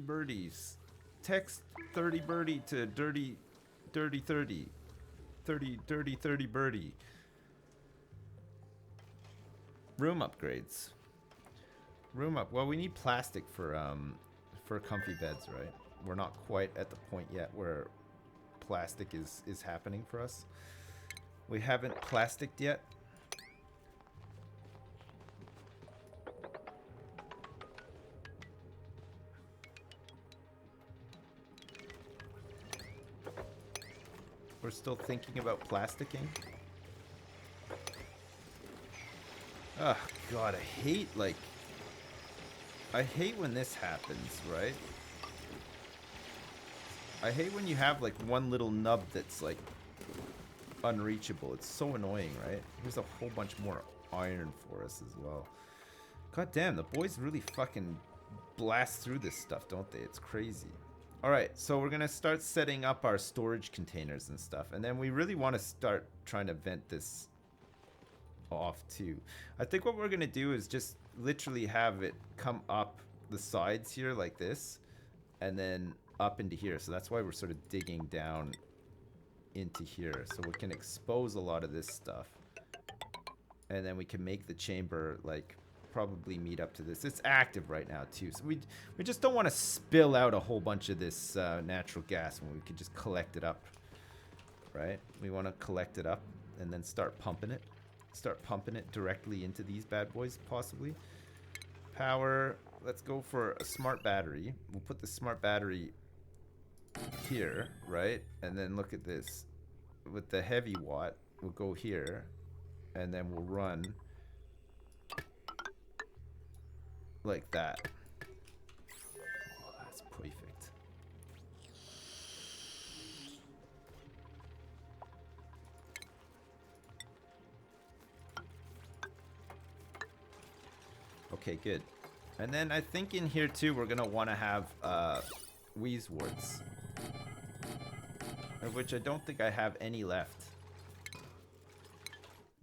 birdies. Text 30 birdie to dirty 30 birdie. Room upgrades. Well, we need plastic for comfy beds, right? We're not quite at the point yet where plastic is happening for us. We haven't plasticked yet. We're still thinking about plasticking. Oh God, I hate when this happens, right? I hate when you have one little nub that's unreachable. It's so annoying, right? Here's a whole bunch more iron for us as well. God damn, the boys really fucking blast through this stuff, don't they? It's crazy. Alright, so we're gonna start setting up our storage containers and stuff, and then we really want to start trying to vent this off too. I think what we're gonna do is just literally have it come up the sides here like this, and then up into here. So that's why we're sort of digging down into here. So we can expose a lot of this stuff. And then we can make the chamber, like, probably meet up to this. It's active right now, too. So we just don't want to spill out a whole bunch of this natural gas when we could just collect it up. Right? We want to collect it up and then start pumping it. Start pumping it directly into these bad boys, possibly. Power. Let's go for a smart battery. We'll put the smart battery here, right? And then look at this. With the heavy watt, we'll go here. And then we'll run like that. Oh, that's perfect. Okay, good. And then I think in here too, we're gonna want to have Wheezeworts, of which I don't think I have any left.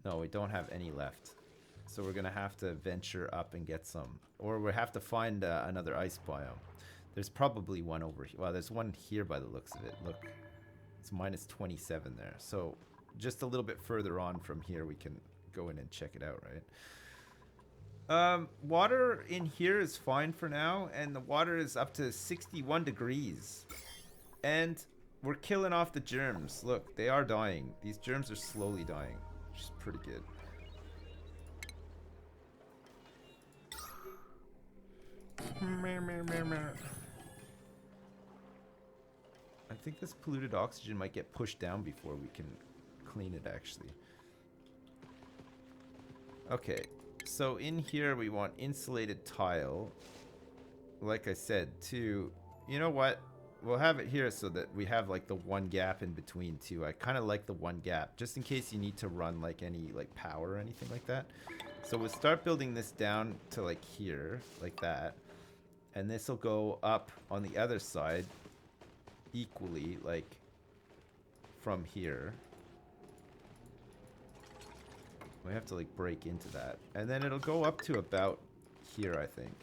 No, we don't have any left. So we're gonna have to venture up and get some. Or we have to find another ice biome. There's probably one over here. Well, there's one here by the looks of it. Look, it's minus 27 there. So just a little bit further on from here, we can go in and check it out, right? Water in here is fine for now. And the water is up to 61 degrees. And we're killing off the germs. Look, they are dying. These germs are slowly dying, which is pretty good. I think this polluted oxygen might get pushed down before we can clean it, actually. Okay, so in here we want insulated tile. Like I said, too. You know what? We'll have it here so that we have like the one gap in between too. I kind of like the one gap, just in case you need to run like any like power or anything like that. So we'll start building this down to like here, like that. And this will go up on the other side equally, like from here. We have to like break into that. And then it'll go up to about here, I think.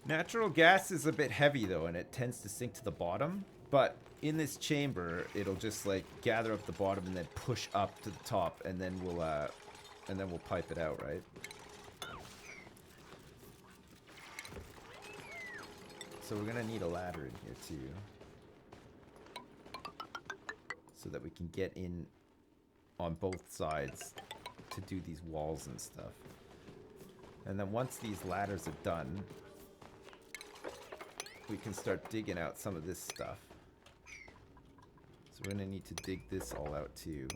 Natural gas is a bit heavy though, and it tends to sink to the bottom. But in this chamber, it'll just like gather up the bottom and then push up to the top, and then we'll pipe it out, right? So we're gonna need a ladder in here too, so that we can get in on both sides to do these walls and stuff. And then once these ladders are done, we can start digging out some of this stuff. So we're gonna need to dig this all out too.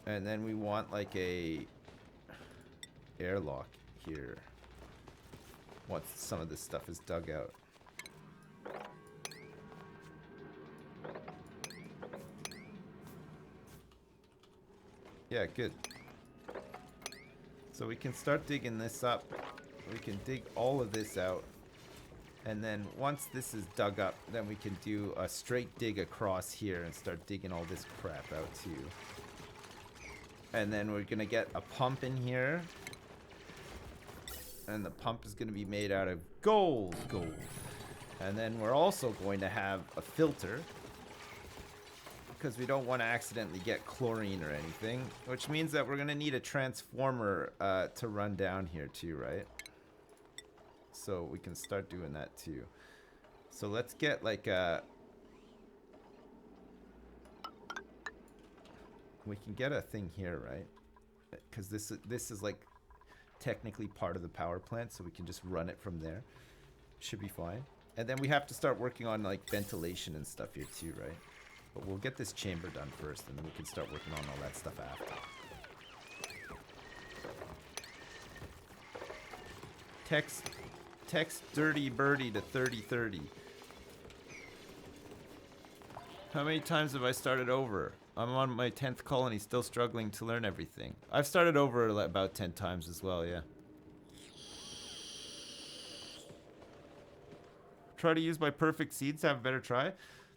And then we want like a airlock here once some of this stuff is dug out. Yeah, good. So we can start digging this up. We can dig all of this out. And then once this is dug up, then we can do a straight dig across here and start digging all this crap out too. And then we're gonna get a pump in here. And the pump is gonna be made out of gold. And then we're also going to have a filter, because we don't want to accidentally get chlorine or anything, which means that we're going to need a transformer to run down here too, right? So we can start doing that too. So let's get like a... We can get a thing here, right? Because this is like technically part of the power plant, so we can just run it from there. Should be fine. And then we have to start working on like ventilation and stuff here too, right? But we'll get this chamber done first, and then we can start working on all that stuff after. Text Dirty Birdie to 3030. How many times have I started over? I'm on my 10th colony, still struggling to learn everything. I've started over about 10 times as well, yeah. Try to use my perfect seeds to have a better try.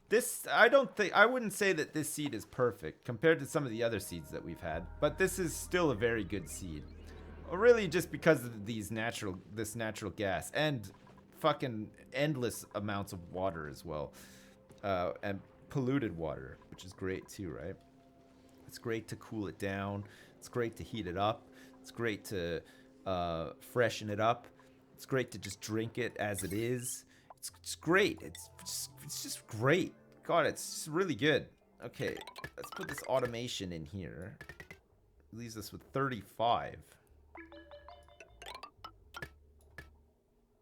This, I wouldn't say that this seed is perfect compared to some of the other seeds that we've had, but this is still a very good seed. Really just because of this natural gas and fucking endless amounts of water as well. And polluted water, which is great too, right? It's great to cool it down. It's great to heat it up. It's great to freshen it up. It's great to just drink it as it is. It's great. It's just great. God, it's just really good. Okay, let's put this automation in here. Leaves us with 35.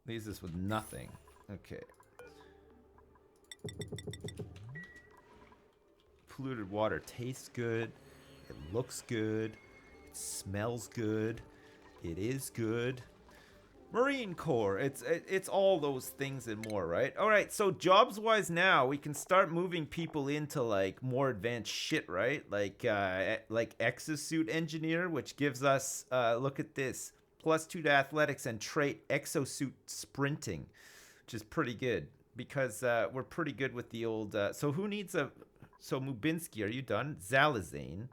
Leaves us with nothing. Okay. Polluted water tastes good. It looks good. It smells good. It is good. Marine Corps. It's all those things and more, right? All right. So jobs wise, now we can start moving people into like more advanced shit, right? Like exosuit engineer, which gives us look at this, +2 to athletics and trait exosuit sprinting, which is pretty good because we're pretty good with the old. So who needs a? So Mubinsky, are you done? Zalazane.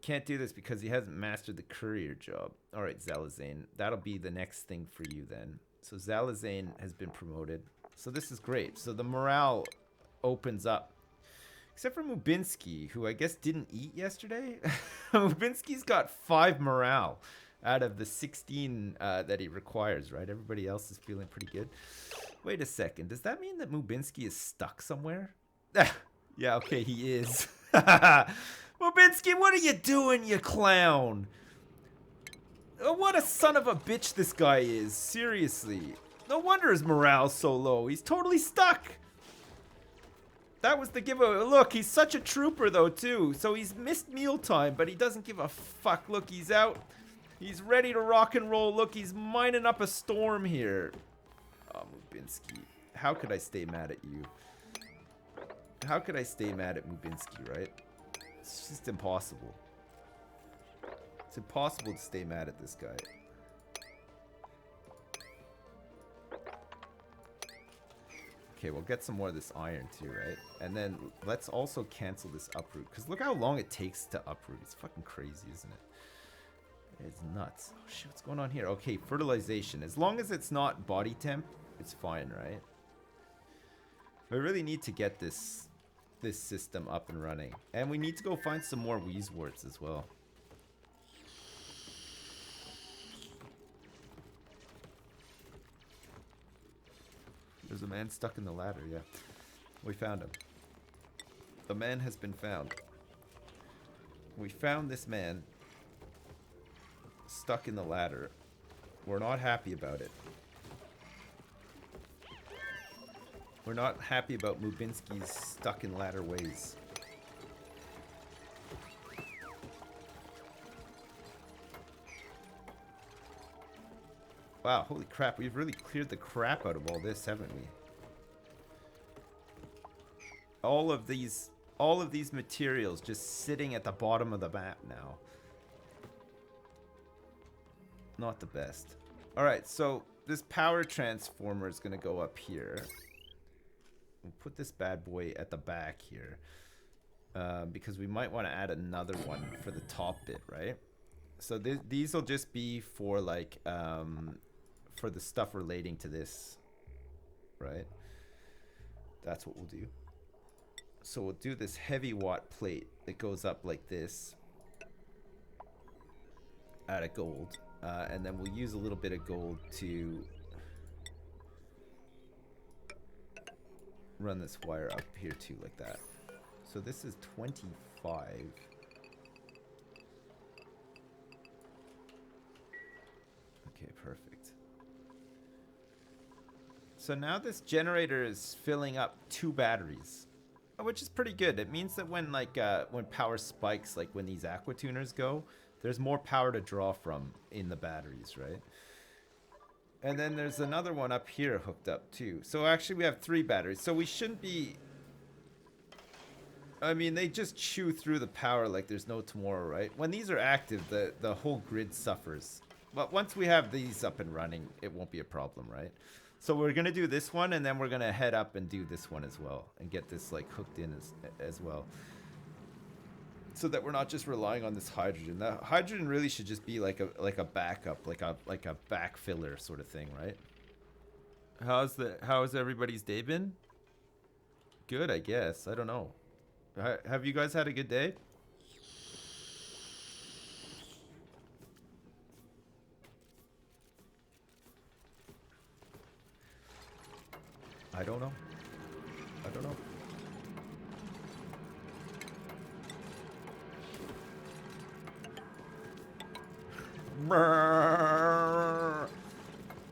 Can't do this because he hasn't mastered the courier job. All right, Zalazane. That'll be the next thing for you then. So Zalazane has been promoted. So this is great. So the morale opens up. Except for Mubinsky, who I guess didn't eat yesterday. Mubinsky's got 5 morale out of the 16 that he requires, right? Everybody else is feeling pretty good. Wait a second. Does that mean that Mubinsky is stuck somewhere? Yeah, okay, he is. Mubinsky, what are you doing, you clown? Oh, what a son of a bitch this guy is. Seriously. No wonder his morale's so low. He's totally stuck. That was the giveaway. Look, he's such a trooper, though, too. So he's missed mealtime, but he doesn't give a fuck. Look, he's out. He's ready to rock and roll. Look, he's mining up a storm here. Oh, Mubinsky. How could I stay mad at you? How could I stay mad at Mubinsky, right? It's just impossible. It's impossible to stay mad at this guy. Okay, we'll get some more of this iron too, right? And then let's also cancel this uproot. Because look how long it takes to uproot. It's fucking crazy, isn't it? It's nuts. Oh shit, what's going on here? Okay, fertilization. As long as it's not body temp, it's fine, right? I really need to get this system up and running. And we need to go find some more Wheezeworts as well. There's a man stuck in the ladder, yeah. We found him. The man has been found. We found this man stuck in the ladder. We're not happy about it. We're not happy about Mubinsky's stuck in ladder ways. Wow, holy crap, we've really cleared the crap out of all this, haven't we? All of these materials just sitting at the bottom of the map now. Not the best. Alright, so this power transformer is going to go up here. We'll put this bad boy at the back here. Because we might want to add another one for the top bit, right? So these will just be for like, for the stuff relating to this, right? That's what we'll do. So we'll do this heavy watt plate that goes up like this out of gold. And then we'll use a little bit of gold to run this wire up here too, like that. So this is 25. Okay, perfect. So now this generator is filling up 2 batteries, which is pretty good. It means that when when power spikes, like when these aqua tuners go, there's more power to draw from in the batteries, right? And then there's another one up here hooked up too. So actually we have 3 batteries. So we shouldn't be... I mean, they just chew through the power like there's no tomorrow, right? When these are active, the whole grid suffers. But once we have these up and running, it won't be a problem, right? So we're going to do this one, and then we're going to head up and do this one as well. And get this like hooked in as well. so that we're not just relying on this hydrogen. That hydrogen really should just be like a backup, like a back filler sort of thing, right? How's everybody's day been? Good, I guess. I don't know. Have you guys had a good day? I don't know. I don't know.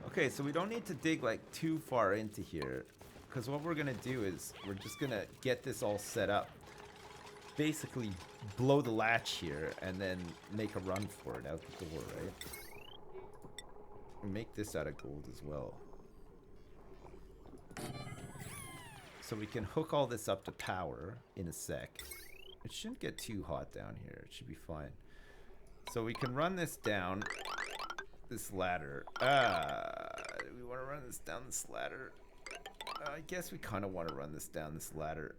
Okay, so we don't need to dig like too far into here, because what we're gonna do is we're just gonna get this all set up, basically blow the latch here and then make a run for it out the door, right? And make this out of gold as well, so we can hook all this up to power in a sec. It shouldn't get too hot down here. It should be fine. So we can run this down this ladder. Do we want to run this down this ladder? I guess we kind of want to run this down this ladder.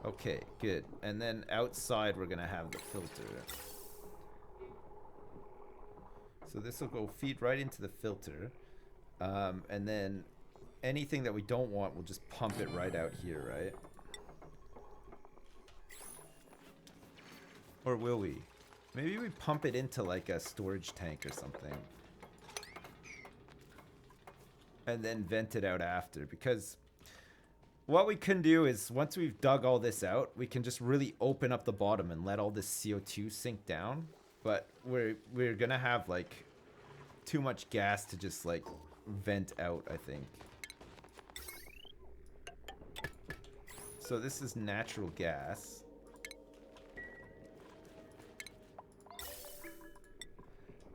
Okay, good. And then outside we're going to have the filter. So this will go feed right into the filter. And then anything that we don't want, we'll just pump it right out here, right? Or will we? Maybe we pump it into like a storage tank or something. And then vent it out after. Because what we can do is, once we've dug all this out, we can just really open up the bottom and let all this CO2 sink down. But we're gonna have like too much gas to just like vent out, I think. So this is natural gas.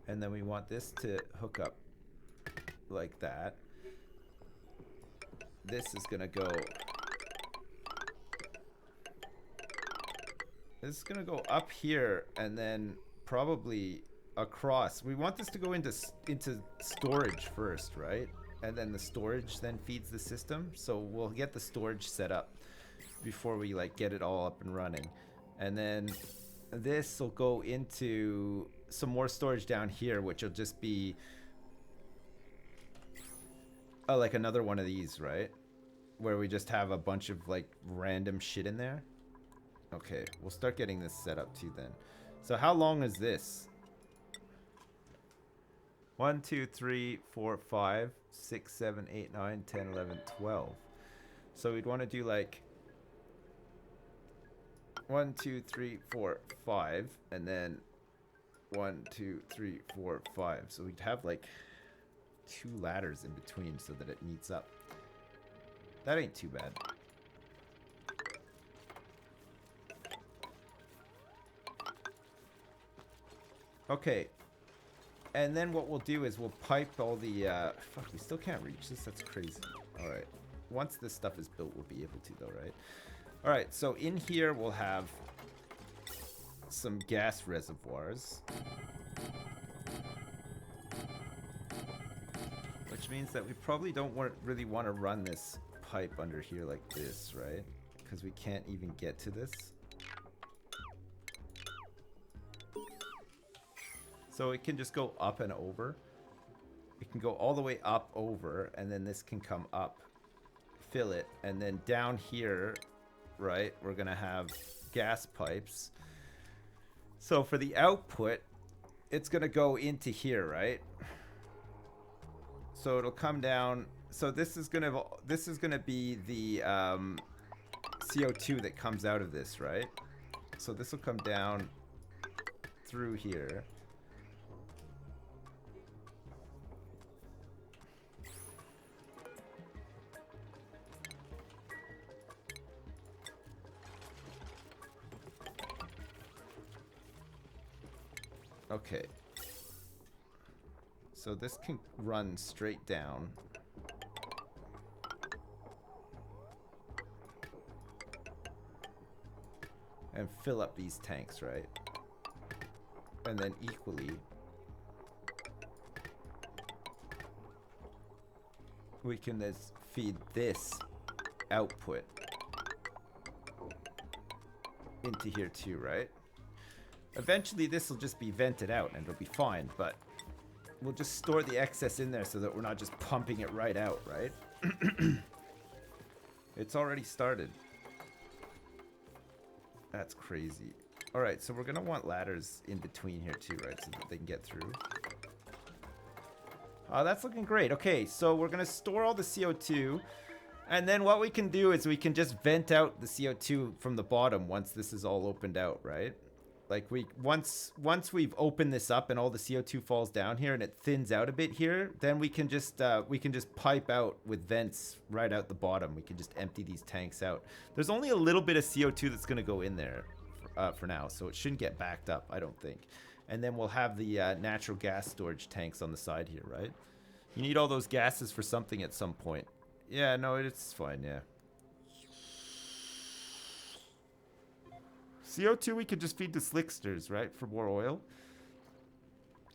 And then we want this to hook up like that. This is gonna go. This is gonna go up here and then probably across. We want this to go into storage first, right? And then the storage then feeds the system. So we'll get the storage set up before we like get it all up and running. And then this will go into some more storage down here, which will just be like another one of these, right? Where we just have a bunch of like random shit in there. Okay, we'll start getting this set up too then. So how long is this? 1, 2, 3, 4, 5, 6, 7, 8, 9, 10, 11, 12. So we'd want to do like 1, 2, 3, 4, 5, and then 1, 2, 3, 4, 5. So we'd have like 2 ladders in between so that it meets up. That ain't too bad. Okay. And then what we'll do is we'll pipe all the fuck, we still can't reach this. That's crazy. Alright. Once this stuff is built, we'll be able to though, right? Alright, so in here we'll have some gas reservoirs. Which means that we probably don't really want to run this pipe under here like this, right? Because we can't even get to this. So it can just go up and over. It can go all the way up over, and then this can come up, fill it, and then down here, right, we're gonna have gas pipes. So for the output, it's gonna go into here, right? So it'll come down. So this is gonna be the CO2 that comes out of this, right? So this will come down through here. Okay. So this can run straight down. And fill up these tanks, right? And then equally, we can just feed this output into here too, right? Eventually this will just be vented out and it'll be fine, but we'll just store the excess in there so that we're not just pumping it right out, right? It's already started. That's crazy. All right, so we're gonna want ladders in between here too, right? So that they can get through. Oh, that's looking great. Okay, so we're gonna store all the CO2, and then what we can do is we can just vent out the CO2 from the bottom once this is all opened out, right? Like once we've opened this up and all the CO2 falls down here and it thins out a bit here, then we can just pipe out with vents right out the bottom. We can just empty these tanks out. There's only a little bit of CO2 that's gonna go in there for now, so it shouldn't get backed up, I don't think. And then we'll have the natural gas storage tanks on the side here, right? You need all those gases for something at some point. Yeah, no, it's fine, yeah. CO2 we could just feed to slicksters, right? For more oil.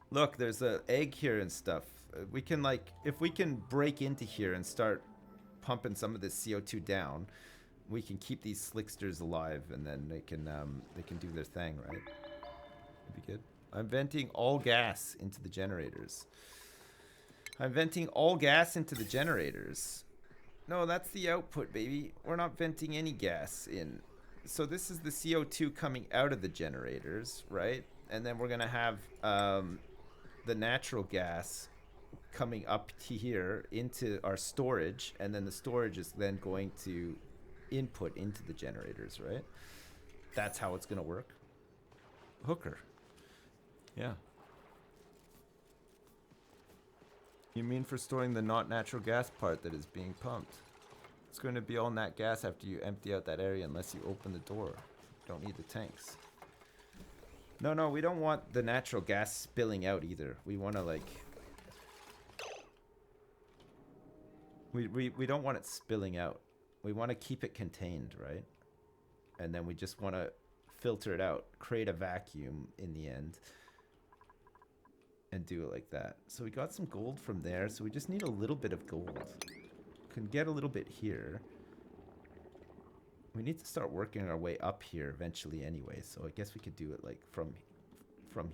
Look, there's an egg here and stuff. We can, like, if we can break into here and start pumping some of this CO2 down, we can keep these slicksters alive, and then they can do their thing, right? That'd be good. I'm venting all gas into the generators. I'm venting all gas into the generators. No, that's the output, baby. We're not venting any gas in. So this is the CO2 coming out of the generators, right? And then we're gonna have the natural gas coming up to here into our storage, and then the storage is then going to input into the generators, right? That's how it's gonna work. Hooker. Yeah. You mean for storing the not natural gas part that is being pumped? It's going to be all nat gas after you empty out that area unless you open the door. Don't need the tanks. No, we don't want the natural gas spilling out either. We want to, like... We don't want it spilling out. We want to keep it contained, right? And then we just want to filter it out, create a vacuum in the end, and do it like that. So we got some gold from there, so we just need a little bit of gold. Can get a little bit here. We need to start working our way up here eventually anyway, so I guess we could do it like from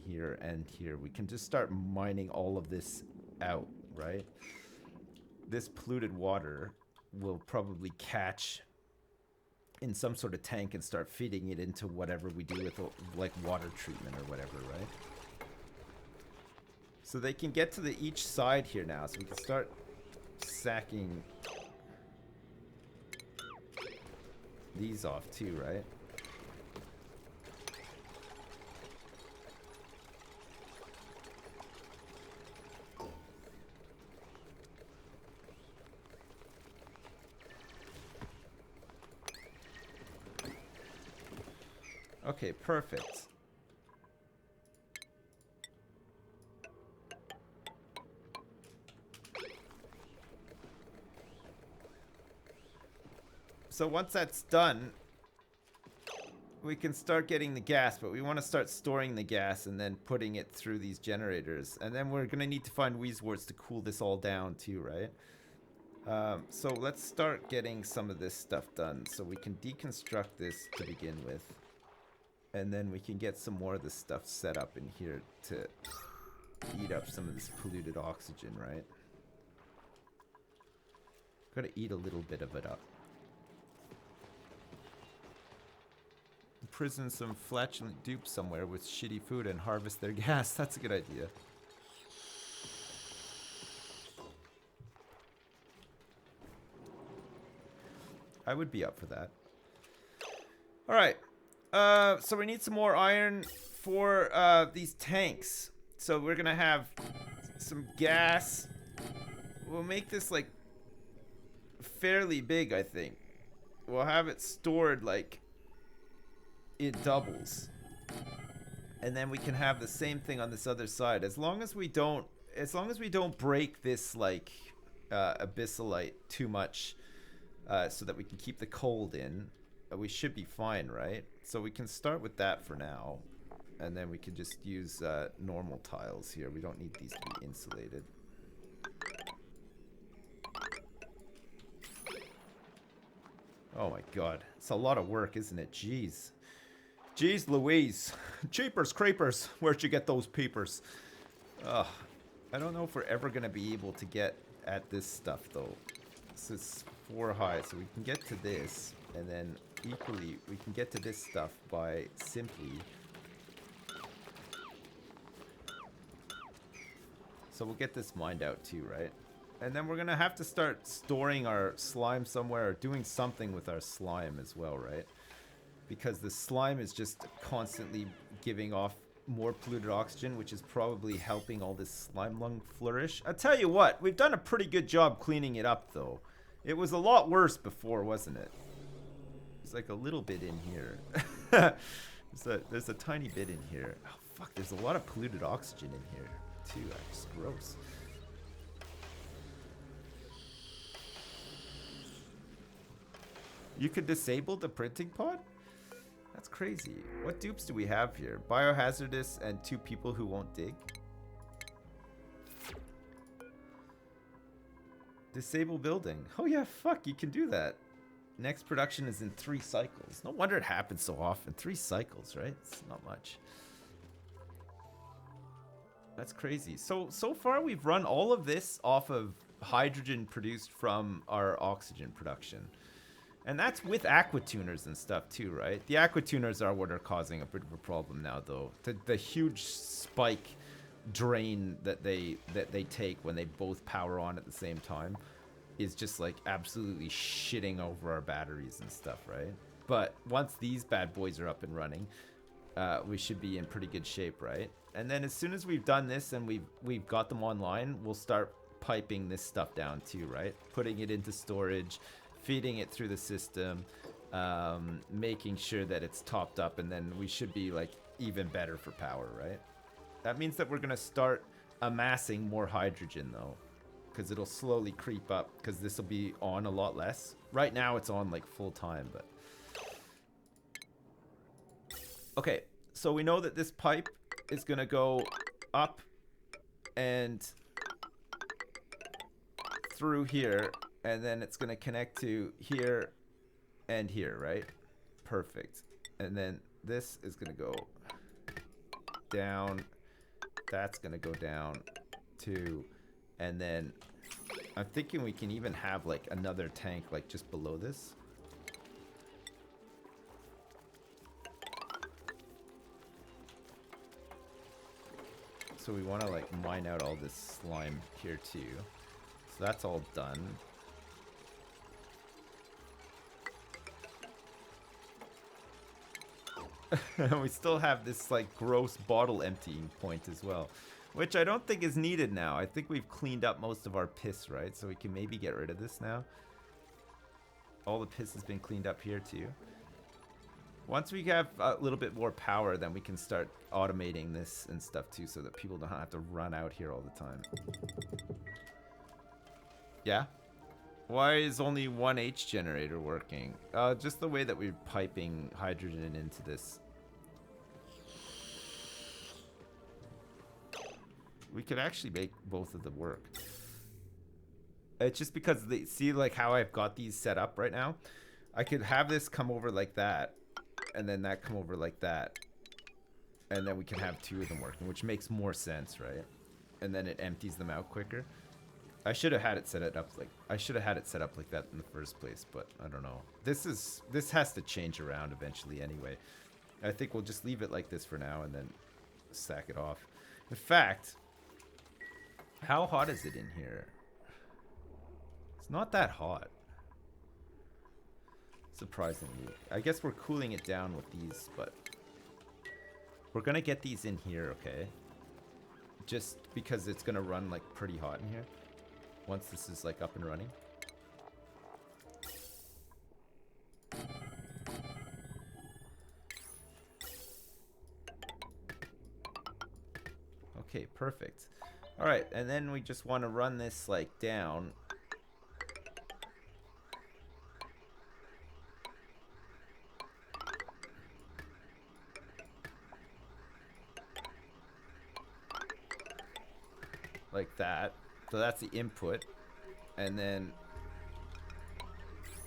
here and here. We can just start mining all of this out, right? This polluted water will probably catch in some sort of tank and start feeding it into whatever we do with like water treatment or whatever, right? So they can get to each side here now, so we can start sacking these off too, right? Okay, perfect. So once that's done, we can start getting the gas, but we want to start storing the gas and then putting it through these generators. And then we're going to need to find Weezeworts to cool this all down too, right? So let's start getting some of this stuff done so we can deconstruct this to begin with. And then we can get some more of this stuff set up in here to eat up some of this polluted oxygen, right? Gotta eat a little bit of it up. Imprison some flatulent dupes somewhere with shitty food and harvest their gas. That's a good idea. I would be up for that. Alright. So we need some more iron for these tanks. So we're gonna have some gas. We'll make this like fairly big, I think. We'll have it stored like it doubles. And then we can have the same thing on this other side. As long as we don't break this like abyssalite too much, so that we can keep the cold in, we should be fine, right? So we can start with that for now, and then we can just use normal tiles here. We don't need these to be insulated. Oh my god. It's a lot of work, isn't it? Jeez. Jeez Louise. Cheapers, creepers. Where'd you get those peepers? Ugh. I don't know if we're ever going to be able to get at this stuff, though. This is 4 high, so we can get to this. And then, equally, we can get to this stuff by simply... So we'll get this mined out, too, right? And then we're going to have to start storing our slime somewhere, or doing something with our slime as well, right? Because the slime is just constantly giving off more polluted oxygen, which is probably helping all this slime lung flourish. I tell you what, we've done a pretty good job cleaning it up, though. It was a lot worse before, wasn't it? There's like a little bit in here. there's a tiny bit in here. Oh, fuck, there's a lot of polluted oxygen in here, too. It's gross. You could disable the printing pod? That's crazy. What dupes do we have here? Biohazardous and 2 people who won't dig? Disable building. Oh yeah, fuck, you can do that. Next production is in 3 cycles. No wonder it happens so often. 3 cycles, right? It's not much. That's crazy. So far we've run all of this off of hydrogen produced from our oxygen production. And that's with aquatuners and stuff too, right? The aquatuners are what are causing a bit of a problem now, though. The huge spike drain that they take when they both power on at the same time is just like absolutely shitting over our batteries and stuff, right? But once these bad boys are up and running, we should be in pretty good shape, right? And then as soon as we've done this and we've got them online, we'll start piping this stuff down too, right? Putting it into storage, feeding it through the system, making sure that it's topped up, and then we should be like even better for power, right? That means that we're gonna start amassing more hydrogen though, because it'll slowly creep up, because this will be on a lot less. Right now it's on like full time, but okay, so we know that this pipe is gonna go up and through here, and then it's gonna connect to here and here, right? Perfect. And then this is gonna go down. That's gonna go down too. And then I'm thinking we can even have like another tank like just below this. So we want to like mine out all this slime here too. So that's all done. We still have this like gross bottle emptying point as well, which I don't think is needed now. I think we've cleaned up most of our piss, right? So we can maybe get rid of this now. All the piss has been cleaned up here too. Once we have a little bit more power, then we can start automating this and stuff too, so that people don't have to run out here all the time. Yeah? Why is only one H generator working? Just the way that we're piping hydrogen into this. We could actually make both of them work. It's just because they see like how I've got these set up right now. I could have this come over like that, and then that come over like that, and then we can have 2 of them working, which makes more sense, right? And then it empties them out quicker. I should have had it set up like that in the first place, but I don't know. This has to change around eventually anyway. I think we'll just leave it like this for now and then sack it off. In fact, how hot is it in here? It's not that hot. Surprisingly. I guess we're cooling it down with these, but we're gonna get these in here, okay? Just because it's gonna run like pretty hot in here once this is like up and running. Okay, perfect. All right, and then we just want to run this like down. Like that. So that's the input. And then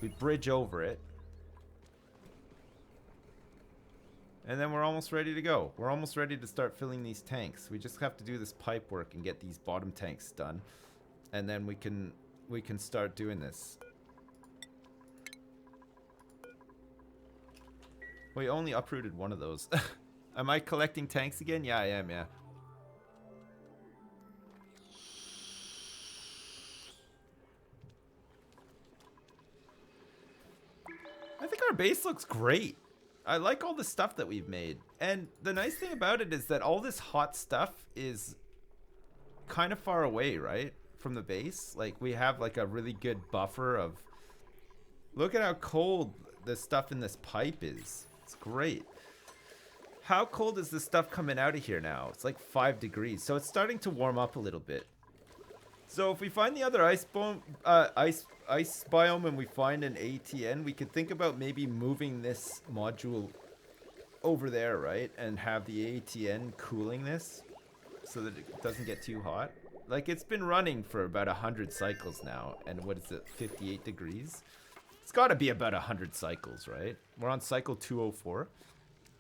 we bridge over it. And then we're almost ready to go. We're almost ready to start filling these tanks. We just have to do this pipe work and get these bottom tanks done. And then we can start doing this. We only uprooted one of those. Am I collecting tanks again? Yeah, I am, yeah. I think our base looks great. I like all the stuff that we've made. And the nice thing about it is that all this hot stuff is kind of far away, right? From the base. Like, we have like a really good buffer of... Look at how cold the stuff in this pipe is. It's great. How cold is the stuff coming out of here now? It's like 5 degrees. So it's starting to warm up a little bit. So if we find the other ice biome and we find an ATN, we could think about maybe moving this module over there, right? And have the ATN cooling this so that it doesn't get too hot. Like, it's been running for about 100 cycles now. And what is it, 58 degrees? It's got to be about 100 cycles, right? We're on cycle 204.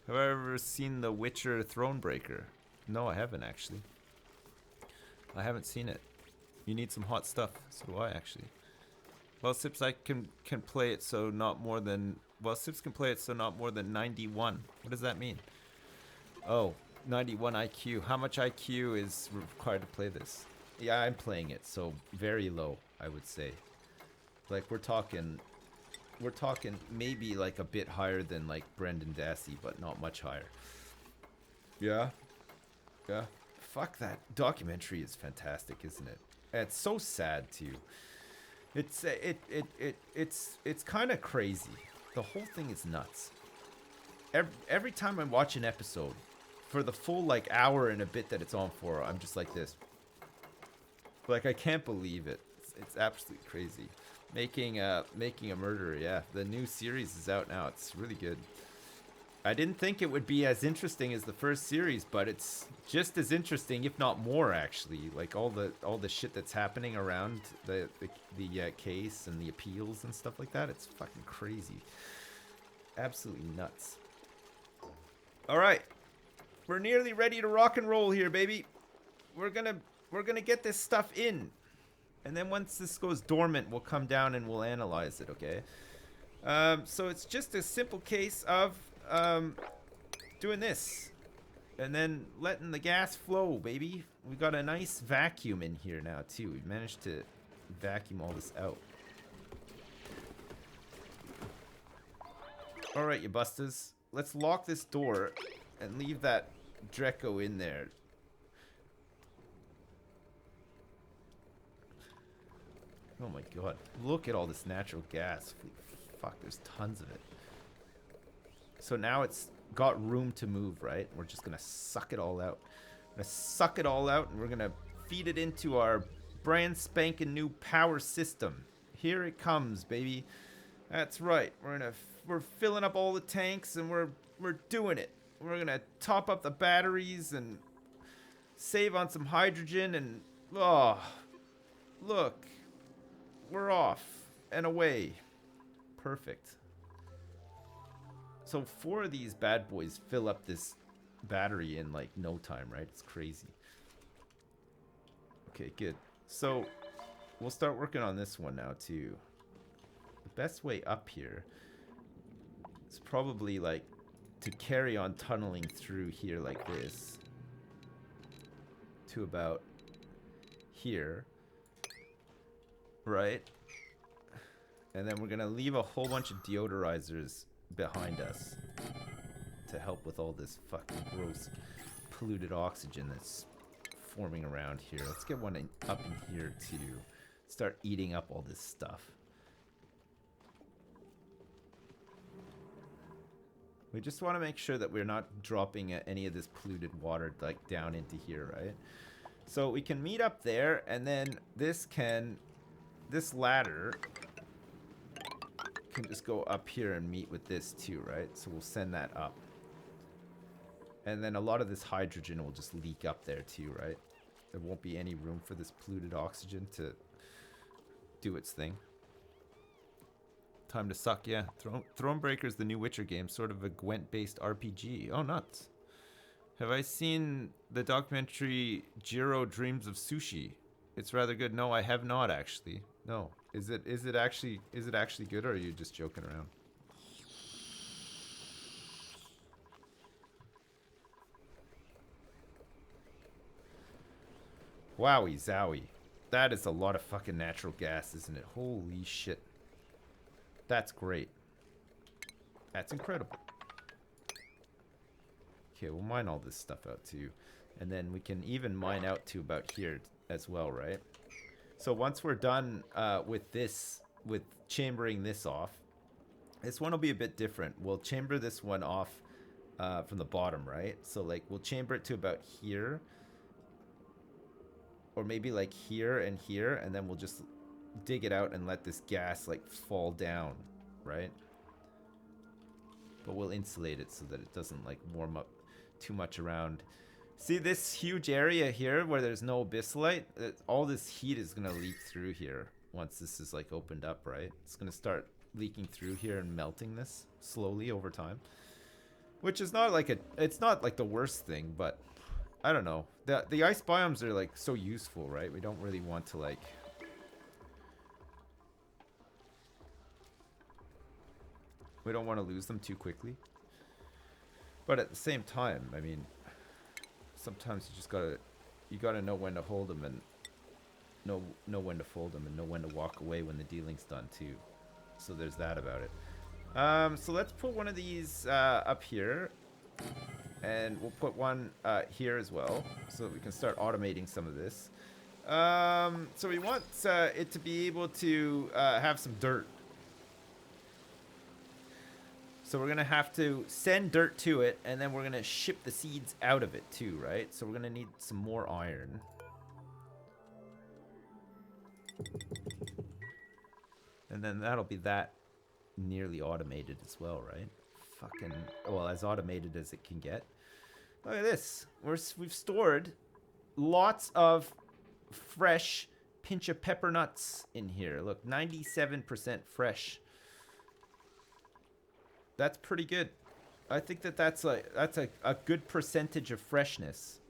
Have I ever seen The Witcher Thronebreaker? No, I haven't, actually. I haven't seen it. You need some hot stuff. So do I, actually. Well, Sips, I can play it so not more than... Well, Sips can play it so not more than 91. What does that mean? Oh, 91 IQ. How much IQ is required to play this? Yeah, I'm playing it, so very low, I would say. Like, we're talking maybe like a bit higher than like Brendan Dassey, but not much higher. Yeah. Yeah. Fuck, that documentary is fantastic, isn't it? It's so sad too. It's kind of crazy. The whole thing is nuts. Every time I watch an episode, for the full like hour and a bit that it's on for, I'm just like this. Like, I can't believe it. It's absolutely crazy. Making a Murderer, yeah. The new series is out now. It's really good. I didn't think it would be as interesting as the first series, but it's just as interesting, if not more, actually. Like, all the shit that's happening around the case and the appeals and stuff like that. It's fucking crazy. Absolutely nuts. All right, we're nearly ready to rock and roll here, baby. We're gonna get this stuff in. And then once this goes dormant, we'll come down and we'll analyze it, okay? So it's just a simple case of doing this. And then letting the gas flow, baby. We got a nice vacuum in here now, too. We've managed to vacuum all this out. Alright, you busters. Let's lock this door and leave that Dreco in there. Oh my god. Look at all this natural gas. Fuck, there's tons of it. So now it's got room to move, right? We're just gonna suck it all out. We're gonna suck it all out and we're gonna feed it into our brand spanking new power system. Here it comes, baby. That's right. We're filling up all the tanks and we're doing it. We're gonna top up the batteries and save on some hydrogen and oh, look. We're off and away. Perfect. So 4 of these bad boys fill up this battery in like no time, right? It's crazy. Okay, good. So we'll start working on this one now too. The best way up here is probably like to carry on tunneling through here like this to about here. Right? And then we're gonna leave a whole bunch of deodorizers behind us to help with all this fucking gross polluted oxygen that's forming around here. Let's get one up in here to start eating up all this stuff. We just want to make sure that we're not dropping any of this polluted water like down into here, right? So we can meet up there, and then this ladder can just go up here and meet with this too, right? So we'll send that up. And then a lot of this hydrogen will just leak up there too, right? There won't be any room for this polluted oxygen to do its thing. Time to suck, yeah. Thronebreaker's the new Witcher game, sort of a Gwent-based RPG. Oh, nuts. Have I seen the documentary Jiro Dreams of Sushi? It's rather good. No, I have not actually. No. Is it actually good, or are you just joking around? Wowie zowie. That is a lot of fucking natural gas, isn't it? Holy shit. That's great. That's incredible. Okay, we'll mine all this stuff out too. And then we can even mine out to about here as well, right? So once we're done with this, with chambering this off, this one will be a bit different. We'll chamber this one off from the bottom, right? So like we'll chamber it to about here. Or maybe like here, and then we'll just dig it out and let this gas like fall down, right? But we'll insulate it so that it doesn't like warm up too much around. See this huge area here where there's no abyssalite? All this heat is gonna leak through here once this is like opened up, right? It's gonna start leaking through here and melting this slowly over time. Which is not like it's not like the worst thing, but I don't know. The ice biomes are like so useful, right? We don't really want to like we don't want to lose them too quickly. But at the same time, I mean, sometimes you gotta know when to hold them and know when to fold them and know when to walk away when the dealing's done too. So there's that about it. So let's put one of these up here. And we'll put one here as well, so that we can start automating some of this. So we want it to be able to have some dirt. So we're going to have to send dirt to it, and then we're going to ship the seeds out of it too, right? So we're going to need some more iron. And then that'll be that nearly automated as well, right? Fucking, well, as automated as it can get. Look at this. We've stored lots of fresh pinch of pepper nuts in here. Look, 97% fresh. That's pretty good. I think that's a good percentage of freshness.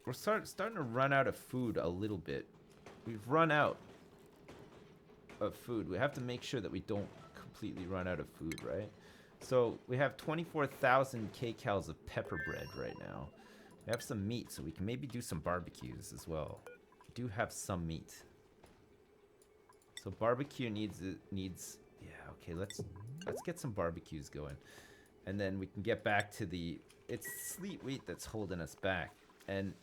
We're starting to run out of food a little bit. We've run out of food. We have to make sure that we don't completely run out of food, right? So we have 24,000 kcals of pepper bread right now. We have some meat, so we can maybe do some barbecues as well. We do have some meat. So barbecue needs yeah, okay, let's get some barbecues going. And then we can get back to it's sleet wheat that's holding us back. And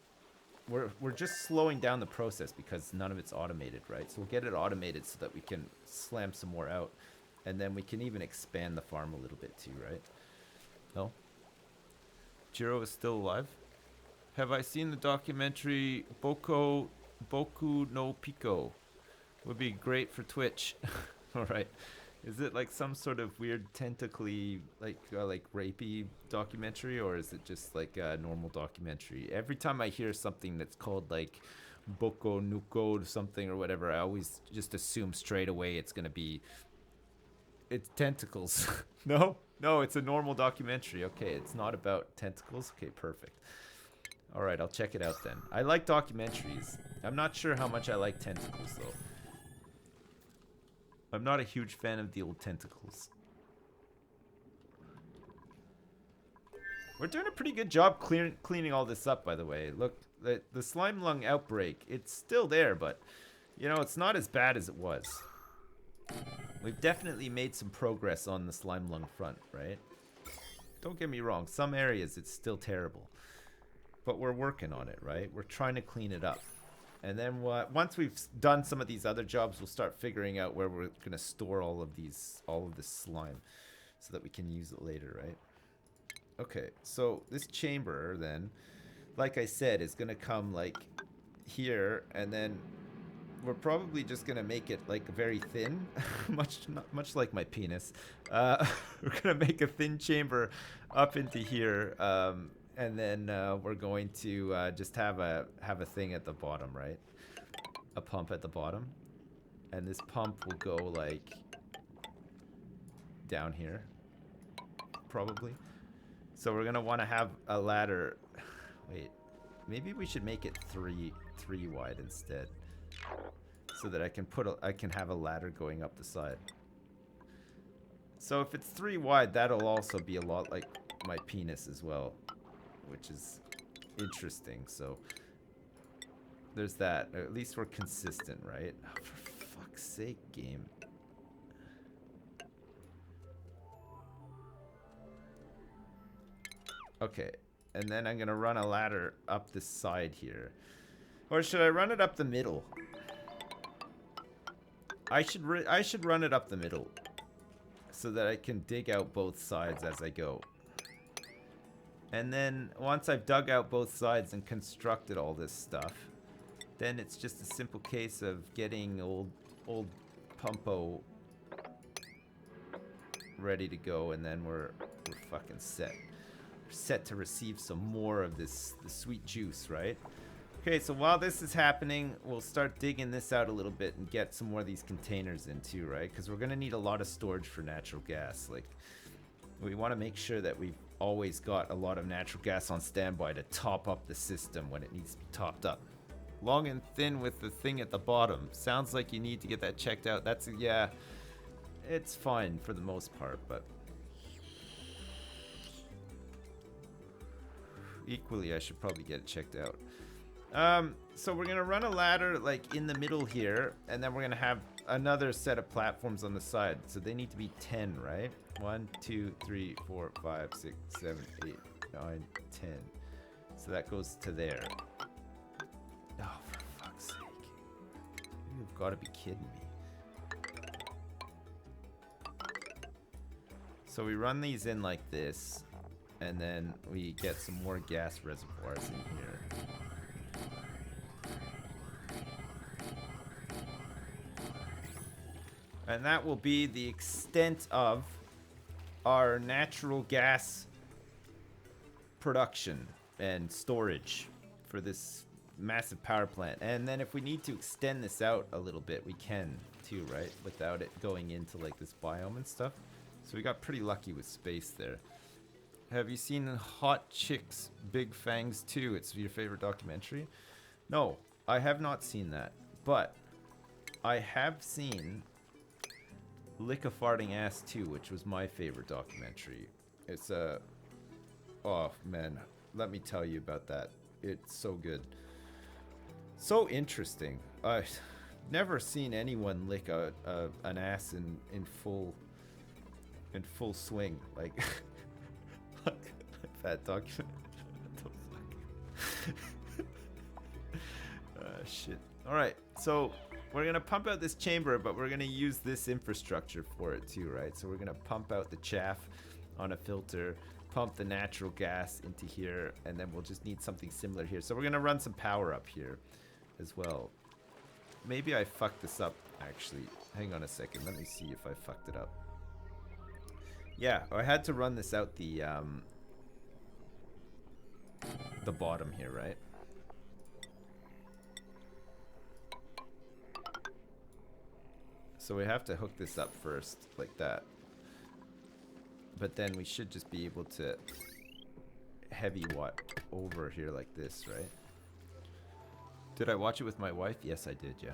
we're just slowing down the process because none of it's automated, right? So we'll get it automated so that we can slam some more out. And then we can even expand the farm a little bit too, right? No? Jiro is still alive? Have I seen the documentary Boku no Pico? Would be great for Twitch. Alright. Is it like some sort of weird tentacly, like rapey documentary, or is it just like a normal documentary? Every time I hear something that's called like Boko Nuko something or whatever, I always just assume straight away it's gonna be it's tentacles. No, it's a normal documentary. Okay, it's not about tentacles. Okay, perfect. All right, I'll check it out then. I like documentaries. I'm not sure how much I like tentacles though. I'm not a huge fan of the old tentacles. We're doing a pretty good job cleaning all this up, by the way. Look, the slime lung outbreak, it's still there, but you know, it's not as bad as it was. We've definitely made some progress on the slime lung front, right? Don't get me wrong, some areas it's still terrible. But we're working on it, right? We're trying to clean it up. And then once we've done some of these other jobs, we'll start figuring out where we're going to store all of this slime so that we can use it later, right? Okay, so this chamber then, like I said, is going to come like here, and then we're probably just gonna make it like very thin, much like my penis. We're gonna make a thin chamber up into here, and then we're going to just have a thing at the bottom, right? A pump at the bottom, and this pump will go like down here, probably. So we're gonna want to have a ladder. Wait, maybe we should make it three wide instead, so that I can have a ladder going up the side. So if it's 3 wide, that'll also be a lot like my penis as well, which is interesting. So there's that. At least we're consistent, right? Oh, for fuck's sake, game. Okay, and then I'm gonna run a ladder up this side here. Or should I run it up the middle? I should run it up the middle, so that I can dig out both sides as I go. And then once I've dug out both sides and constructed all this stuff, then it's just a simple case of getting old Pumpo ready to go, and then we're fucking set. We're set to receive some more of the sweet juice, right? Okay, so while this is happening, we'll start digging this out a little bit and get some more of these containers in too, right? Because we're gonna need a lot of storage for natural gas. Like, we want to make sure that we've always got a lot of natural gas on standby to top up the system when it needs to be topped up. Long and thin with the thing at the bottom. Sounds like you need to get that checked out. That's, yeah, it's fine for the most part, but equally I should probably get it checked out. So we're gonna run a ladder like in the middle here, and then we're gonna have another set of platforms on the side. So they need to be 10, right? 1, 2, 3, 4, 5, 6, 7, 8, 9, 10. So that goes to there. Oh, for fuck's sake. You've got to be kidding me. So we run these in like this, and then we get some more gas reservoirs in here. And that will be the extent of our natural gas production and storage for this massive power plant. And then if we need to extend this out a little bit, we can too, right? Without it going into like this biome and stuff. So we got pretty lucky with space there. Have you seen Hot Chicks Big Fangs 2? It's your favorite documentary? No, I have not seen that. But I have seen Lick a Farting Ass 2, which was my favorite documentary. It's a... Oh, man. Let me tell you about that. It's so good. So interesting. I've never seen anyone lick an ass in full swing. Like... that document. What the fuck? Shit. Alright, so... we're going to pump out this chamber, but we're going to use this infrastructure for it too, right? So we're going to pump out the chaff on a filter, pump the natural gas into here, and then we'll just need something similar here. So we're going to run some power up here as well. Maybe I fucked this up, actually. Hang on a second. Let me see if I fucked it up. Yeah, I had to run this out the bottom here, right? So we have to hook this up first, like that. But then we should just be able to heavy watt over here like this, right? Did I watch it with my wife? Yes, I did, yeah.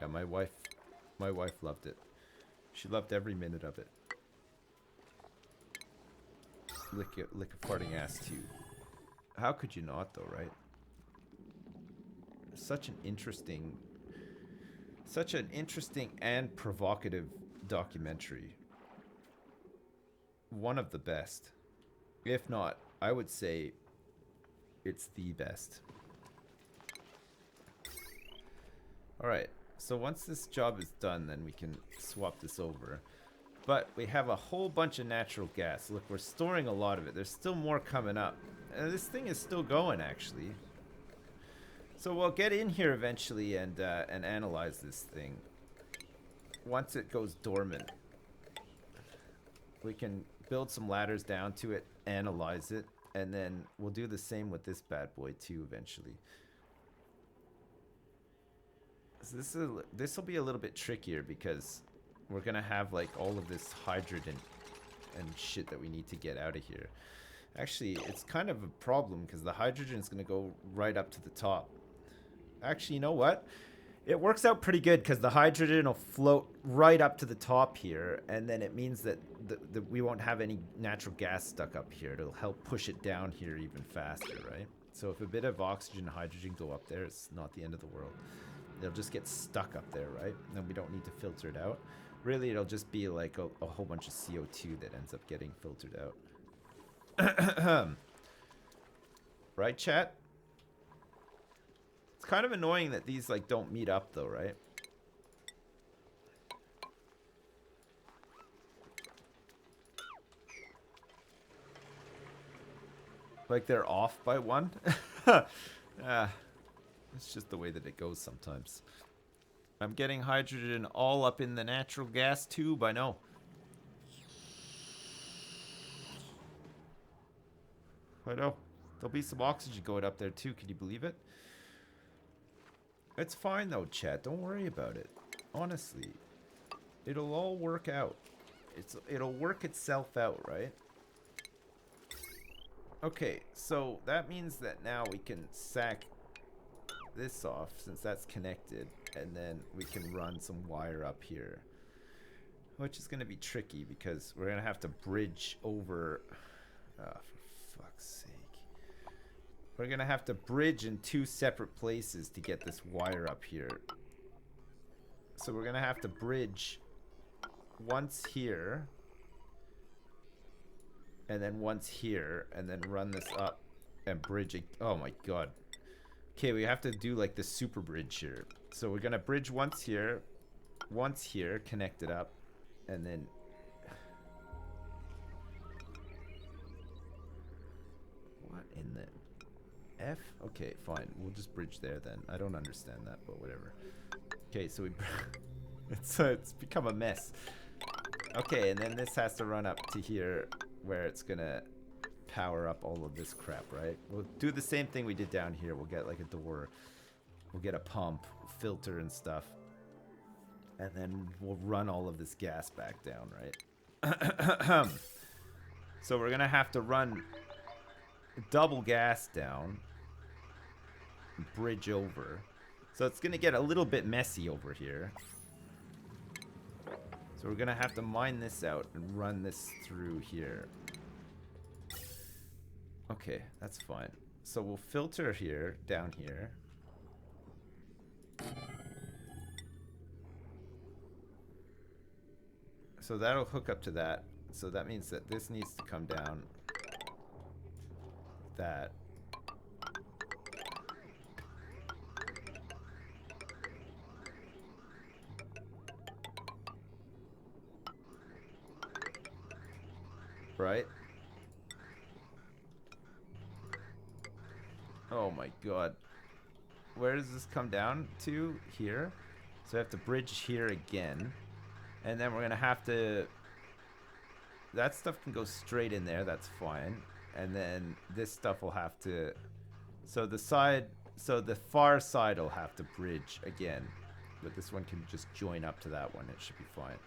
Yeah, my wife loved it. She loved every minute of it. Lick a farting ass too. How could you not, though, right? Such an interesting and provocative documentary. One of the best. If not, I would say it's the best. Alright, so once this job is done, then we can swap this over. But we have a whole bunch of natural gas. Look, we're storing a lot of it. There's still more coming up. This thing is still going, actually. So we'll get in here eventually and analyze this thing. Once it goes dormant, we can build some ladders down to it, analyze it, and then we'll do the same with this bad boy too eventually. This will be a little bit trickier because we're gonna have like all of this hydrogen and shit that we need to get out of here. Actually, it's kind of a problem because the hydrogen is gonna go right up to the top. Actually, you know what? It works out pretty good because the hydrogen will float right up to the top here, and then it means that we won't have any natural gas stuck up here. It'll help push it down here even faster, right? So if a bit of oxygen and hydrogen go up there, it's not the end of the world. It'll just get stuck up there, right? And then we don't need to filter it out. Really, it'll just be like a whole bunch of CO2 that ends up getting filtered out. Right, chat? It's kind of annoying that these like don't meet up though, right? Like they're off by one? It's just the way that it goes sometimes. I'm getting hydrogen all up in the natural gas tube, I know. I know. There'll be some oxygen going up there too, can you believe it? It's fine though, chat. Don't worry about it. Honestly. It'll all work out. It'll work itself out, right? Okay, so that means that now we can sack this off since that's connected, and then we can run some wire up here, which is going to be tricky because we're going to have to bridge over. For fuck's sake. We're going to have to bridge in two separate places to get this wire up here. So we're going to have to bridge once here, and then once here, and then run this up and bridge it. Oh my god. Okay, we have to do like the super bridge here. So we're going to bridge once here, connect it up, and then... What in the... F? Okay, fine. We'll just bridge there then. I don't understand that, but whatever. Okay, so we... it's become a mess. Okay, and then this has to run up to here where it's gonna power up all of this crap, right? We'll do the same thing we did down here. We'll get like a door. We'll get a pump, filter and stuff. And then we'll run all of this gas back down, right? So we're gonna have to run double gas down. Bridge over. So it's gonna get a little bit messy over here. So we're gonna have to mine this out and run this through here. Okay, that's fine. So we'll filter here, down here. So that'll hook up to that. So that means that this needs to come down. That. Right? Oh my god. Where does this come down to? Here. So I have to bridge here again. And then we're going to have to... That stuff can go straight in there. That's fine. And then this stuff will have to... So the side... So the far side will have to bridge again. But this one can just join up to that one. It should be fine.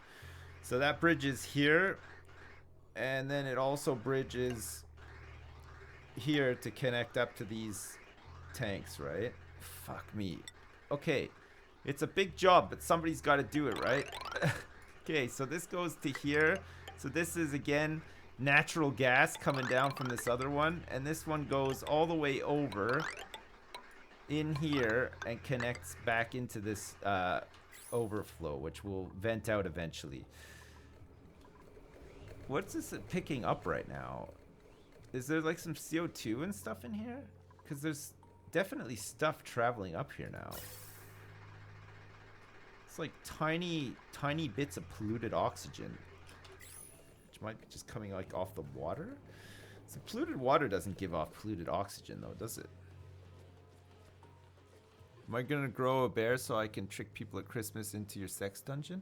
So that bridges here. And then it also bridges here to connect up to these tanks, right? Fuck me. Okay. It's a big job, but somebody's got to do it, right? Okay, so this goes to here. So this is, again, natural gas coming down from this other one. And this one goes all the way over in here and connects back into this overflow, which will vent out eventually. What's this picking up right now? Is there like some CO2 and stuff in here? Because there's definitely stuff traveling up here now. It's like tiny bits of polluted oxygen. Which might be just coming like off the water? So polluted water doesn't give off polluted oxygen though, does it? Am I gonna grow a bear so I can trick people at Christmas into your sex dungeon?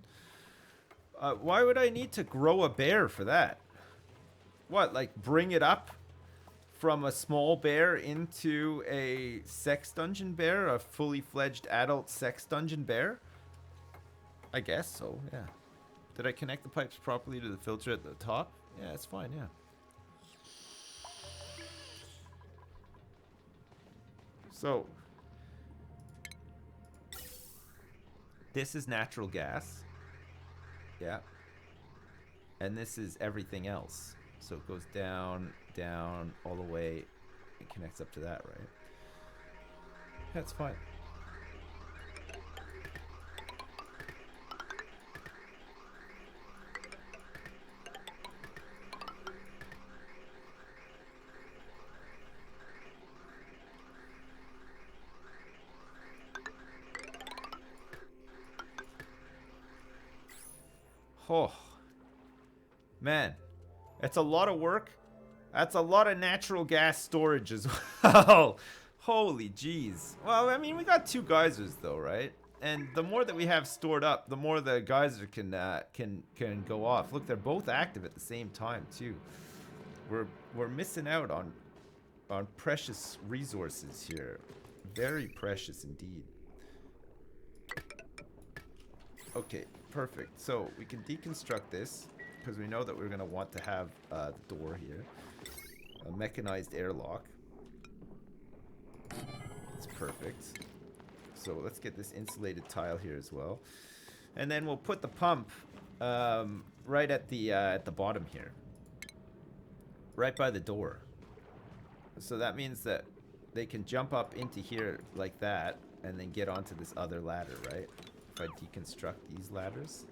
Why would I need to grow a bear for that? What, like bring it up from a small bear into a sex dungeon bear, a fully fledged adult sex dungeon bear? I guess so, yeah. Did I connect the pipes properly to the filter at the top? Yeah, it's fine, yeah. So, this is natural gas. Yeah. And this is everything else. So it goes down, down, all the way. It connects up to that, right? That's fine. Oh, man, it's a lot of work. That's a lot of natural gas storage as well. Holy jeez. Well, I mean, we got 2 geysers though, right? And the more that we have stored up, the more the geyser can go off. Look, they're both active at the same time too. We're missing out on precious resources here. Very precious indeed. Okay, perfect. So we can deconstruct this because we know that we're going to want to have the door here. A mechanized airlock. It's perfect. So let's get this insulated tile here as well. And then we'll put the pump right at the bottom here. Right by the door. So that means that they can jump up into here like that and then get onto this other ladder, right? If I deconstruct these ladders.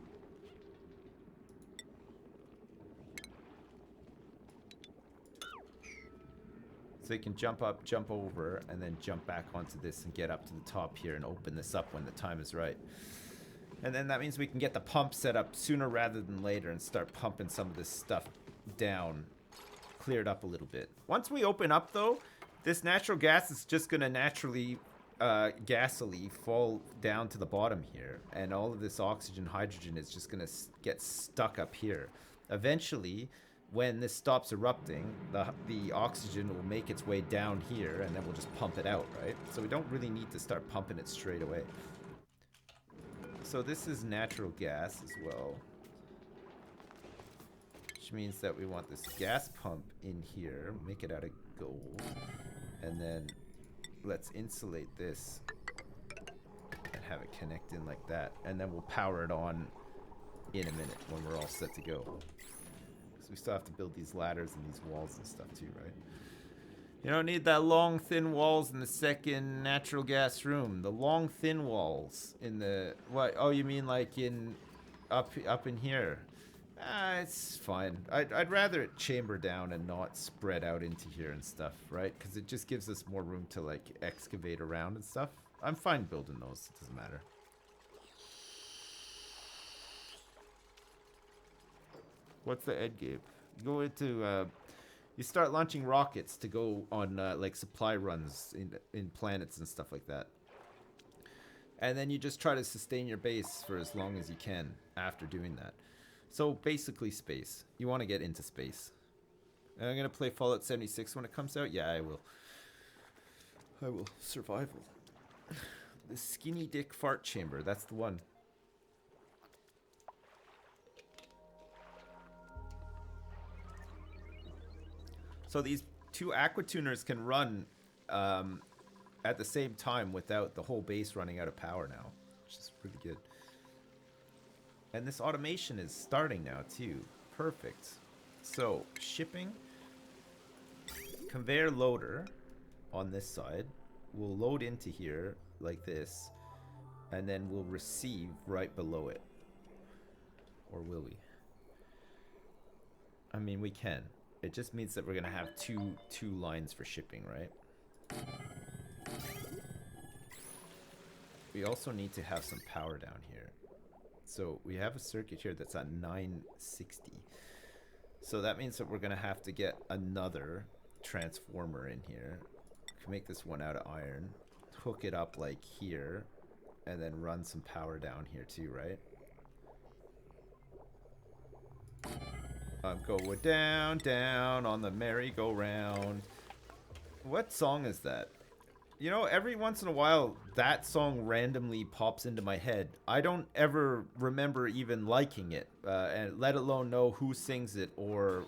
So they can jump up, jump over, and then jump back onto this and get up to the top here and open this up when the time is right. And then that means we can get the pump set up sooner rather than later and start pumping some of this stuff down, cleared up a little bit. Once we open up though, this natural gas is just going to naturally gasoline fall down to the bottom here, and all of this oxygen, hydrogen is just going to get stuck up here. Eventually, when this stops erupting, the oxygen will make its way down here, and then we'll just pump it out, right? So we don't really need to start pumping it straight away. So this is natural gas as well, which means that we want this gas pump in here, make it out of gold, and then let's insulate this and have it connect in like that, and then we'll power it on in a minute when we're all set to go. We still have to build these ladders and these walls and stuff too, right? You don't need that long, thin walls in the second natural gas room. The long, thin walls in the... What? Oh, you mean like in... Up in here? It's fine. I'd rather it chamber down and not spread out into here and stuff, right? Because it just gives us more room to, like, excavate around and stuff. I'm fine building those. It doesn't matter. What's the end game? You go into, you start launching rockets to go on, like, supply runs in planets and stuff like that. And then you just try to sustain your base for as long as you can after doing that. So, basically space. You want to get into space. And I'm going to play Fallout 76 when it comes out? Yeah, I will. I will. Survival. The skinny dick fart chamber. That's the one. So these 2 aquatuners can run at the same time without the whole base running out of power now, which is pretty good. And this automation is starting now too. Perfect. So shipping, conveyor loader on this side will load into here like this, and then we'll receive right below it. Or will we? I mean, we can. It just means that we're gonna have two lines for shipping, right? We also need to have some power down here. So we have a circuit here that's at 960. So that means that we're gonna have to get another transformer in here. Can make this one out of iron, hook it up like here, and then run some power down here too, right? I'm going down, down on the merry-go-round. What song is that? You know, every once in a while, that song randomly pops into my head. I don't ever remember even liking it, and let alone know who sings it or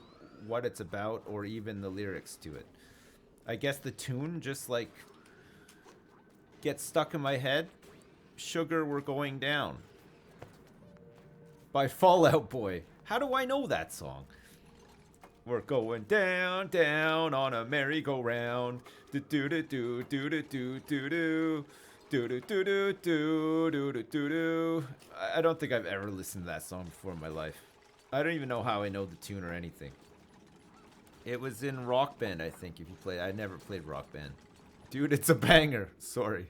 what it's about or even the lyrics to it. I guess the tune just like gets stuck in my head. Sugar, We're Going Down by Fall Out Boy. How do I know that song? We're going down, down on a merry-go-round. Do do do do do do do do do do do do do do do do do. I don't think I've ever listened to that song before in my life. I don't even know how I know the tune or anything. It was in Rock Band, I think. If you play, I never played Rock Band. Dude, it's a banger. Sorry.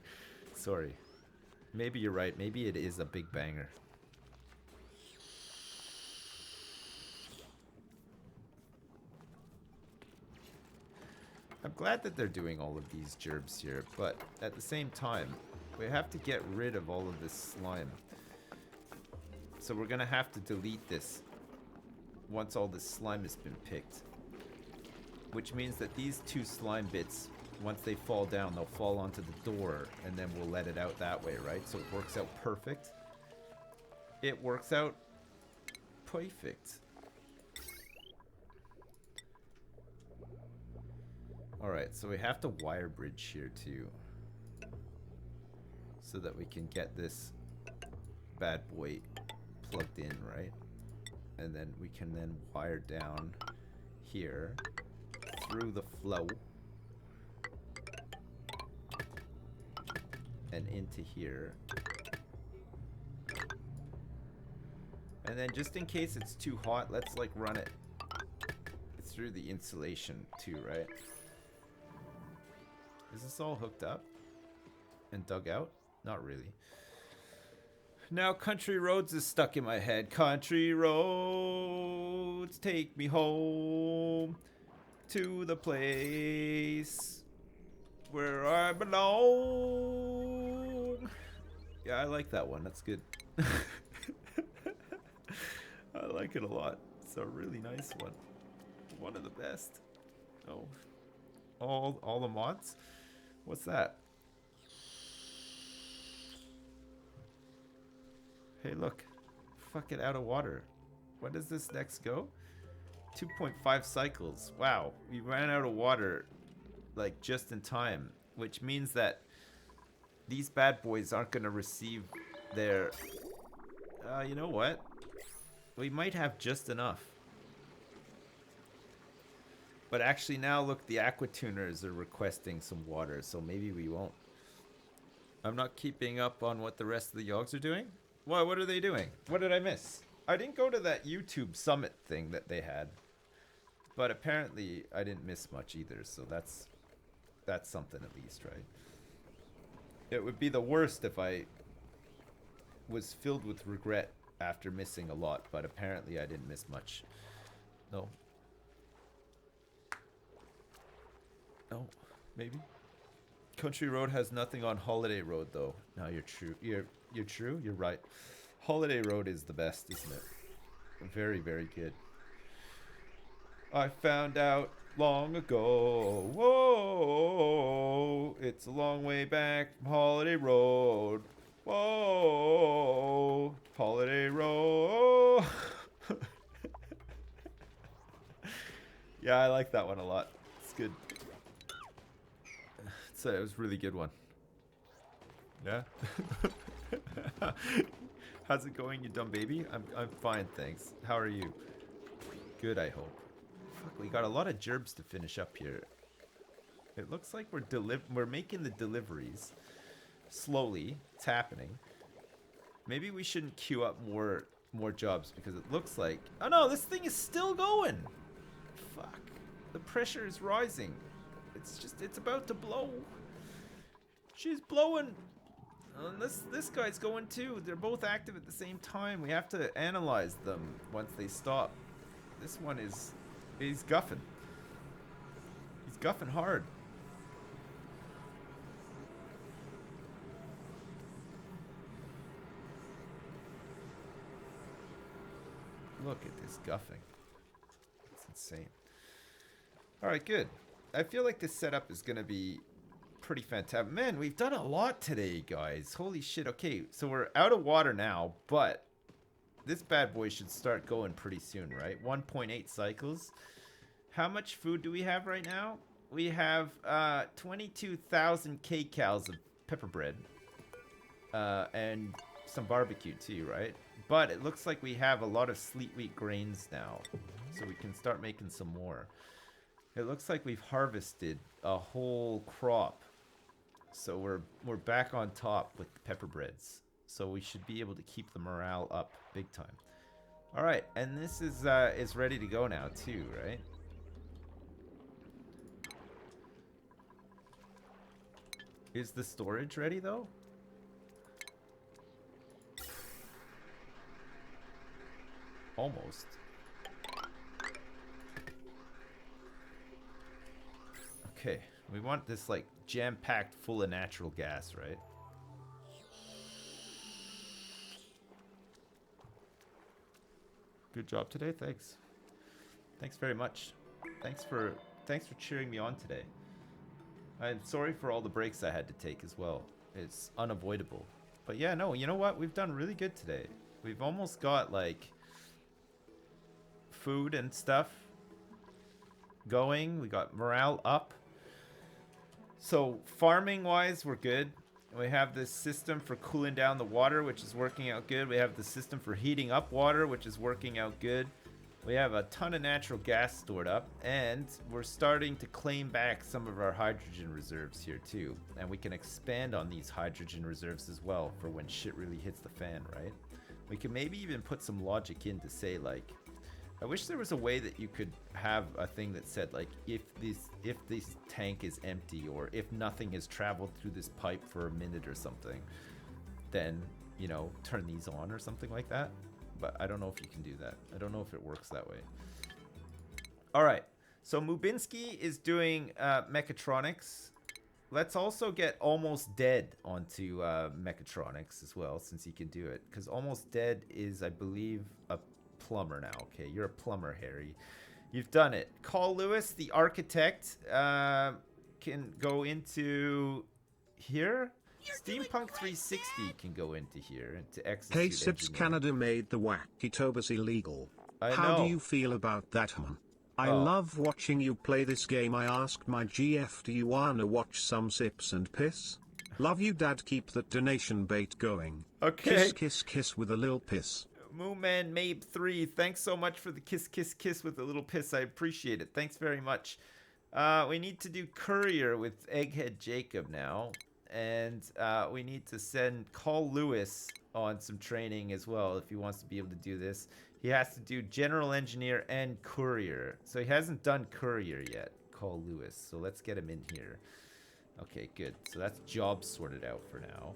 Maybe you're right. Maybe it is a big banger. I'm glad that they're doing all of these gerbs here, but at the same time, we have to get rid of all of this slime. So we're gonna have to delete this once all this slime has been picked. Which means that these two slime bits, once they fall down, they'll fall onto the door, and then we'll let it out that way, right? So it works out perfect. It works out perfect. Alright, so we have to wire bridge here too, so that we can get this bad boy plugged in, right? And then we can then wire down here through the flow and into here. And then just in case it's too hot, let's like run it through the insulation too, right? Is this all hooked up and dug out? Not really. Now Country Roads is stuck in my head. Country roads take me home to the place where I belong. Yeah, I like that one. That's good. I like it a lot. It's a really nice one. One of the best. Oh. All the mods? What's that? Hey, look. Fuck it out of water. When does this next go? 2.5 cycles. Wow. We ran out of water, like, just in time. Which means that these bad boys aren't going to receive their... you know what? We might have just enough. But actually now, look, the aqua tuners are requesting some water, so maybe we won't. I'm not keeping up on what the rest of the yogs are doing. What are they doing? What did I miss? I didn't go to that YouTube summit thing that they had. But apparently I didn't miss much either, so that's something at least, right? It would be the worst if I was filled with regret after missing a lot, but apparently I didn't miss much. No. No, maybe. Country Road has nothing on Holiday Road though. No, you're true. You're true. You're right. Holiday Road is the best, isn't it? Very, very good. I found out long ago. Whoa, it's a long way back from Holiday Road. Whoa, Holiday Road. Yeah, I like that one a lot. It's good. So it was a really good one. Yeah. How's it going, you dumb baby? I'm fine, thanks. How are you? Good, I hope. Fuck, we got a lot of gerbs to finish up here. It looks like we're making the deliveries slowly. It's happening. Maybe we shouldn't queue up more jobs because it looks like... Oh no, this thing is still going. Fuck. The pressure is rising. It's about to blow. She's blowing. And this guy's going too. They're both active at the same time. We have to analyze them once they stop. This one he's guffing. He's guffing hard. Look at this guffing. It's insane. All right, good. I feel like this setup is gonna be pretty fantastic. Man, we've done a lot today, guys. Holy shit. Okay, so we're out of water now, but this bad boy should start going pretty soon, right? 1.8 cycles. How much food do we have right now? We have 22,000 kcals of pepper bread. And some barbecue too, right? But it looks like we have a lot of sleet wheat grains now. So we can start making some more. It looks like we've harvested a whole crop. So we're back on top with the pepper breads. So we should be able to keep the morale up big time. All right, and this is ready to go now too, right? Is the storage ready though? Almost. Okay, we want this like jam-packed full of natural gas, right? Good job today, thanks. Thanks very much. Thanks for cheering me on today. I'm sorry for all the breaks I had to take as well. It's unavoidable. But yeah, no, you know what? We've done really good today. We've almost got like food and stuff going. We got morale up. So farming wise, we're good. We have this system for cooling down the water, which is working out good. We have the system for heating up water, which is working out good. We have a ton of natural gas stored up, and we're starting to claim back some of our hydrogen reserves here too. And we can expand on these hydrogen reserves as well for when shit really hits the fan, right? We can maybe even put some logic in to say like, I wish there was a way that you could have a thing that said like, if this tank is empty, or if nothing has traveled through this pipe for a minute or something, then, you know, turn these on or something like that. But I don't know if you can do that. I don't know if it works that way. All right, so Mubinsky is doing mechatronics. Let's also get Almost Dead onto mechatronics as well, since he can do it. Because Almost Dead is, I believe, a plumber now. Okay, you're a plumber, Harry. You've done it. Carl Lewis, the architect, can go into here. Steampunk 360 can go into here and to execute. Hey Sips, Canada made the wacky tobas illegal. I How know. do you feel about that, man? I Oh. love watching you play this game. I asked my GF, do you wanna watch some sips and piss? Love you, Dad. Keep that donation bait going. Okay. Kiss, kiss, kiss with a little piss. Mooman Mabe 3, thanks so much for the kiss, kiss, kiss with a little piss. I appreciate it. Thanks very much. We need to do courier with Egghead Jacob now. And we need to send Carl Lewis on some training as well if he wants to be able to do this. He has to do general engineer and courier. So he hasn't done courier yet, Carl Lewis. So let's get him in here. Okay, good. So that's job sorted out for now.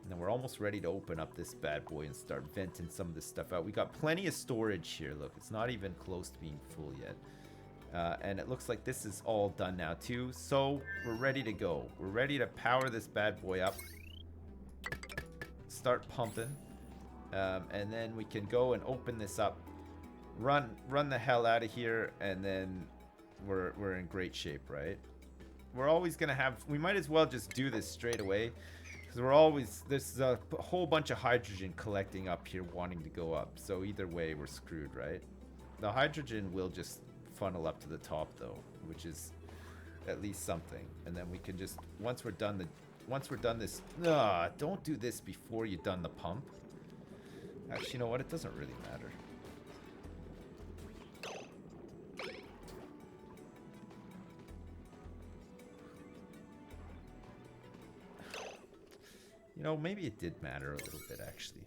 And then we're almost ready to open up this bad boy and start venting some of this stuff out. We got plenty of storage here. Look, it's not even close to being full yet. And it looks like this is all done now too. So we're ready to go. We're ready to power this bad boy up. Start pumping. And then we can go and open this up. Run the hell out of here. And then we're in great shape, right? We're always going to have... We might as well just do this straight away. Because we're always... There's a whole bunch of hydrogen collecting up here wanting to go up. So either way, we're screwed, right? The hydrogen will just funnel up to the top though, which is at least something. And then we can just... Once we're done this... don't do this before you've done the pump. Actually, you know what? It doesn't really matter. You know, maybe it did matter a little bit, actually.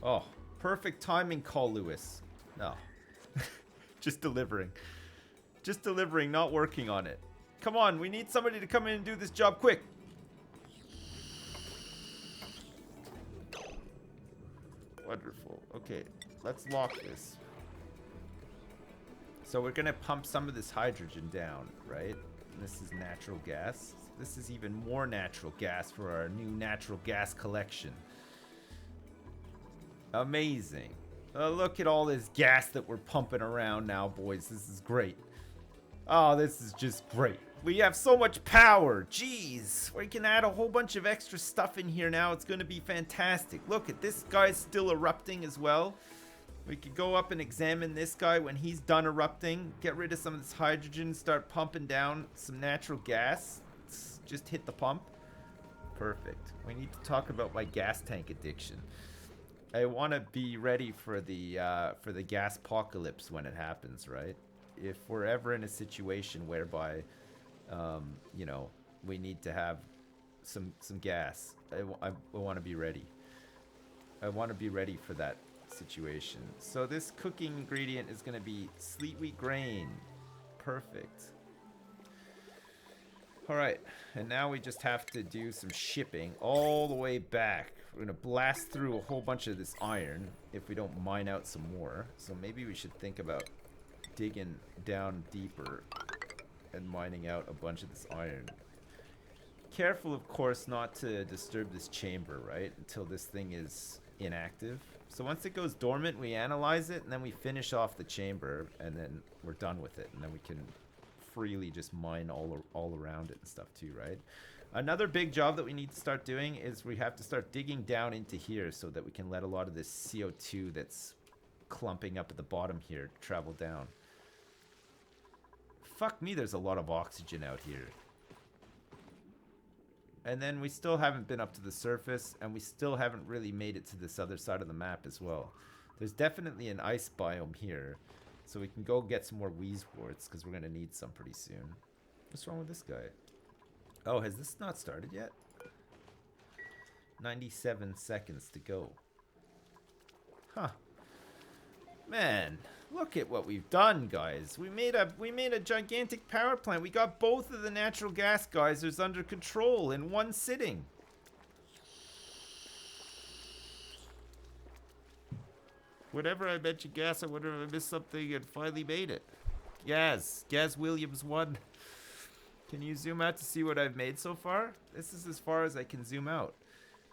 Oh, perfect timing, Carl Lewis. No. Just delivering. Just delivering, not working on it. Come on, we need somebody to come in and do this job quick. Wonderful. Okay, let's lock this. So we're gonna pump some of this hydrogen down, right? This is natural gas. This is even more natural gas for our new natural gas collection. Amazing. Look at all this gas that we're pumping around now, boys. This is great. Oh, this is just great. We have so much power. Jeez. We can add a whole bunch of extra stuff in here now. It's going to be fantastic. Look at this guy's still erupting as well. We could go up and examine this guy when he's done erupting. Get rid of some of this hydrogen. Start pumping down some natural gas. Just hit the pump. Perfect. We need to talk about my gas tank addiction. I want to be ready for the gas apocalypse when it happens, right? If we're ever in a situation whereby, you know, we need to have some gas, I want to be ready. I want to be ready for that situation. So this cooking ingredient is going to be sleet wheat grain. Perfect. All right, and now we just have to do some shipping all the way back. We're going to blast through a whole bunch of this iron if we don't mine out some more. So maybe we should think about digging down deeper and mining out a bunch of this iron. Careful, of course, not to disturb this chamber, right? Until this thing is inactive. So once it goes dormant, we analyze it, and then we finish off the chamber, and then we're done with it. And then we can freely just mine all around it and stuff too, right? Another big job that we need to start doing is we have to start digging down into here so that we can let a lot of this CO2 that's clumping up at the bottom here travel down. Fuck me, there's a lot of oxygen out here. And then we still haven't been up to the surface, and we still haven't really made it to this other side of the map as well. There's definitely an ice biome here, so we can go get some more wheezeworts, because we're going to need some pretty soon. What's wrong with this guy? Oh, has this not started yet? 97 seconds to go. Huh. Man, look at what we've done, guys. We made a gigantic power plant. We got both of the natural gas geysers under control in one sitting. Whatever I bet you gas, I wonder if I missed something and finally made it. Gaz Williams 1. Can you zoom out to see what I've made so far? This is as far as I can zoom out.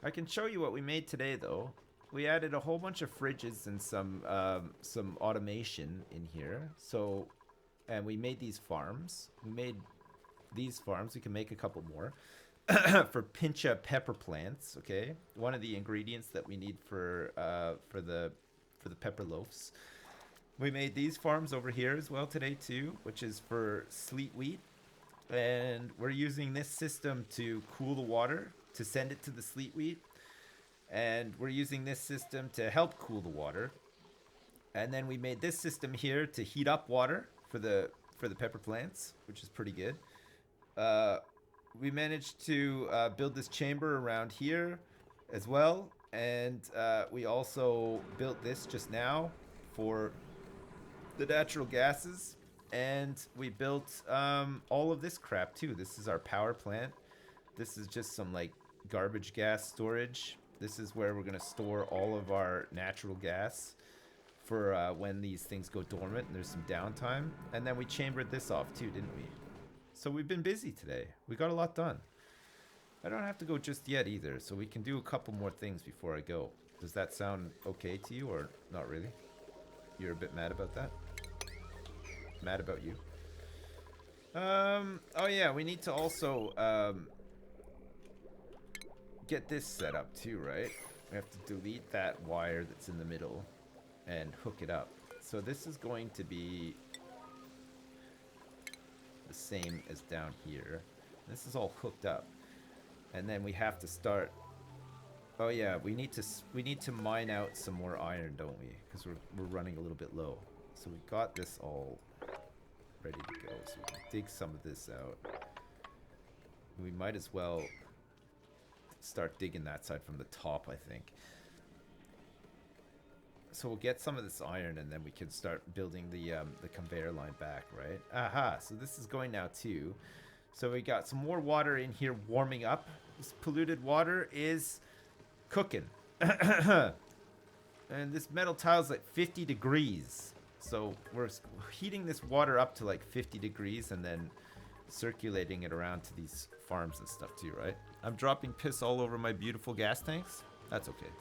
I can show you what we made today, though. We added a whole bunch of fridges and some automation in here. So, and we made these farms. We made these farms. We can make a couple more for pincha pepper plants. Okay, one of the ingredients that we need for the pepper loaves. We made these farms over here as well today too, which is for sleet wheat. And we're using this system to cool the water, to send it to the sleet wheat. And we're using this system to help cool the water. And then we made this system here to heat up water for the pepper plants, which is pretty good. We managed to build this chamber around here as well. And we also built this just now for the natural gases. And we built all of this crap too. This is our power plant. This is just some like garbage gas storage. This is where we're going to store all of our natural gas for when these things go dormant and there's some downtime. And then we chambered this off too, didn't we? So we've been busy today. We got a lot done. I don't have to go just yet either, so we can do a couple more things before I go. Does that sound okay to you or not really? You're a bit mad about that? Mad about you? Oh yeah, we need to also get this set up too, right? We have to delete that wire that's in the middle and hook it up. So this is going to be the same as down here. This is all hooked up. And then we have to start. Oh yeah, we need to mine out some more iron, don't we? Because we're running a little bit low. So we got this all ready to go. So we can dig some of this out. We might as well start digging that side from the top, I think. So we'll get some of this iron and then we can start building the conveyor line back, right? Aha, so this is going now too. So we got some more water in here warming up. This polluted water is cooking. And this metal tile is like 50 degrees. So we're heating this water up to like 50 degrees and then circulating it around to these farms and stuff too, right? I'm dropping piss all over my beautiful gas tanks. That's okay.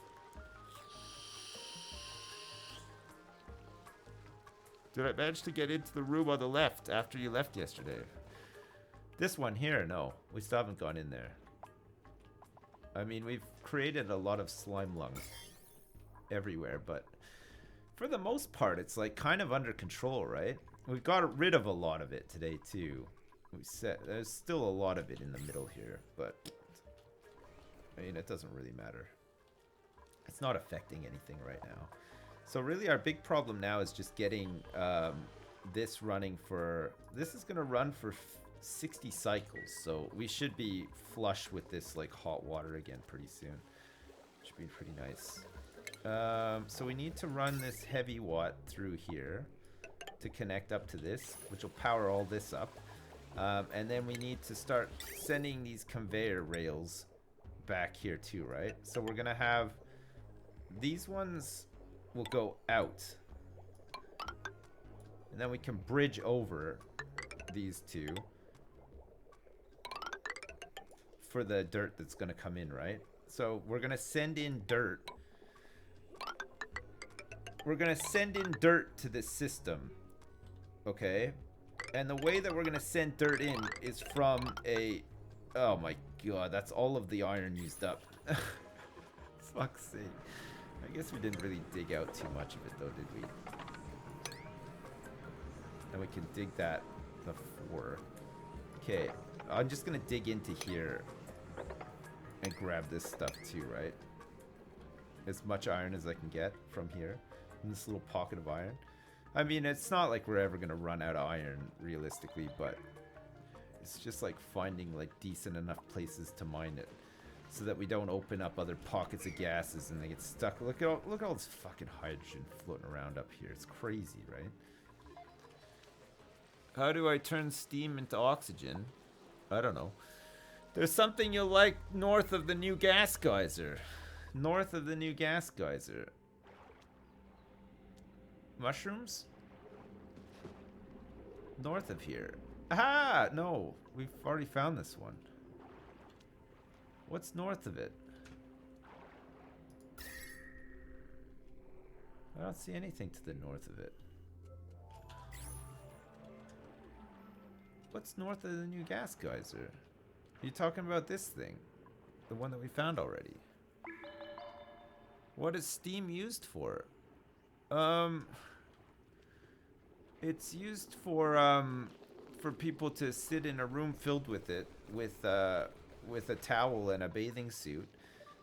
Did I manage to get into the room on the left after you left yesterday? This one here, no. We still haven't gone in there. I mean, we've created a lot of slime lung everywhere, but for the most part, it's like kind of under control, right? We got rid of a lot of it today too. There's still a lot of it in the middle here, but I mean, it doesn't really matter. It's not affecting anything right now. So really our big problem now is just getting this running for... This is going to run for 60 cycles, so we should be flush with this like hot water again pretty soon. Should be pretty nice. So we need to run this heavy watt through here to connect up to this, which will power all this up. And then we need to start sending these conveyor rails back here too, right? So we're gonna have these ones will go out, and then we can bridge over these two for the dirt that's gonna come in, right? So we're gonna send in dirt. We're gonna send in dirt to this system, okay? And the way that we're gonna send dirt in is from a... Oh my god, that's all of the iron used up. Fuck's sake. I guess we didn't really dig out too much of it though, did we? And we can dig that before. Okay, I'm just gonna dig into here and grab this stuff too, right? As much iron as I can get from here. In this little pocket of iron. I mean, it's not like we're ever gonna run out of iron realistically, but it's just like finding like decent enough places to mine it so that we don't open up other pockets of gases and they get stuck. Look at all this fucking hydrogen floating around up here. It's crazy, right? How do I turn steam into oxygen? I don't know. There's something you'll like north of the new gas geyser. North of the new gas geyser. Mushrooms? North of here. Aha! No, we've already found this one. What's north of it? I don't see anything to the north of it. What's north of the new gas geyser? Are you talking about this thing? The one that we found already? What is steam used for? It's used for people to sit in a room filled with it, with a towel and a bathing suit,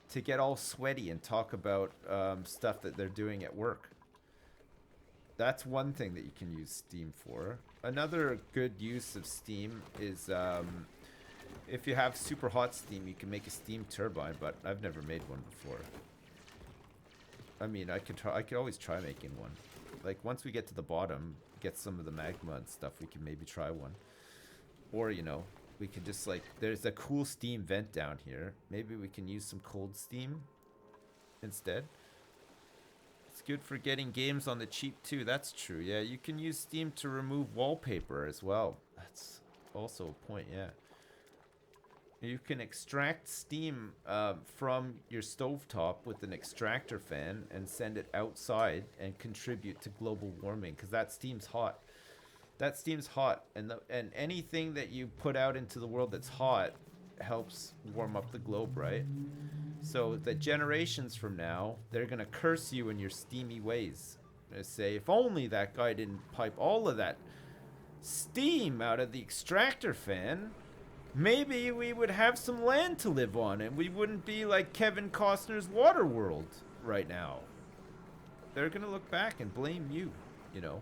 to get all sweaty and talk about stuff that they're doing at work. That's one thing that you can use steam for. Another good use of steam is if you have super hot steam, you can make a steam turbine, but I've never made one before. I mean, I could always try making one. Like, once we get to the bottom, get some of the magma and stuff, we can maybe try one. Or, you know, we could just, like, there's a cool steam vent down here. Maybe we can use some cold steam instead. It's good for getting games on the cheap, too. That's true. Yeah, you can use steam to remove wallpaper as well. That's also a point, yeah. You can extract steam from your stovetop with an extractor fan and send it outside and contribute to global warming, because that steam's hot. That steam's hot, and anything that you put out into the world that's hot helps warm up the globe, right? So the generations from now, they're gonna curse you in your steamy ways. They say, if only that guy didn't pipe all of that steam out of the extractor fan, maybe we would have some land to live on, and we wouldn't be like Kevin Costner's Waterworld right now. They're gonna look back and blame you, you know.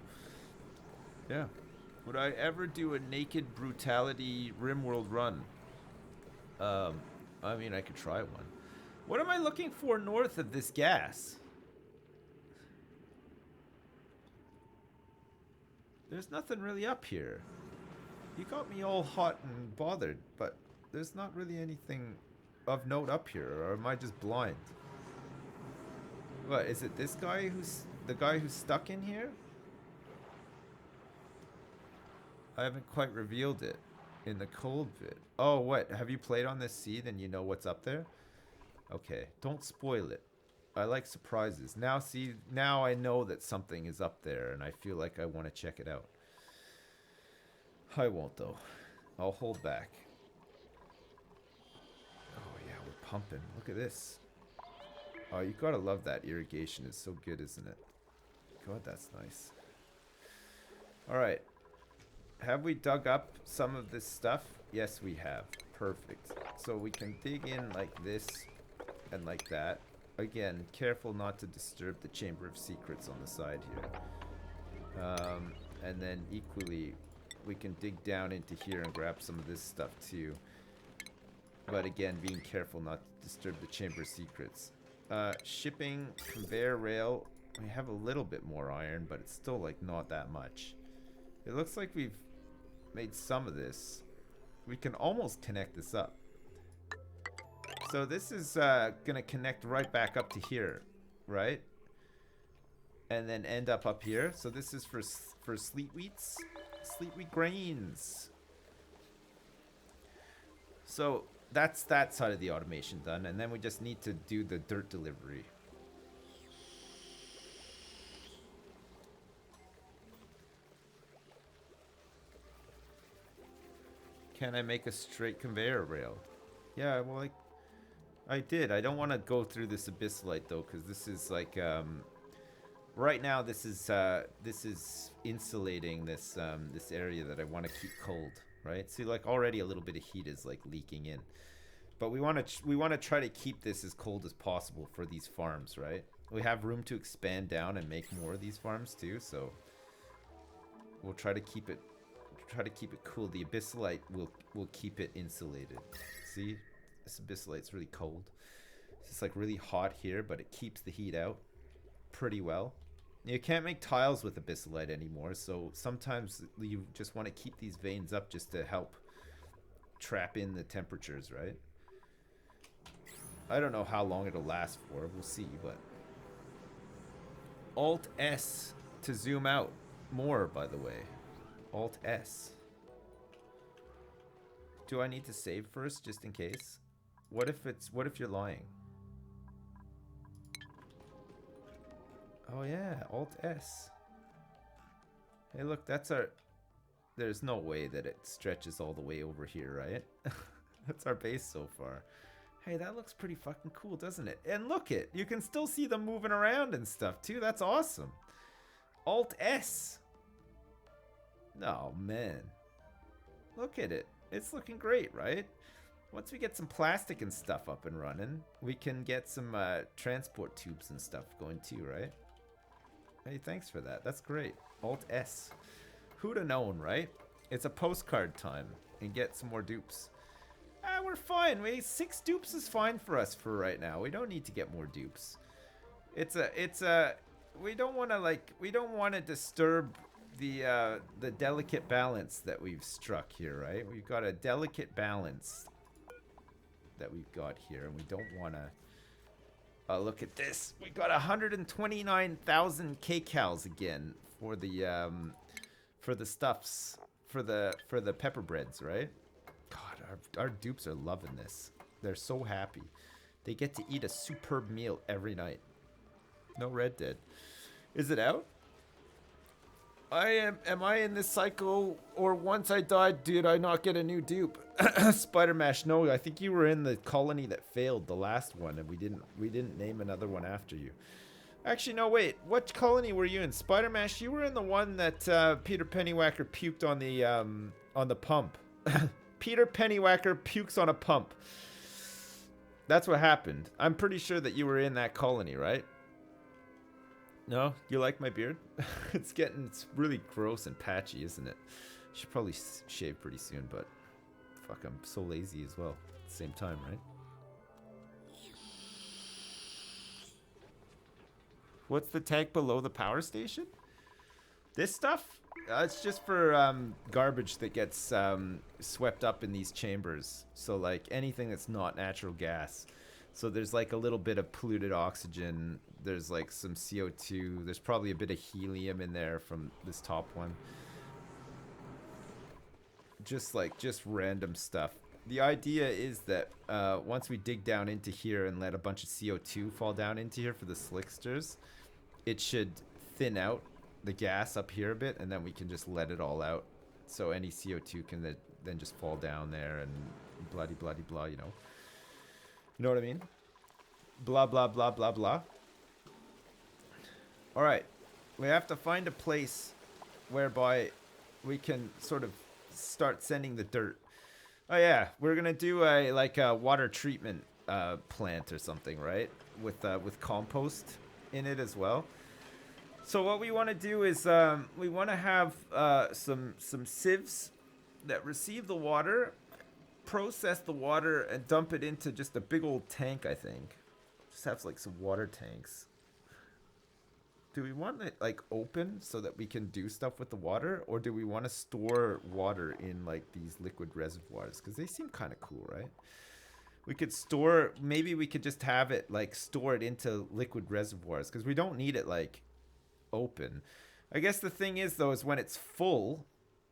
Yeah. Would I ever do a naked brutality RimWorld run? I mean, I could try one. What am I looking for north of this gas? There's nothing really up here. You got me all hot and bothered, but there's not really anything of note up here, or am I just blind? What, is it this guy who's the guy who's stuck in here? I haven't quite revealed it in the cold bit. Oh, what? Have you played on this seed and you know what's up there? Okay, don't spoil it. I like surprises. Now, see, now I know that something is up there, and I feel like I want to check it out. I won't, though. I'll hold back. Oh, yeah, we're pumping. Look at this. Oh, you gotta love that irrigation. It's so good, isn't it? God, that's nice. Alright. Have we dug up some of this stuff? Yes, we have. Perfect. So we can dig in like this and like that. Again, careful not to disturb the Chamber of Secrets on the side here. And then equally, we can dig down into here and grab some of this stuff too. But again, being careful not to disturb the Chamber of Secrets. Shipping, conveyor rail. We have a little bit more iron, but it's still like not that much. It looks like we've made some of this. We can almost connect this up. So this is gonna connect right back up to here, right? And then end up here. So this is for sleet wheat grains. So that's that side of the automation done, and then we just need to do the dirt delivery. Can I make a straight conveyor rail? Yeah, well, I did. I don't want to go through this abyssalite though, because this is like right now this is insulating this this area that I want to keep cold, right? See, like already a little bit of heat is like leaking in, but we want to try to keep this as cold as possible for these farms, right? We have room to expand down and make more of these farms too, so we'll try to keep it cool. The abyssalite will keep it insulated. See, this abyssalite's really cold. It's like really hot here, but it keeps the heat out pretty well. You can't make tiles with abyssalite anymore, so sometimes you just want to keep these veins up just to help trap in the temperatures, right? I don't know how long it'll last for. We'll see, but Alt S to zoom out more, by the way. Alt S. Do I need to save first just in case? What if you're lying? Oh yeah, Alt S. Hey look, that's our... There's no way that it stretches all the way over here, right? That's our base so far. Hey, that looks pretty fucking cool, doesn't it? And look it, you can still see them moving around and stuff too. That's awesome. Alt S. Oh man. Look at it. It's looking great, right? Once we get some plastic and stuff up and running, we can get some transport tubes and stuff going too, right? Hey, thanks for that. That's great. Alt S. Who'd have known, right? It's a postcard time and get some more dupes. Ah, we're fine. 6 dupes is fine for us for right now. We don't need to get more dupes. We don't want to disturb the delicate balance that we've struck here, right? We've got a delicate balance that we've got here, and we don't want to look at this. We got 129,000 kcals again for the stuffs for the pepper breads, right? God, our dupes are loving this. They're so happy. They get to eat a superb meal every night. No Red Dead. Is it out? Am I in this cycle, or once I died, did I not get a new dupe? Spider Mash, no, I think you were in the colony that failed, the last one, and we didn't name another one after you. Actually, no, wait, what colony were you in? Spider Mash, you were in the one that Peter Pennywhacker puked on the pump. Peter Pennywhacker pukes on a pump. That's what happened. I'm pretty sure that you were in that colony, right? No? You like my beard? It's really gross and patchy, isn't it? Should probably shave pretty soon, but fuck, I'm so lazy as well at the same time, right? What's the tank below the power station? This stuff? It's just for garbage that gets swept up in these chambers. So like anything that's not natural gas. So there's like a little bit of polluted oxygen. There's like some CO2. There's probably a bit of helium in there from this top one. Just random stuff. the idea is that once we dig down into here and let a bunch of CO2 fall down into here for the slicksters, it should thin out the gas up here a bit, and then we can just let it all out. So any CO2 can then just fall down there and bloody bloody blah, you know. You know what I mean? Blah blah blah blah blah. All right, we have to find a place whereby we can sort of start sending the dirt. Oh yeah, we're gonna do a water treatment plant or something, right? With compost in it as well. So what we want to do is we want to have some sieves that receive the water, process the water, and dump it into just a big old tank. I think just have like some water tanks. Do we want it like open so that we can do stuff with the water, or do we want to store water in like these liquid reservoirs? Because they seem kind of cool, right? We could store, maybe we could just have it like store it into liquid reservoirs, because we don't need it like open. I guess the thing is though, is when it's full,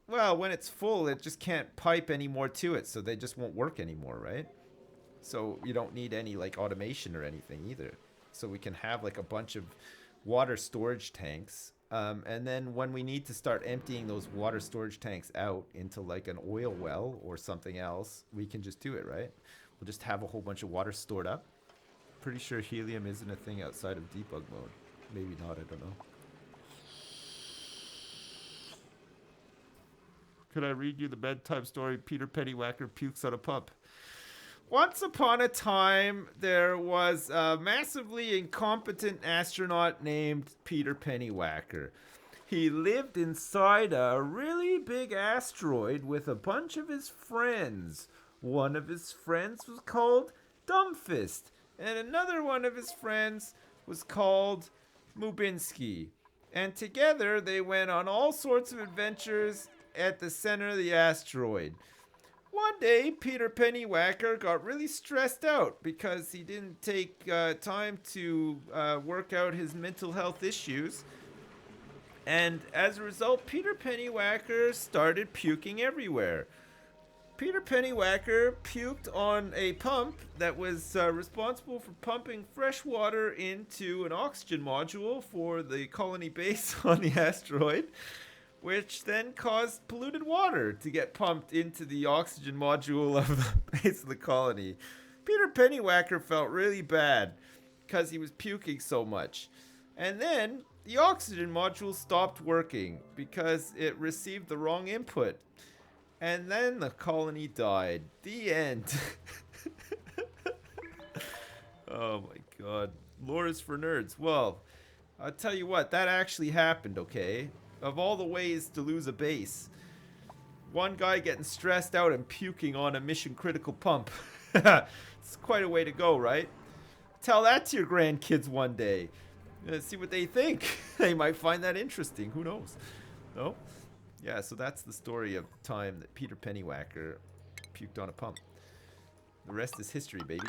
well, when it's full, it just can't pipe any more to it, so they just won't work anymore, right? So you don't need any like automation or anything either. So we can have like a bunch of water storage tanks, and then when we need to start emptying those water storage tanks out into like an oil well or something else, we can just do it, right? We'll just have a whole bunch of water stored up. Pretty sure helium isn't a thing outside of debug mode. Maybe not, I don't know. Could I read you the bedtime story? Peter Pennywhacker pukes on a pump. Once upon a time, there was a massively incompetent astronaut named Peter Pennywhacker. He lived inside a really big asteroid with a bunch of his friends. One of his friends was called Dumbfist, and another one of his friends was called Mubinsky. And together, they went on all sorts of adventures at the center of the asteroid. One day, Peter Pennywhacker got really stressed out because he didn't take time to work out his mental health issues. And as a result, Peter Pennywhacker started puking everywhere. Peter Pennywhacker puked on a pump that was responsible for pumping fresh water into an oxygen module for the colony base on the asteroid, which then caused polluted water to get pumped into the oxygen module of the base of the colony. Peter Pennywhacker felt really bad because he was puking so much. And then the oxygen module stopped working because it received the wrong input. And then the colony died. The end. Oh my god. Lore is for nerds. Well, I'll tell you what, that actually happened, okay? Of all the ways to lose a base, one guy getting stressed out and puking on a mission critical pump. It's quite a way to go, right? Tell that to your grandkids one day. See what they think. They might find that interesting. Who knows? No? Yeah, so that's the story of the time that Peter Pennywhacker puked on a pump. The rest is history, baby.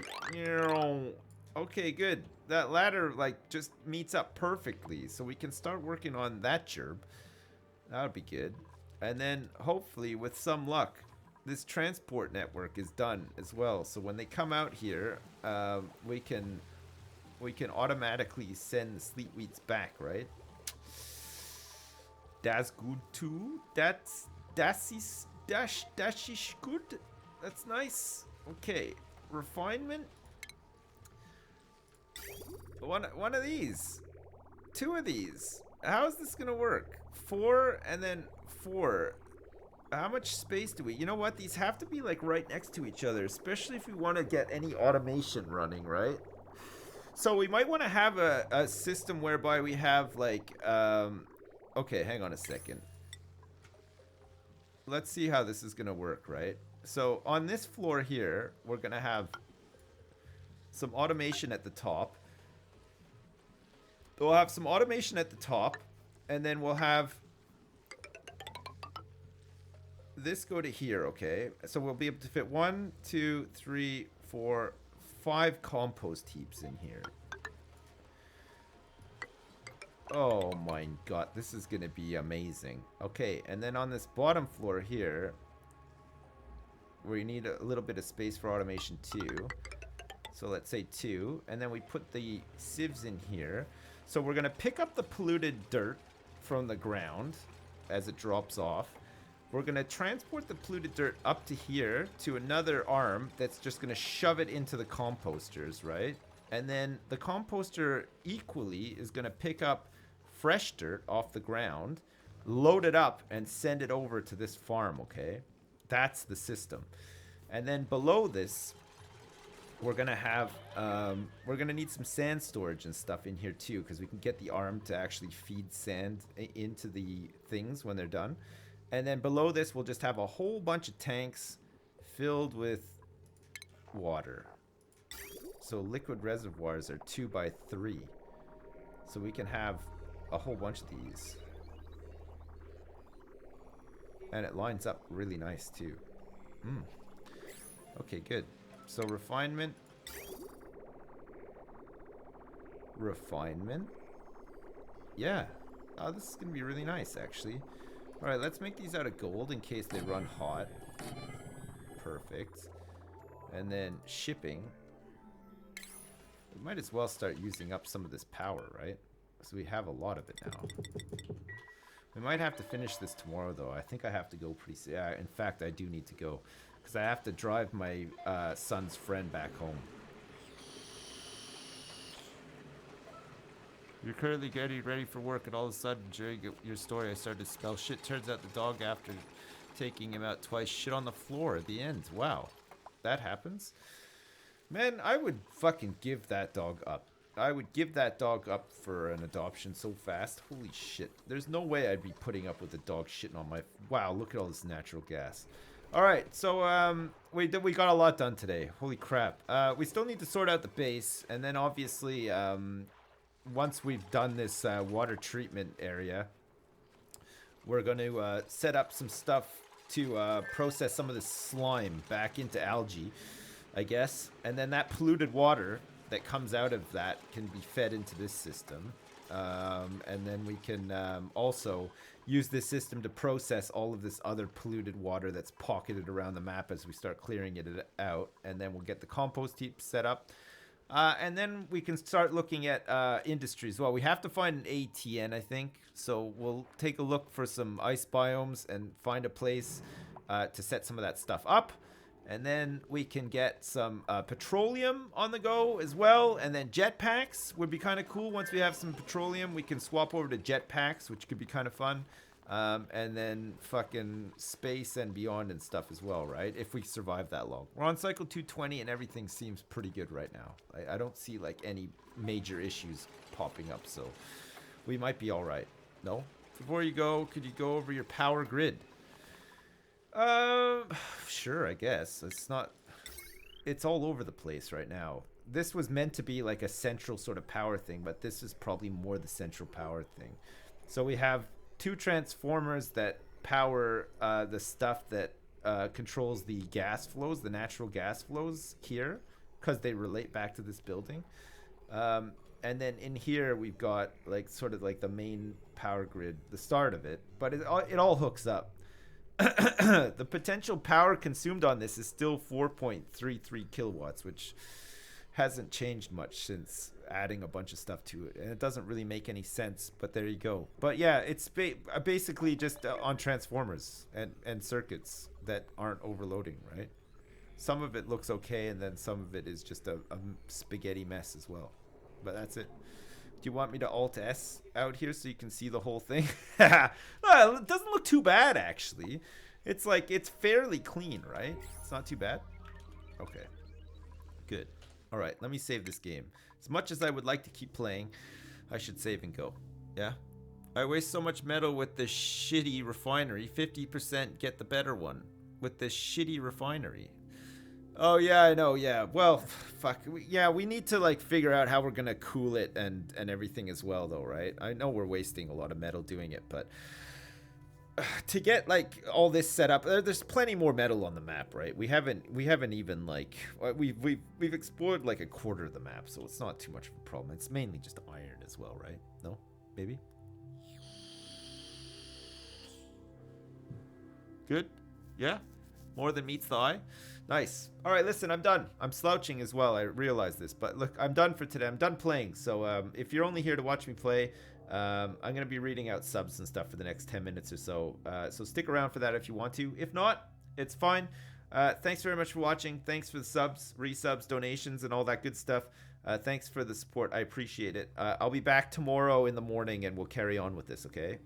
Okay, good. That ladder, like, just meets up perfectly. So we can start working on that gerb. That would be good. And then, hopefully, with some luck, this transport network is done as well. So when they come out here, we can automatically send the Sleetweeds back, right? Das good too. Das is good. That's nice. Okay, refinement. One of these, two of these. How is this gonna work? 4 and then 4. How much space do we? You know what? These have to be like right next to each other, especially if we want to get any automation running, right? So we might want to have a system whereby we have like okay, hang on a second. Let's see how this is going to work, right? So on this floor here, we're going to have some automation at the top. We'll have some automation at the top, and then we'll have this go to here, okay? So we'll be able to fit 1, 2, 3, 4, 5 compost heaps in here. Oh my god, this is gonna be amazing. Okay, and then on this bottom floor here, We need a little bit of space for automation too. So let's say 2. And then we put the sieves in here. So we're going to pick up the polluted dirt from the ground as it drops off. We're going to transport the polluted dirt up to here to another arm that's just going to shove it into the composters, right? And then the composter equally is going to pick up fresh dirt off the ground, load it up, and send it over to this farm, okay? That's the system. And then below this, we're going to have, we're going to need some sand storage and stuff in here too, because we can get the arm to actually feed sand into the things when they're done. And then below this, we'll just have a whole bunch of tanks filled with water. So liquid reservoirs are 2 by 3. So we can have a whole bunch of these. And it lines up really nice too. Okay, good. So refinement. Refinement. Yeah. Oh, this is going to be really nice, actually. Alright, let's make these out of gold in case they run hot. Perfect. And then shipping. We might as well start using up some of this power, right? So we have a lot of it now. We might have to finish this tomorrow, though. I think I have to go pretty soon. In fact, I do need to go. Because I have to drive my son's friend back home. You're currently getting ready for work, and all of a sudden, during your story, I started to smell shit. Turns out the dog, after taking him out twice, shit on the floor at the end. Wow. That happens? Man, I would fucking give that dog up. I would give that dog up for an adoption so fast. Holy shit. There's no way I'd be putting up with a dog shitting on my... Wow, look at all this natural gas. Alright, so we got a lot done today. Holy crap. We still need to sort out the base, and then obviously once we've done this water treatment area, we're going to set up some stuff to process some of this slime back into algae, I guess. And then that polluted water that comes out of that can be fed into this system. And then we can also use this system to process all of this other polluted water that's pocketed around the map as we start clearing it out. And then we'll get the compost heap set up. And then we can start looking at industries. Well, we have to find an ATN, I think. So we'll take a look for some ice biomes and find a place to set some of that stuff up. And then we can get some petroleum on the go as well. And then jetpacks would be kind of cool. Once we have some petroleum, we can swap over to jetpacks, which could be kind of fun. And then fucking space and beyond and stuff as well, right? If we survive that long. We're on cycle 220 and everything seems pretty good right now. I don't see like any major issues popping up, so we might be all right. No? Before you go, could you go over your power grid? Sure, I guess. It's all over the place right now. This was meant to be like a central sort of power thing, but this is probably more the central power thing. So we have 2 transformers that power the stuff that controls the gas flows, the natural gas flows here, because they relate back to this building. And then in here we've got like sort of like the main power grid, the start of it, but it all hooks up. The potential power consumed on this is still 4.33 kilowatts, which hasn't changed much since adding a bunch of stuff to it, and it doesn't really make any sense, but there you go. But yeah, it's basically just on transformers and circuits that aren't overloading, right? Some of it looks okay, and then some of it is just a spaghetti mess as well, but that's it. Do you want me to Alt S out here so you can see the whole thing? Well, it doesn't look too bad, actually. It's like, it's fairly clean, right? It's not too bad. Okay, good. All right, let me save this game. As much as I would like to keep playing, I should save and go. Yeah? I waste so much metal with this shitty refinery. 50% get the better one with this shitty refinery. Oh, yeah, I know, yeah. Well, fuck. Yeah, we need to, like, figure out how we're gonna cool it and everything as well, though, right? I know we're wasting a lot of metal doing it, but to get, like, all this set up, there's plenty more metal on the map, right? We haven't even, like, we've explored, like, a quarter of the map, so it's not too much of a problem. It's mainly just iron as well, right? No? Maybe? Good? Yeah? More than meets the eye. Nice. All right, listen, I'm done. I'm slouching as well. I realize this, but look, I'm done for today. I'm done playing. So if you're only here to watch me play, I'm going to be reading out subs and stuff for the next 10 minutes or so. So stick around for that if you want to. If not, it's fine. Thanks very much for watching. Thanks for the subs, resubs, donations, and all that good stuff. Thanks for the support. I appreciate it. I'll be back tomorrow in the morning, and we'll carry on with this, okay?